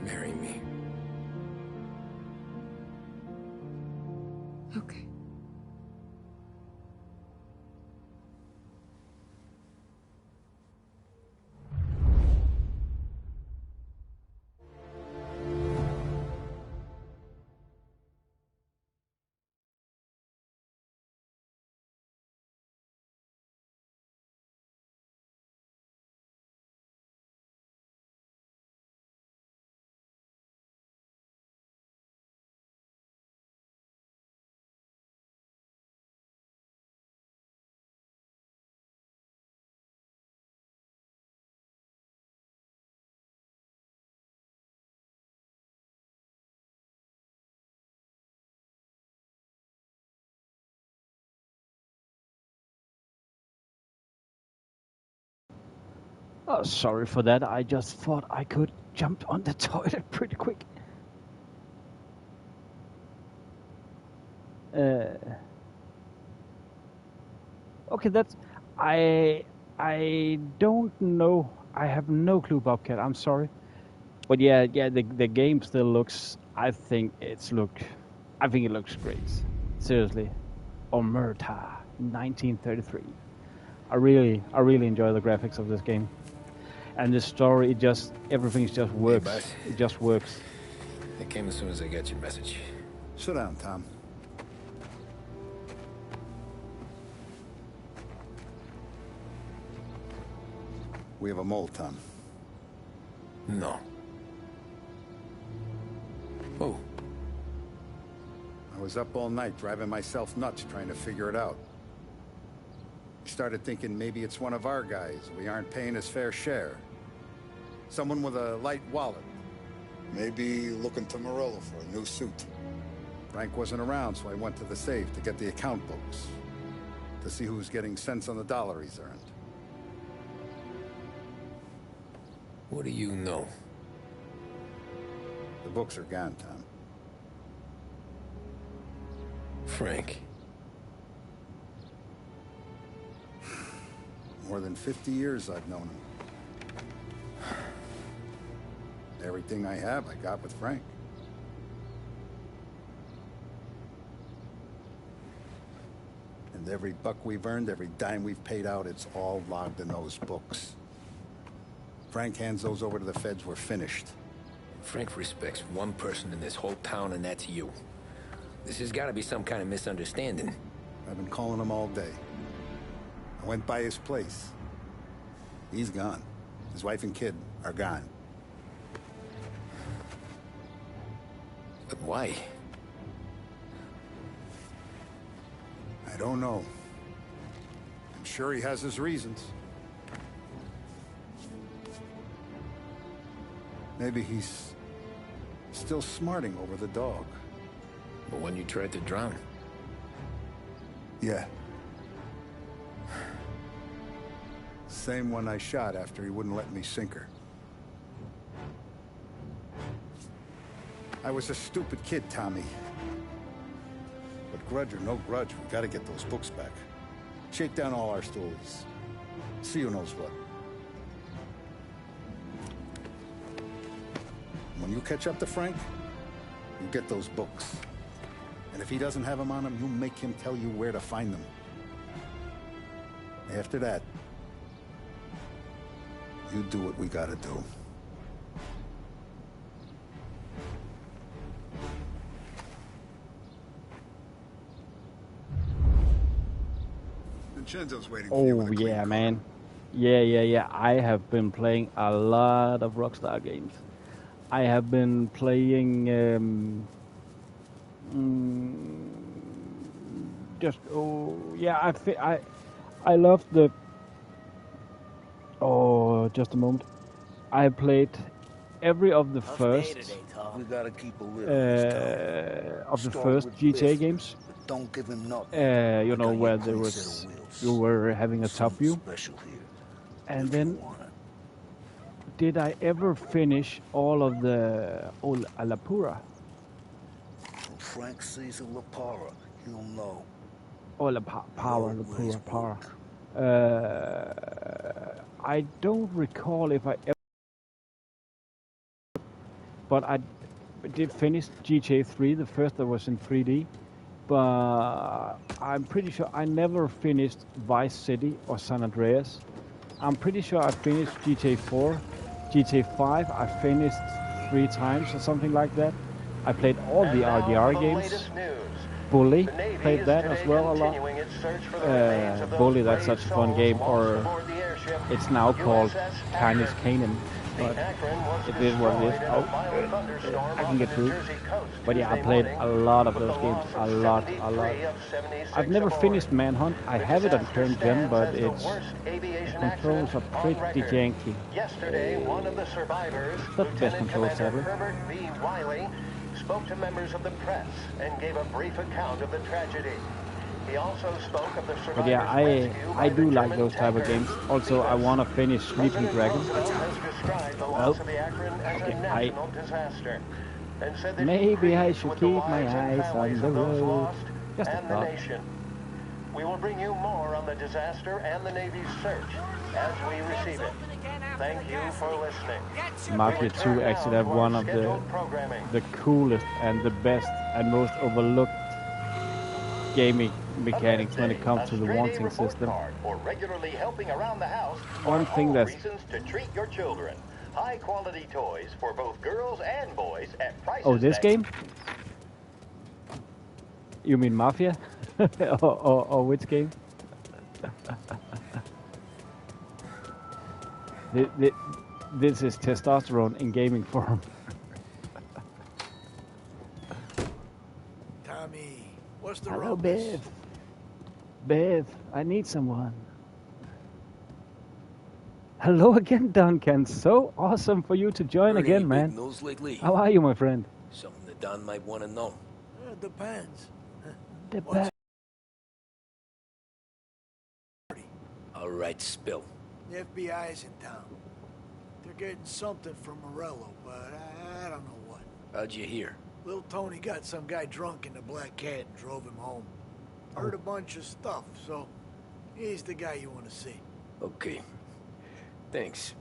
Marry me. Okay. Oh, sorry for that. I just thought I could jump on the toilet pretty quick. Okay, that's... I don't know. I have no clue, Bobcat. I'm sorry. But yeah, the game still looks... I think it looks great. Seriously. Omerta, 1933. I really enjoy the graphics of this game. And the story, everything just works. Hey, boss. It just works. I came as soon as I got your message. Sit down, Tom. We have a mole, Tom. No. Oh. I was up all night driving myself nuts trying to figure it out. I started thinking maybe it's one of our guys. We aren't paying his fair share. Someone with a light wallet. Maybe looking to Morello for a new suit. Frank wasn't around, so I went to the safe to get the account books. To see who's getting cents on the dollar he's earned. What do you know? The books are gone, Tom. Frank. More than 50 years I've known him. Everything I have, I got with Frank. And every buck we've earned, every dime we've paid out, it's all logged in those books. Frank hands those over to the feds, we're finished. Frank respects one person in this whole town, and that's you. This has got to be some kind of misunderstanding. I've been calling him all day. I went by his place. He's gone. His wife and kid are gone. But why? I don't know. I'm sure he has his reasons. Maybe he's still smarting over the dog. The one you tried to drown? Yeah. Same one I shot after he wouldn't let me sink her. I was a stupid kid, Tommy. But grudge or no grudge, we gotta get those books back. Shake down all our stories. See who knows what. When you catch up to Frank, you get those books. And if he doesn't have them on him, you make him tell you where to find them. After that, you do what we gotta do. Vincenzo's waiting for you with a yeah, man. Yeah. I have been playing a lot of Rockstar games. I have been playing I love the... Oh, just a moment. I played every of the first GTA games. Don't give him you know, where there was you were having a top view. And then did I ever finish all of the Alapura? Frank sees a Lapara, he'll know. Oh, Lapura. I don't recall if I ever, but I did finish GTA 3, the first that was in 3D. But I'm pretty sure I never finished Vice City or San Andreas. I'm pretty sure I finished GTA 4, GTA 5. I finished 3 times or something like that. I played all the RDR games. Bully, played that as well a lot. Bully, that's such a fun game, or it's now called Chinese Canaan, but it is what it is. I can get through. But yeah, I played a lot of those games, a lot. I've never finished Manhunt. I have it on current gen, but the controls are pretty janky. It's not the best controls ever. Spoke to members of the press and gave a brief account of the tragedy. He also spoke of the But yeah, survivors' I do like German those type of tankers. games. Also, I want to finish Sleeping Dragon. Roosevelt has described the loss of the Akron as a national disaster and said that maybe he I grieves should with the keep my lives and eyes families on the of those road. lost Just a and the thought. nation. We will bring you more on the disaster and the Navy's search as we receive it. Thank you for listening. Mafia 2 actually have one of the coolest and the best and most overlooked gaming mechanics when it comes to the wanting system. Or regularly helping around the house. One thing that's reasons to treat your children. High quality toys for both girls and boys at prices. Oh, this game? You mean Mafia? or which game? This is testosterone in gaming form. Tommy, what's the Hello, rumpus? Bev. Bev, I need someone. Hello again, Duncan. So awesome for you to join Heard again, any man. big news lately? How are you, my friend? Something that Don might want to know. Depends. Depends. All right, spill. The FBI's in town. They're getting something from Morello, but I don't know what. How'd you hear? Little Tony got some guy drunk in the Black Cat and drove him home. Heard a bunch of stuff, so he's the guy you want to see. Okay. Thanks.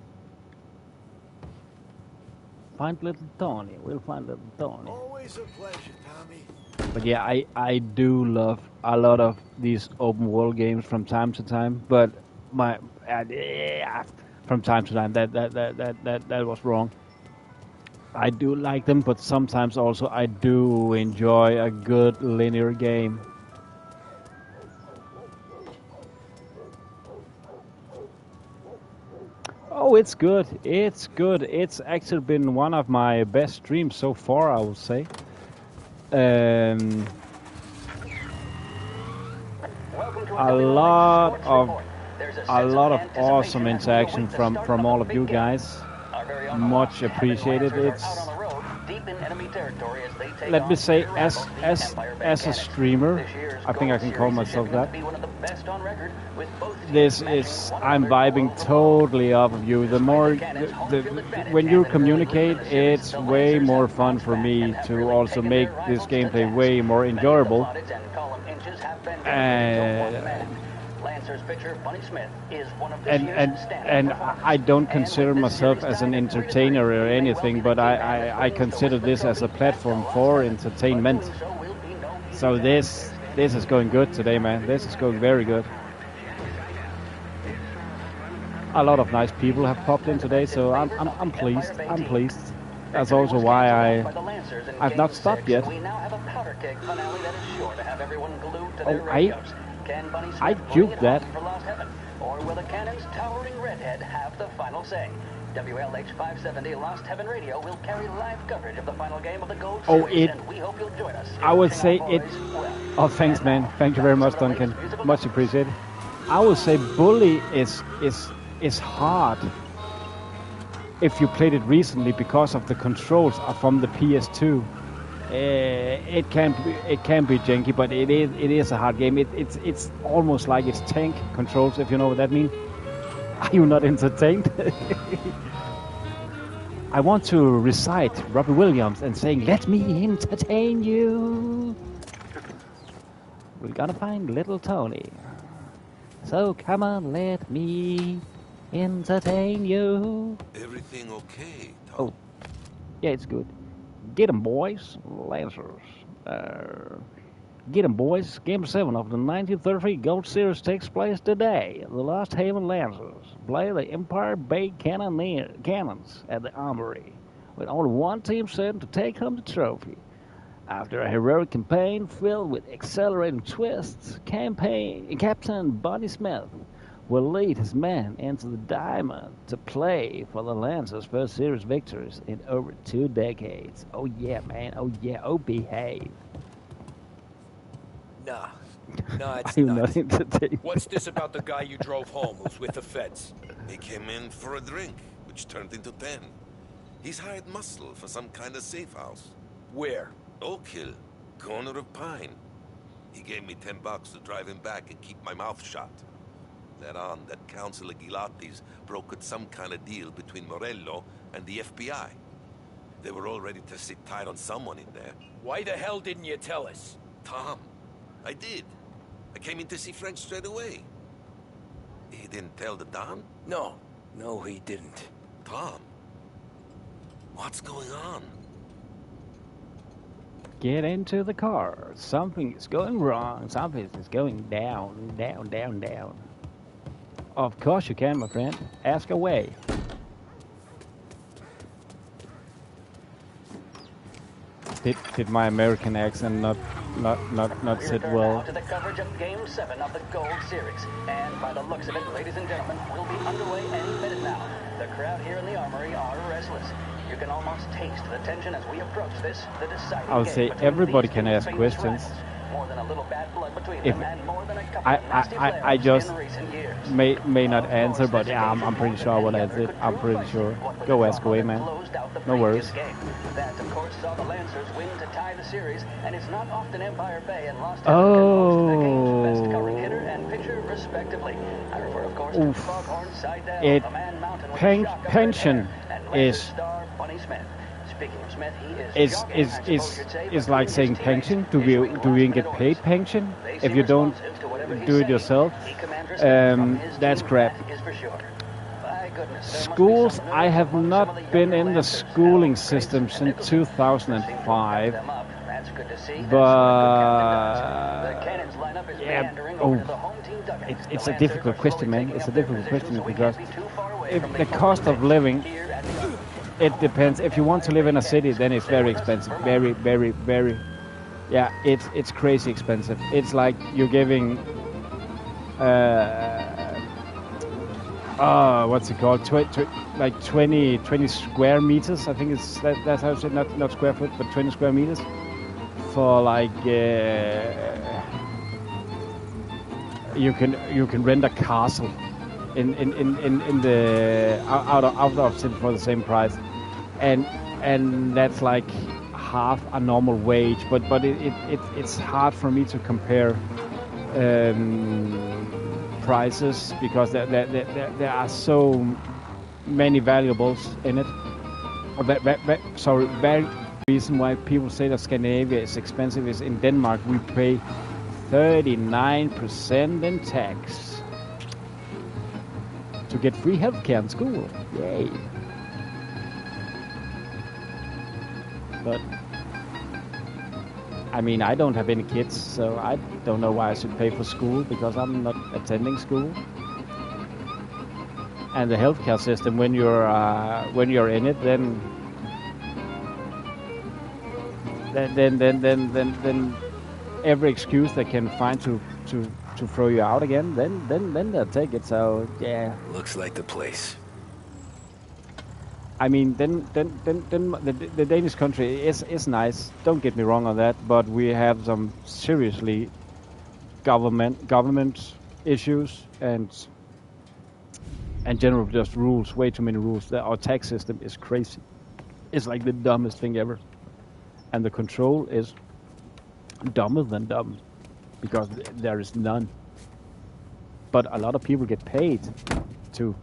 Find little Tony. We'll find little Tony. Always a pleasure, Tommy. But yeah, I do love a lot of these open world games from time to time. But from time to time that was wrong. I do like them, but sometimes also I do enjoy a good linear game. Oh, it's good. It's good. It's actually been one of my best streams so far, I would say. A lot of awesome interaction from all of you guys. Much appreciated. It's, let me say, as a streamer, I think I can call myself that. This is, I'm vibing totally off of you. The more, when you communicate, it's way more fun for me to also make this gameplay way more enjoyable. And I don't consider myself as an entertainer or anything, but I consider this as a platform for entertainment. So this is going good today, man. This is going very good. A lot of nice people have popped in today, so I'm pleased. I'm pleased. That's also why I've not stopped yet. Oh, I juked that. Or will the cannon's towering redhead have the final say? WLH 570 Lost Heaven Radio will carry live coverage of the final game of the Gold Series, and we hope you'll join us. I would say it. Oh, thanks, man. Thank you very much, Duncan. Much appreciated. I would say Bully is hard if you played it recently because of the controls are from the PS2. It can be janky, but it is a hard game. It's almost like it's tank controls, if you know what that means. Are you not entertained? I want to recite Robbie Williams and saying, "Let me entertain you." We're gonna find little Tony. So come on, let me entertain you. Everything okay, Tom? Oh, yeah, it's good. Get 'em, boys. Lancers. Get 'em, boys. Game 7 of the 1933 Gold Series takes place today. The Lost Haven Lancers play the Empire Bay Cannons at the Armory, with only one team sent to take home the trophy. After a heroic campaign filled with accelerating twists, Captain Bonnie Smith will lead his men into the diamond to play for the Lancers' first series victories in over 2 decades. Oh yeah, man. Oh yeah. Oh, behave. Nah, it's Are you not. not entertained? What's this about the guy you drove home who's with the feds? He came in for a drink, which turned into 10. He's hired muscle for some kind of safe house. Where? Oak Hill, corner of Pine. He gave me $10 to drive him back and keep my mouth shut. Let on that Councilor Gilatti's brokered some kind of deal between Morello and the FBI. They were all ready to sit tight on someone in there. Why the hell didn't you tell us? Tom, I did. I came in to see Frank straight away. He didn't tell the Don? No, he didn't. Tom, what's going on? Get into the car. Something is going wrong. Something is going down, down, down, down. Of course you can, my friend. Ask away. Did my American accent not sit well? To the coverage of Game 7 of the Gold Series. And by the looks of it, ladies and gentlemen, we'll be underway any minute now. The crowd here in the Armory are restless. You can almost taste the tension as we approach this, the deciding I would say everybody can ask questions. More than a little bad blood between If them and more than a couple of nasty I flares just in recent years. may not answer, but yeah, I'm pretty sure I will answer it. I'm pretty sure. Go ask away, man. No worries. That, of course, saw the Lancers win to tie the series, and it's not often Empire Bay and Lost Oh. the game's best covering hitter and pitcher, respectively. I refer, of course, to Foghorn side down, It the man mountain with pension is star Bunny Smith. Speaking of Smith, he is like saying pension. Do we even get paid pension if you don't do it yourself? That's crap. Schools, I have not been in the schooling system since 2005, but yeah, it's a difficult question, man. It's a difficult question because if the cost of living, it depends. If you want to live in a city, then it's very expensive. Very, very, very. Yeah, it's crazy expensive. It's like you're giving. What's it called? Like 20 square meters. I think that's how I say it. Not square foot, but 20 square meters for like. You can rent a castle in the out of city for the same price, and that's like half a normal wage. But it's hard for me to compare prices because there are so many variables in it. Very reason why people say that Scandinavia is expensive is in Denmark we pay 39% in tax to get free healthcare in school. Yay! But I mean, I don't have any kids, so I don't know why I should pay for school because I'm not attending school. And the healthcare system, when you're in it, then every excuse they can find to throw you out again, then they'll take it. So yeah. Looks like the place. I mean, then the Danish country is nice. Don't get me wrong on that, but we have some seriously government issues and general just rules. Way too many rules. Our tax system is crazy. It's like the dumbest thing ever, and the control is dumber than dumb because there is none. But a lot of people get paid to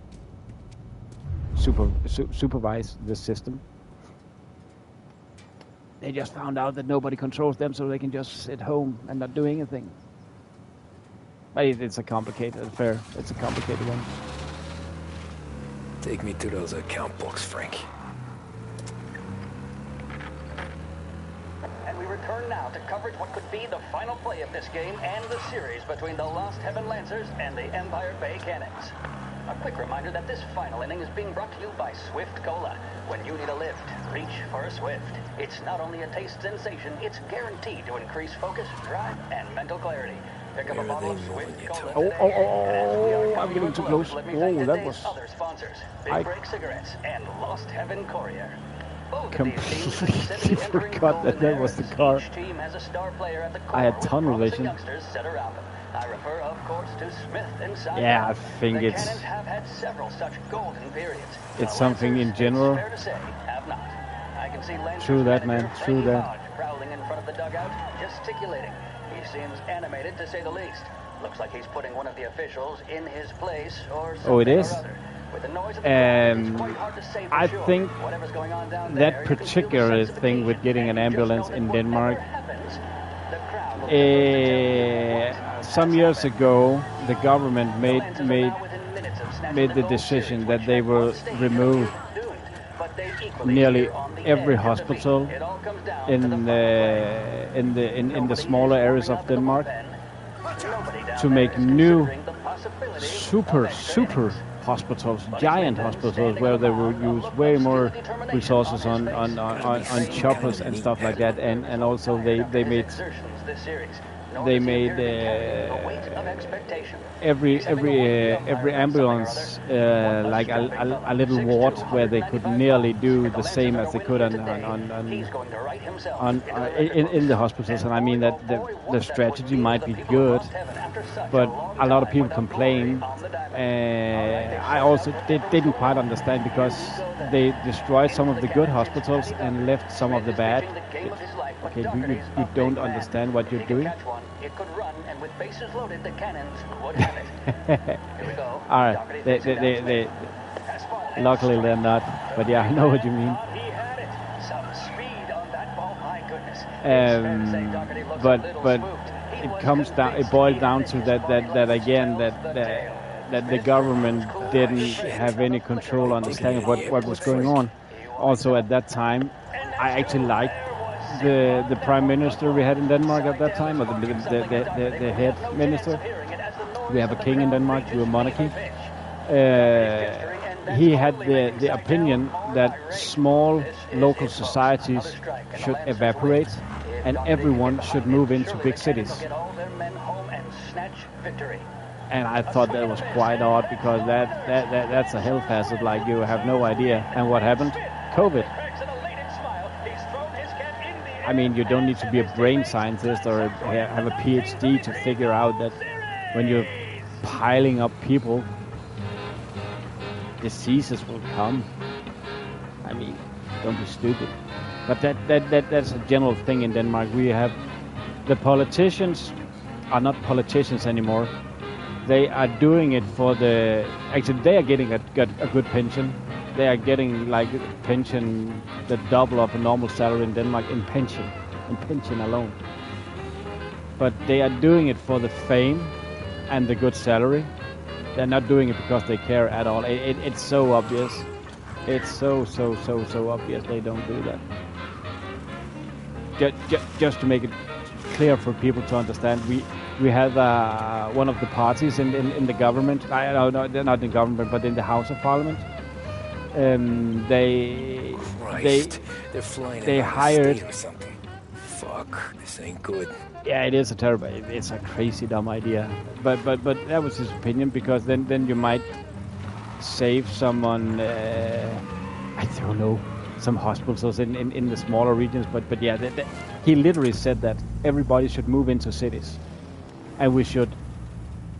supervise this system. They just found out that nobody controls them, so they can just sit home and not do anything. But it's a complicated affair. It's a complicated one. Take me to those account books, Frank. And we return now to coverage what could be the final play of this game and the series between the Lost Heaven Lancers and the Empire Bay Cannons. A quick reminder that this final inning is being brought to you by Swift Cola. When you need a lift, reach for a Swift. It's not only a taste sensation, it's guaranteed to increase focus, drive, and mental clarity. Pick up a bottle of Swift Cola today. I'm getting too close. Oh, that was... Other sponsors, Big Break Cigarettes and Lost Heaven Courier. Completely forgot that was the car. I had tunnel vision. I refer, of course, to Smith and Simon. Yeah, I think the it's... Cannons have had several such golden periods. It's something in general. Fair to say, have not. I can see Lancers True that, man. manager True Frankie that. Hodge prowling in front of the dugout, gesticulating. He seems animated, to say the least. Looks like he's putting one of the officials in his place or something. Oh, it is? Or other. With the noise of the crowd, it's quite hard to say for I sure. think Whatever's going on down that there, you can feel the particular sense of thing with getting an ambulance in Denmark, happens, the crowd will some years ago, the government made the decision that they will remove nearly every hospital in the smaller areas of Denmark to make new super hospitals, giant hospitals, where they will use way more resources on choppers and stuff like that, and also they made every ambulance like a little ward where they could nearly do the same as they could in the hospitals. And I mean that the strategy might be good, but a lot of people complain. I also didn't quite understand, because they destroyed some of the good hospitals and left some of the bad. Okay, you don't understand what you're doing. It could run, and with bases loaded, the cannons would have it. Here we go. All right, they luckily they're not, but yeah, I know what you mean. He had it. Some speed on that ball, my goodness. But it boiled down to that again, that the government didn't have any control, understanding what was going on. Also at that time, I actually liked the prime minister we had in Denmark at that time, or the head minister. We have a king in Denmark, we're a monarchy. He had the opinion that small local societies should evaporate and everyone should move into big cities. And I thought that was quite odd, because that's a hell hazard like you have no idea. And what happened? COVID. I mean, you don't need to be a brain scientist or have a PhD to figure out that when you're piling up people, diseases will come. I mean, don't be stupid. But that's a general thing in Denmark. We have the politicians are not politicians anymore. They are doing it for actually they are getting a good pension. They are getting like pension, the double of a normal salary in Denmark in pension alone. But they are doing it for the fame and the good salary. They're not doing it because they care at all. It's so obvious. It's so obvious they don't do that. Just to make it clear for people to understand, we have one of the parties in the government. No, they're not in the government, but in the House of Parliament. They're flying. They hired. Or something. Fuck, this ain't good. Yeah, it is it's a crazy dumb idea. But that was his opinion, because then you might save someone. I don't know, some hospitals in the smaller regions. But yeah, he literally said that everybody should move into cities, and we should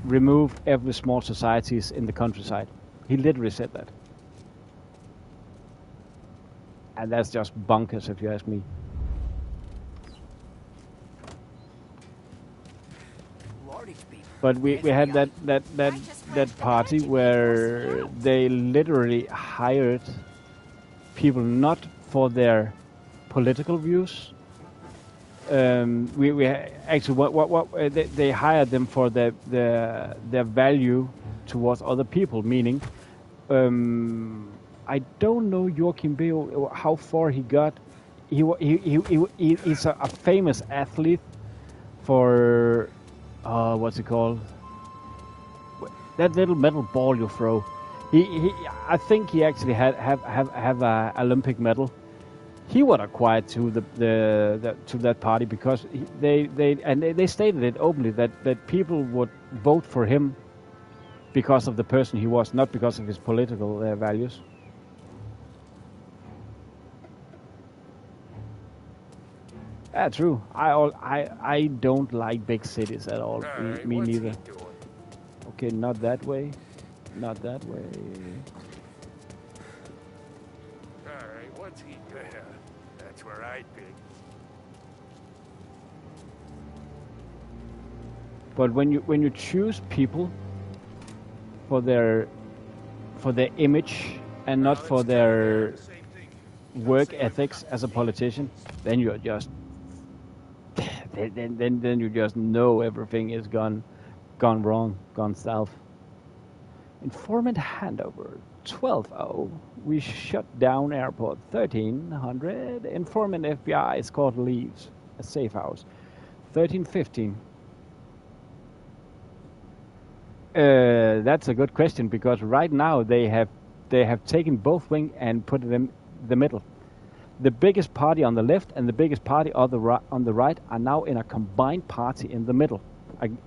remove every small societies in the countryside. He literally said that. And that's just bonkers, if you ask me. But we had that party where they literally hired people not for their political views. We actually they hired them for their value towards other people, meaning. I don't know Joachim Beo, how far he got. He's a famous athlete for what's it called? That little metal ball you throw. I think he actually have a Olympic medal. He was acquired to to that party because they stated it openly that people would vote for him because of the person he was, not because of his political values. Yeah, true. I don't like big cities at all. Me neither. Okay, not that way. Not that way. Alright, what's he there? That's where I'd be. But when you choose people for their image and not for their work ethics as a politician, then you're just then you just know everything is gone wrong, gone south. Informant handover 12:0. We shut down airport 1300. Informant FBI escort leaves a safe house 13:15. That's a good question, because right now they have taken both wing and put them the middle. The biggest party on the left and the biggest party on the right are now in a combined party in the middle,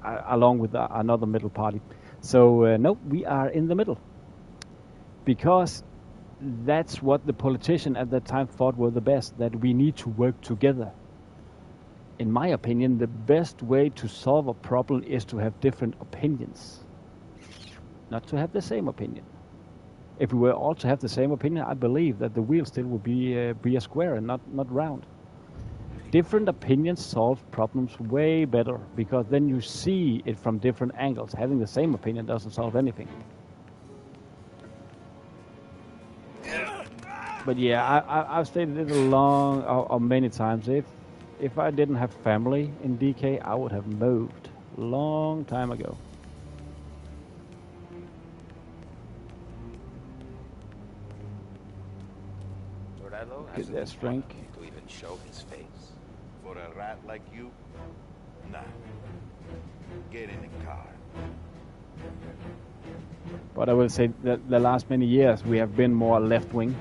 along with another middle party. So no, we are in the middle, because that's what the politician at that time thought were the best, that we need to work together. In my opinion, the best way to solve a problem is to have different opinions, not to have the same opinion. If we were all to have the same opinion, I believe that the wheel still would be a square and not round. Different opinions solve problems way better, because then you see it from different angles. Having the same opinion doesn't solve anything. But yeah, I've stated it many times. If I didn't have family in DK, I would have moved a long time ago. Has there's Frank. To even show his face. For a rat like you? Nah. Get in the car. But I will say that the last many years we have been more left wing.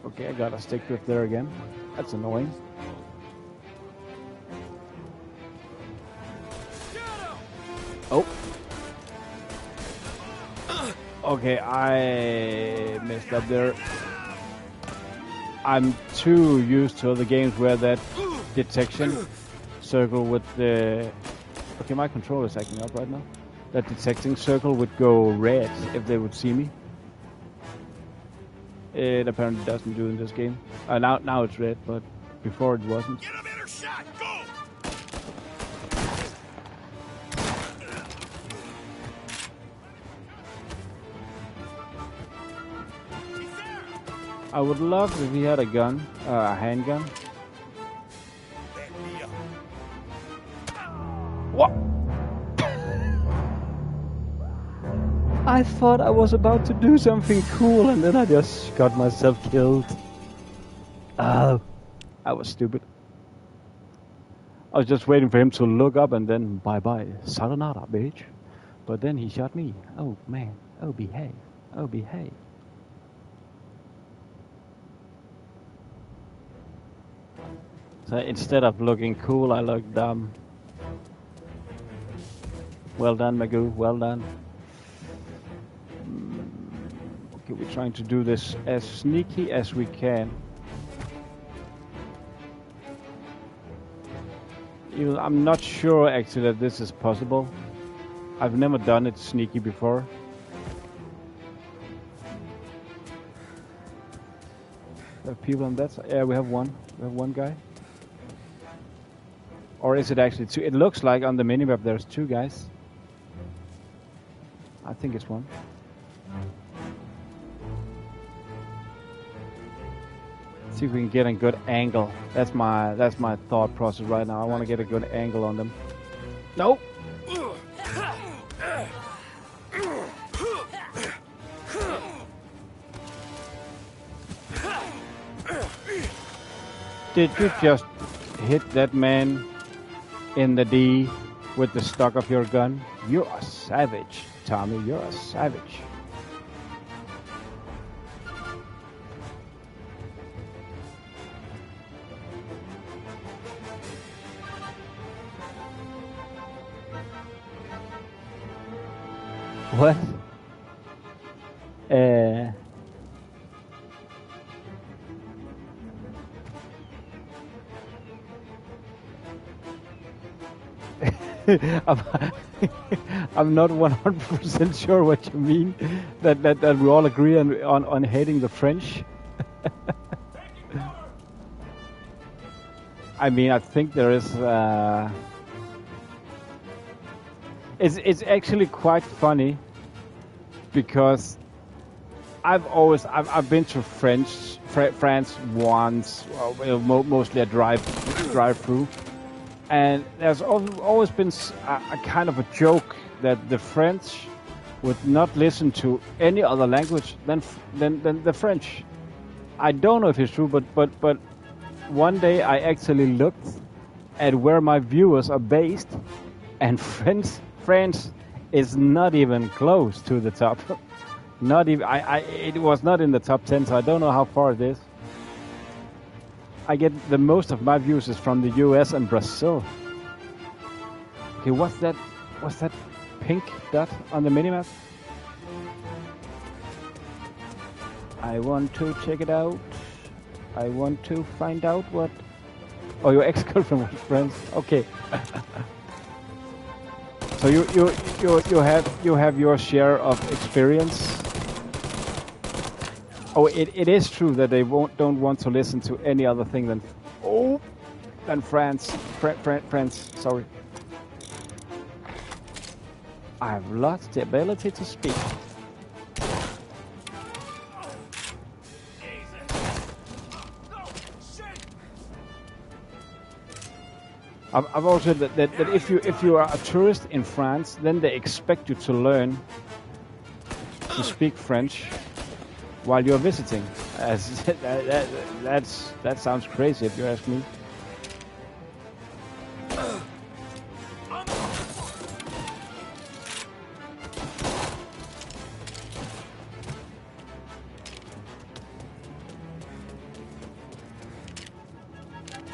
Okay, I gotta stick with there again. That's annoying. Oh. Okay, I messed up there. I'm too used to other games where that detection circle with the... Okay, my controller is acting up right now. That detecting circle would go red if they would see me. It apparently doesn't do in this game. Now it's red, but before it wasn't. Get a better shot! Go! I would love if he had a gun, a handgun. What? I thought I was about to do something cool, and then I just got myself killed. Oh, I was stupid. I was just waiting for him to look up and then bye-bye. Sayonara, bitch. But then he shot me. Oh, man. Oh, behave. Oh, behave. So instead of looking cool, I look dumb. Well done, Magoo. Well done. Okay, we're trying to do this as sneaky as we can. Even I'm not sure actually that this is possible. I've never done it sneaky before. There are people on that side. Yeah, we have one. We have one guy. Or is it actually two? It looks like on the minimap there's two guys. I think it's one. See if we can get a good angle. That's my thought process right now. I want to get a good angle on them. Nope. Did you just hit that man in the D with the stock of your gun? You're a savage, Tommy. You're a savage. What? I'm not 100% sure what you mean. That we all agree on hating the French. I mean, I think there is. It's actually quite funny because I've been to France once, mostly a drive through, and there's always been a kind of a joke that the French would not listen to any other language than the French. I don't know if it's true, but one day I actually looked at where my viewers are based, and France is not even close to the top. Not even it was not in the top 10, so I don't know how far it is. I get the most of my views is from the US and Brazil. Okay, what's that pink dot on the minimap? I want to check it out. I want to find out what... Oh, your ex-girlfriend was friends. Okay. So you have your share of experience. Oh, it is true that they don't want to listen to any other thing than France. France. Sorry. I've lost the ability to speak. I've also said that if you are a tourist in France, then they expect you to learn to speak French while you're visiting. That sounds crazy if you ask me.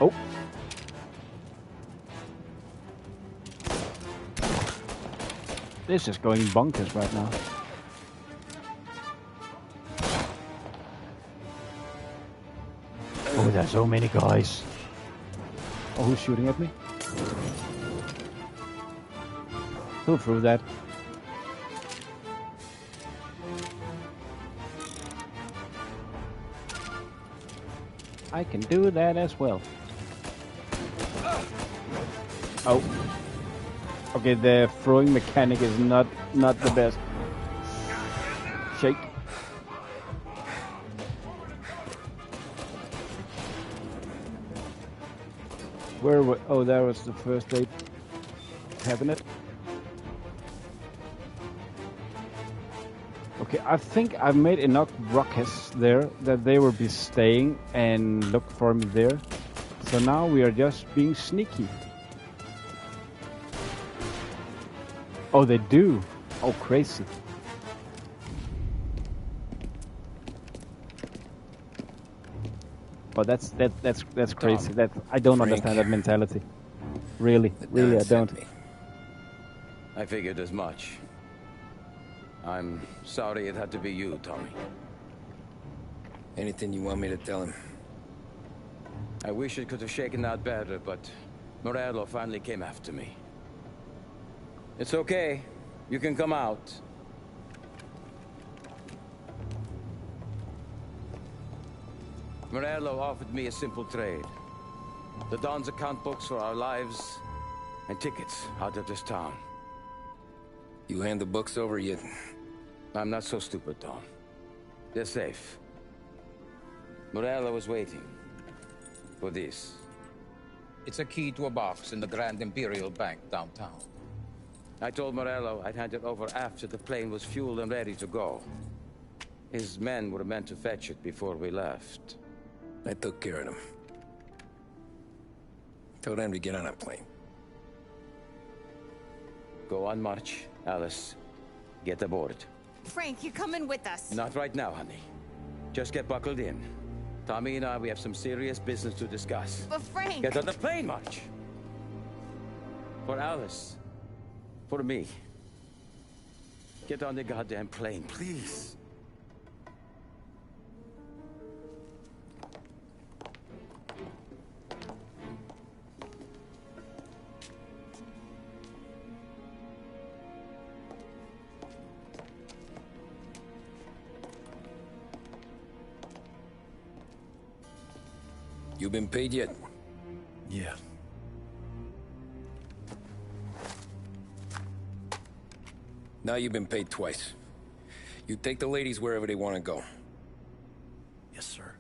Oh. This is going bonkers right now. Oh, there's so many guys. Oh, who's shooting at me? Who threw that? I can do that as well. Oh. Okay, the throwing mechanic is not the best. Shake. Oh, there was the first aid cabinet. Okay, I think I've made enough rockets there that they will be staying and look for me there. So now we are just being sneaky. Oh, they do. Oh, crazy. Oh, that's crazy. That I don't understand that mentality. Really, I don't. I figured as much. I'm sorry it had to be you, Tommy. Anything you want me to tell him? I wish it could have shaken out better, but Morello finally came after me. It's okay. You can come out. Morello offered me a simple trade. The Don's account books for our lives and tickets out of this town. You hand the books over yet? I'm not so stupid, Don. They're safe. Morello was waiting for this. It's a key to a box in the Grand Imperial Bank downtown. I told Morello I'd hand it over after the plane was fueled and ready to go. His men were meant to fetch it before we left. I took care of them. Told them to get on a plane. Go on, March. Alice, get aboard. Frank, you're coming with us. Not right now, honey. Just get buckled in. Tommy and I, we have some serious business to discuss. But Frank... Get on the plane, March! For Alice. For me. Get on the goddamn plane, please. You been paid yet? Yeah. Now you've been paid twice. You take the ladies wherever they want to go. Yes, sir.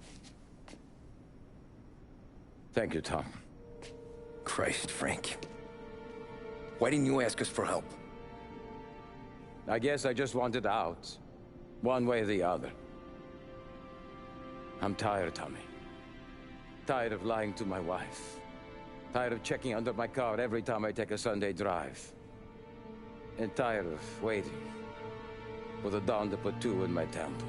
Thank you, Tom. Christ, Frank. Why didn't you ask us for help? I guess I just wanted out. One way or the other. I'm tired, Tommy. Tired of lying to my wife. Tired of checking under my car every time I take a Sunday drive. And tired of waiting for the dawn to put two in my temple.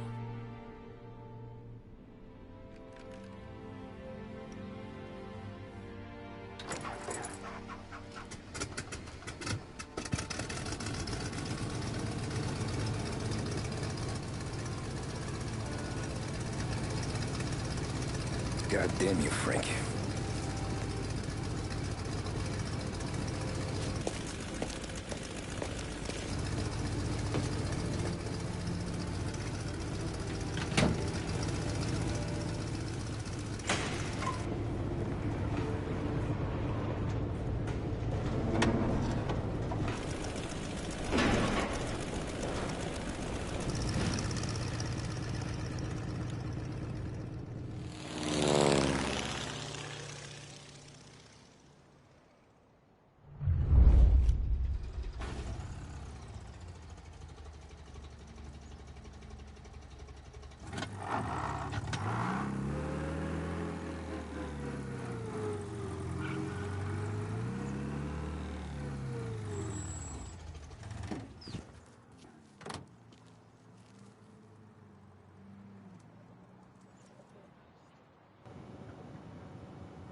God damn you, Frank.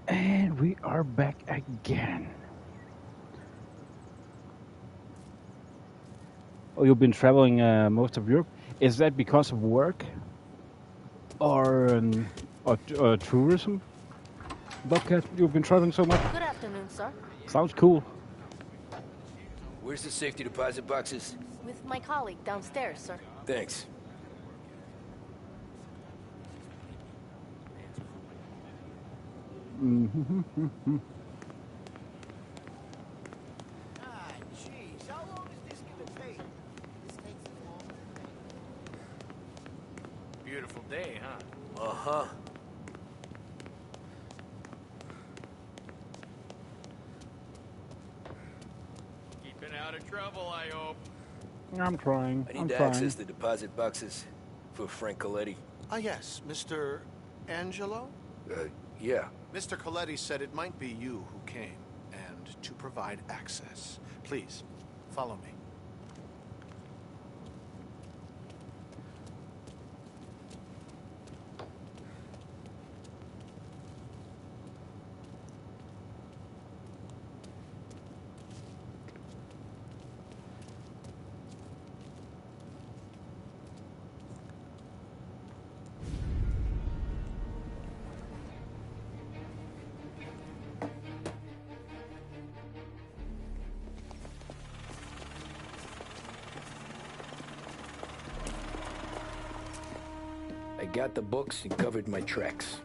And we are back again. Oh, you've been traveling most of Europe. Is that because of work or tourism? Bobcat, you've been traveling so much. Good afternoon, sir. Sounds cool. Where's the safety deposit boxes? With my colleague downstairs, sir. Thanks. Jeez, how long is this gonna take? This takes as long as Beautiful day, huh? Uh-huh. Keeping out of trouble, I hope. I'm trying. I need to access the deposit boxes for Frank Coletti. Ah, yes, Mr. Angelo? Yeah. Mr. Coletti said it might be you who came, and to provide access. Please, follow me. I got the books and covered my tracks.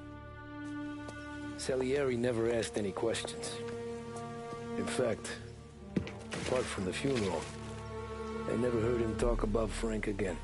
Salieri never asked any questions. In fact, apart from the funeral, I never heard him talk about Frank again.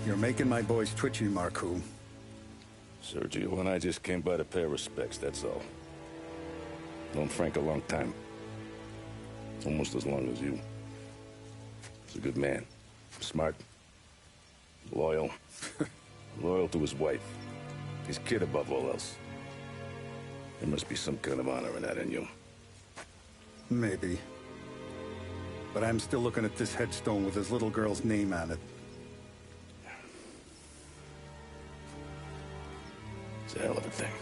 You're making my boys twitchy, Marcoux. Sergio and I just came by to pay respects, that's all. Known Frank a long time. Almost as long as you. He's a good man. Smart. Loyal. Loyal to his wife. His kid above all else. There must be some kind of honor in that in you. Maybe. But I'm still looking at this headstone with his little girl's name on it. It's a hell of a thing.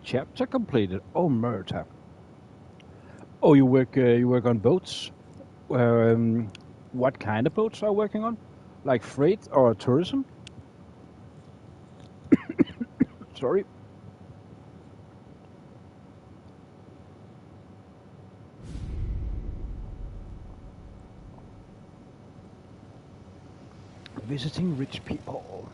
Chapter completed. Oh, murder. Oh, you work on boats. What kind of boats are you working on? Like freight or tourism? Sorry. Visiting rich people.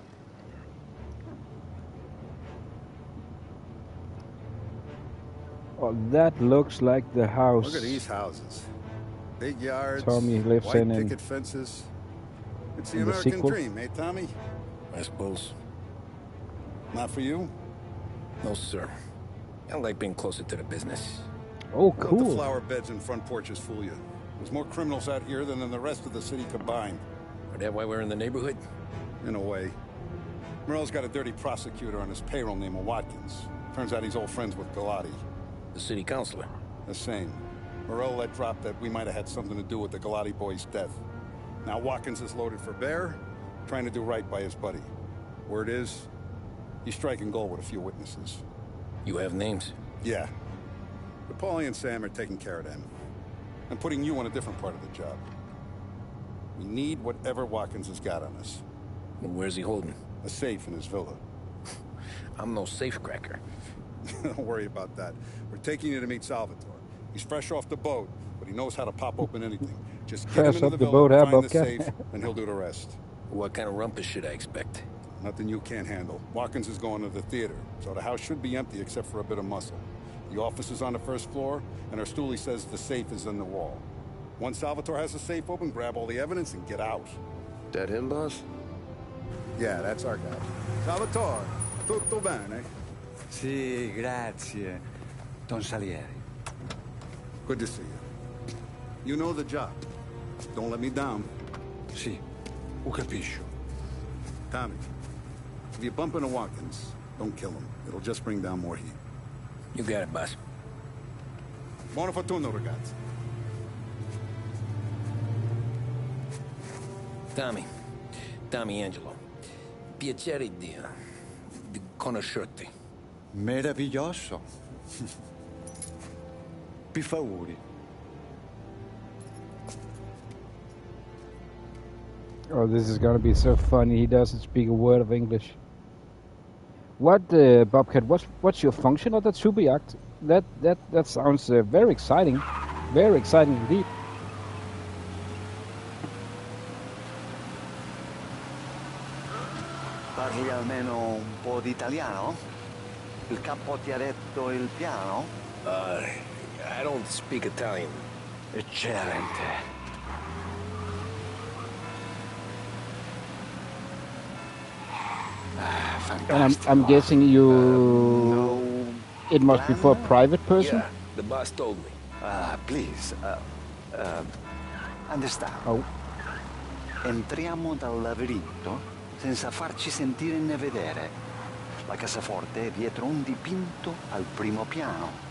Oh, that looks like the house. Look at these houses. Big yards, Tommy lives white in picket fences. It's the in the American sequel. dream, eh, Tommy? I suppose. Not for you? No, sir. I like being closer to the business. Oh, Don't let cool. the flower beds and front porches fool you. There's more criminals out here than in the rest of the city combined. Is that why we're in the neighborhood? In a way. Morell's got a dirty prosecutor on his payroll named Watkins. Turns out he's old friends with Galati. The city councilor? The same. Morell let drop that we might have had something to do with the Galati boy's death. Now Watkins is loaded for bear, trying to do right by his buddy. Word is, he's striking gold with a few witnesses. You have names? Yeah. But Paulie and Sam are taking care of them. I'm putting you on a different part of the job. We need whatever Watkins has got on us. Well, where's he holding? A safe in his villa. I'm no safecracker. Don't worry about that. We're taking you to meet Salvatore. He's fresh off the boat, but he knows how to pop open anything. Just get him Fresh into off the the villa, boat, huh, find the Bobcat? safe, and he'll do the rest. What kind of rumpus should I expect? Nothing you can't handle. Watkins is going to the theater, so the house should be empty except for a bit of muscle. The office is on the first floor, and our stoolie says the safe is in the wall. Once Salvatore has the safe open, grab all the evidence and get out. That him, boss? Yeah, that's our guy. Salvatore, tutto bene? Sì, grazie, Don Salieri. Good to see you. You know the job. Don't let me down. Sì, ho capisco. Tommy, if you bump into Watkins, don't kill him. It'll just bring down more heat. You got it, boss. Buona fortuna, ragazzi. Tommy Angelo. Piacere di conoscerti. Meraviglioso. Per favore. Oh, this is gonna be so funny. He doesn't speak a word of English. What, Bobcat? What's your function of the Tubiact? That sounds very exciting. Very exciting indeed. Parli almeno un po' di italiano? Il capo ti ha detto il piano? I don't speak Italian. Eccellente. And I'm guessing you. It must be for a private person. Yeah, the boss told me. Please, understand. Oh. Entriamo dal labirinto senza farci sentire né vedere. La cassaforte è dietro un dipinto al primo piano.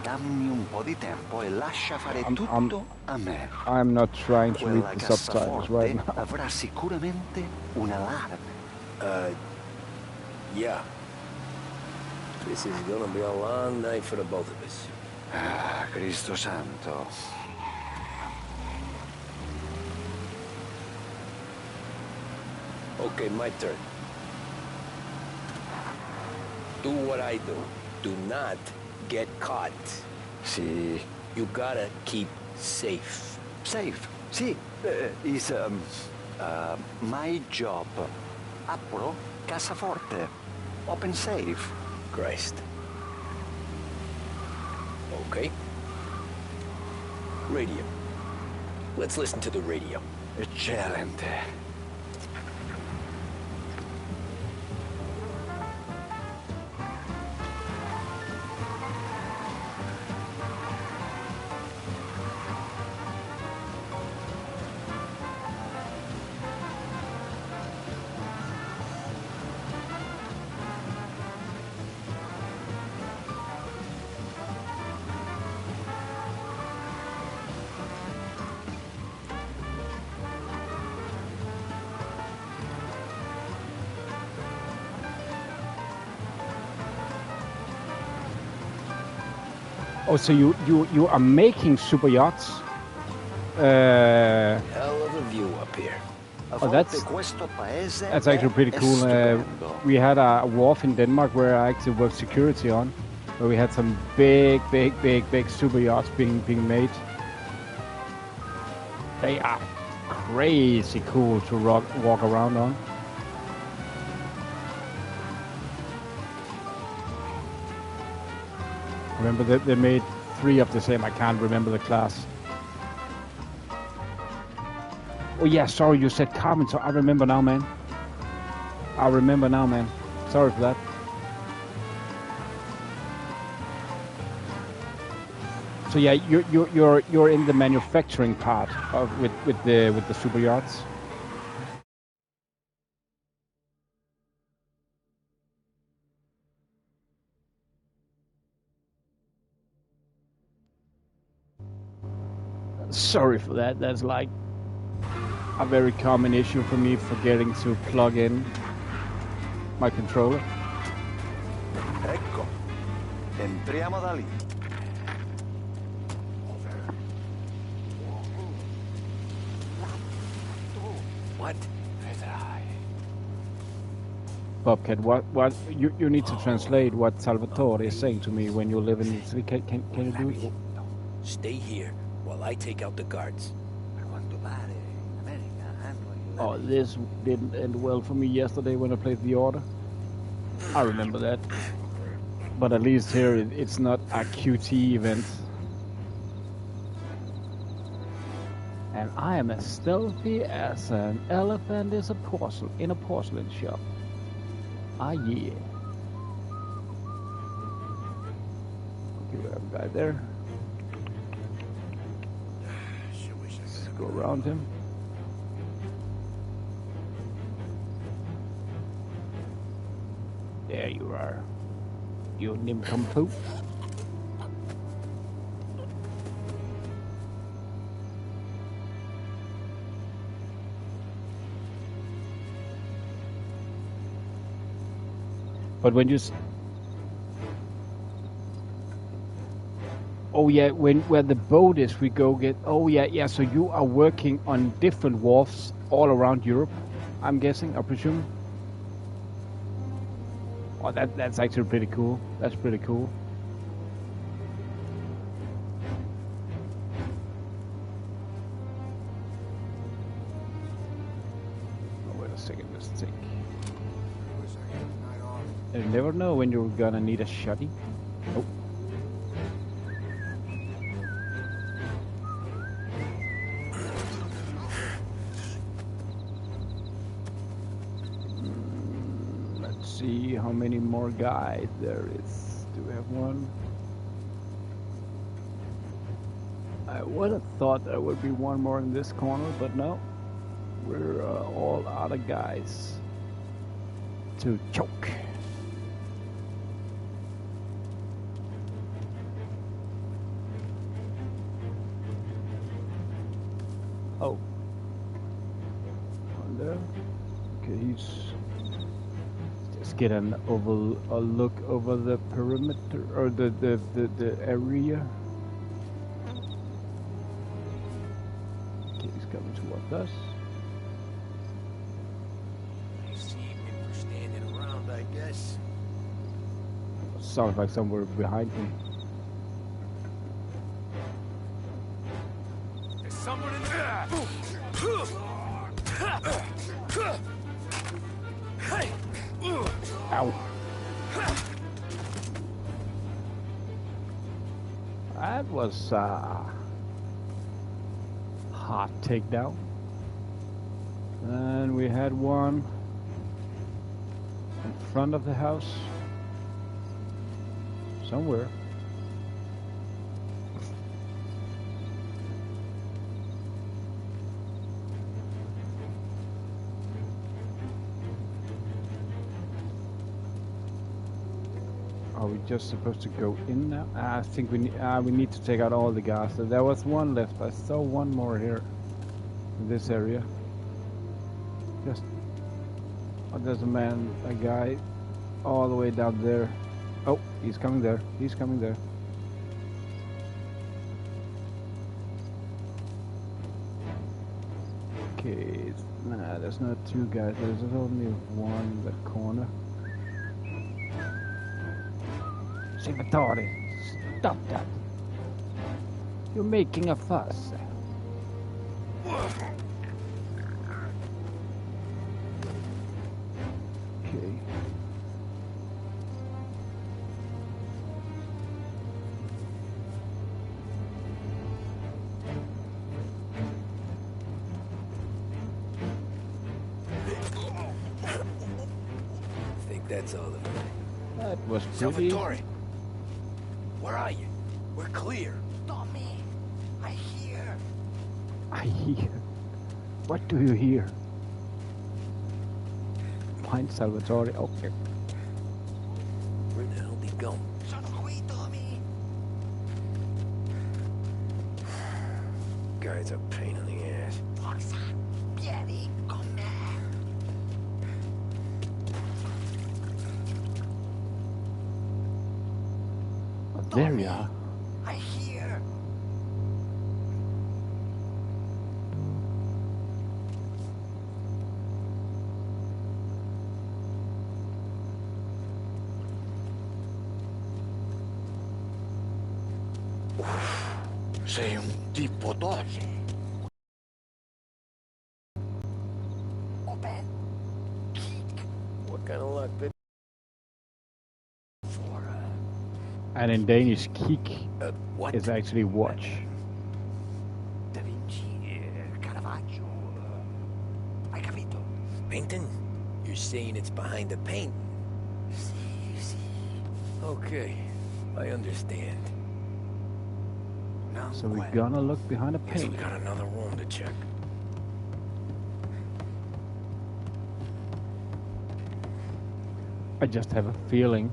Dammi un po' di tempo e lascia fare tutto a me. I'm not trying to read Quella the subtitles right now. avrà sicuramente un allarme. Yeah. This is gonna be a long night for the both of us. Ah, Cristo Santo. Okay, my turn. Do what I do. Do not get caught. Sì. You gotta keep safe. Safe? Sì. Is my job. Apro cassaforte. Open safe. Christ. Okay. Radio. Let's listen to the radio. Eccellente. Oh, so you are making super yachts? Hell of a view up here. Oh, that's actually pretty cool. We had a wharf in Denmark where I actually worked security on, where we had some big super yachts being made. They are crazy cool to walk around on. Remember that they made 3 of the same. I can't remember the class. Oh yeah, sorry, you said carpenter. I remember now, man. Sorry for that. So yeah, you're in the manufacturing part of with the super yachts. Sorry for that. That's like a very common issue for me, forgetting to plug in my controller. Ecco, entriamo da lì. What? Bobcat, what you need to translate what Salvatore is saying to me when you live in Italy. Can you do it? Stay here while I take out the guards. Oh, this didn't end well for me yesterday when I played the order. I remember that. But at least here it's not a QT event. And I am as stealthy as an elephant is in a porcelain shop. Ah, yeah. Okay, we have a guy there. Let's go around him. There you are. You nincompoop. But when you... Oh yeah, where the boat is, we go get... Oh yeah, so you are working on different wharfs all around Europe, I'm guessing, I presume? Oh, that's actually pretty cool. That's pretty cool. Oh, wait a second, let's think. You never know when you're gonna need a shotty. Oh. Let's see how many more guys there is. Do we have one? I would have thought there would be one more in this corner, but no. We're all out of guys to choke. Oh. On there. Okay, he's... Just get a look over the perimeter, or the area. Okay, he's coming towards us. See him for standing around, I guess. Sounds like somewhere behind me. There's someone in there! Ow. That was a hot takedown. And we had one in front of the house. Somewhere. Are we just supposed to go in now? I think we need to take out all the guys. So there was one left. I saw one more here in this area. Just there's a guy all the way down there. Oh, he's coming there. He's coming there. Okay, nah, there's not two guys. There's only one in that corner. Salvatore, stop that. You're making a fuss. Okay. I think that's all of it. That was pretty. Salvatore! Where are you? We're clear. Tommy, I hear. I hear. What do you hear? Find Salvatore. Okay. Where the hell did he go? Sono qui, Tommy. Guy's a pain in the ass. Forza, vieni con me. Oh, there you are. I hear. Sei un tipo dose. Open. What kind of luck, bitch? And in Danish, kick what? is actually watch. Da Vinci, Caravaggio. Hai capito? Painting? You're saying it's behind the paint? Sì, sì. Okay, I understand. So we're gonna look behind the Guess paint. we got another room to check. I just have a feeling.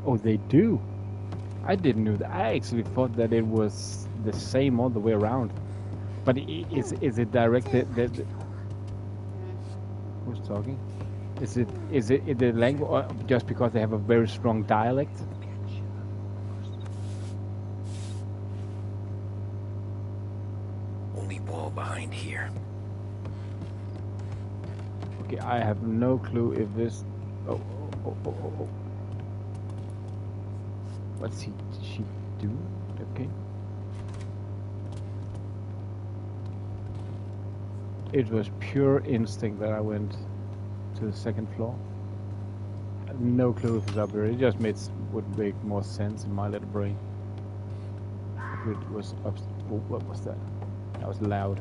Oh, they do. I didn't know that. I actually thought that it was the same all the way around. But is it directed? Who's talking? Is it the language, or just because they have a very strong dialect? Only wall behind here. Okay, I have no clue if this. Oh. What's she do? Okay. It was pure instinct that I went to the second floor. I have no clue if it's up here. It just would make more sense in my little brain if it was up. Oh, what was that? That was loud.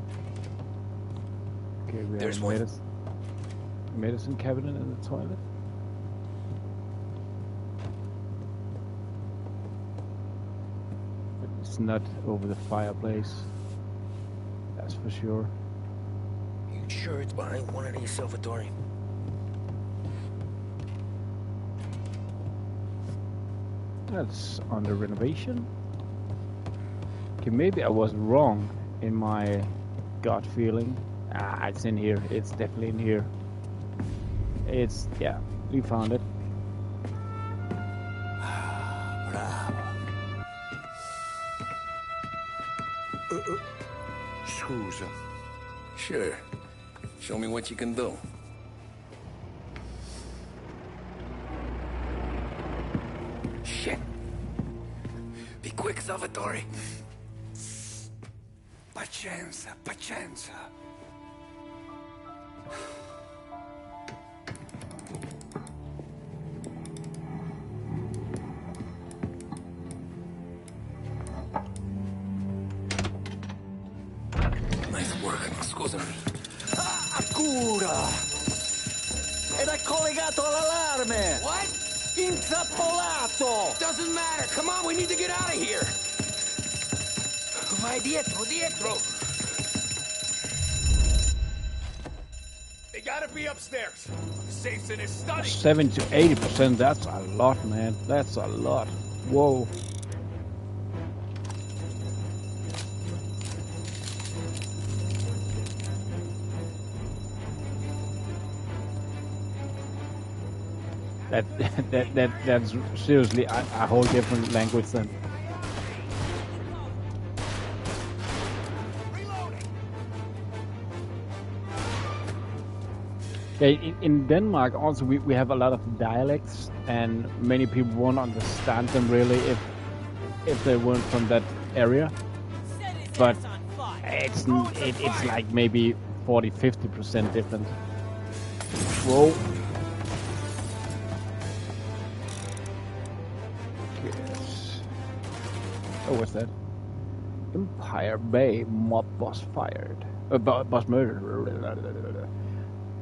Okay, we There's have a medicine cabinet in the toilet. But it's not over the fireplace. That's for sure. You sure it's behind one of these, Salvatore? That's under renovation. Okay, maybe I was wrong in my gut feeling. Ah, it's in here. It's definitely in here. It's, yeah, we found it. Scusa. Sure. Show me what you can do. Shit. Be quick, Salvatore. Pazienza, pazienza. Nice work, scusami. Cura! Ed è collegato all'allarme! What? Intrappolato! Doesn't matter. Come on, we need to get out of here. Vai dietro. They gotta be upstairs. Safe's in his study. 70 to 80%. That's a lot, man. That's a lot. Whoa. That's seriously a whole different language then. Yeah, in Denmark also we have a lot of dialects, and many people won't understand them really if they weren't from that area. But it's like maybe 40-50% different. Whoa. Yes. Oh, what's that? Empire Bay mob boss fired. Boss murdered.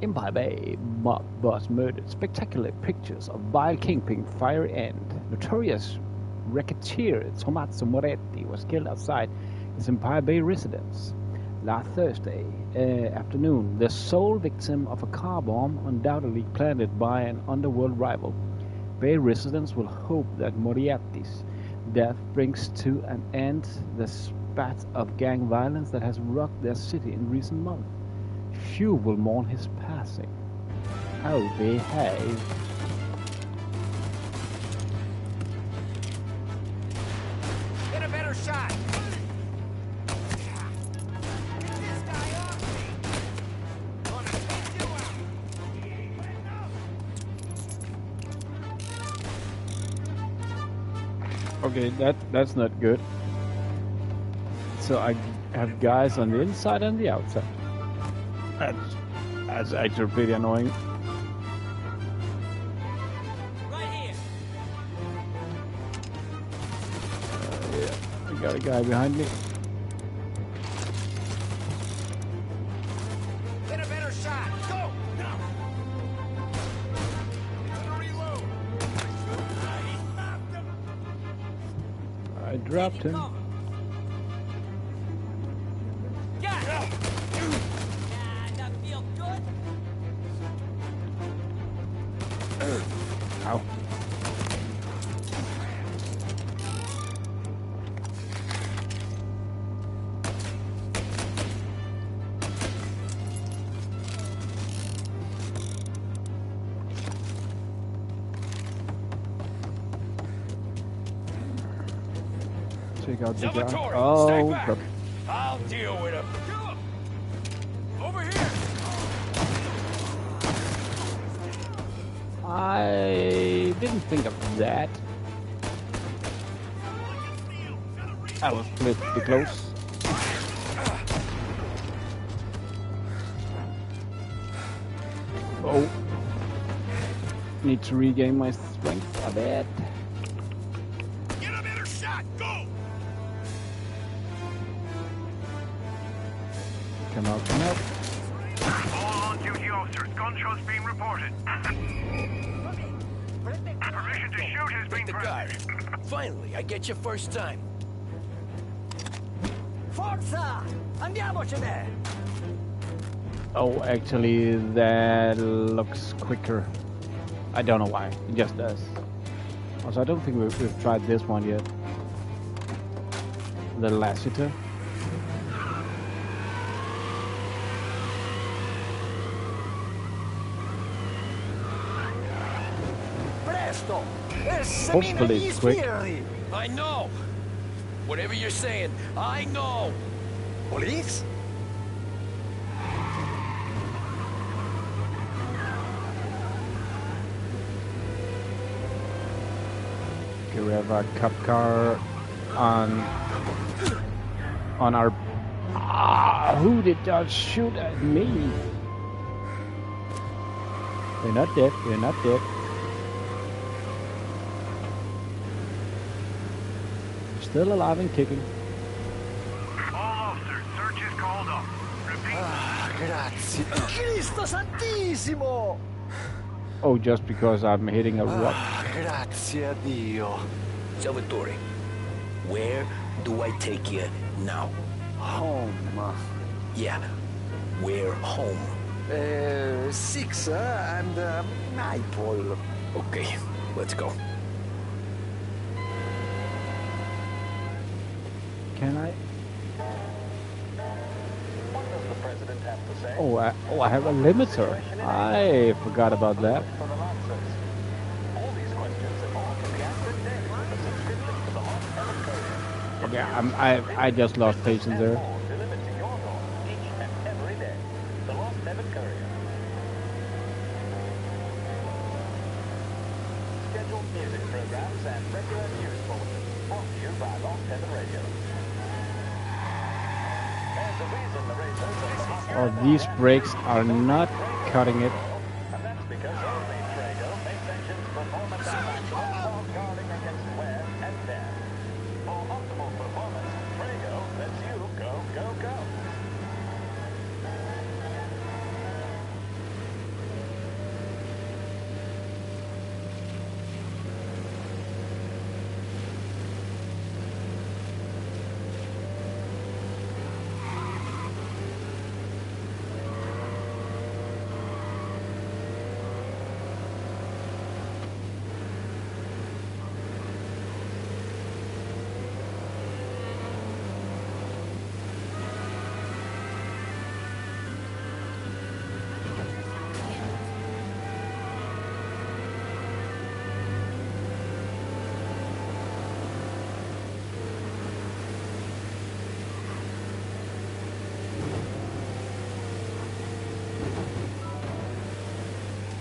Empire Bay mob boss murdered. Spectacular pictures of vile kingpin fire end. Notorious racketeer Tommaso Moretti was killed outside his Empire Bay residence last Thursday afternoon. The sole victim of a car bomb undoubtedly planted by an underworld rival. Bay residents will hope that Moriarty's death brings to an end the spat of gang violence that has rocked their city in recent months. Few will mourn his passing. Oh, behave. Get a better shot! Okay, that's not good. So I have guys on the inside and the outside. That's actually pretty annoying. Right here. Yeah, I got a guy behind me. Get a better shot. Go! Now. Reload. I dropped him. Ow. Check out the guy. Oh, God. I'll deal with him. Over here. I didn't think of that. I was pretty close. Oh. Need to regain my strength a bit. Get a better shot. Go. Come out, come out. All on-duty officers, gunshots being reported. Permission to shoot has been granted. Finally, I get your first time. Forza! Andiamocene! Oh, actually, that looks quicker. I don't know why. It just does. Also, I don't think we've tried this one yet. The Lassiter. Hopefully it's quick. I know. Whatever you're saying, I know. Police? Okay, we have a cop car on our... Ah, who did just shoot at me? We're not dead, we're not dead. Still alive and kicking. All officers, search is called up. Repeat. Grazie. Cristo Santissimo! Oh, just because I'm hitting a rock. Grazie a Dio. Salvatore, where do I take you now? Home. Yeah, where home? 6 and Nightfall. Okay, let's go. Can I? What does the president have to say? Oh, I have a limiter. I forgot about that. For the Lancers. Yeah, I just lost patience there. Delivered to your door each and every day. The Lost Heaven Courier. Scheduled music programs and regular news bulletins brought to you by Lost Heaven Radio. There's a reason the racers of the Mafia Oh, these brakes are not cutting it. and that's because only Prego maintains performance and action while guarding against wear and tear. For optimal performance, Prego lets you go, go, go.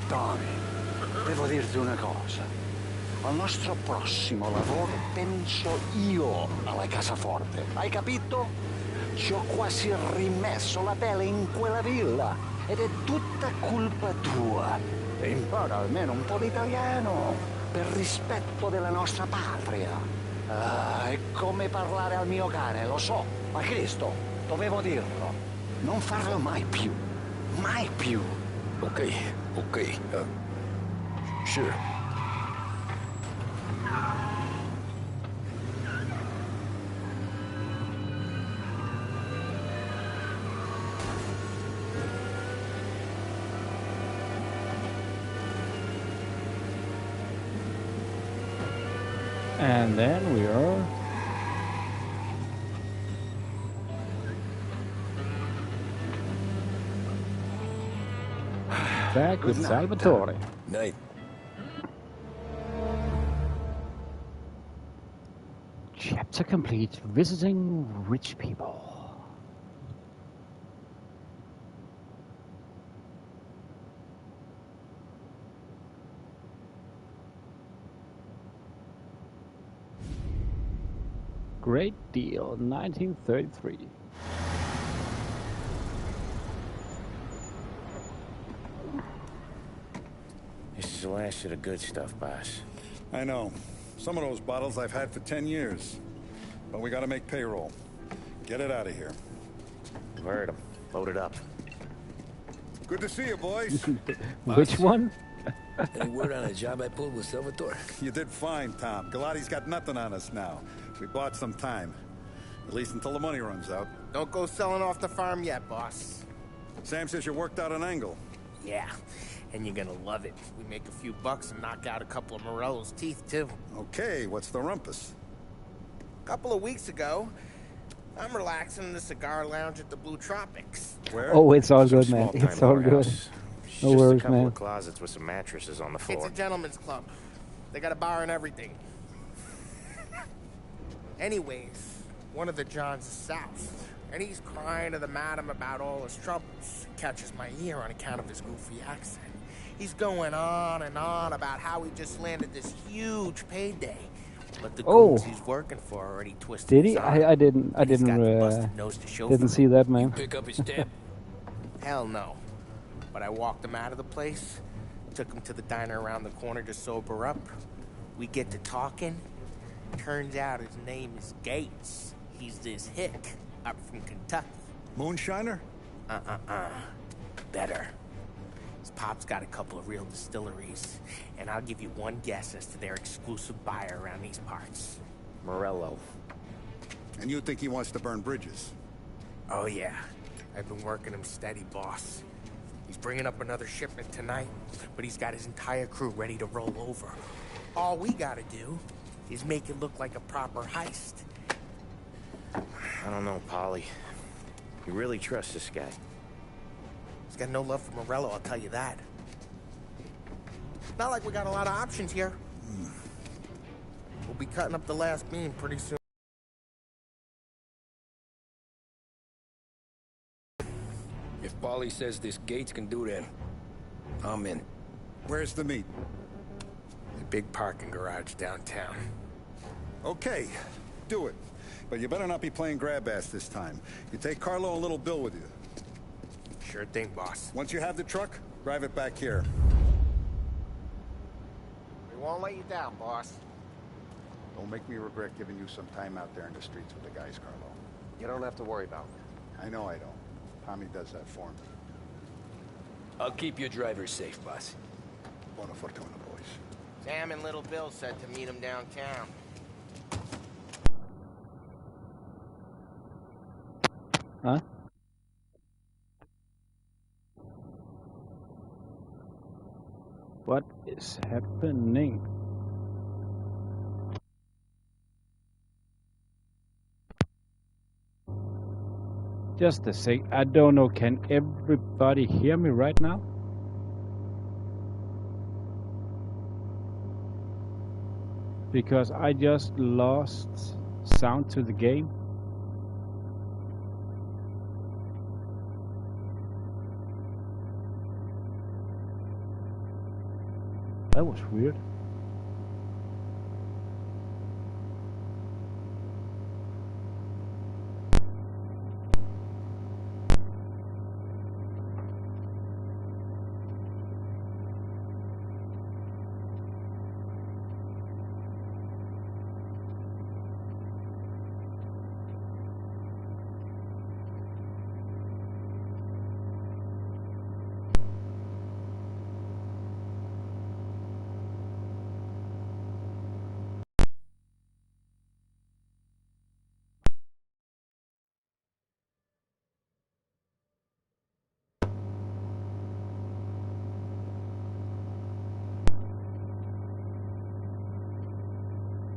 Tommy, devo dirti una cosa. Al nostro prossimo lavoro penso io alla cassaforte. Hai capito? Ci ho quasi rimesso la pelle in quella villa. Ed è tutta colpa tua. E impara almeno un po' di italiano. Per rispetto della nostra patria. Ah, è come parlare al mio cane, lo so. Ma Cristo, dovevo dirlo. Non farlo mai più. Mai più. Okay. Sure. And then we are back with Salvatore. Night. Chapter complete. Visiting rich people. Great deal. 1933. This is the last of the good stuff, boss. I know. Some of those bottles I've had for 10 years. But we gotta make payroll. Get it out of here. I've heard him. Load it up. Good to see you, boys. Which one? Any word on a job I pulled with Salvatore? You did fine, Tom. Galati's got nothing on us now. We bought some time. At least until the money runs out. Don't go selling off the farm yet, boss. Sam says you worked out an angle. Yeah, and you're gonna love it. We make a few bucks and knock out a couple of Morello's teeth, too. Okay, what's the rumpus? A couple of weeks ago, I'm relaxing in the cigar lounge at the Blue Tropics. Where? Oh, it's all good, man. It's all good. No Just worries, a couple man. of closets with some mattresses on the floor. It's a gentleman's club. They got a bar and everything. Anyways, one of the Johns is south, and he's crying to the madam about all his troubles. Catches my ear on account of his goofy accent. He's going on and on about how he just landed this huge payday. But the goons he's working for already twisted Did his he? arm. I didn't didn't see that, man. Pick up his tab? Hell no. But I walked him out of the place, took him to the diner around the corner to sober up. We get to talking. Turns out his name is Gates. He's this hick up from Kentucky. Moonshiner? Better. His pop's got a couple of real distilleries, and I'll give you one guess as to their exclusive buyer around these parts. Morello. And you think he wants to burn bridges? Oh yeah. I've been working him steady, boss. He's bringing up another shipment tonight, but he's got his entire crew ready to roll over. All we gotta do is make it look like a proper heist. I don't know, Polly. You really trust this guy? He's got no love for Morello, I'll tell you that. It's not like we got a lot of options here. We'll be cutting up the last beam pretty soon. Paulie says this Gates can do that, I'm in. Where's the meet? The big parking garage downtown. Okay, do it. But you better not be playing grab ass this time. You take Carlo and Little Bill with you. Sure thing, boss. Once you have the truck, drive it back here. We won't let you down, boss. Don't make me regret giving you some time out there in the streets with the guys, Carlo. You don't have to worry about it. I know I don't. Tommy does that for me. I'll keep your driver safe, boss. Buona fortuna, boys. Sam and Little Bill said to meet him downtown. Huh? What is happening? Just a sec. I don't know. Can everybody hear me right now? Because I just lost sound to the game. That was weird.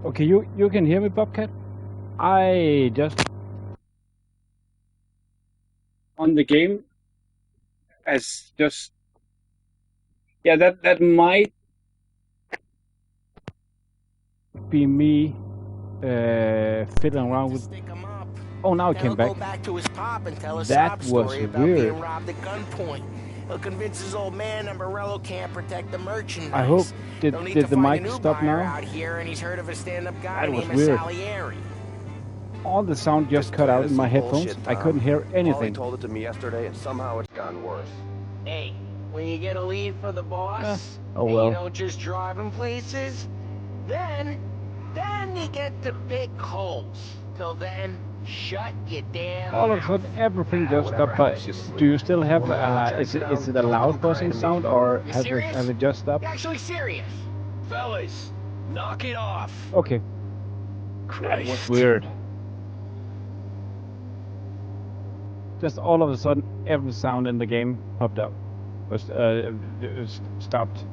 Okay, you can hear me, Bobcat? I just on the game as just that might be me fiddling around with. Oh, now it came back. Go back to his pop and tell a That sob was story about weird. being robbed at gunpoint. He'll convince his old man Umbrello can't protect the merchandise. I hope did the mic stop now? Out here, and he's heard of a stand-up guy That was named weird. Salieri. All the sound just cut out in my headphones. Bullshit, I Tom. couldn't hear anything. Paulie told it to me yesterday, and somehow it's gotten worse. Hey, when you get a lead for the boss, Oh and well. you don't just drive him places, then you get to pick holes. Till then, shut your damn All of a sudden, everything just stopped. But do you still have? Is it a loud buzzing sound, or have it just stopped? You're actually serious. Fellas, knock it off. Okay. That was weird. Just all of a sudden, every sound in the game popped up. Was stopped.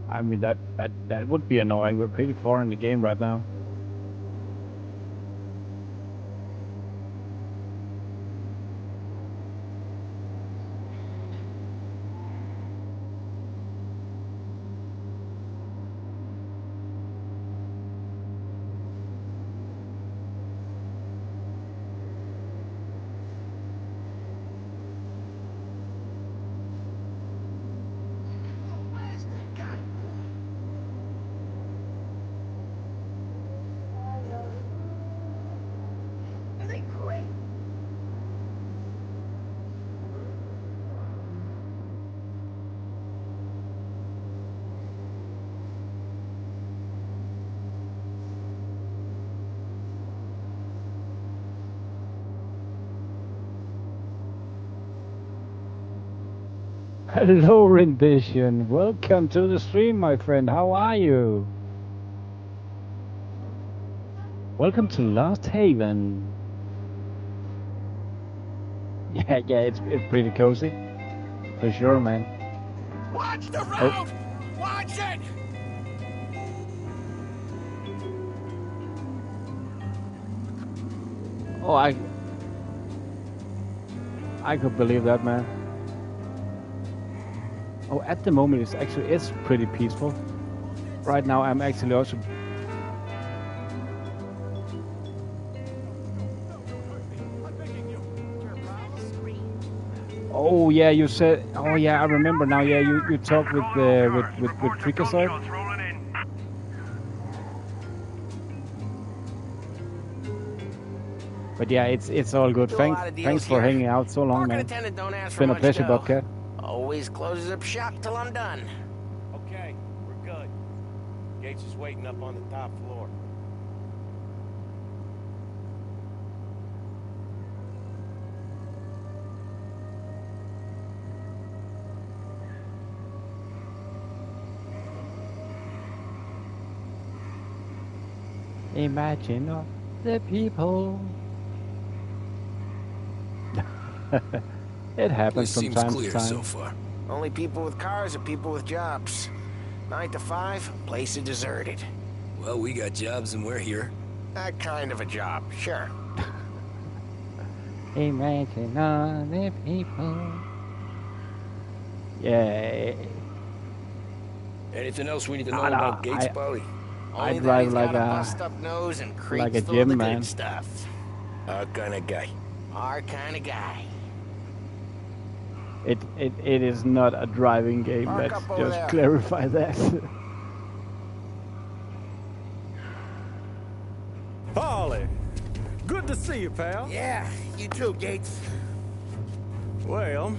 I mean that would be annoying. We're pretty far in the game right now. Hello, Rendition. Welcome to the stream, my friend. How are you? Welcome to Lost Haven. Yeah, it's pretty cozy. For sure, man. Watch the road! Watch it! Oh, I could believe that, man. Oh, at the moment it's pretty peaceful. Right now I'm actually also Oh yeah, you said. Oh yeah, I remember now. Yeah, you talked with Trickasoid. But yeah, it's all good. Thanks for hanging out so long, man. It's been a pleasure, Bobcat. Always closes up shop till I'm done. Okay, we're good. Gates is waiting up on the top floor. Imagine all the people. It happens from time to time. So far. Only people with cars or people with jobs. 9 to 5, place is deserted. Well, we got jobs and we're here. That kind of a job, sure. Imagine all the people. Yeah. Anything else we need to know about Gates, Polly? I drive like a gym man. Our kind of guy. Our kind of guy. It is not a driving game. Park Let's up over just there. clarify that. Polly, good to see you, pal. Yeah, you too, Gates. Well,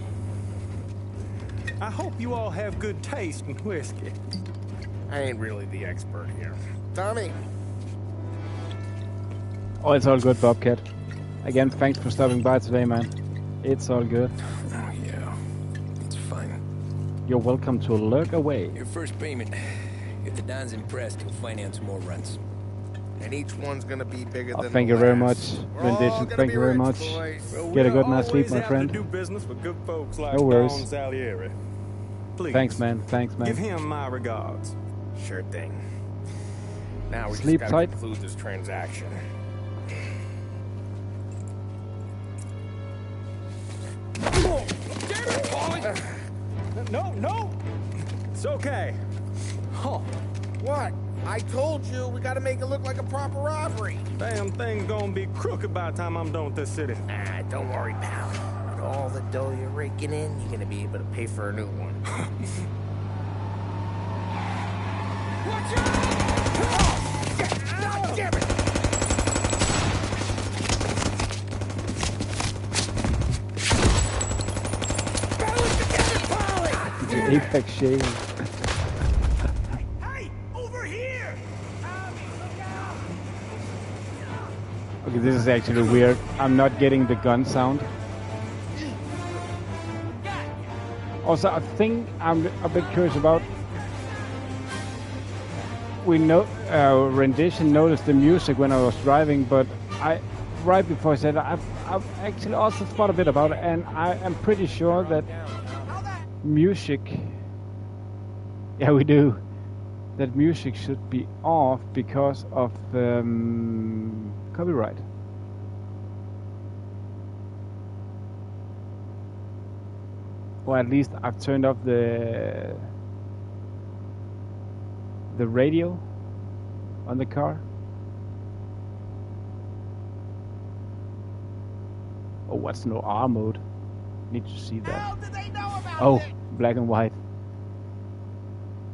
I hope you all have good taste in whiskey. I ain't really the expert here. Tommy. Oh, it's all good, Bobcat. Again, thanks for stopping by today, man. It's all good. Oh, yeah. It's fine. You're welcome to lurk away. Your first payment. If the Don's impressed, he'll finance more runs. And each one's gonna be bigger than Thank the you very last. much, We're all Rendition. gonna Thank be you very rich, much. boys. Well, Get a good we'll night's sleep, always my have friend. to do business with good folks like No worries. Don Salieri. Please. Thanks, man. Thanks, man. Give him my regards. Sure thing. Now we Sleep just gotta tight. conclude this transaction. No! It's okay. Huh. What? I told you, we gotta make it look like a proper robbery. Damn thing's gonna be crooked by the time I'm done with this city. Ah, don't worry, pal. With all the dough you're raking in, you're gonna be able to pay for a new one. Watch out! God damn it! The Apex shade. Hey, over here! Okay, this is actually weird. I'm not getting the gun sound. Also, a thing I'm a bit curious about. We know Rendition noticed the music when I was driving, but right before I said I've actually also thought a bit about it, and I am pretty sure that music. Yeah, we do. That music should be off because of copyright. Or at least I've turned off the radio on the car. Oh, what's no R mode? Need to see that. Oh, black and white.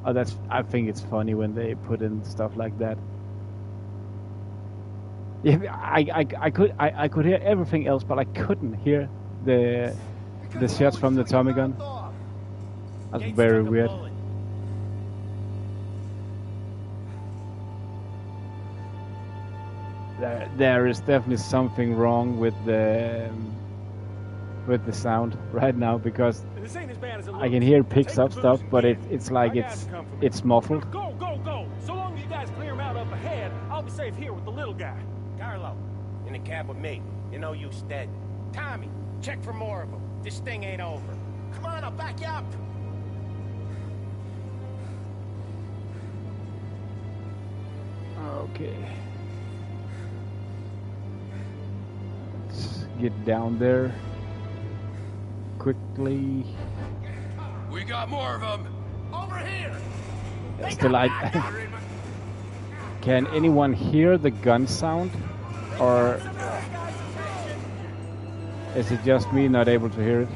Oh, that's. I think it's funny when they put in stuff like that. Yeah, I could hear everything else, but I couldn't hear the shots from the Tommy gun. That's very weird. There is definitely something wrong with the sound right now, because I can hear it picks up stuff, but it's like it's muffled. Go! So long as you guys clear him out up ahead, I'll be safe here with the little guy. Carlo, in the cab with me. You know you stead. Tommy, check for more of them. This thing ain't over. Come on, I'll back you up. Okay. Let's get down there quickly. We got more of them. Over here. Still, can anyone hear the gun sound, or is it just me not able to hear it?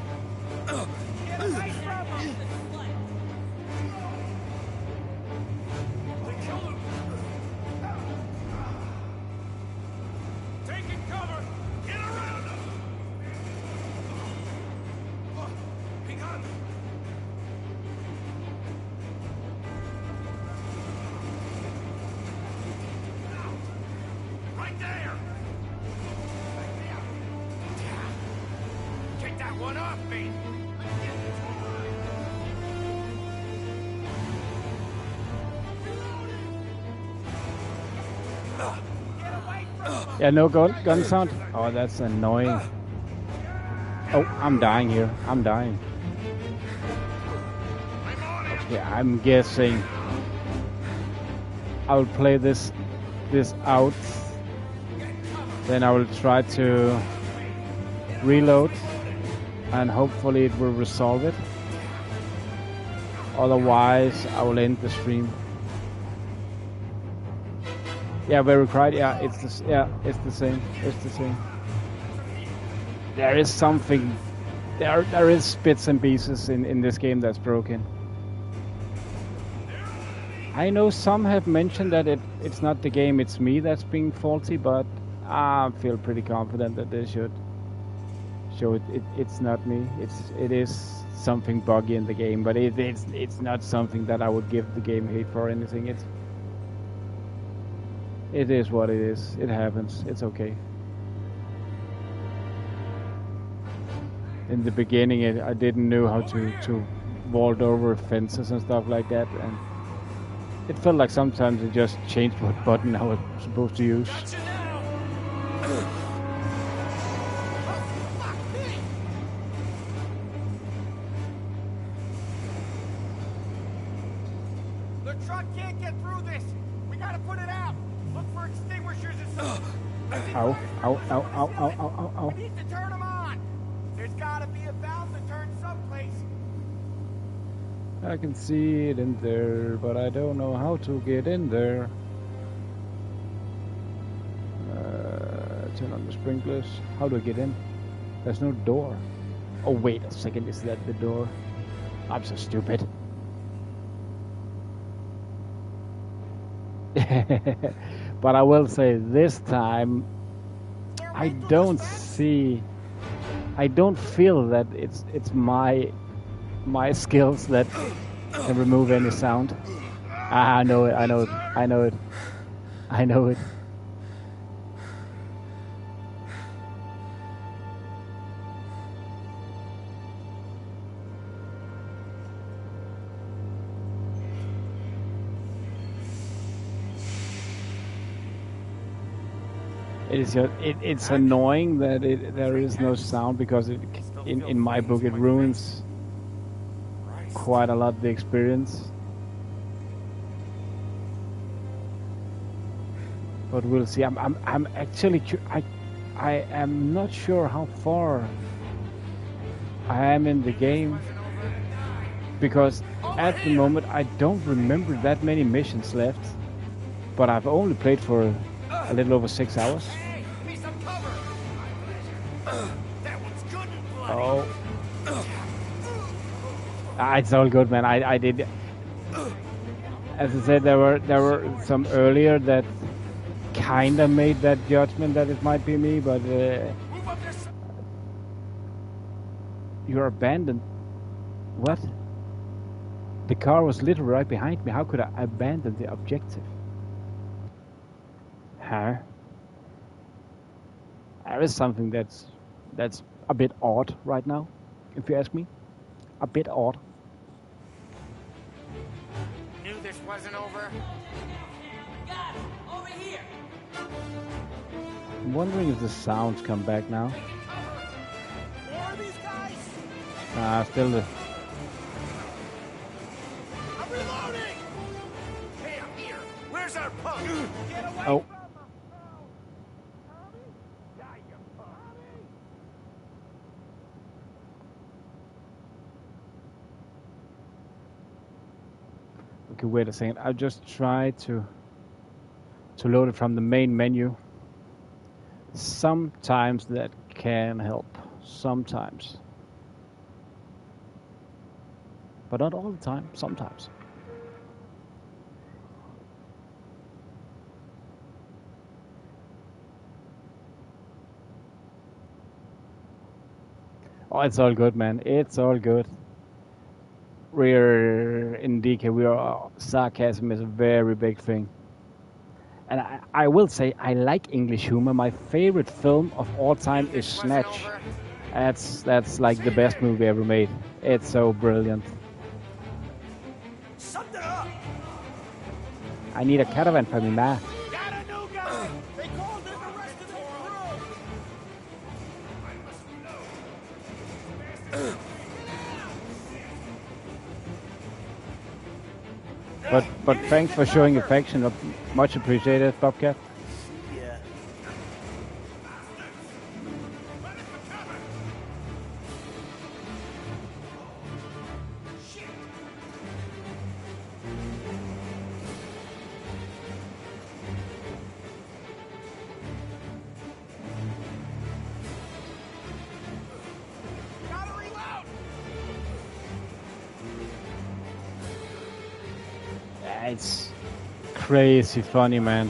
there! Get that one off me! Yeah, no gun sound. Oh, that's annoying. Oh, I'm dying here. I'm dying. Okay, I'm guessing I will play this out. Then I will try to reload, and hopefully it will resolve it. Otherwise, I will end the stream. Yeah, very quiet. Yeah, it's the same. It's the same. There is something. There is bits and pieces in this game that's broken. I know some have mentioned that it's not the game, it's me that's being faulty, but I feel pretty confident that they should show it's not me. It is something buggy in the game, but it's not something that I would give the game hate for or anything. It is what it is. It happens. It's okay. In the beginning, I didn't know how to vault over fences and stuff like that, and it felt like sometimes it just changed what button I was supposed to use. The truck can't get through this. We gotta put it out. Look for extinguishers and something. Ow, ow, ow, ow, ow, ow, ow, ow. We need to turn them on. There's gotta be a valve to turn someplace. I can see it in there, but I don't know how to get in there. Turn on the sprinklers. How do I get in? There's no door. Oh, wait a second. Is that the door? I'm so stupid. But I will say this time, I don't feel that it's my skills that can remove any sound. I know it. It's annoying that there is no sound, because in my book it ruins quite a lot the experience. But we'll see. I'm actually I am not sure how far I am in the game, because at the moment I don't remember that many missions left, but I've only played for a little over 6 hours. Oh. It's all good, man. I did. As I said, there were some earlier that kind of made that judgment that it might be me, but you're abandoned. What? The car was literally right behind me. How could I abandon the objective? Huh? There is something that's a bit odd right now, if you ask me. A bit odd. Knew this wasn't over. Got it! Over here! I'm wondering if the sounds come back now. More of these guys? Still the... I'm reloading! Hey, I'm here. Where's our punk? Get away Oh. from him! Okay, wait a second. I'll just try to load it from the main menu. Sometimes that can help. Sometimes. But not all the time. Sometimes. Oh, it's all good, man. It's all good. We're in DK. Sarcasm is a very big thing, And I will say I like English humor. My favorite film of all time is Snatch. That's like the best movie ever made. It's so brilliant. Something up. I need a caravan for me, ma. Got a new guy. They called in the rest of the crew. But thanks for showing affection. Much appreciated, Bobcat. Yeah. It's crazy funny, man.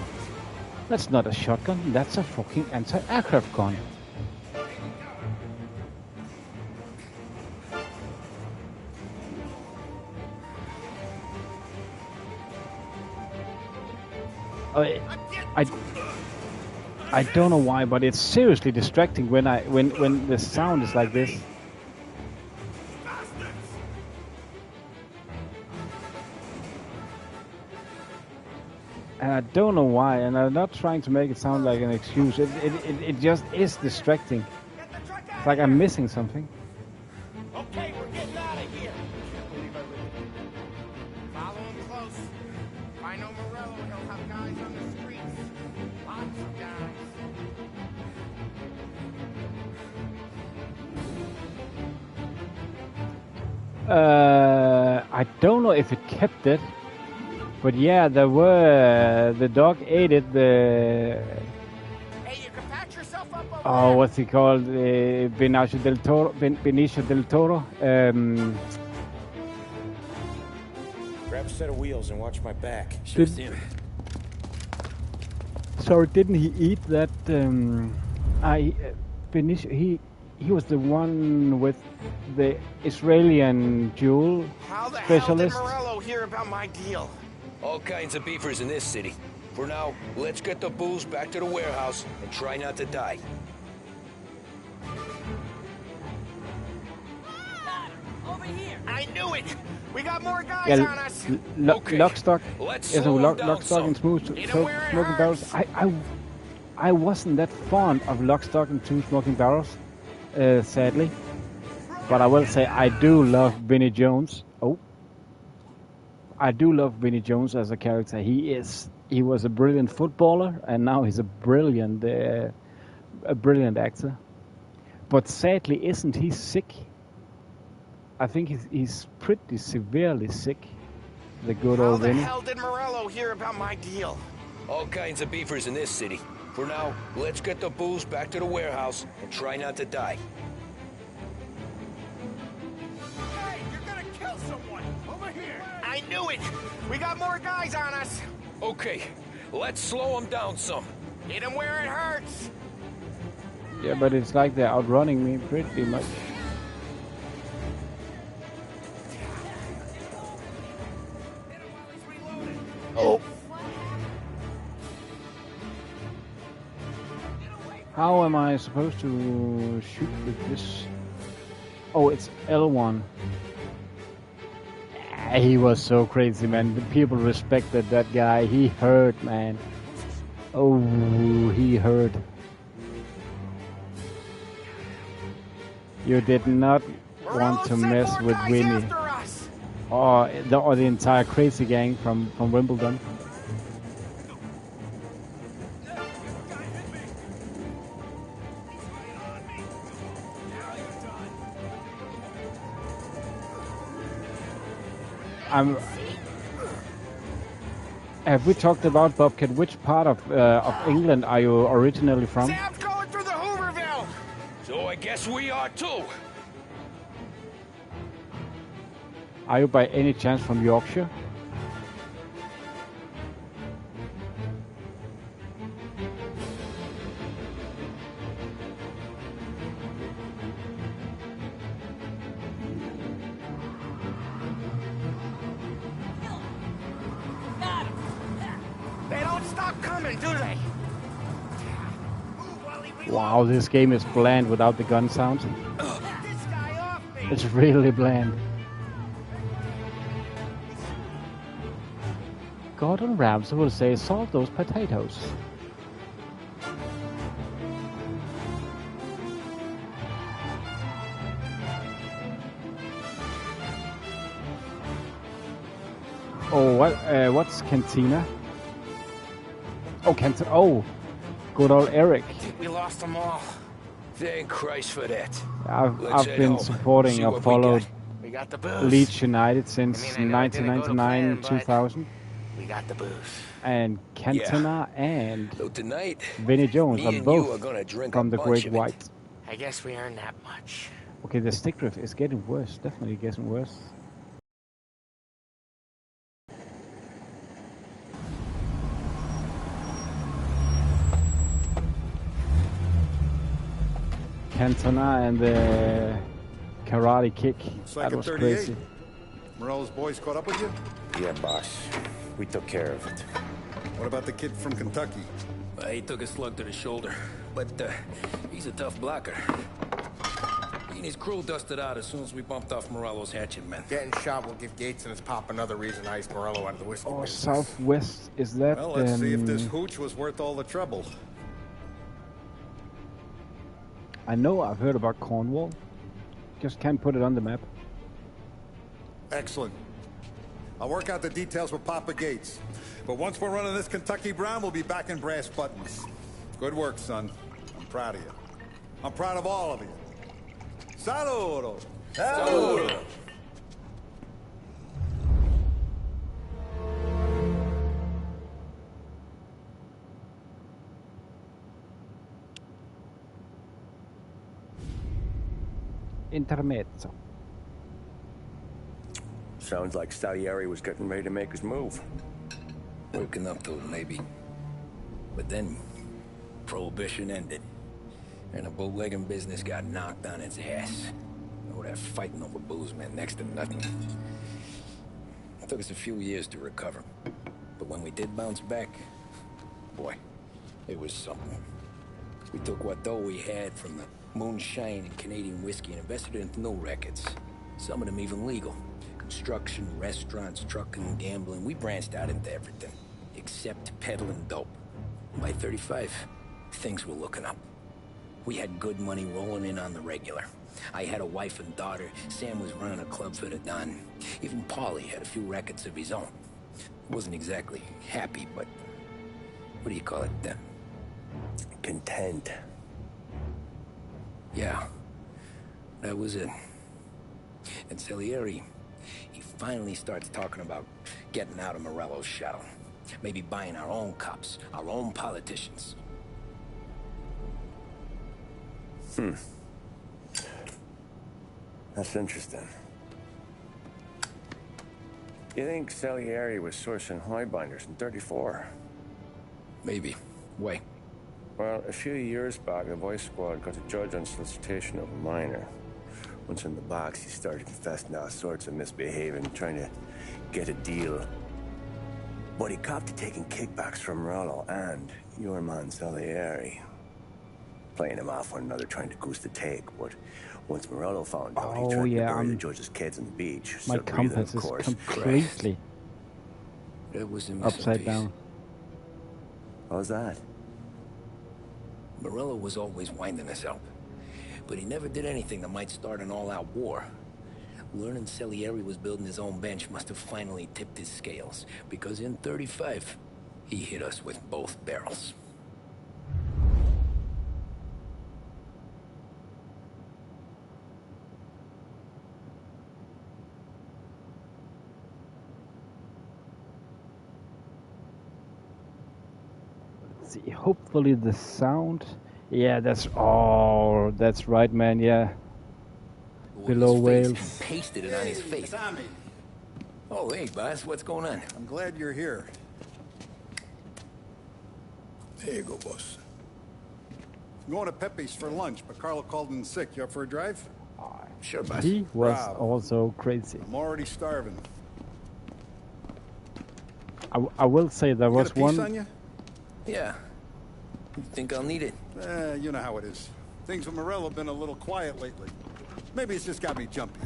That's not a shotgun, that's a fucking anti-aircraft gun. I don't know why, but it's seriously distracting when the sound is like this. And I don't know why, and I'm not trying to make it sound like an excuse. It just is distracting. It's like I'm missing something. Okay, we're getting out of here. Can't believe I really did. Follow him close. If I know Morello, he'll have guys on the streets. Lots of guys. I don't know if it kept it. But yeah, there were the dog ate it. Hey, you can patch yourself up over Oh, what's he called? Benicio del Toro. Benicio del Toro. Grab a set of wheels and watch my back. Sorry, didn't he eat that? Benicio. He was the one with the Israeli jewel How the specialist. hell did Morello hear about my deal? All kinds of beefers in this city. For now, let's get the booze back to the warehouse and try not to die. Over here. I knew it. We got more guys Yeah, on us. Lockstock. Let's Yeah, so slow 'em down Lockstock and some. Smoking Barrels. I wasn't that fond of Lockstock and Two Smoking Barrels, sadly. But I will say I do love Vinnie Jones. I do love Vinnie Jones as a character. He was a brilliant footballer, and now he's a brilliant actor. But sadly, isn't he sick? I think he's pretty severely sick. The good old Vinnie. How the hell did Morello hear about my deal? All kinds of beefers in this city. For now, let's get the booze back to the warehouse and try not to die. Hey, you're gonna kill someone. Over here. I knew it. We got more guys on us. Okay, let's slow them down some. Hit him where it hurts. Yeah, but it's like they're outrunning me pretty much. Oh. How am I supposed to shoot with this? Oh, it's L1. He was so crazy, man. The people respected that guy. He hurt, man. Oh, he hurt. You did not want to mess with Winnie. Or the entire crazy gang from Wimbledon. Have we talked about, Bobcat, which part of England are you originally from? Sam's going through the Hooverville. So I guess we are too. Are you by any chance from Yorkshire? They don't stop coming, do they? Wow, this game is bland without the gun sound. It's really bland. Gordon Ramsay will say, "Salt those potatoes." Oh, what's Cantina? Oh, Cantina. Oh, good old Eric. We lost them all. Thank Christ for that. I've been supporting, I've followed We got the booze. Leeds United since 1999, 2000. We got the booze. And Cantona and So tonight, Vinnie Jones me are and both you are gonna drink from a the bunch Great of it. White. I guess we earned that much. Okay, the stick drift is getting worse. Definitely getting worse. Cantona and the karate kick. Looks like that a was 38. crazy. Morello's boys caught up with you? Yeah, boss. We took care of it. What about the kid from Kentucky? He took a slug to the shoulder, but he's a tough blocker. He and his crew dusted out as soon as we bumped off Morello's hatchet men. Getting shot will give Gates and his pop another reason to ice Morello out of the whiskey Oh, business. Southwest, is that... Well, let's see if this hooch was worth all the trouble. I know I've heard about Cornwall. Just can't put it on the map. Excellent. I'll work out the details with Papa Gates. But once we're running this Kentucky Brown, we'll be back in brass buttons. Good work, son. I'm proud of you. I'm proud of all of you. Saludo! Saludo! Intermezzo. Sounds like Salieri was getting ready to make his move. Working up to it, maybe. But then, Prohibition ended. And the bootlegging business got knocked on its ass. Oh, that fighting over booze meant next to nothing. It took us a few years to recover. But when we did bounce back, boy, it was something. We took what dough we had from the moonshine and Canadian whiskey and invested it into new records. Some of them even legal. Construction, restaurants, trucking, gambling. We branched out into everything. Except peddling dope. By 35, things were looking up. We had good money rolling in on the regular. I had a wife and daughter. Sam was running a club for the Don. Even Paulie had a few records of his own. Wasn't exactly happy, but... what do you call it then? Content. Yeah. That was it. And Salieri, he finally starts talking about getting out of Morello's shadow. Maybe buying our own cops, our own politicians. That's interesting. You think Salieri was sourcing highbinders in 34? Maybe. Why? Well, a few years back, the Vice Squad got a judge on solicitation of a minor. Once in the box, he started confessing all sorts of misbehaving, trying to get a deal. But he copped to taking kickbacks from Morello and your man Salieri. Playing him off one another, trying to goose the take, but once Morello found out, he tried to bury the judge's kids on the beach. My Still breathing, compass of is course. completely That was a upside down. How's that? Morello was always winding us up. But he never did anything that might start an all-out war. Learning Salieri was building his own bench must have finally tipped his scales. Because in 35, he hit us with both barrels. Let's see, hopefully the sound... Yeah, that's right, man. Yeah, below Wales. Pasted it on his face. Oh, hey, boss, what's going on? I'm glad you're here. There you go, boss. I'm going to Pepe's for lunch, but Carlo called in sick. You up for a drive? Sure, boss. He was Rob. also crazy. I'm already starving. I will say there You was got a piece one. on you? Yeah. You think I'll need it? You know how it is. Things with Morello have been a little quiet lately. Maybe it's just got me jumpy.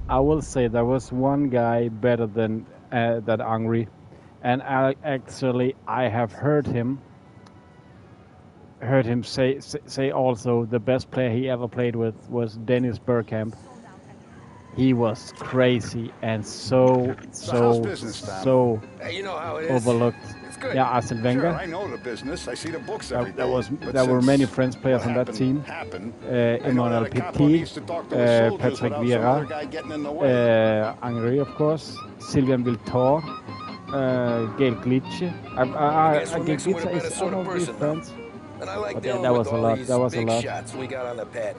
I will say there was one guy better than that Angry, and actually I have heard him say also the best player he ever played with was Dennis Bergkamp. He was crazy and so Hey, you know how it is. overlooked. It's good. Yeah, Arsene Wenger. Sure, I know the business. I see the books every day. There were many French players on that team. Emmanuel Petit, Patrick Vieira, Angry, of course, Sylvain Wiltor, Gail Glitch. Gail Glitch is one of these friends. And I like But dealing that with was a all lot. these That was a big lot. shots we got on the pad.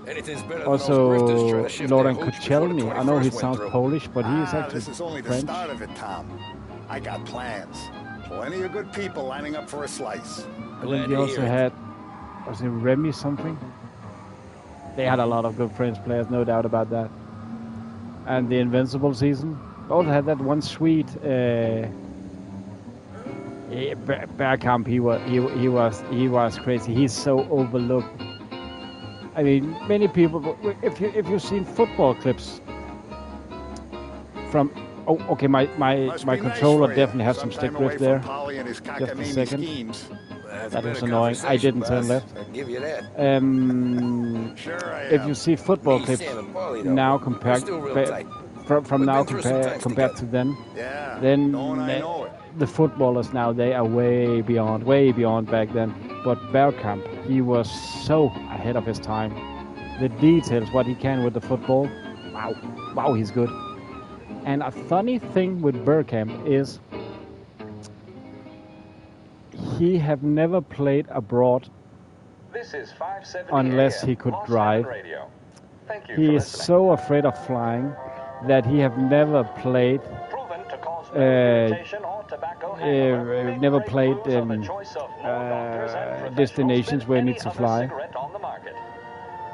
Anything's better Also, than those grifters trying to shift Lauren their hooch before the Kuchelny. I know he 21st went sounds through. Polish, but he is actually This is only the French. start of it, Tom. I got plans. Plenty of good people lining up for a slice. And then we also had, was it Remy something? They had a lot of good French players, no doubt about that. And the Invincible season also had that one sweet Bergkamp. He was crazy. He's so overlooked. I mean, many people. If you've seen football clips from. Oh, okay. My controller definitely has some stick drift there. Just a second. That was annoying. I didn't turn left. I'll give you that. If you see football Me, clips Sam, and Paulie, though, now we're compared still real tight. from We've now been through some times compared to then, Yeah, then I know it. the footballers now, they are way beyond back then. But Bergkamp, he was so ahead of his time. The details, what he can with the football, wow, he's good. And a funny thing with Bergkamp is he have never played abroad This is 570 unless AM, he could Lost drive. Heaven Radio. Thank you He for is listening. so afraid of flying that he have never played Proven to cause no irritation or tobacco hangover. Big never breakthroughs played of the choice of more doctors and professionals destinations than where he any needs to other fly. cigarette on the market.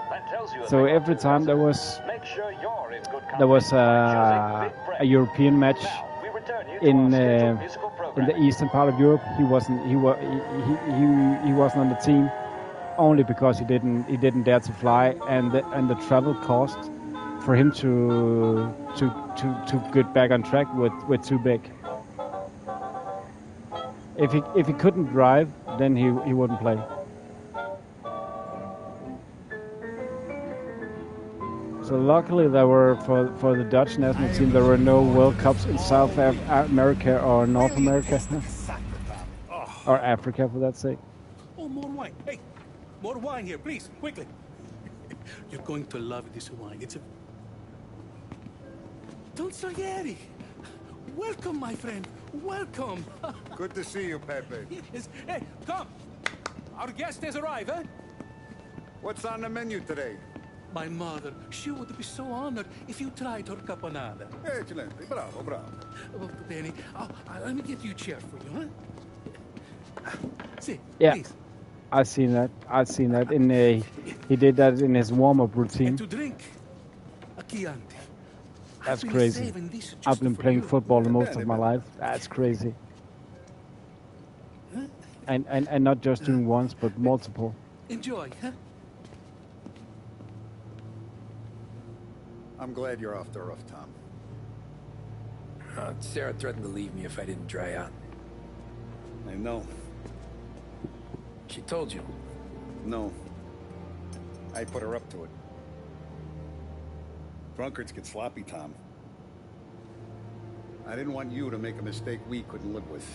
That tells you a So thing or every two, time doesn't there it? was Make sure you're in good there was company by choosing Big Break. a European match We return you to in our scheduled musical in programming. the eastern part of Europe. He wasn't on the team only because he didn't dare to fly, and the travel cost for him to get back on track were too big. If he couldn't drive, then he wouldn't play. So luckily there were for the Dutch national team there were no World Cups in South America or North America or Africa for that sake. Oh, more wine. Hey, more wine here, please, quickly. You're going to love this wine. It's a... Don Salieri. Welcome, my friend. Welcome. Good to see you, Pepe. Yes. Hey, come. Our guest has arrived, eh? What's on the menu today? My mother, she would be so honored if you tried her caponata. Excellent. Bravo, bravo. Oh, Benny, let me get you a chair for you, huh? See, Yeah, please. I've seen that. In he did that in his warm-up routine. To drink, a Chianti. That's I've been crazy. saving this just I've been for playing you. football most of my life. That's crazy. And not just doing once, but multiple. Enjoy, huh? I'm glad you're off the rough, Tom. Sarah threatened to leave me if I didn't dry out. I know. She told you. No. I put her up to it. Drunkards get sloppy, Tom. I didn't want you to make a mistake we couldn't live with.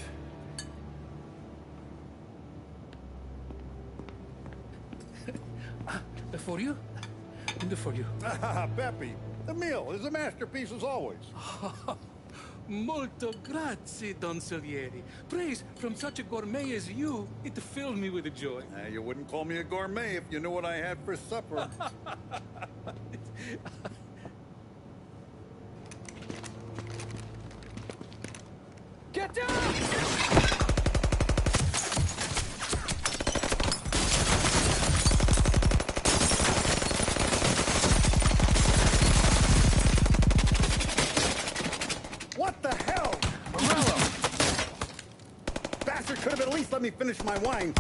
For you? And for you. Pepe, the meal is a masterpiece as always. Molto grazie, Don Salieri. Praise from such a gourmet as you, it filled me with joy. You wouldn't call me a gourmet if you knew what I had for supper. Get down! bastard could have at least let me finish my wine.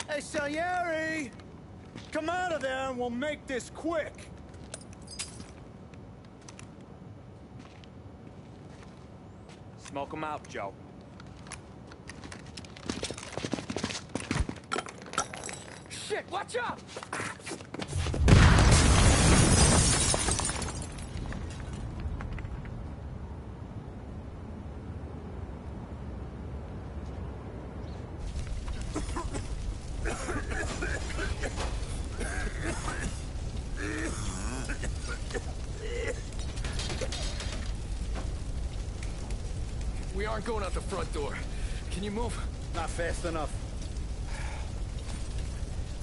Hey, Salieri! Come out of there and we'll make this quick. Smoke 'em out, Joe. Shit, watch out! We aren't going out the front door. Can you move? Not fast enough.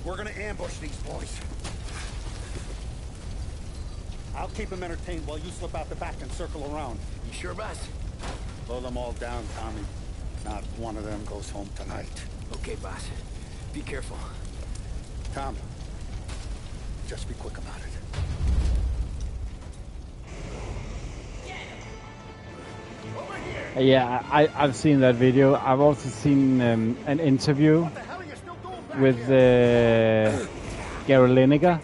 We're gonna ambush these boys. I'll keep them entertained while you slip out the back and circle around. You sure, boss? Blow them all down, Tommy. Not one of them goes home tonight. Okay, boss. Be careful. Tom, just be quick about it. Yeah, I've seen that video. I've also seen an interview with Gary Lineker,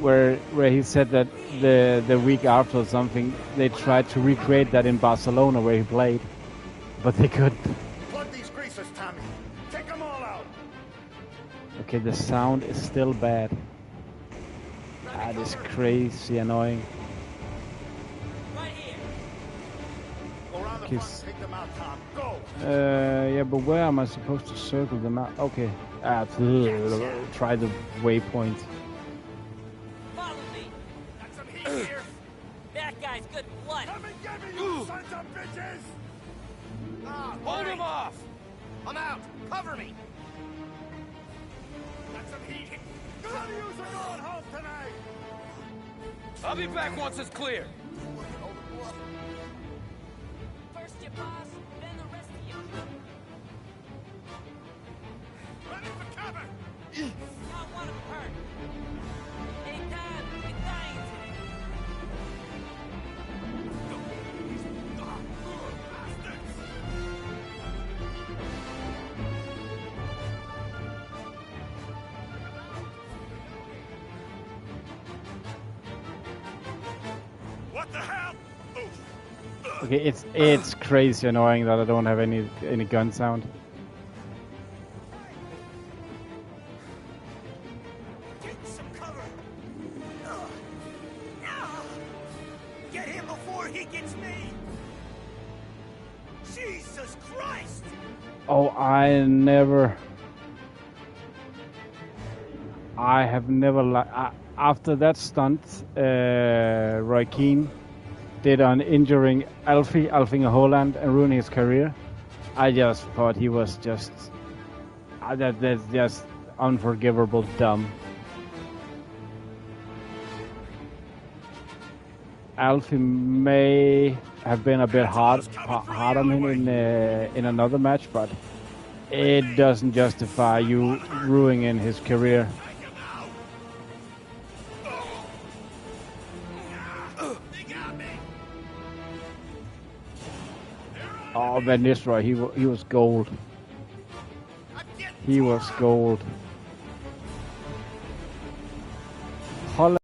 where he said that the week after or something, they tried to recreate that in Barcelona where he played, but they couldn't. Plug these greasers, Tommy. Take them all out. Okay, the sound is still bad. That is crazy annoying. Take them out, Tom. Go. Yeah, but where am I supposed to circle them out? Okay, try the waypoint. Follow me. Got some heat here. That guy's good blood. Come and get me, you sons of bitches! Hold him off. I'm out. Cover me. Got some heat here. None of yous are going home tonight. I'll be back once it's clear. First your boss, then the rest of you. Running for cover! Not one of them hurt. Anytime, they're dying today. What the hell? Okay, it's crazy annoying that I don't have any gun sound. Take some cover. Get him before he gets me. Jesus Christ! Oh, I have never after that stunt, Roy Keane did on injuring Alfinger Holland and ruining his career. I just thought he was just that's just unforgivable dumb. Alfie may have been a bit hard on him in another match, but it doesn't justify you ruining his career. Oh, Van Nistelrooy, he was gold. He was gold. Holland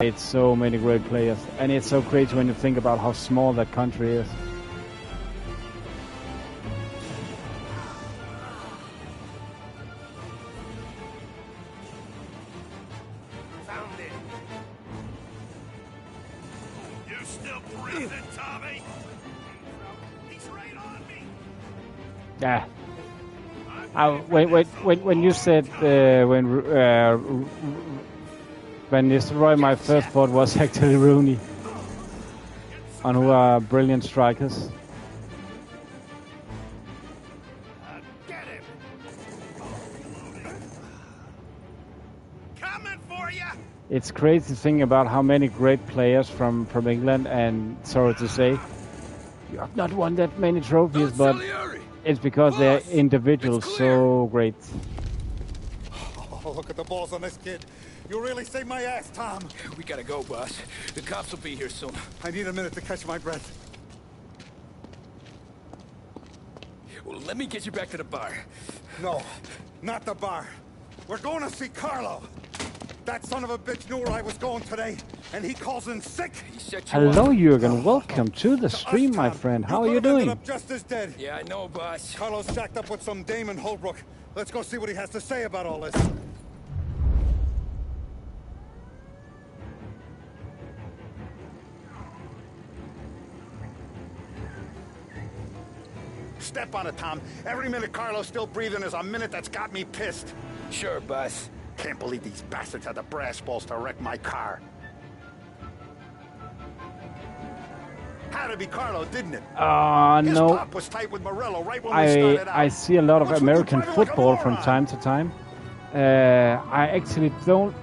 played so many great players, and it's so crazy when you think about how small that country is. Found it. You still breathing, Tommy? He's right on me. Yeah. When you said Van Nistelrooy, my first thought was actually Rooney, on who are brilliant strikers. Get him. Coming for you. It's crazy to think about how many great players from England, and sorry to say, you have not won that many trophies, but it's because they're individuals so great. All look at the balls on this kid. You really saved my ass, Tom. We gotta go, boss. The cops will be here soon. I need a minute to catch my breath. Well, let me get you back to the bar. No, not the bar. We're going to see Carlo. That son of a bitch knew where I was going today, and he calls in sick. Hello, Jürgen. Welcome to the stream, my friend. How are you doing? Up just as dead. Yeah, I know, boss. Carlo's shacked up with some dame in Holbrook. Let's go see what he has to say about all this. Step on it, Tom. Every minute Carlo's still breathing is a minute that's got me pissed. Sure, boss. Can't believe these bastards had the brass balls to wreck my car. Had to be Carlo, didn't it? His no. pop was tight with Morello right when we started out. I see a lot of American football from time to time. I actually don't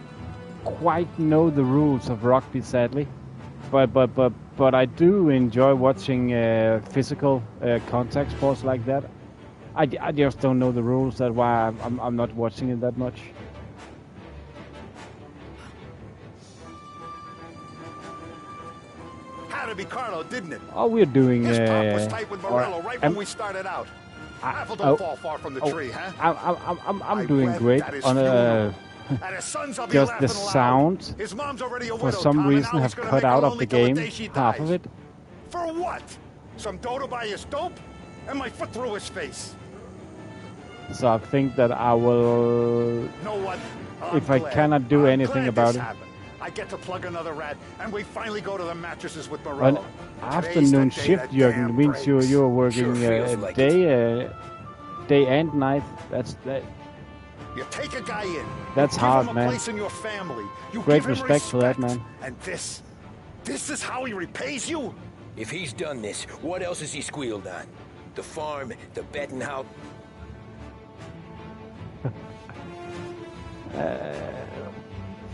quite know the rules of rugby, sadly, but I do enjoy watching physical contact sports like that. I just don't know the rules. That's why I'm not watching it that much. Had to be Carlo, didn't it? Oh, we're doing. His pop was tight with Morello right when we started out. Apple don't fall far from the tree, huh? I'm doing great on just the sound. His mom's already a For widow, some Tom, reason, have cut out of the game half of it. For what? Some dodo by his dope? And my foot through his face. So I think that I will. Know what? If I cannot do anything about it. I get to plug another rat, and we finally go to the mattresses with Morello. An afternoon shift, Jürgen, means you're working day and night. That's that. You take a guy in. That's hard, man. Place in your family. You Great give him respect for that, man. And this is how he repays you. If he's done this, what else has he squealed on? The farm, the betting house.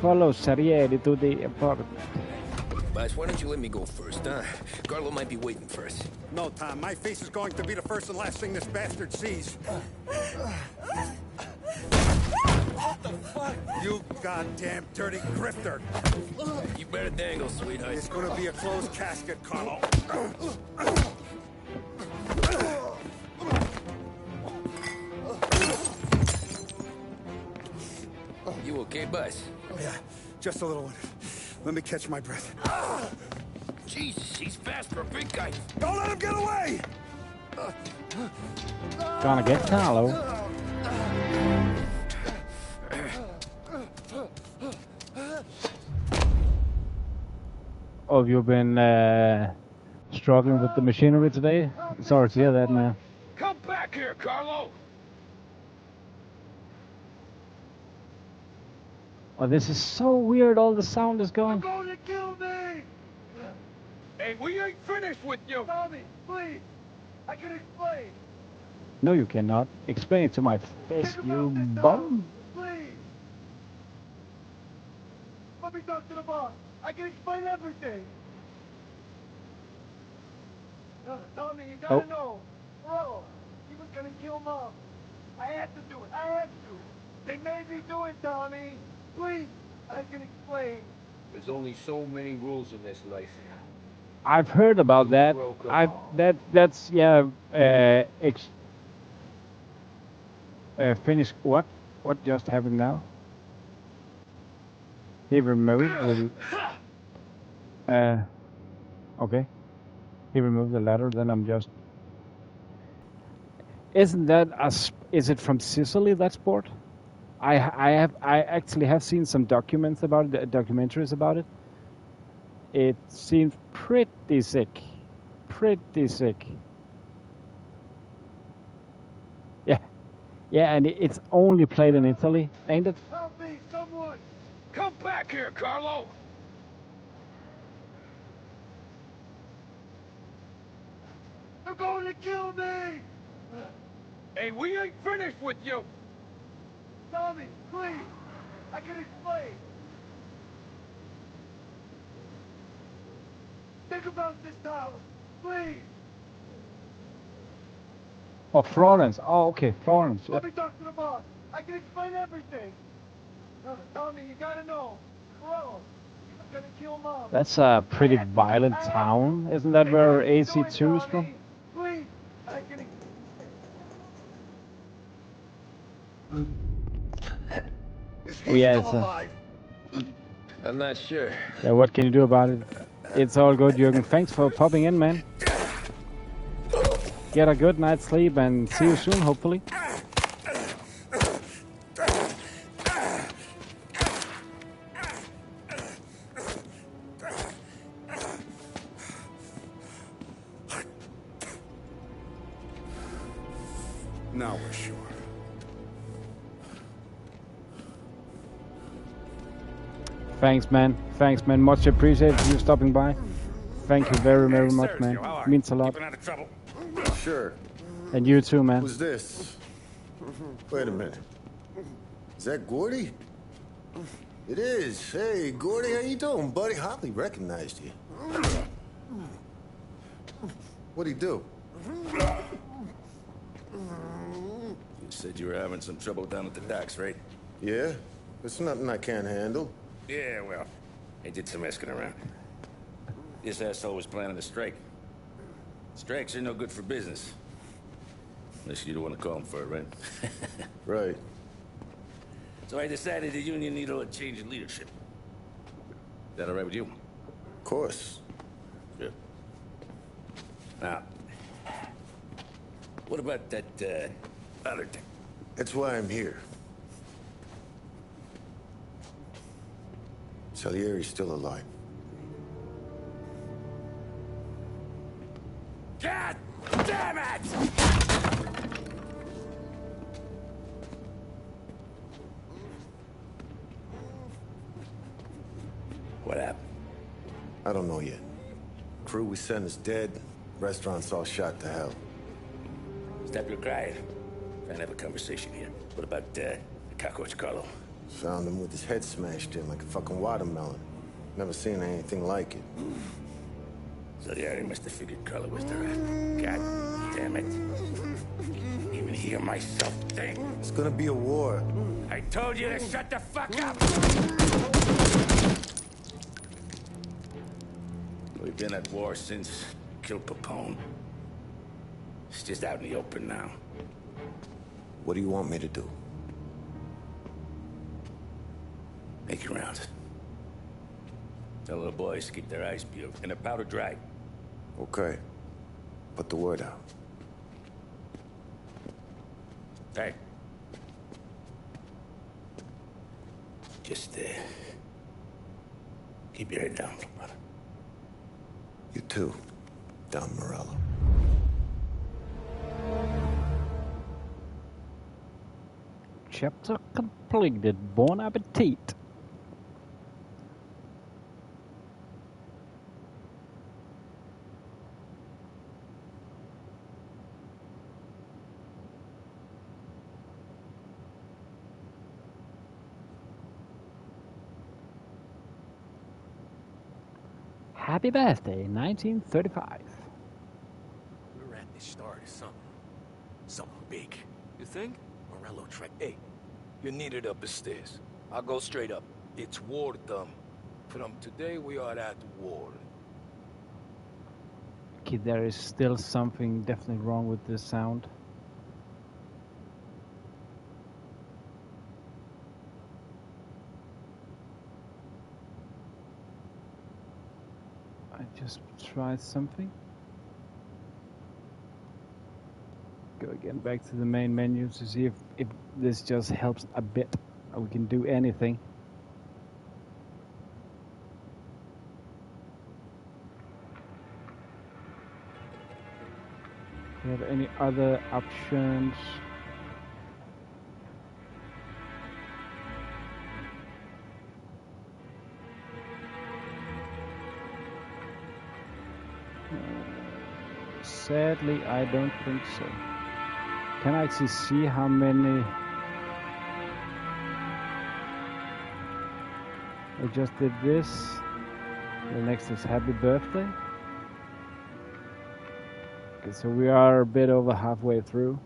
Follow Sarieri to the apartment. Boss, why don't you let me go first, huh? Carlo might be waiting for us. No, Tom. My face is going to be the first and last thing this bastard sees. What the fuck? You goddamn dirty grifter. You better dangle, sweetheart. It's gonna be a closed casket, Carlo. You okay, boss? Yeah, just a little one. Let me catch my breath. Jesus, he's fast for a big guy. Don't let him get away! Gonna get Carlo. Oh, have you been struggling with the machinery today? Sorry to hear that, man. Come back here, Carlo! Oh, this is so weird. All the sound is going. You're going to kill me! Hey, we ain't finished with you! Tommy, please! I can explain! No, you cannot. Explain it to my face, you bum. Please! Let me talk to the boss! I can explain everything! Tommy, you gotta know! Bro, he was gonna kill Mom! I had to do it! I had to! They made me do it, Tommy! Please, I can explain. There's only so many rules in this life. I've heard about that. That's yeah. Finish what? What just happened now? He removed. Okay. He removed the ladder. Then I'm just. Isn't that is it from Sicily, that sport? I actually have seen some documentaries about it. It seems pretty sick. Pretty sick. Yeah, and it's only played in Italy, ain't it? Help me, someone! Come back here, Carlo! They're going to kill me! Hey, we ain't finished with you! Tommy, please! I can explain! Think about this house, please! Oh, Florence. Oh, okay, Florence. Let me talk to the boss. I can explain everything. Tommy, you gotta know. Bro, he was gonna kill Mom. That's a pretty violent town. Isn't that where AC2 is from? Please, I can. Oh yeah, it's I'm not sure. yeah, what can you do about it? It's all good, Jürgen. Thanks for popping in, man. Get a good night's sleep and see you soon, hopefully. Now we're sure. Thanks, man. Thanks, man. Much appreciated you stopping by. Thank you very, very much, man. Means a lot. Out of trouble. Sure. And you too, man. Who's this? Wait a minute. Is that Gordy? It is. Hey, Gordy, how you doing, buddy? Hardly recognized you. What'd he do? You said you were having some trouble down at the docks, right? Yeah? It's nothing I can't handle. Yeah, well, I did some asking around. This asshole was planning a strike. Strikes are no good for business. Unless you don't want to call him for it, right? Right. So I decided the union needed a change in leadership. Is that all right with you? Of course. Good. Now, what about that, other thing? That's why I'm here. Salieri's still alive. God damn it! What happened? I don't know yet. Crew we sent is dead. Restaurant's all shot to hell. Stop your crying. Trying to have a conversation here. What about, the cockroach Carlo? Found him with his head smashed in like a fucking watermelon. Never seen anything like it. So the area must have figured Carlo was the rat. God damn it. Even hear myself think. It's gonna be a war. I told you to shut the fuck up! We've been at war since killed Papone. It's just out in the open now. What do you want me to do? Make your rounds. Tell the boys to keep their eyes peeled and their powder dry. Okay. Put the word out. Hey. Just, keep your head down, brother. You too, Don Morello. Chapter completed. Bon appetit. Happy birthday, 1935. We're at the start of something. Something big. You think? Morello tried. Hey, you're needed up the stairs. I'll go straight up. It's war time. From today, we are at war. Okay, there is still something definitely wrong with this sound. I just tried something. Go again back to the main menu to see if this just helps a bit. Or we can do anything. Do you have any other options? Sadly, I don't think so. Can I actually see how many? I just did this. The next is happy birthday. Okay, so we are a bit over halfway through.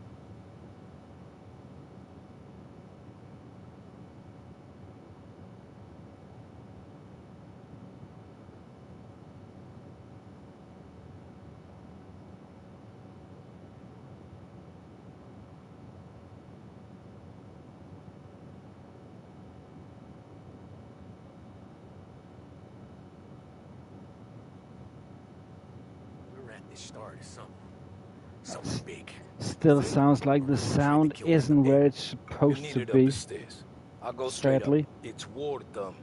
This started something big. Still sounds like the sound isn't where it's supposed to be. Upstairs. I'll go straight Sadly. up. It's war time.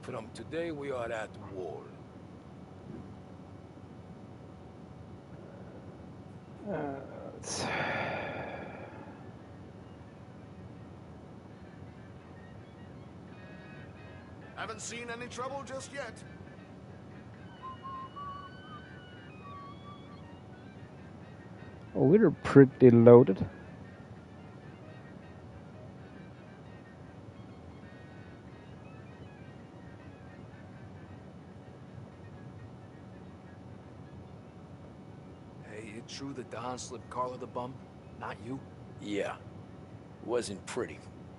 From today, we are at war. Haven't seen any trouble just yet. Oh, we're pretty loaded. Hey, it true that Don slipped Carla the bum? Not you? Yeah. Wasn't pretty.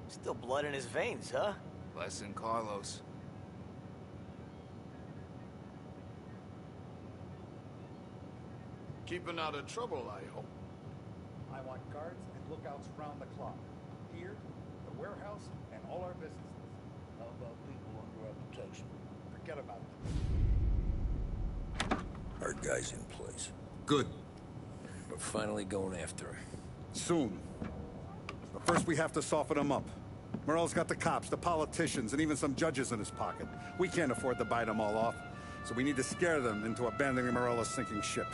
Still blood in his veins, huh? Less than Carlos. Keeping out of trouble, I hope. I want guards and lookouts round the clock. Here, the warehouse, and all our businesses. How about people under our protection? Forget about them. Our guy's in place. Good. We're finally going after her. Soon. But first we have to soften him up. Morel's got the cops, the politicians, and even some judges in his pocket. We can't afford to bite them all off, so we need to scare them into abandoning Morello's sinking ship.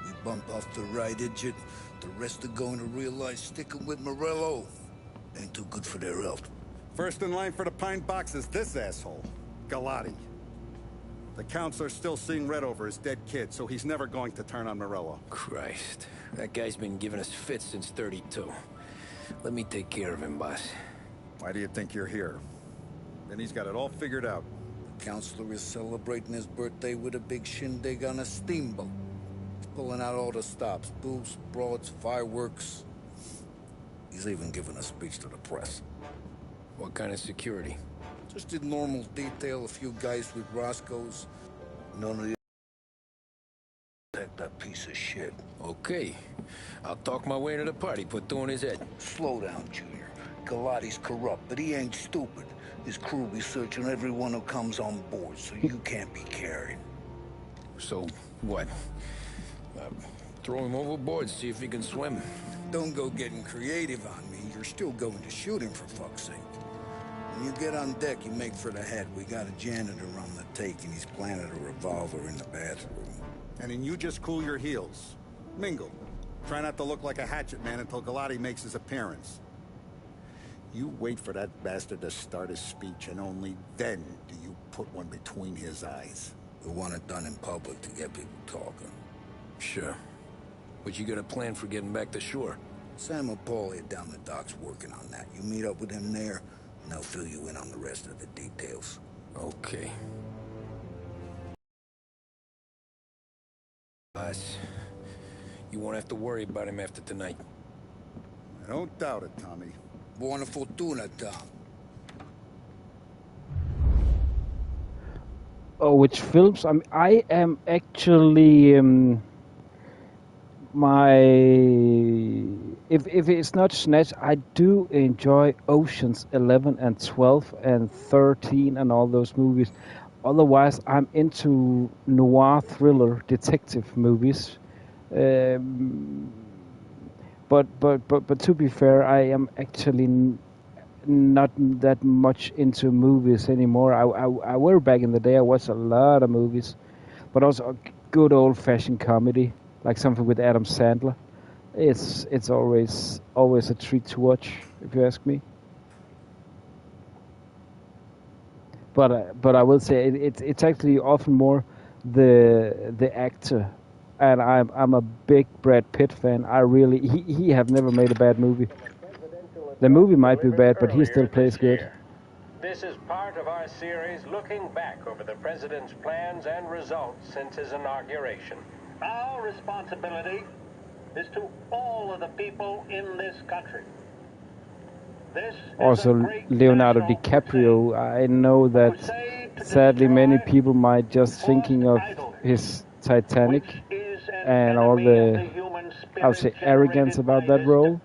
We bump off the right idiot, the rest are going to realize sticking with Morello ain't too good for their health. First in line for the pine box is this asshole, Galati. The counselor's still seeing red over his dead kid, so he's never going to turn on Morello. Christ. That guy's been giving us fits since 32. Let me take care of him, boss. Why do you think you're here? Then he's got it all figured out. The counselor is celebrating his birthday with a big shindig on a steamboat. He's pulling out all the stops, booze, broads, fireworks. He's even giving a speech to the press. What kind of security? Just in normal detail, a few guys with Roscoe's. None of the... Take that piece of shit. Okay. I'll talk my way to the party, put two in his head. Slow down, Junior. Galati's corrupt, but he ain't stupid. His crew be searching everyone who comes on board, so you can't be carried. So, what? Throw him overboard, see if he can swim. Don't go getting creative on me. You're still going to shoot him, for fuck's sake. When you get on deck, you make for the head. We got a janitor on the take, and he's planted a revolver in the bathroom. And then you just cool your heels. Mingle. Try not to look like a hatchet man until Galati makes his appearance. You wait for that bastard to start his speech, and only then do you put one between his eyes. We want it done in public to get people talking. Sure. But you got a plan for getting back to shore? Sam Paulie down the docks working on that. You meet up with him there, and they'll fill you in on the rest of the details. Okay. Boss, you won't have to worry about him after tonight. I don't doubt it, Tommy. Buona fortuna, Tom. Oh, which films? I am actually if it's not Snatch, I do enjoy Oceans 11 and 12 and 13 and all those movies. Otherwise, I'm into noir thriller detective movies. But to be fair, I am actually not that much into movies anymore. I were back in the day. I watched a lot of movies, but also a good old-fashioned comedy, like something with Adam Sandler. It's always a treat to watch, if you ask me. But I will say it's actually often more the actor. And I'm a big Brad Pitt fan. He have never made a bad movie. The movie might be bad, but he still plays good. This is part of our series looking back over the president's plans and results since his inauguration. Our responsibility is to all of the people in this country. This Also, Leonardo DiCaprio. I know that sadly many people might just thinking of his Titanic and all the, I would say, arrogance about that role,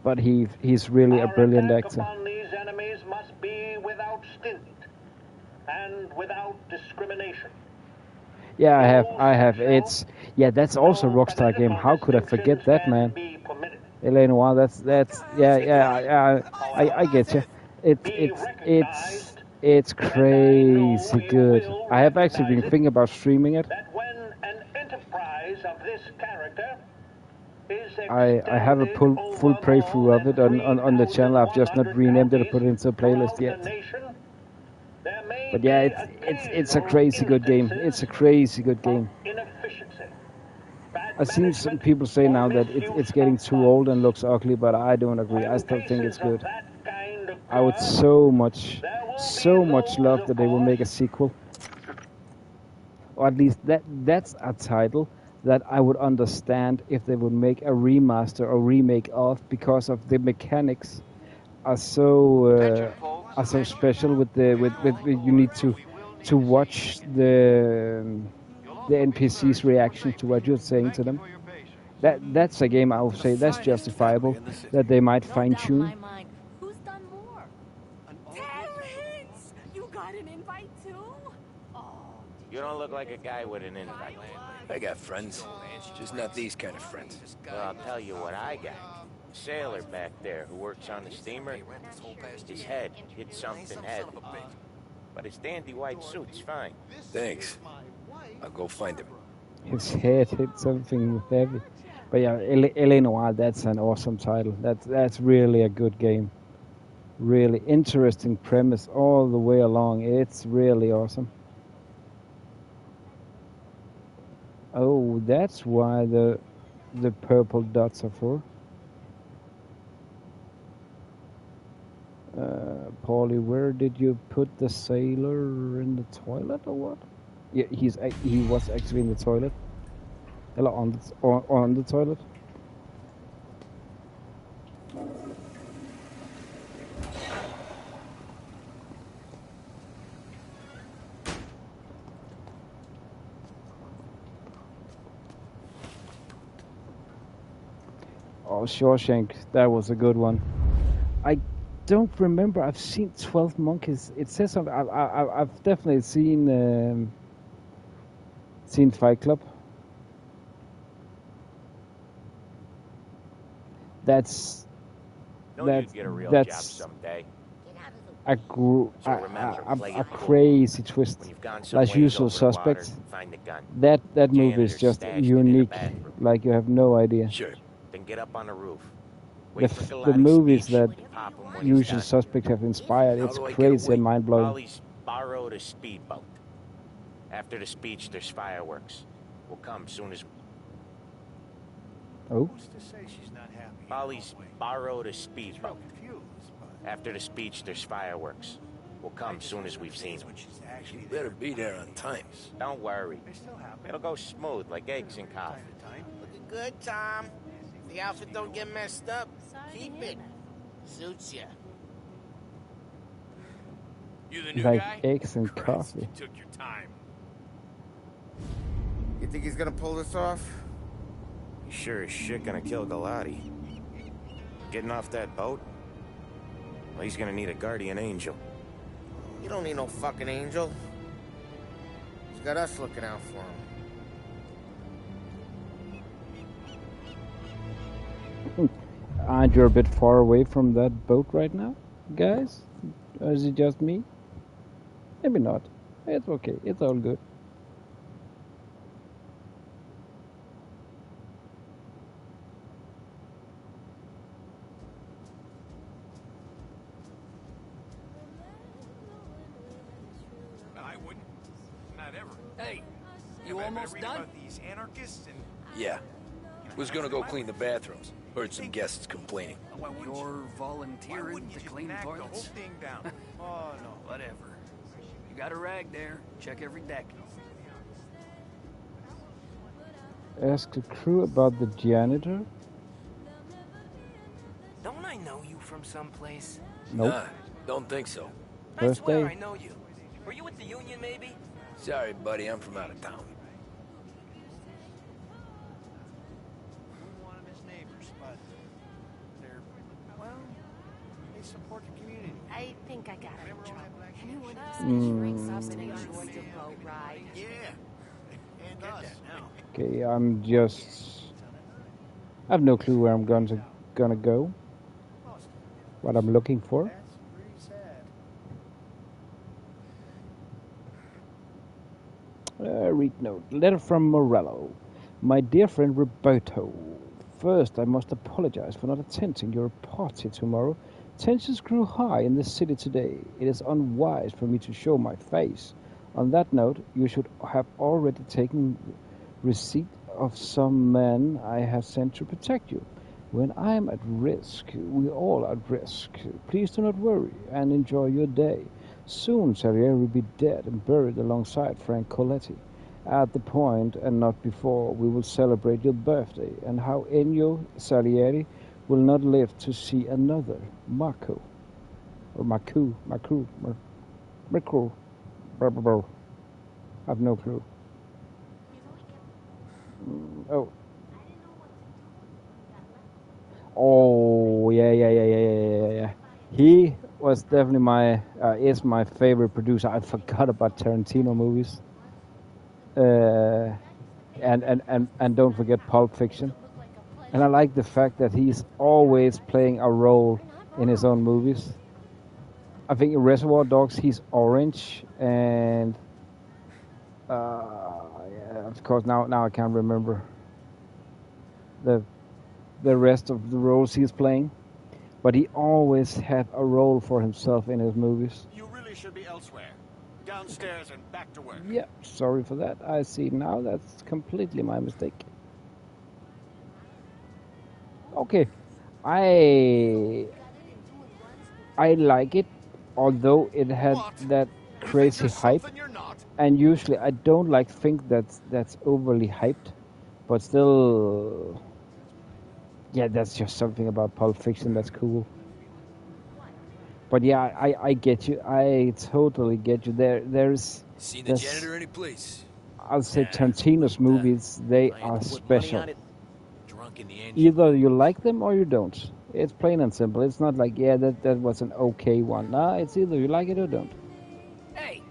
but he's really a brilliant actor. Upon these enemies must be without stint and without discrimination. Yeah, I have. It's that's also a Rockstar game. How could I forget that, man? Elaine, wow, that's I get you. It's crazy good. I have actually been thinking about streaming it. I have a full playthrough of it on the channel. I've just not renamed it or put it into a playlist yet. But yeah, it's a crazy good game. It's a crazy good game. I've seen some people say now that it's getting too old and looks ugly, but I don't agree. I still think it's good. I would so much love that they will make a sequel, or at least that's a title that I would understand if they would make a remaster or remake of, because of the mechanics are so special with you need to watch the NPC's reaction to what you're saying to them. That's a game I would say that's justifiable that they might fine tune. Who's done more? Terrence! You got an invite too? You don't look like a guy with an invite. I got friends, just not these kind of friends. Well, I'll tell you what I got. A sailor back there who works on the steamer. His head hit something heavy. But his dandy white suit's fine. Thanks. I'll go find him. His head hit something heavy. But yeah, L.A. Noire, that's an awesome title. That's really a good game. Really interesting premise all the way along. It's really awesome. Oh, that's why the purple dots are for. Paulie, where did you put the sailor? In the toilet or what? Yeah, he was actually in the toilet. Or on the toilet. Oh, Shawshank, that was a good one. I don't remember. I've seen 12 Monkeys. It says something. I've definitely seen Fight Club. That's get a real job someday. a crazy twist. Like Usual Suspects. That movie is just unique. Like you have no idea. Sure. Then get up on the roof. The movies that Usual Suspects have inspired, it's crazy and mind blowing. Polly's borrowed a speedboat. After the speech, there's fireworks. We'll come soon as. Oh. Who's to say she's not happy? Polly's borrowed a speedboat. After the speech, there's fireworks. We'll come soon as we've seen them. You better be there on time. Don't worry. It'll go smooth like eggs and coffee. Looking good, Tom. If the outfit don't get messed up, keep it. Suits ya. You the new Like guy? eggs and coffee. You took your time. You think he's gonna pull this off? You sure as shit gonna kill Galati. Getting off that boat? Well, he's gonna need a guardian angel. You don't need no fucking angel. He's got us looking out for him. Aren't you a bit far away from that boat right now, guys? Or is it just me? Maybe not. It's okay. It's all good. I wouldn't. Not ever. Hey, you almost done? About these anarchists and Yeah. Was gonna go clean the bathrooms. Heard some guests complaining. You're volunteering to clean the whole toilets? thing down. Oh no. Whatever. You got a rag there. Check every deck. Ask the crew about the janitor? Don't I know you from someplace? Nope. Nah, don't think so. I First swear day. I know you. Were you with the Union, maybe? Sorry, buddy, I'm from out of town. One of his neighbors, but they're they support the community. I think I got it. Anyone Mm. drinks up and enjoys the boat ride? Yeah. Okay, I'm just... I have no clue where I'm gonna go. What I'm looking for. Read note. Letter from Morello. My dear friend Roberto. First, I must apologize for not attending your party tomorrow. Tensions grew high in the city today. It is unwise for me to show my face. On that note, you should have already taken receipt of some men I have sent to protect you. When I am at risk, we all are at risk. Please do not worry and enjoy your day. Soon Salieri will be dead and buried alongside Frank Coletti. At the point, and not before, we will celebrate your birthday, and how Ennio Salieri will not live to see another. Marco. Or Marco. I have no clue. Oh. Oh, yeah. He was definitely is my favorite producer. I forgot about Tarantino movies. And don't forget Pulp Fiction. And I like the fact that he's always playing a role in his own movies. I think in Reservoir Dogs he's orange, and yeah, of course now I can't remember the rest of the roles he's playing, but he always had a role for himself in his movies. You really should be elsewhere. Downstairs and back to work. Yeah, sorry for that. I see now that's completely my mistake. Okay, I like it, although it had that crazy hype, and usually I don't like things that's overly hyped, but still, yeah, that's just something about Pulp Fiction that's cool. But yeah, I get you. I totally get you. There's Seen the janitor any place? I'll say Tarantino's movies, they are special. Drunk in the engine. Either you like them or you don't. It's plain and simple. It's not like, yeah, that was an okay one. Nah, it's either you like it or don't. Hey,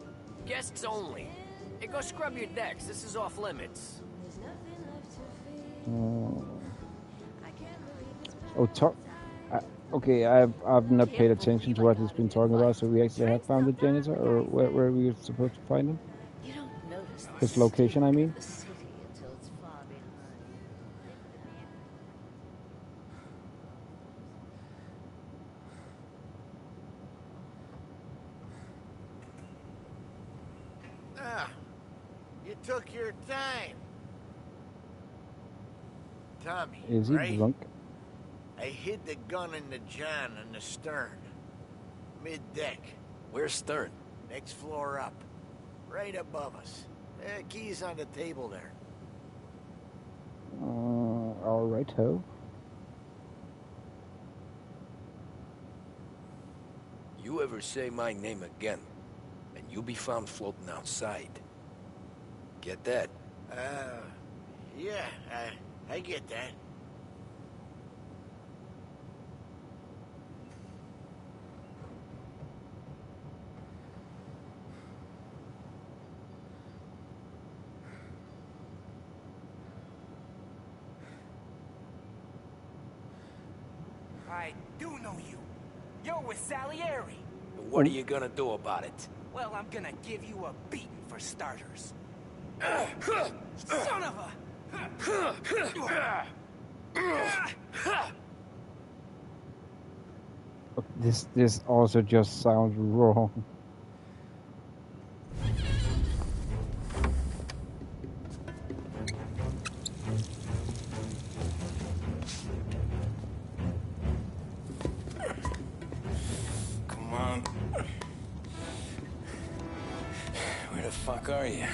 guests only. Hey, go scrub your decks. This is off limits. Okay, I've not paid attention to what he's been talking about. So we actually have found the janitor, or where we were supposed to find him? His location, I mean. You took your time. Tommy, Is he right? drunk? I hid the gun in the john on the stern. Mid-deck. Where's stern? Next floor up. Right above us. Keys on the table there. All right, ho. You ever say my name again, and you'll be found floating outside. Get that? Yeah, I get that. I do know you. You're with Salieri. What are you gonna do about it? Well, I'm gonna give you a beating for starters. Son of a... This also just sounds wrong. Come on. Where the fuck are you?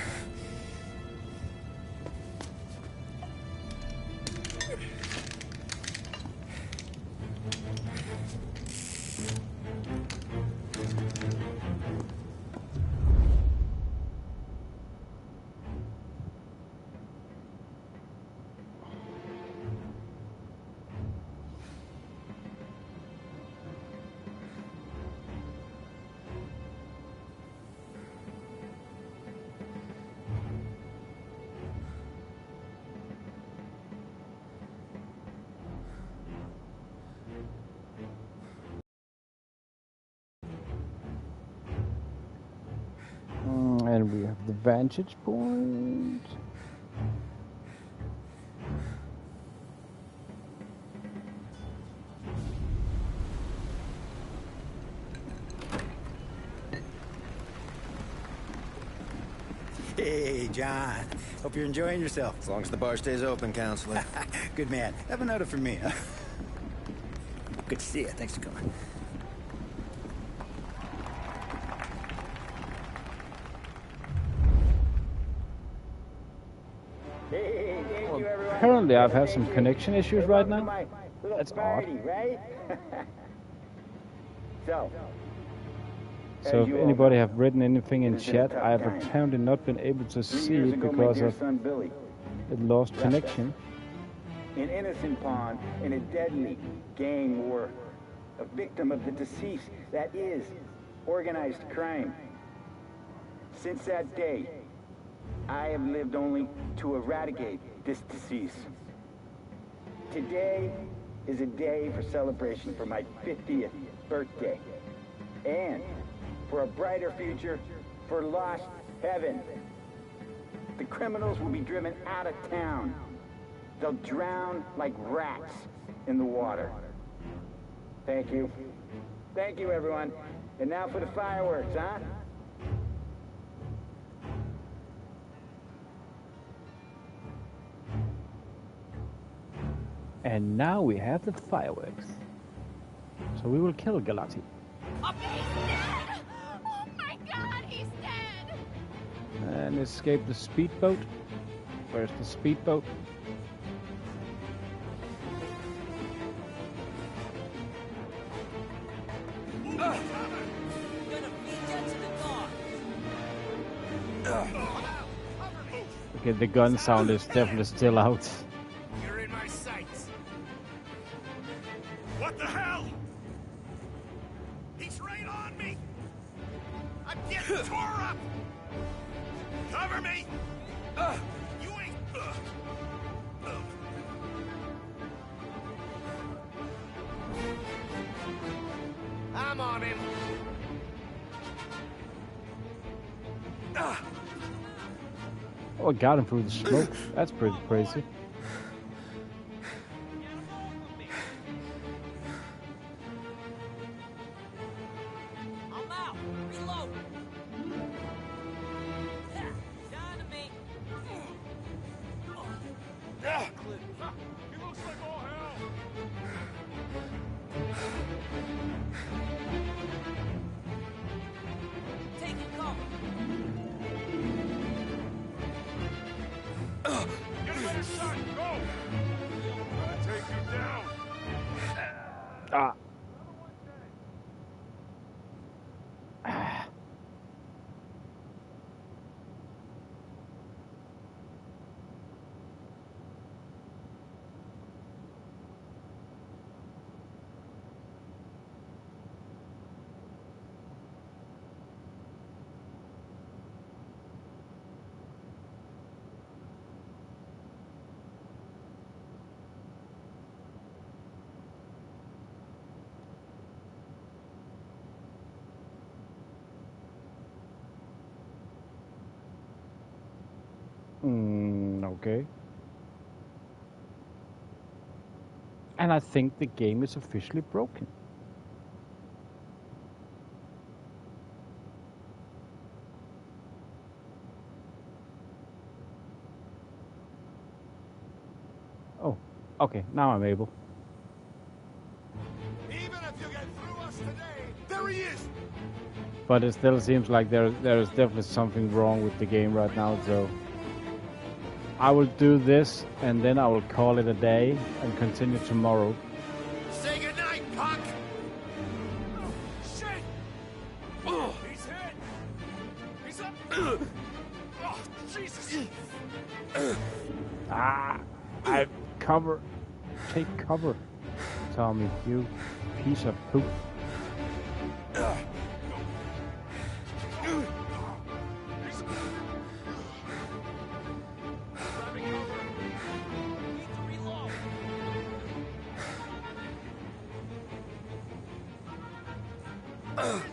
We have the vantage point. Hey, John. Hope you're enjoying yourself. As long as the bar stays open, counselor. Good man. Have another for me, huh? Good to see you. Thanks for coming. Well, apparently I've had some connection issues right now. That's odd. Right? So if anybody have written anything in chat, I have apparently not been able to see it because of it lost connection. An innocent pawn in a deadly gang war. A victim of the deceased that is organized crime. Since that day, I have lived only to eradicate this disease. Today is a day for celebration for my 50th birthday. And for a brighter future for lost heaven. The criminals will be driven out of town. They'll drown like rats in the water. Thank you. Thank you, everyone. And now for the fireworks, huh? And now we have the fireworks. So we will kill Galati. Oh, he's dead! Oh my God, he's dead! And escape the speedboat. Where's the speedboat? Okay, the gun sound is definitely still out. You're in my sights. What the hell? He's right on me. I'm getting tore up. Cover me. You ain't. I'm on him. Oh, I got him through the smoke. That's pretty crazy. I'm out. Reload. Down to me. He looks like all hell. Taking cover. Get a better shot. Go. Take you down. Ah. Okay. And I think the game is officially broken. Oh, okay, now I'm able. Even if you get through us today, there he is. But it still seems like there is definitely something wrong with the game right now, so I will do this and then I will call it a day and continue tomorrow. Say goodnight, punk. Oh, shit. Oh, he's hit. He's up. Oh, Jesus. I cover. Take cover, Tommy, you piece of poop.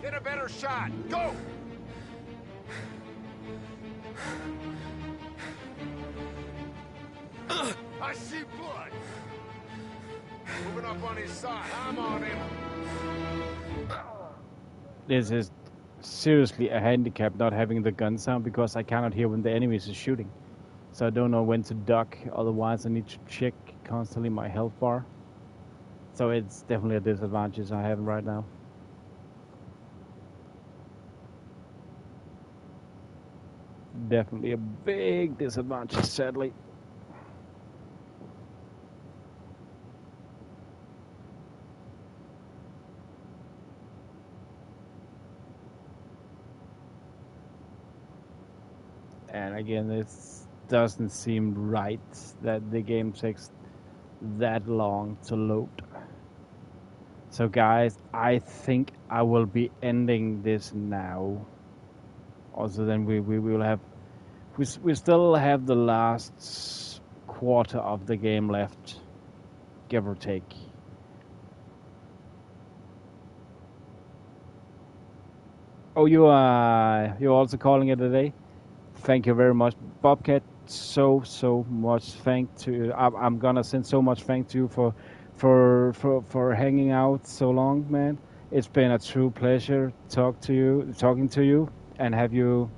Get a better shot. Go. see blood. Moving up on his side. I'm on him. This is seriously a handicap not having the gun sound because I cannot hear when the enemies is shooting. So I don't know when to duck, otherwise I need to check constantly my health bar. So it's definitely a disadvantage I have right now. Definitely a big disadvantage, sadly. And again, this doesn't seem right that the game takes that long to load. So guys, I think I will be ending this now. Also then we will have, we still have the last quarter of the game left, give or take. Oh, you're also calling it a day? Thank you very much, Bobcat. So much thank to. I'm gonna send so much thank to you for hanging out so long, man. It's been a true pleasure talking to you, and have you.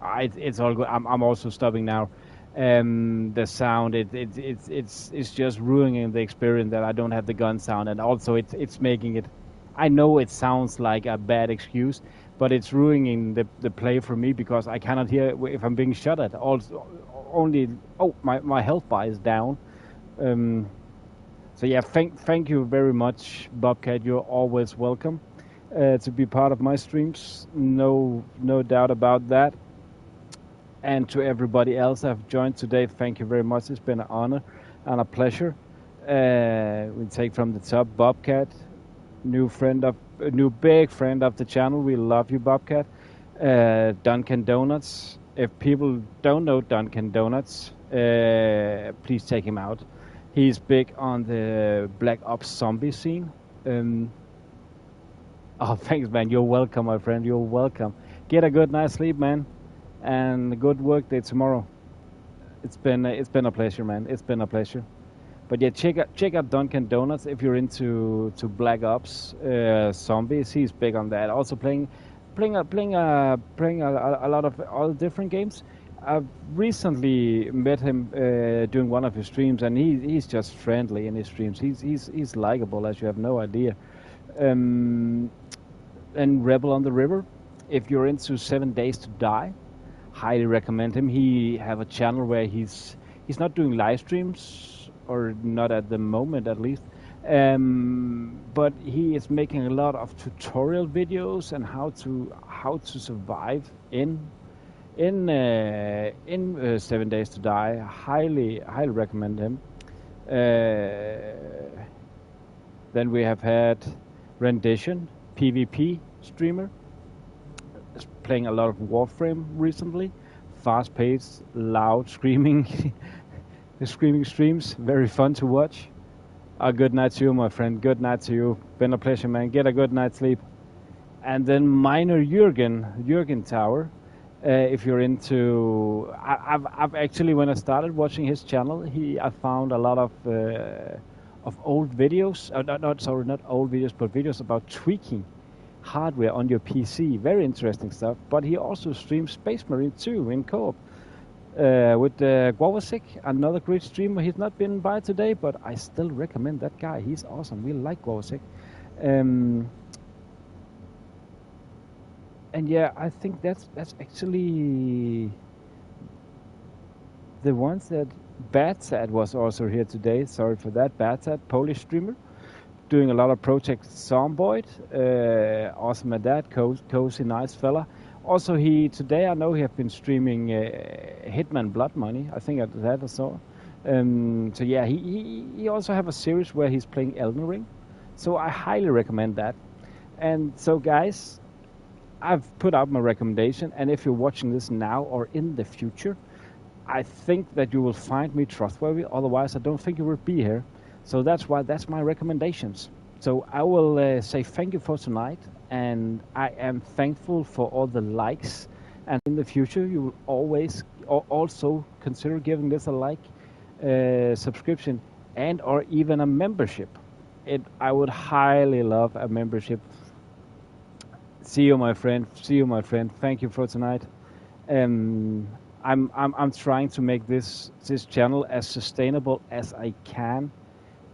It's all good. I'm also stopping now. The sound it's just ruining the experience that I don't have the gun sound, and also it's making it. I know it sounds like a bad excuse, but it's ruining the play for me because I cannot hear if I'm being shot at. Also, only my health bar is down. So yeah, thank you very much, Bobcat. You're always welcome to be part of my streams. No doubt about that. And to everybody else I've joined today, thank you very much. It's been an honor and a pleasure. We take from the top, Bobcat, new big friend of the channel. We love you, Bobcat. Dunkin' Donuts. If people don't know Dunkin' Donuts, please check him out. He's big on the Black Ops zombie scene. Oh, thanks, man. You're welcome, my friend. You're welcome. Get a good night's sleep, man, and a good work day tomorrow. It's been a pleasure, man. It's been a pleasure. But yeah, check out Dunkin' Donuts if you're into Black Ops zombies. He's big on that. Also playing a lot of all different games. I've recently met him doing one of his streams, and he's just friendly in his streams. He's likable, as you have no idea. And Rebel on the River, if you're into 7 Days to Die, highly recommend him. He have a channel where he's not doing live streams, or not at the moment at least, but he is making a lot of tutorial videos and how to survive in 7 Days to Die. Highly recommend him. Then we have had Rendition, PvP streamer, is playing a lot of Warframe recently. Fast-paced, loud, screaming, screaming streams. Very fun to watch. A good night to you, my friend. Good night to you. Been a pleasure, man. Get a good night's sleep. And then Minor Jürgen Tower. If you're into, I've actually, when I started watching his channel, I found a lot of old videos. Not old videos, but videos about tweaking hardware on your PC. Very interesting stuff. But he also streams Space Marine 2 in co-op with Gwawasik, another great streamer. He's not been by today, but I still recommend that guy. He's awesome. We like Gwawasik. And yeah, I think that's actually the ones that Badsat was also here today. Sorry for that, Badsat, Polish streamer, doing a lot of Project Zomboid. Awesome at that, cozy, nice fella. Also, today I know he have been streaming Hitman Blood Money. I think that I saw. So yeah, he also have a series where he's playing Elden Ring. So I highly recommend that. And so guys, I've put out my recommendation, and if you're watching this now or in the future, I think that you will find me trustworthy. Otherwise, I don't think you would be here. So that's my recommendations. So I will say thank you for tonight, and I am thankful for all the likes. And in the future, you will always also consider giving this a like. subscription and or even a membership. I would highly love a membership. See you, my friend. See you, my friend. Thank you for tonight. I'm trying to make this channel as sustainable as I can.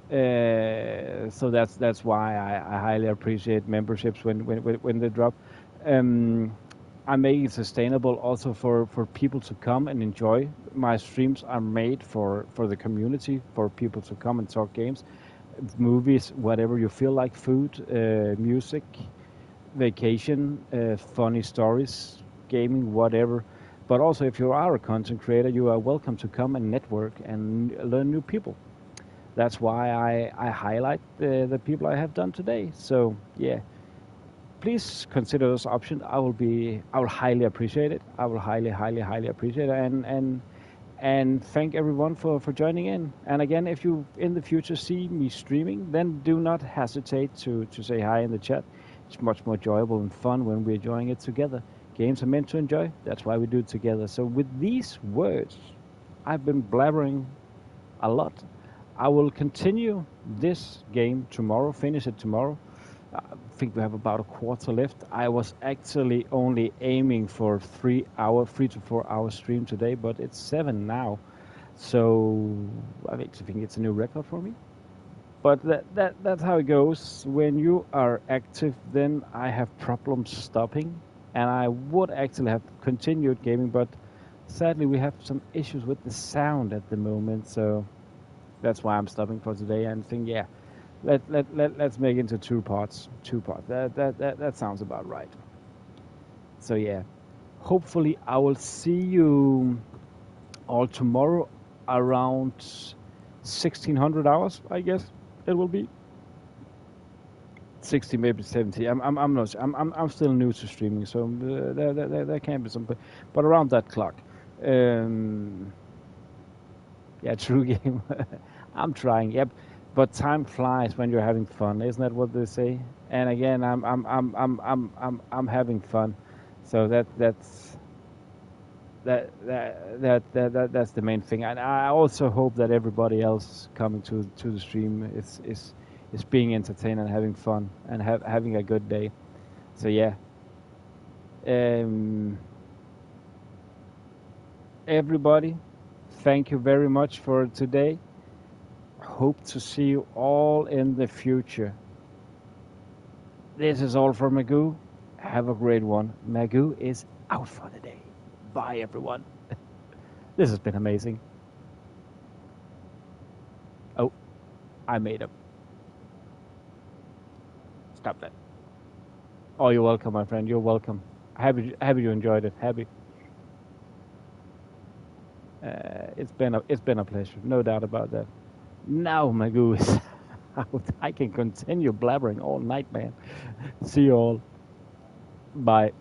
So that's why I highly appreciate memberships when they drop. I make it sustainable also for people to come and enjoy. My streams are made for the community, for people to come and talk games, movies, whatever you feel like, food, music, vacation, funny stories, gaming, whatever. But also, if you are a content creator, you are welcome to come and network and learn new people. That's why I highlight the people I have done today. So yeah, please consider this option. I will highly appreciate it. I will highly appreciate it. And thank everyone for joining in. And again, if you in the future see me streaming, then do not hesitate to say hi in the chat. It's much more enjoyable and fun when we're enjoying it together. Games are meant to enjoy. That's why we do it together. So with these words, I've been blabbering a lot. I will continue this game tomorrow, finish it tomorrow. I think we have about a quarter left. I was actually only aiming for 3 to 4 hour stream today, but it's 7 now. So I actually think it's a new record for me. But that's how it goes. When you are active, then I have problems stopping. And I would actually have continued gaming, but sadly we have some issues with the sound at the moment. So that's why I'm stopping for today and think, yeah, let's make it into 2 parts. 2 parts. That sounds about right. So yeah, hopefully I will see you all tomorrow around 1600 hours. I guess it will be 60, maybe 70. I'm not. I'm still new to streaming, so there can be some, but around that clock. Yeah, true game. I'm trying. Yep, but time flies when you're having fun. Isn't that what they say? And again, I'm having fun. So that's the main thing. And I also hope that everybody else coming to the stream is being entertained and having fun and having a good day. So yeah. Everybody, thank you very much for today. Hope to see you all in the future. This is all from Magoo. Have a great one. Magoo is out for the day. Bye, everyone. This has been amazing. Oh, I made up. Stop that. Oh, you're welcome, my friend. You're welcome. Happy you enjoyed it. Happy. It's been a pleasure, no doubt about that. Now Magoo is out. I can continue blabbering all night, man. See you all. Bye.